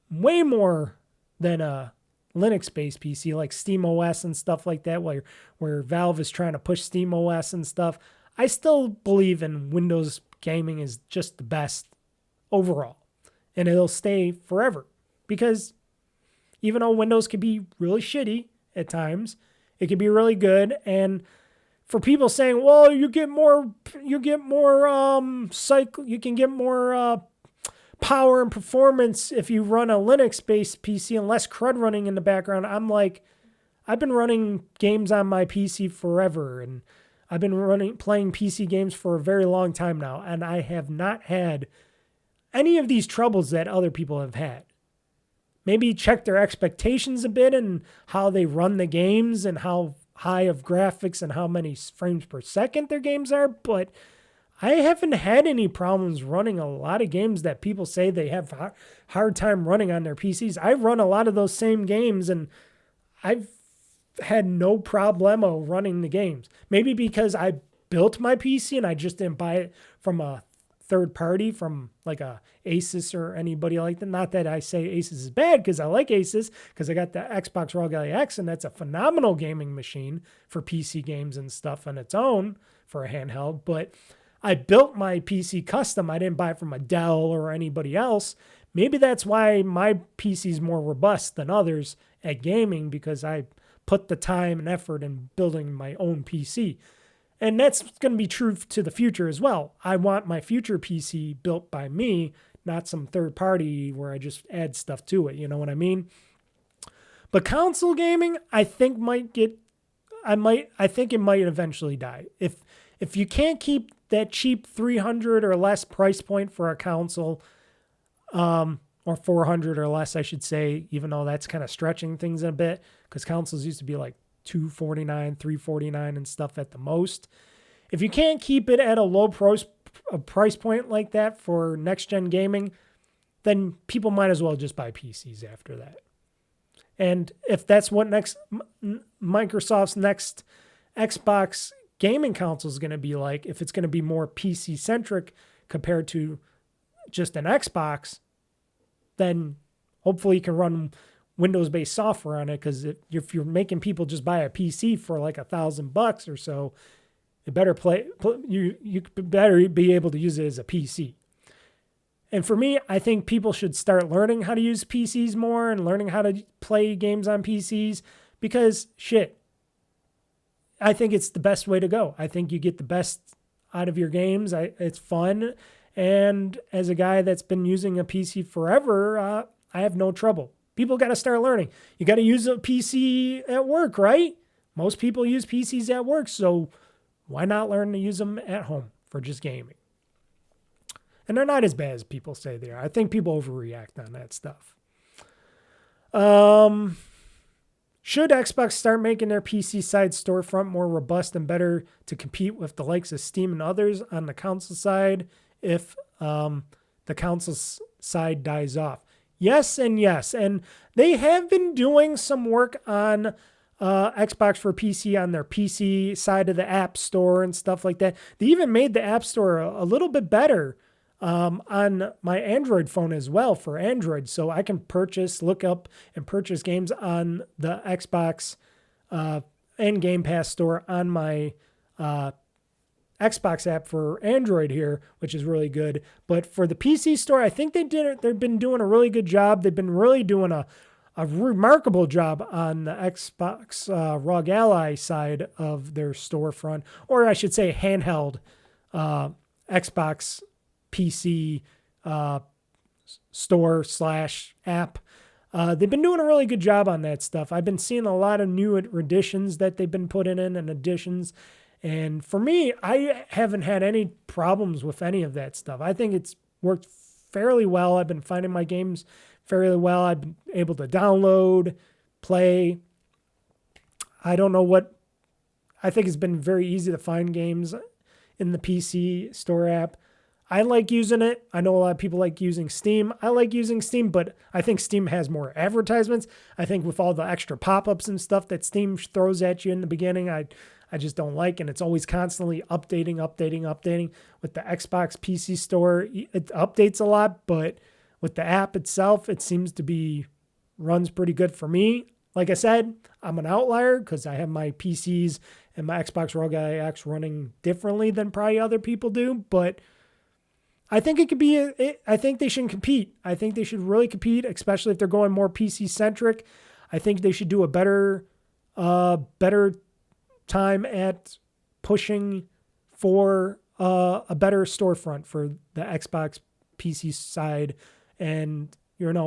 way more than a Linux-based PC like SteamOS and stuff like that, where Valve is trying to push SteamOS and stuff. I still believe in Windows gaming is just the best overall, and it'll stay forever. Because even though Windows can be really shitty at times, it can be really good. And for people saying, well, you can get more power and performance if you run a Linux-based PC and less CRUD running in the background. I'm like, I've been running games on my PC forever, and I've been playing PC games for a very long time now, and I have not had any of these troubles that other people have had. Maybe check their expectations a bit and how they run the games and how high of graphics and how many frames per second their games are. But I haven't had any problems running a lot of games that people say they have a hard time running on their PCs. I run a lot of those same games and I've had no problemo running the games. Maybe because I built my PC and I just didn't buy it from a third party, from like a Asus or anybody like that. Not that I say Asus is bad, because I like Asus, because I got the Xbox ROG X, and that's a phenomenal gaming machine for PC games and stuff on its own for a handheld. But I built my PC custom. I didn't buy it from a Dell or anybody else. Maybe that's why my PC is more robust than others at gaming, because I put the time and effort in building my own PC. And that's going to be true to the future as well. I want my future PC built by me, not some third party where I just add stuff to it. You know what I mean? But console gaming, I think I think it might eventually die. If you can't keep that cheap $300 or less price point for a console, or $400 or less, I should say, even though that's kind of stretching things a bit, because consoles used to be like $249, $349 and stuff at the most. If you can't keep it at a low price point like that for next-gen gaming, then people might as well just buy PCs after that. And if that's what Microsoft's next Xbox gaming console is going to be like, if it's going to be more PC-centric compared to just an Xbox, then hopefully you can run Windows-based software on it, because if you're making people just buy a PC for like $1,000 or so, you better be able to use it as a PC. And for me, I think people should start learning how to use PCs more and learning how to play games on PCs, because I think it's the best way to go. I think you get the best out of your games. It's fun. And as a guy that's been using a PC forever, I have no trouble. People got to start learning. You got to use a PC at work, right? Most people use PCs at work, so why not learn to use them at home for just gaming? And they're not as bad as people say they are. I think people overreact on that stuff. Should Xbox start making their PC side storefront more robust and better to compete with the likes of Steam and others on the console side if the console side dies off? Yes and yes. And they have been doing some work on Xbox for PC on their PC side of the App Store and stuff like that. They even made the App Store a little bit better on my Android phone as well for Android. So I can look up and purchase games on the Xbox and Game Pass store on my Xbox app for Android here, which is really good. But for the PC store, I think they've been doing a really good job. They've been really doing a remarkable job on the Xbox ROG Ally side of their storefront, or I should say handheld Xbox PC store / app. They've been doing a really good job on that stuff. I've been seeing a lot of new additions that they've been putting in and additions. And for me, I haven't had any problems with any of that stuff. I think it's worked fairly well. I've been finding my games fairly well. I've been able to download, play. I don't know what, I think it's been very easy to find games in the PC store app. I like using it. I know a lot of people like using Steam. I like using Steam, but I think Steam has more advertisements. I think with all the extra pop-ups and stuff that Steam throws at you in the beginning, I just don't like, and it's always constantly updating. With the Xbox PC store, it updates a lot, but with the app itself, it seems to be runs pretty good for me. Like I said, I'm an outlier because I have my PCs and my Xbox ROG X running differently than probably other people do, but I think it could be, I think they should compete. I think they should really compete, especially if they're going more PC centric. I think they should do a better time at pushing for a better storefront for the Xbox PC side and,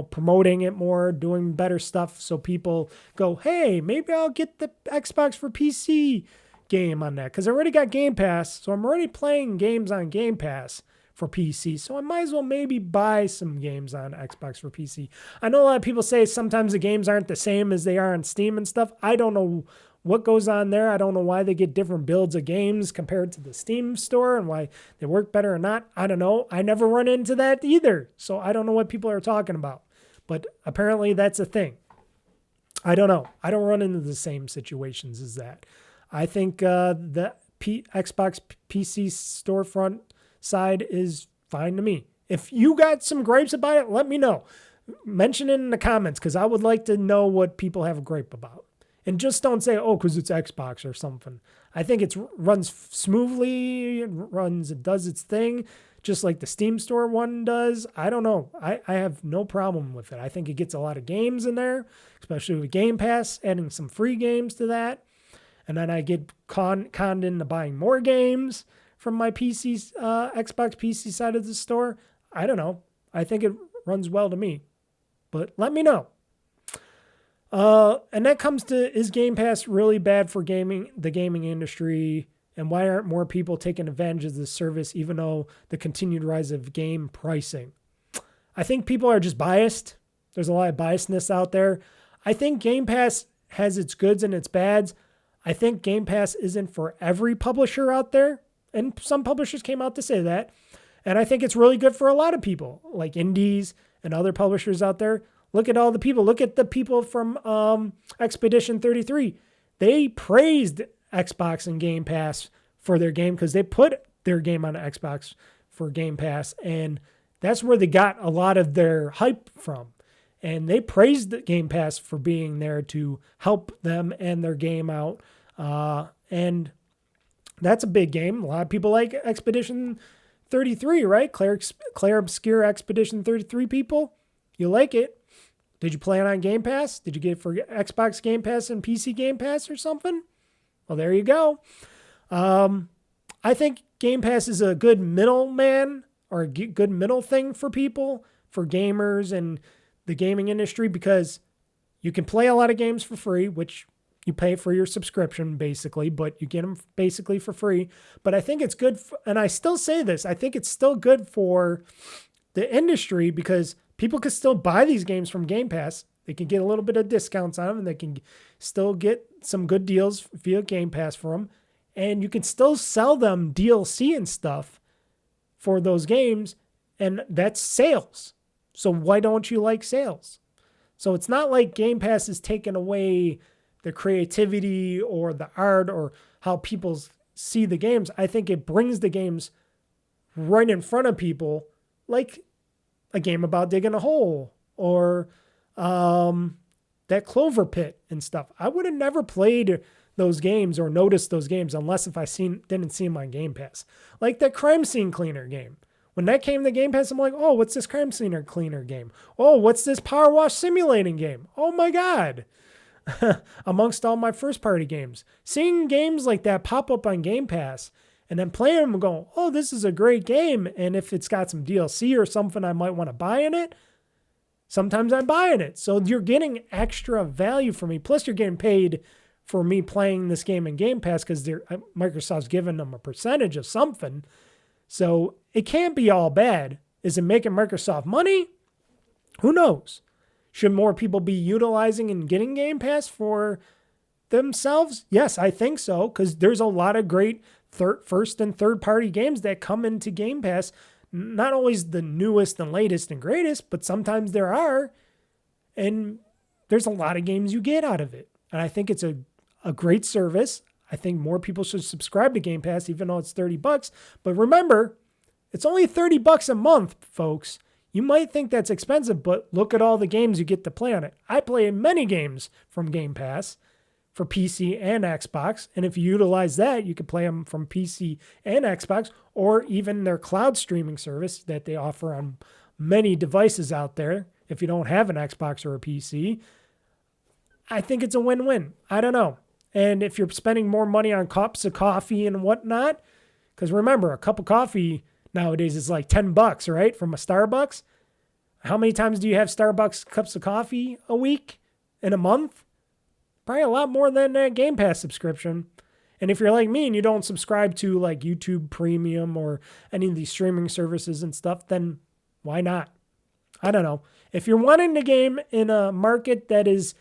promoting it more, doing better stuff so people go, hey, maybe I'll get the Xbox for PC game on that because I already got Game Pass, so I'm already playing games on Game Pass for PC, so I might as well maybe buy some games on Xbox for PC. I know a lot of people say sometimes the games aren't the same as they are on Steam and stuff. I don't know what goes on there. I don't know why they get different builds of games compared to the Steam store and why they work better or not. I don't know. I never run into that either, so I don't know what people are talking about. But apparently that's a thing. I don't know. I don't run into the same situations as that. I think the Xbox PC storefront side is fine to me. If you got some gripes about it, let me know. Mention it in the comments because I would like to know what people have a gripe about. And just don't say, oh, because it's Xbox or something. I think it runs smoothly, it does its thing, just like the Steam store one does. I don't know. I have no problem with it. I think it gets a lot of games in there, especially with Game Pass, adding some free games to that. And then I get conned into buying more games from my PC, Xbox PC side of the store. I don't know. I think it runs well to me. But let me know. And that comes to, is Game Pass really bad for the gaming industry? And why aren't more people taking advantage of this service, even though the continued rise of game pricing? I think people are just biased. There's a lot of biasness out there. I think Game Pass has its goods and its bads. I think Game Pass isn't for every publisher out there. And some publishers came out to say that. And I think it's really good for a lot of people, like indies and other publishers out there. Look at all the people. Look at the people from Expedition 33. They praised Xbox and Game Pass for their game because they put their game on Xbox for Game Pass. And that's where they got a lot of their hype from. And they praised the Game Pass for being there to help them and their game out. And that's a big game. A lot of people like Expedition 33, right? Claire Obscure Expedition 33 people. You like it. Did you play it on Game Pass? Did you get it for Xbox Game Pass and PC Game Pass or something? Well, there you go. I think Game Pass is a good middleman or a good middle thing for people, for gamers and the gaming industry, because you can play a lot of games for free, which you pay for your subscription basically, but you get them basically for free. But I think it's good, and I still say this, I think it's still good for the industry because people can still buy these games from Game Pass. They can get a little bit of discounts on them, and they can still get some good deals via Game Pass for them. And you can still sell them DLC and stuff for those games, and that's sales. So why don't you like sales? So it's not like Game Pass is taking away the creativity or the art or how people see the games. I think it brings the games right in front of people, like a game about digging a hole or that CloverPit and stuff. I would have never played those games or noticed those games unless if I didn't see them on Game Pass. Like that Crime Scene Cleaner game. When that came to Game Pass, I'm like, oh, what's this crime scene cleaner game? Oh, what's this power wash simulating game? Oh my God. Amongst all my first party games. Seeing games like that pop up on Game Pass and then playing them and going, oh, this is a great game. And if it's got some DLC or something I might want to buy in it, sometimes I'm buying it. So you're getting extra value for me. Plus you're getting paid for me playing this game in Game Pass because Microsoft's giving them a percentage of something. So it can't be all bad. Is it making Microsoft money? Who knows? Should more people be utilizing and getting Game Pass for themselves? Yes, I think so, because there's a lot of great first and third party games that come into Game Pass. Not always the newest and latest and greatest, but sometimes there are. And there's a lot of games you get out of it. And I think it's a great service. I think more people should subscribe to Game Pass, even though it's $30. But remember, it's only $30 a month, folks. You might think that's expensive, but look at all the games you get to play on it. I play many games from Game Pass for PC and Xbox. And if you utilize that, you can play them from PC and Xbox, or even their cloud streaming service that they offer on many devices out there. If you don't have an Xbox or a PC, I think it's a win-win. I don't know. And if you're spending more money on cups of coffee and whatnot, because remember, a cup of coffee nowadays is like $10, right? From a Starbucks. How many times do you have Starbucks cups of coffee a week? In a month? Probably a lot more than a Game Pass subscription. And if you're like me and you don't subscribe to like YouTube Premium or any of these streaming services and stuff, then why not? I don't know. If you're wanting to game in a market that is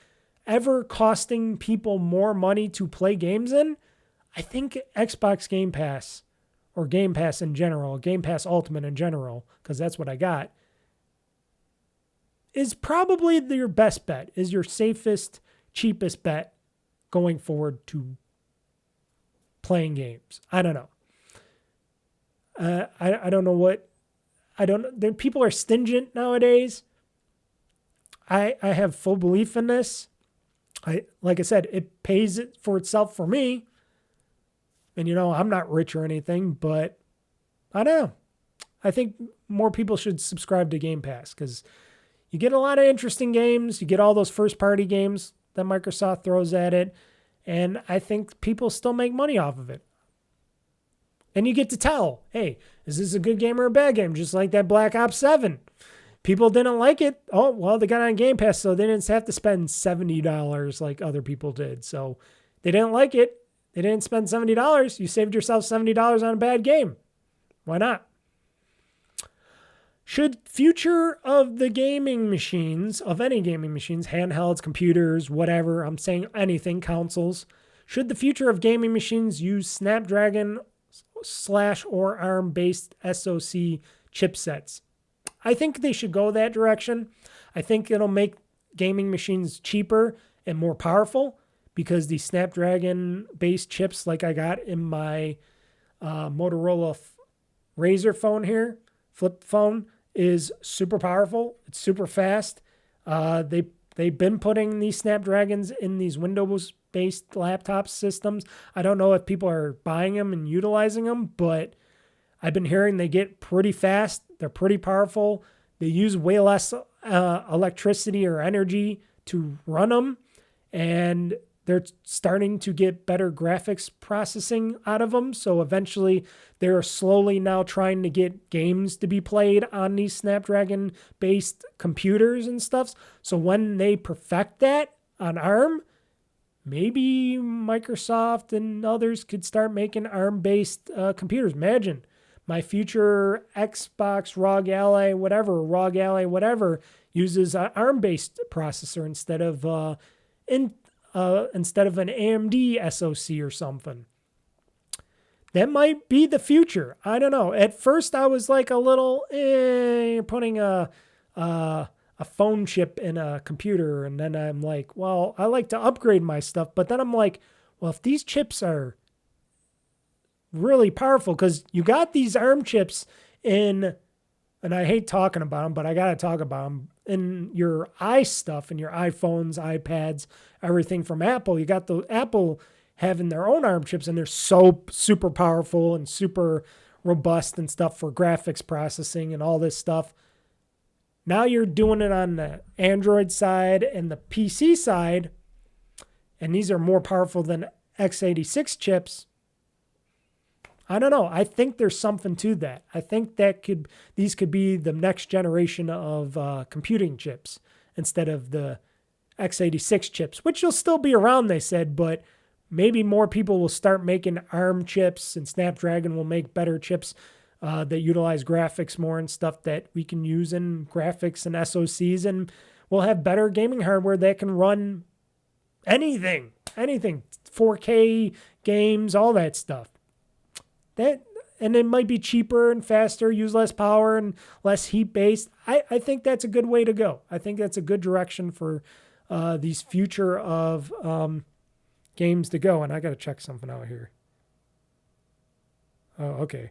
ever costing people more money to play games in, I think Xbox Game Pass, or Game Pass in general, Game Pass Ultimate in general, because that's what I got, is probably your best bet, is your safest, cheapest bet going forward to playing games. I don't know. I don't know what, people are stingent nowadays. I have full belief in this. Like I said, it pays it for itself for me. And, I'm not rich or anything, but I don't know. I think more people should subscribe to Game Pass because you get a lot of interesting games. You get all those first-party games that Microsoft throws at it. And I think people still make money off of it. And you get to tell, hey, is this a good game or a bad game? Just like that Black Ops 7. People didn't like it. Oh, well, they got it on Game Pass, so they didn't have to spend $70 like other people did. So they didn't like it. They didn't spend $70. You saved yourself $70 on a bad game. Why not? Should future of the gaming machines, of any gaming machines, handhelds, computers, whatever, I'm saying anything, consoles, should the future of gaming machines use Snapdragon / or ARM-based SoC chipsets? I think they should go that direction. I think it'll make gaming machines cheaper and more powerful because the Snapdragon-based chips like I got in my Motorola Razr phone here, flip phone, is super powerful. It's super fast. They've been putting these Snapdragons in these Windows-based laptop systems. I don't know if people are buying them and utilizing them, but I've been hearing they get pretty fast. They're pretty powerful. They use way less electricity or energy to run them, and they're starting to get better graphics processing out of them. So eventually they're slowly now trying to get games to be played on these Snapdragon-based computers and stuff. So when they perfect that on ARM, maybe Microsoft and others could start making ARM-based computers. Imagine my future Xbox ROG Ally, whatever, uses an ARM-based processor instead of an AMD SoC or something. That might be the future. I don't know. At first, I was like a little, you're putting a phone chip in a computer, and then I'm like, well, I like to upgrade my stuff. But then I'm like, well, if these chips are really powerful, because you got these ARM chips in, and I hate talking about them, but I got to talk about them, in your stuff, in your iPhones, iPads, everything from Apple. You got the Apple having their own ARM chips, and they're so super powerful and super robust and stuff for graphics processing and all this stuff. Now you're doing it on the Android side and the PC side, and these are more powerful than x86 chips. I don't know. I think there's something to that. I think these could be the next generation of computing chips instead of the x86 chips, which will still be around, they said, but maybe more people will start making ARM chips, and Snapdragon will make better chips that utilize graphics more and stuff that we can use in graphics and SoCs, and we'll have better gaming hardware that can run anything, 4K games, all that stuff. And it might be cheaper and faster, use less power and less heat based. I think that's a good way to go. I think that's a good direction for these future of games to go. And I got to check something out here. Oh, okay.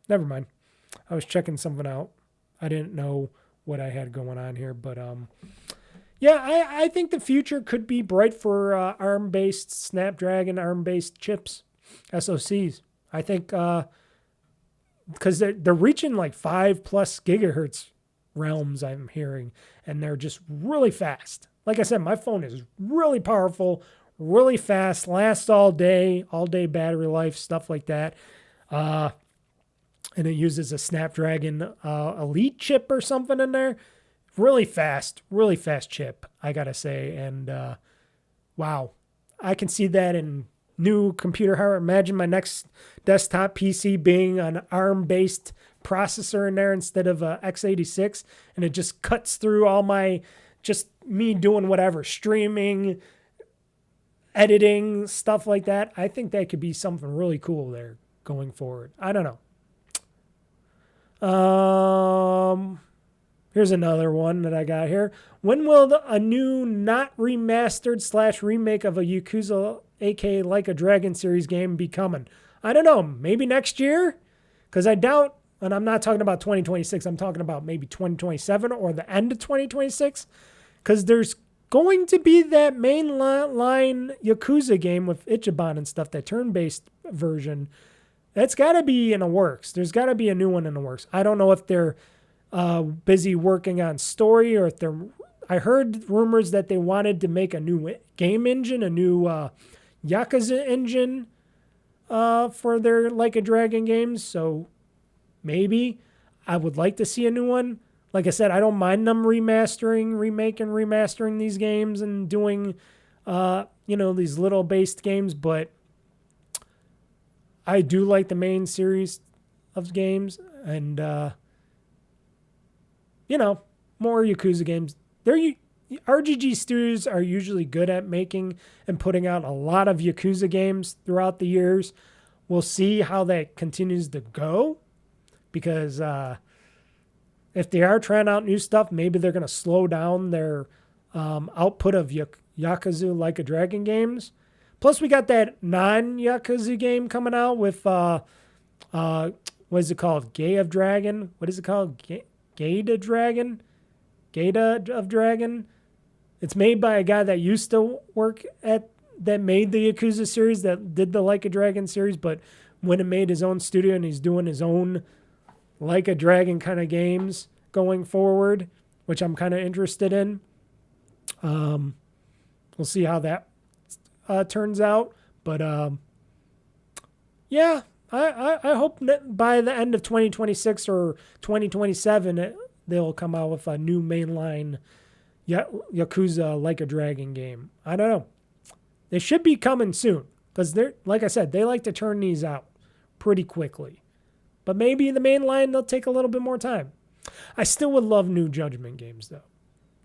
Never mind. I was checking something out. I didn't know what I had going on here, but yeah, I think the future could be bright for ARM-based Snapdragon, ARM-based chips, SoCs. I think because they're reaching like 5+ gigahertz realms, I'm hearing, and they're just really fast. Like I said, my phone is really powerful, really fast, lasts all day battery life, stuff like that. And it uses a Snapdragon Elite chip or something in there. Really fast chip, I gotta say. And wow, I can see that in new computer hardware. Imagine my next desktop PC being an ARM-based processor in there instead of a x86, and it just cuts through all my, just me doing whatever, streaming, editing, stuff like that. I think that could be something really cool there going forward. I don't know. Here's another one that I got here. When will a new not remastered / remake of a Yakuza aka Like a Dragon series game be coming? I don't know. Maybe next year? Because I doubt, and I'm not talking about 2026, I'm talking about maybe 2027 or the end of 2026. Because there's going to be that main line Yakuza game with Ichiban and stuff, that turn-based version. That's got to be in the works. There's got to be a new one in the works. I don't know if they're busy working on story, or if they're... I heard rumors that they wanted to make a new game engine, a new Yakuza engine for their Like a Dragon games. So maybe I would like to see a new one. Like I said, I don't mind them remastering these games and doing, these little based games, but I do like the main series of games, and, more Yakuza games. RGG studios are usually good at making and putting out a lot of Yakuza games throughout the years. We'll see how that continues to go, because if they are trying out new stuff, maybe they're going to slow down their output of Yakuza Like a Dragon games. Plus, we got that non-Yakuza game coming out with, what is it called? Gate of Dragon? What is it called? Gate of Dragon? Gate of Dragon? It's made by a guy that used to work that made the Yakuza series, that did the Like a Dragon series, but went and made his own studio, and he's doing his own Like a Dragon kind of games going forward, which I'm kind of interested in. We'll see how that turns out. But yeah, I hope that by the end of 2026 or 2027, they'll come out with a new mainline Yakuza Like a Dragon game. I don't know. They should be coming soon, because they're, like I said, they like to turn these out pretty quickly. But maybe the main line, they'll take a little bit more time. I still would love new Judgment games, though.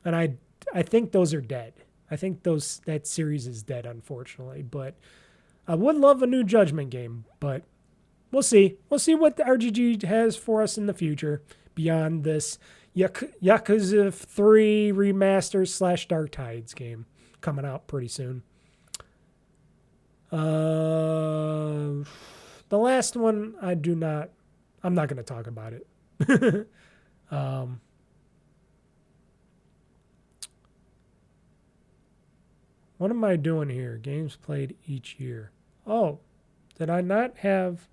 And I think those are dead. I think that series is dead, unfortunately. But I would love a new Judgment game. But we'll see. We'll see what the RGG has for us in the future beyond this Yakuza 3 remaster / Dark Tides game coming out pretty soon. The last one, I'm not going to talk about it. What am I doing here? Games played each year. Oh, did I not have...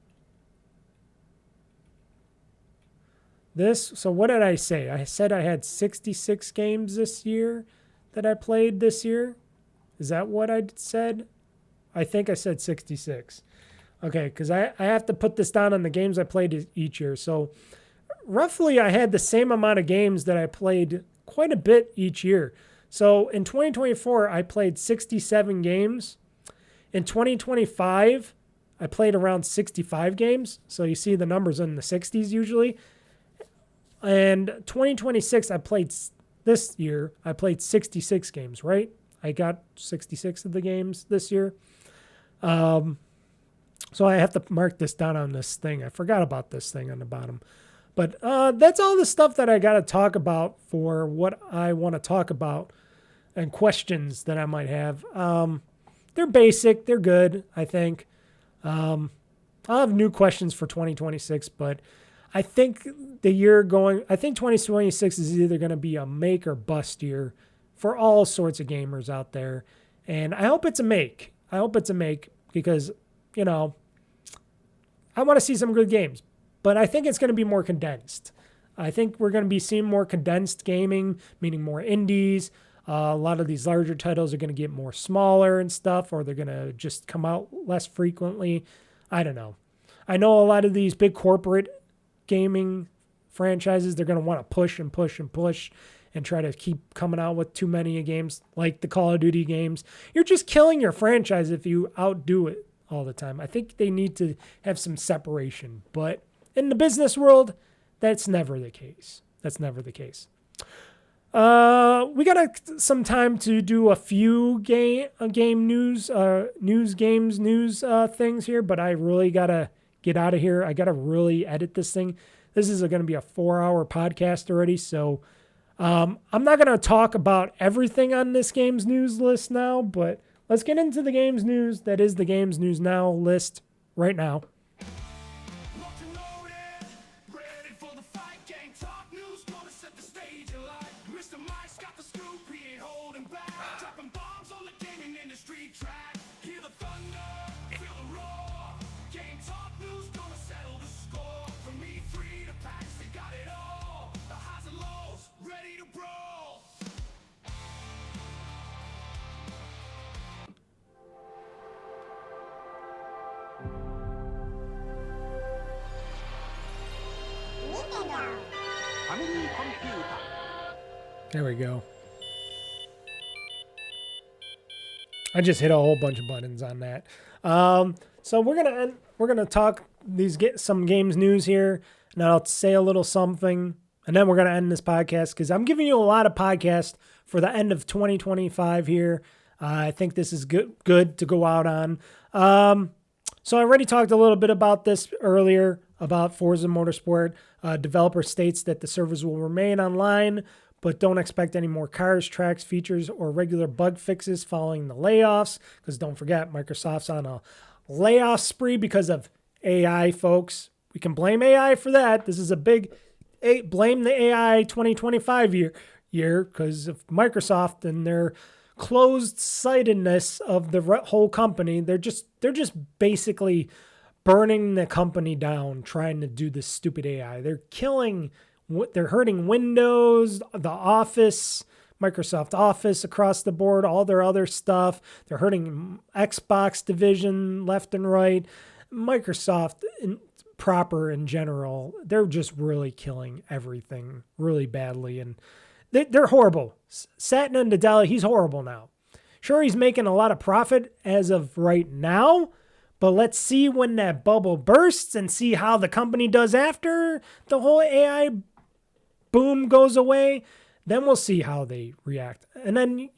So what did I say? I said I had 66 games this year that I played this year. Is that what I said? I think I said 66. Okay, because I have to put this down on the games I played each year. So roughly I had the same amount of games that I played quite a bit each year. So in 2024, I played 67 games. In 2025, I played around 65 games. So you see the numbers in the 60s usually. And 2026, this year, I played 66 games, right? I got 66 of the games this year. So I have to mark this down on this thing. I forgot about this thing on the bottom. But that's all the stuff that I got to talk about for what I want to talk about and questions that I might have. They're basic. They're good, I think. I'll have new questions for 2026, but I think 2026 is either going to be a make or bust year for all sorts of gamers out there. And I hope it's a make. Because, I want to see some good games. But I think it's going to be more condensed. I think we're going to be seeing more condensed gaming, meaning more indies. A lot of these larger titles are going to get more smaller and stuff, or they're going to just come out less frequently. I don't know. I know a lot of these big corporate gaming franchises, they're going to want to push and push and push and try to keep coming out with too many games like the Call of Duty games. You're just killing your franchise if you outdo it all the time. I think they need to have some separation, but in the business world, that's never the case. We got some time to do a few game news things here, but I really got to get out of here. I got to really edit this thing. This is going to be a 4-hour podcast already, so I'm not going to talk about everything on this Games News list now, but let's get into the Games News that is the Games News Now list right now. There we go. I just hit a whole bunch of buttons on that. So we're gonna talk get some games news here, and I'll say a little something, and then we're gonna end this podcast because I'm giving you a lot of podcasts for the end of 2025 here. I think this is good to go out on. So I already talked a little bit about this earlier about Forza Motorsport. Developer states that the servers will remain online, but don't expect any more cars, tracks, features, or regular bug fixes following the layoffs. Because don't forget, Microsoft's on a layoff spree because of AI, folks. We can blame AI for that. This is a big blame the AI 2025 year because of Microsoft and their closed-sightedness of the whole company. They're just basically burning the company down, trying to do this stupid AI. They're hurting Windows, the Office, Microsoft Office across the board, all their other stuff. They're hurting Xbox division left and right. Microsoft proper in general, they're just really killing everything really badly. And they're horrible. Satya Nadella, he's horrible now. Sure, he's making a lot of profit as of right now, but let's see when that bubble bursts and see how the company does after the whole AI boom goes away. Then we'll see how they react. And then,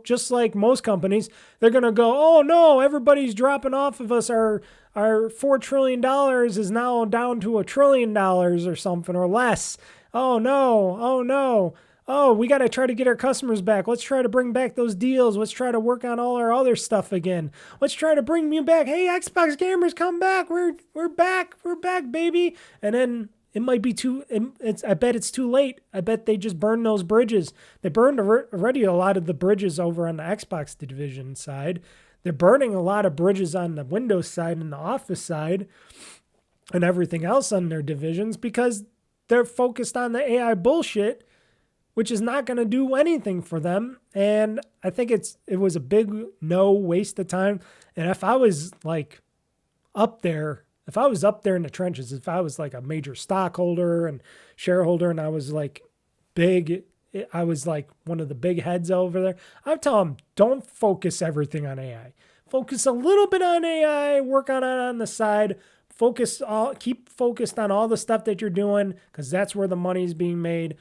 just like most companies, they're going to go, oh no, everybody's dropping off of us. Our $4 trillion is now down to $1 trillion or something or less. Oh no. Oh, we got to try to get our customers back. Let's try to bring back those deals. Let's try to work on all our other stuff again. Let's try to bring you back. Hey, Xbox gamers, come back. We're back. We're back, baby. And then it might be I bet it's too late. I bet they just burned those bridges. They burned already a lot of the bridges over on the Xbox division side. They're burning a lot of bridges on the Windows side and the Office side and everything else on their divisions because they're focused on the AI bullshit, which is not going to do anything for them. And I think it was a big waste of time. And if I was like up there in the trenches, if I was like a major stockholder and shareholder and I was like big, I was like one of the big heads over there, I'd tell them, don't focus everything on AI. Focus a little bit on AI, work on it on the side, keep focused on all the stuff that you're doing because that's where the money is being made.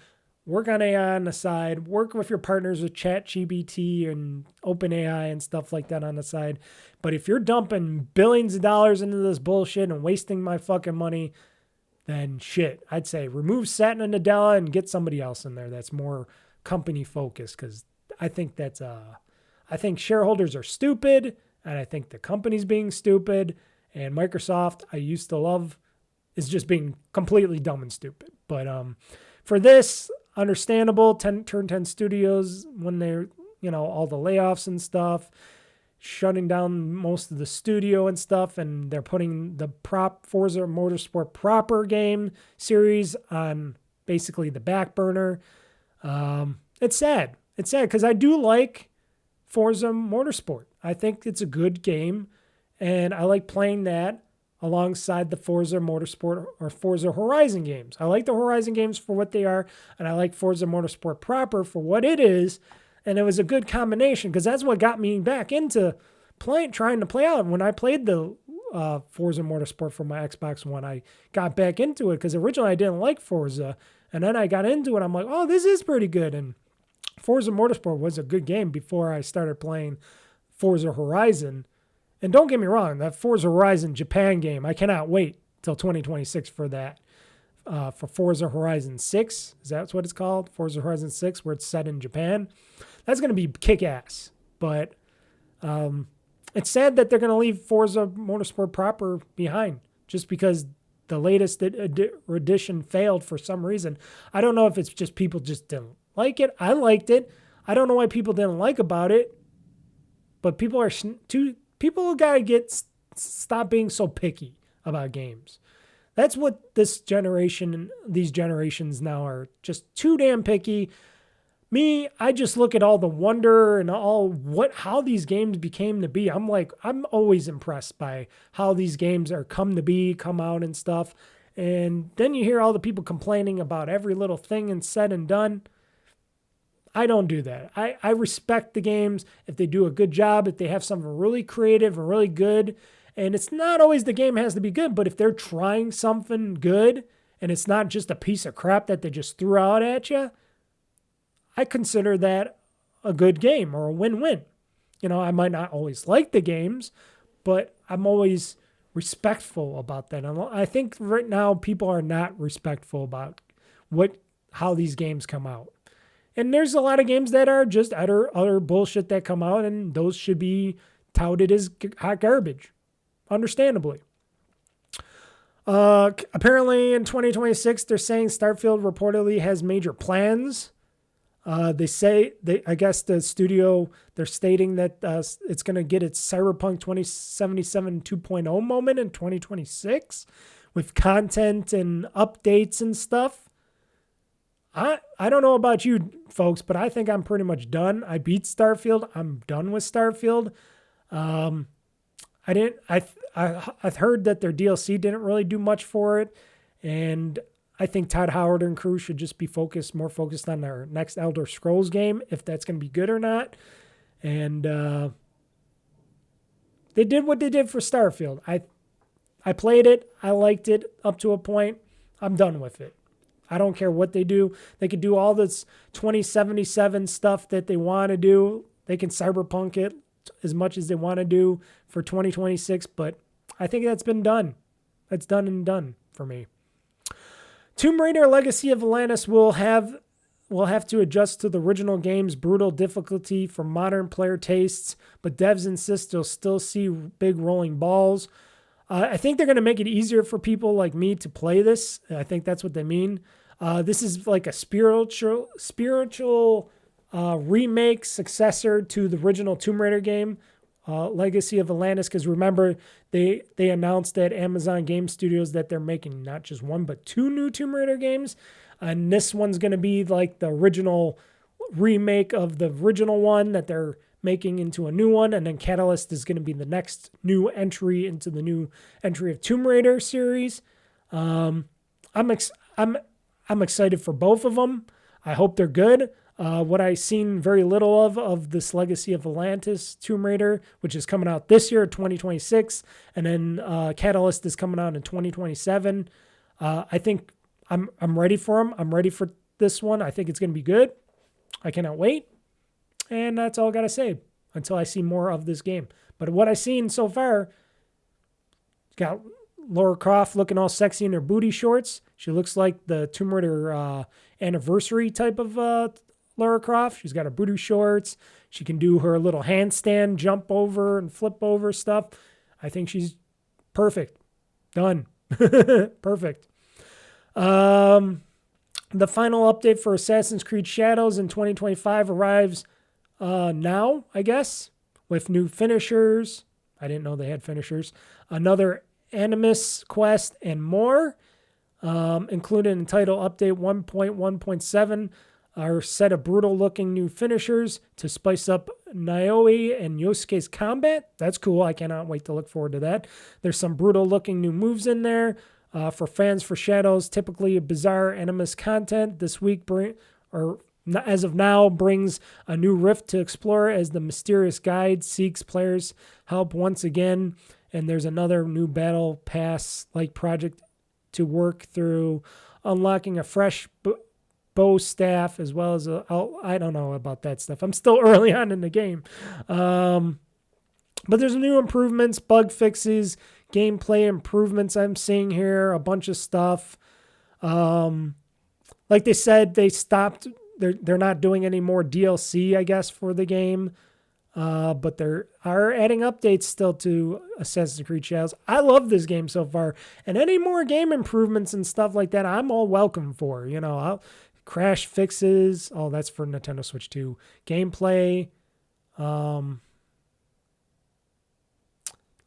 Work on AI on the side. Work with your partners with ChatGPT and OpenAI and stuff like that on the side. But if you're dumping billions of dollars into this bullshit and wasting my fucking money, then shit, I'd say remove Satya and Nadella and get somebody else in there that's more company focused because I think I think shareholders are stupid and I think the company's being stupid and Microsoft, I used to love, is just being completely dumb and stupid. But for this, understandable, Turn 10 Studios, when they're, all the layoffs and stuff, shutting down most of the studio and stuff, and they're putting the Forza Motorsport proper game series on basically the back burner. It's sad. It's sad because I do like Forza Motorsport. I think it's a good game, and I like playing that alongside the Forza Motorsport or Forza Horizon games. I like the Horizon games for what they are, and I like Forza Motorsport proper for what it is, and it was a good combination because that's what got me back into trying to play out. When I played the Forza Motorsport for my Xbox One, I got back into it because originally I didn't like Forza, and then I got into it. I'm like, oh, this is pretty good, and Forza Motorsport was a good game before I started playing Forza Horizon. And don't get me wrong, that Forza Horizon Japan game, I cannot wait till 2026 for that. For Forza Horizon 6, is that what it's called? Forza Horizon 6, where it's set in Japan. That's going to be kick-ass. But it's sad that they're going to leave Forza Motorsport proper behind just because the latest edition failed for some reason. I don't know if it's just people just didn't like it. I liked it. I don't know why people didn't like about it. But people are People gotta stop being so picky about games. That's what these generations now are, just too damn picky. Me, I just look at all the wonder and how these games became to be. I'm always impressed by how these games are come out and stuff. And then you hear all the people complaining about every little thing and said and done. I don't do that. I respect the games if they do a good job, if they have something really creative and really good. And it's not always the game has to be good, but if they're trying something good and it's not just a piece of crap that they just threw out at you, I consider that a good game or a win-win. I might not always like the games, but I'm always respectful about that. And I think right now people are not respectful about how these games come out. And there's a lot of games that are just utter bullshit that come out, and those should be touted as hot garbage, understandably. Apparently in 2026, they're saying Starfield reportedly has major plans. I guess the studio, they're stating that it's going to get its Cyberpunk 2077 2.0 moment in 2026 with content and updates and stuff. I don't know about you folks, but I think I'm pretty much done. I beat Starfield. I'm done with Starfield. I've heard that their DLC didn't really do much for it. And I think Todd Howard and crew should just be more focused on their next Elder Scrolls game, if that's going to be good or not. And they did what they did for Starfield. I played it. I liked it up to a point. I'm done with it. I don't care what they do. They could do all this 2077 stuff that they want to do. They can cyberpunk it as much as they want to do for 2026, but I think that's been done. That's done and done for me. Tomb Raider Legacy of Atlantis will have to adjust to the original game's brutal difficulty for modern player tastes, but devs insist they'll still see big rolling balls. I think they're going to make it easier for people like me to play this. I think that's what they mean. This is like a spiritual remake successor to the original Tomb Raider game. Legacy of Atlantis, because remember, they announced at Amazon Game Studios that they're making not just one, but 2 new Tomb Raider games. And this one's going to be like the original remake of the original one that they're making into a new one. And then Catalyst is going to be the next new entry into the new entry of Tomb Raider series. I'm excited for both of them. I hope they're good. What I've seen very little of this Legacy of Atlantis Tomb Raider, which is coming out this year, 2026, and then Catalyst is coming out in 2027. I think I'm ready for them. I'm ready for this one. I think it's going to be good. I cannot wait. And that's all I got to say until I see more of this game. But what I've seen so far, got Lara Croft looking all sexy in her booty shorts. She looks like the Tomb Raider anniversary type of Lara Croft. She's got her booty shorts. She can do her little handstand, jump over and flip over stuff. I think she's perfect. Done. Perfect. The final update for Assassin's Creed Shadows in 2025 arrives now, I guess, with new finishers. I didn't know they had finishers. Another Animus quest and more, included in title update 1.1.7, are a set of brutal-looking new finishers to spice up Naoe and Yosuke's combat. That's cool. I cannot wait to look forward to that. There's some brutal-looking new moves in there. For fans for Shadows, typically bizarre Animus content. This week, as of now, brings a new rift to explore as the mysterious guide seeks players' help once again. And there's another new battle pass-like project to work through, unlocking a fresh bow staff, as well as I don't know about that stuff. I'm still early on in the game. But there's new improvements, bug fixes, gameplay improvements I'm seeing here, a bunch of stuff. Like they said, they stopped. They're not doing any more DLC, I guess, for the game. But they are adding updates still to Assassin's Creed Shadows. I love this game so far. And any more game improvements and stuff like that, I'm all welcome for. Crash fixes. Oh, that's for Nintendo Switch 2. Gameplay. A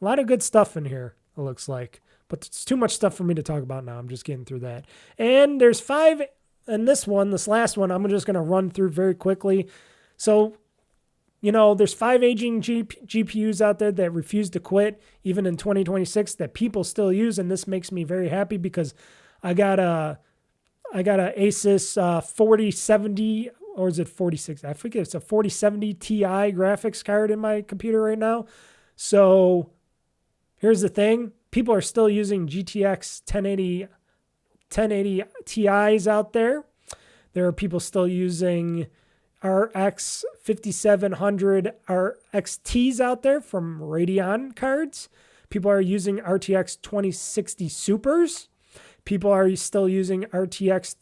lot of good stuff in here, it looks like. But it's too much stuff for me to talk about now. I'm just getting through that. And there's 5 in this last one, I'm just going to run through very quickly. So, there's 5 aging GPUs out there that refuse to quit, even in 2026, that people still use. And this makes me very happy because I got a Asus 4070, or is it 46? I forget. It's a 4070 Ti graphics card in my computer right now. So here's the thing. People are still using GTX 1080 Ti's out there. There are people still using RX 5700 RXTs out there from Radeon cards. People are using RTX 2060 Supers. People are still using RTX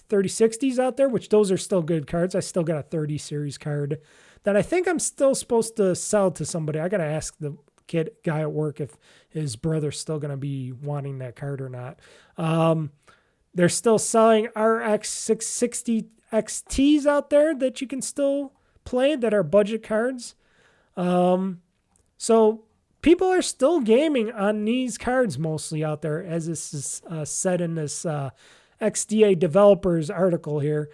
3060s out there, which those are still good cards. I still got a 30 series card that I think I'm still supposed to sell to somebody. I got to ask the guy at work if his brother's still going to be wanting that card or not. They're still selling RX 660 XTs out there that you can still play that are budget cards. So people are still gaming on these cards mostly out there, as this is said in this XDA developers article here.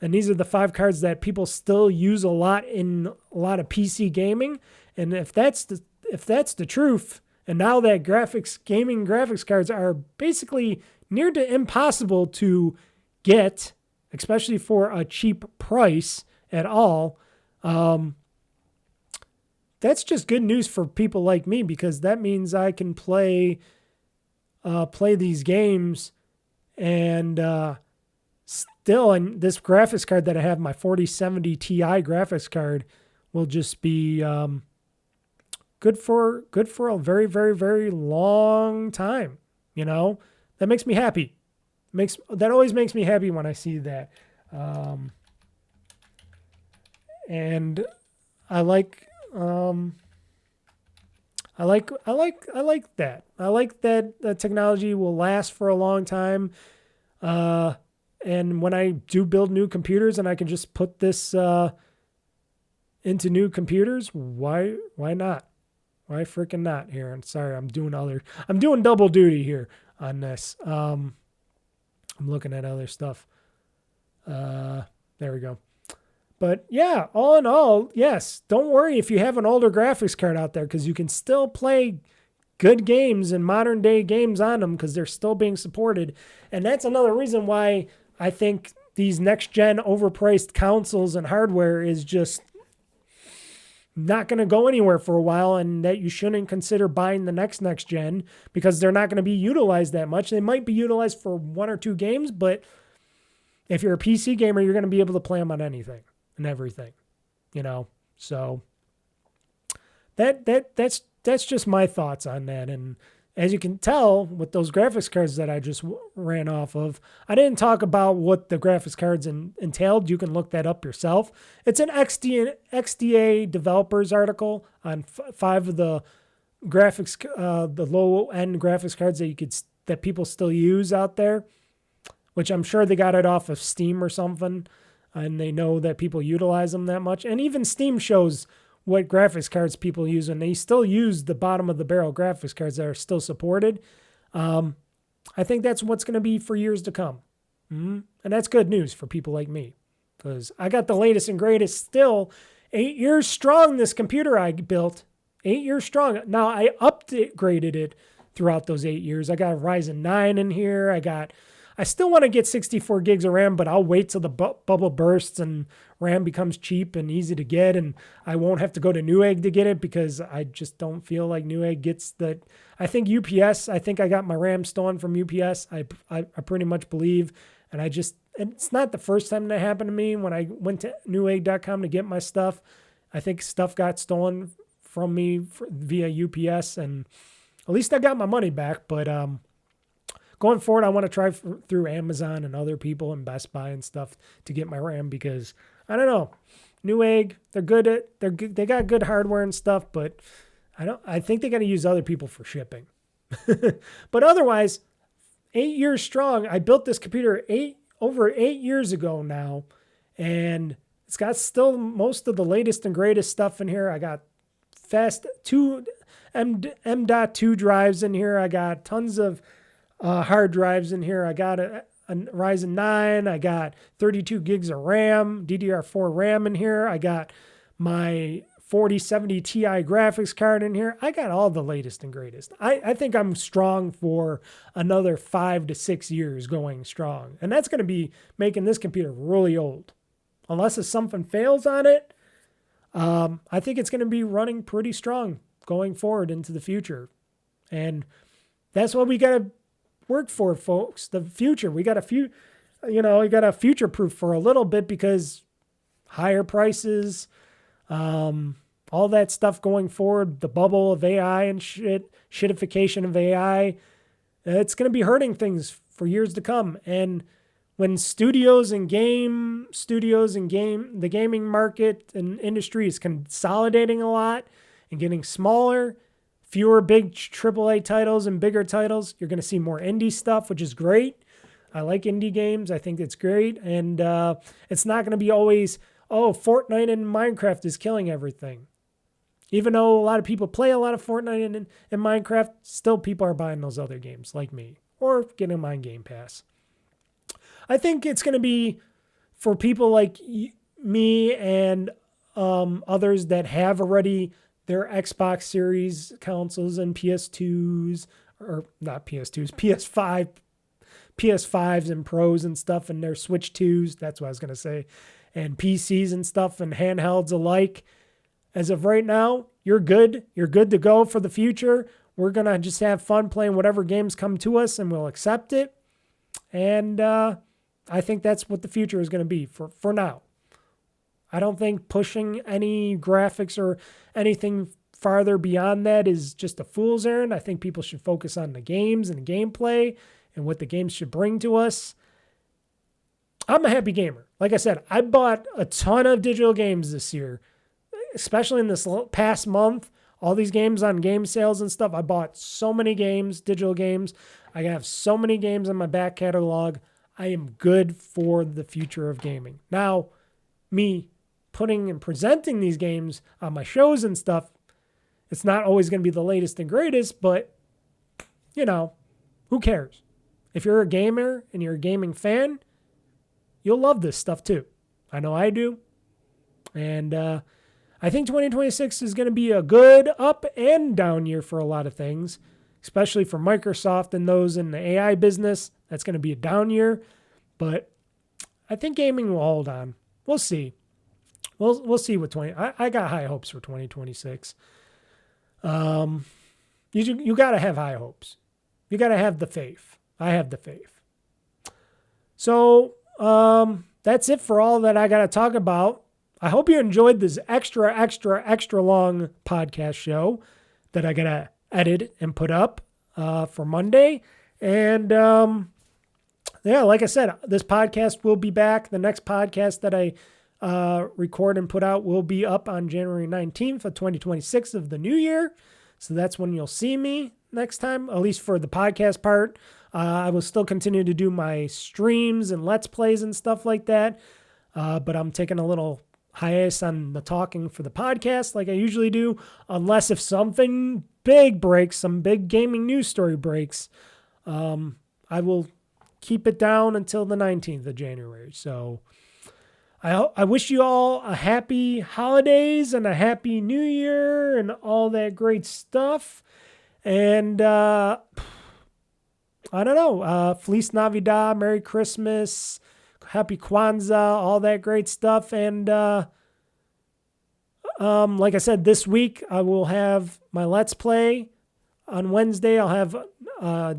And these are the 5 cards that people still use a lot in a lot of PC gaming. And if that's the truth, and now that gaming graphics cards are basically near to impossible to get, especially for a cheap price at all, that's just good news for people like me, because that means I can play these games and still, and this graphics card that I have, my 4070 Ti graphics card, will just be good for a very, very, very long time. That makes me happy. That always makes me happy when I see that. And I like that. I like that technology will last for a long time. And when I do build new computers and I can just put this into new computers, why not? Why freaking not here? And sorry, I'm doing double duty here on this. I'm looking at other stuff. There we go. But yeah, all in all, yes, don't worry if you have an older graphics card out there, because you can still play good games and modern day games on them because they're still being supported. And that's another reason why I think these next gen overpriced consoles and hardware is just not going to go anywhere for a while, and that you shouldn't consider buying the next gen because they're not going to be utilized that much. They might be utilized for 1 or 2 games, but if you're a PC gamer, you're going to be able to play them on anything and everything, you know? So that's just my thoughts on that. And as you can tell with those graphics cards that I just ran off of, I didn't talk about what the graphics cards entailed. You can look that up yourself. It's an XDA developers article on 5 of the graphics, the low end graphics cards that people still use out there, which I'm sure they got it off of Steam or something, and they know that people utilize them that much. And even Steam shows what graphics cards people use, and they still use the bottom of the barrel graphics cards that are still supported. I think that's what's going to be for years to come. And that's good news for people like me, because I got the latest and greatest still. 8 years strong, this computer I built. 8 years strong. Now, I upgraded it throughout those 8 years. I got a Ryzen 9 in here. I still want to get 64 gigs of RAM, but I'll wait till the bubble bursts and RAM becomes cheap and easy to get, and I won't have to go to Newegg to get it because I just don't feel like Newegg gets that. I think UPS, I think I got my RAM stolen from UPS. I pretty much believe, and it's not the first time that happened to me. When I went to Newegg.com to get my stuff, I think stuff got stolen from me via UPS, and at least I got my money back, but going forward, I want to try through Amazon and other people and Best Buy and stuff to get my RAM because I don't know, Newegg, they got good hardware and stuff, but I think they got to use other people for shipping. But otherwise, 8 years strong. I built this computer over 8 years ago now, and it's got still most of the latest and greatest stuff in here. I got fast M.2 drives in here. I got tons of hard drives in here. I got a Ryzen 9. I got 32 gigs of RAM, DDR4 RAM in here. I got my 4070 Ti graphics card in here. I got all the latest and greatest. I think I'm strong for another 5 to 6 years going strong. And that's going to be making this computer really old. Unless something fails on it, I think it's going to be running pretty strong going forward into the future. And that's what we got to work for, folks. The future. We got to future-proof for a little bit because higher prices, all that stuff going forward, the bubble of AI and shitification of AI, it's going to be hurting things for years to come. And when the gaming market and industry is consolidating a lot and getting smaller, fewer big AAA titles and bigger titles, you're going to see more indie stuff, which is great. I like indie games. I think it's great. And it's not going to be always, Fortnite and Minecraft is killing everything. Even though a lot of people play a lot of Fortnite and Minecraft, still people are buying those other games like me or getting them on Game Pass. I think it's going to be for people like me and others that have already their Xbox Series consoles and PS2s, or not PS2s, PS5s and Pros and stuff, and their Switch 2s, that's what I was going to say, and PCs and stuff and handhelds alike. As of right now, you're good. You're good to go for the future. We're going to just have fun playing whatever games come to us, and we'll accept it. And I think that's what the future is going to be for now. I don't think pushing any graphics or anything farther beyond that is just a fool's errand. I think people should focus on the games and the gameplay and what the games should bring to us. I'm a happy gamer. Like I said, I bought a ton of digital games this year, especially in this past month. All these games on game sales and stuff. I bought so many games, digital games. I have so many games in my back catalog. I am good for the future of gaming. Now, me putting and presenting these games on my shows and stuff, it's not always going to be the latest and greatest, but, you know, who cares? If you're a gamer and you're a gaming fan, you'll love this stuff too. I know I do. And I think 2026 is going to be a good up and down year for a lot of things, especially for Microsoft and those in the AI business. That's going to be a down year, but I think gaming will hold on. We'll see. We'll see what I got high hopes for 2026. You got to have high hopes. You got to have the faith. I have the faith. So that's it for all that I got to talk about. I hope you enjoyed this extra long podcast show that I got to edit and put up for Monday. And yeah, like I said, this podcast will be back. The next podcast that I record and put out will be up on January 19th of 2026 of the new year. So that's when you'll see me next time, at least for the podcast part. I will still continue to do my streams and Let's Plays and stuff like that. But I'm taking a little hiatus on the talking for the podcast like I usually do, unless if something big breaks, some big gaming news story breaks, I will keep it down until the 19th of January. So I wish you all a happy holidays and a happy new year and all that great stuff. And I don't know, Feliz Navidad, Merry Christmas, Happy Kwanzaa, all that great stuff. And like I said, this week I will have my Let's Play. On Wednesday, I'll have a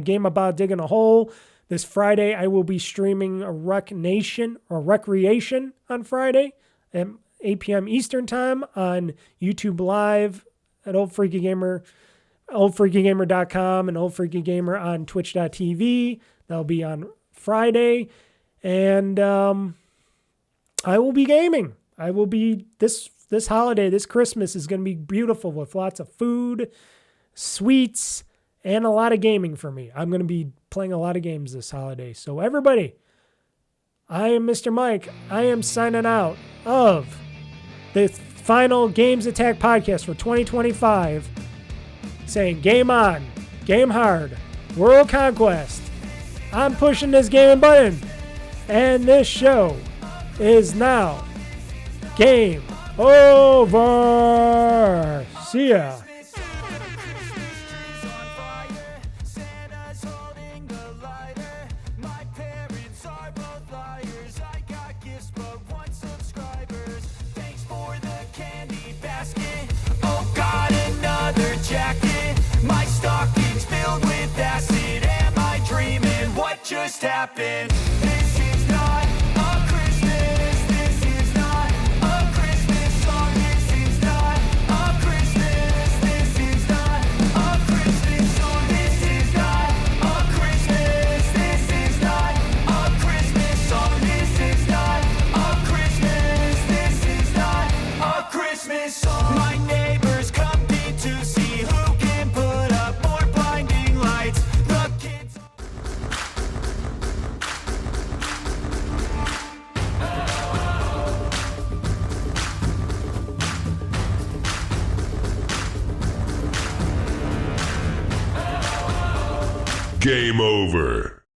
game about digging a hole. This Friday, I will be streaming a Wreckreation on Friday at 8 p.m. Eastern Time on YouTube Live at OldFreakyGamer, OldFreakyGamer.com, and OldFreakyGamer on Twitch.tv. That'll be on Friday. And I will be gaming. I will be, this holiday, this Christmas is going to be beautiful with lots of food, sweets, and a lot of gaming for me. I'm going to be playing a lot of games this holiday. So everybody, I am Mr. Mike. I am signing out of the final GamezAttack podcast for 2025, saying game on, game hard, world conquest. I'm pushing this gaming button, and this show is now game over. See ya. My stocking's filled with acid. Am I dreaming? What just happened? This is not a Christmas. This is not a Christmas song. This is not a Christmas. This is not a Christmas song. This is not a Christmas. This is not a Christmas song. This is not a Christmas. This is not a Christmas song. My neighbors compete to see who can put up more blinding lights. The kids. Game over.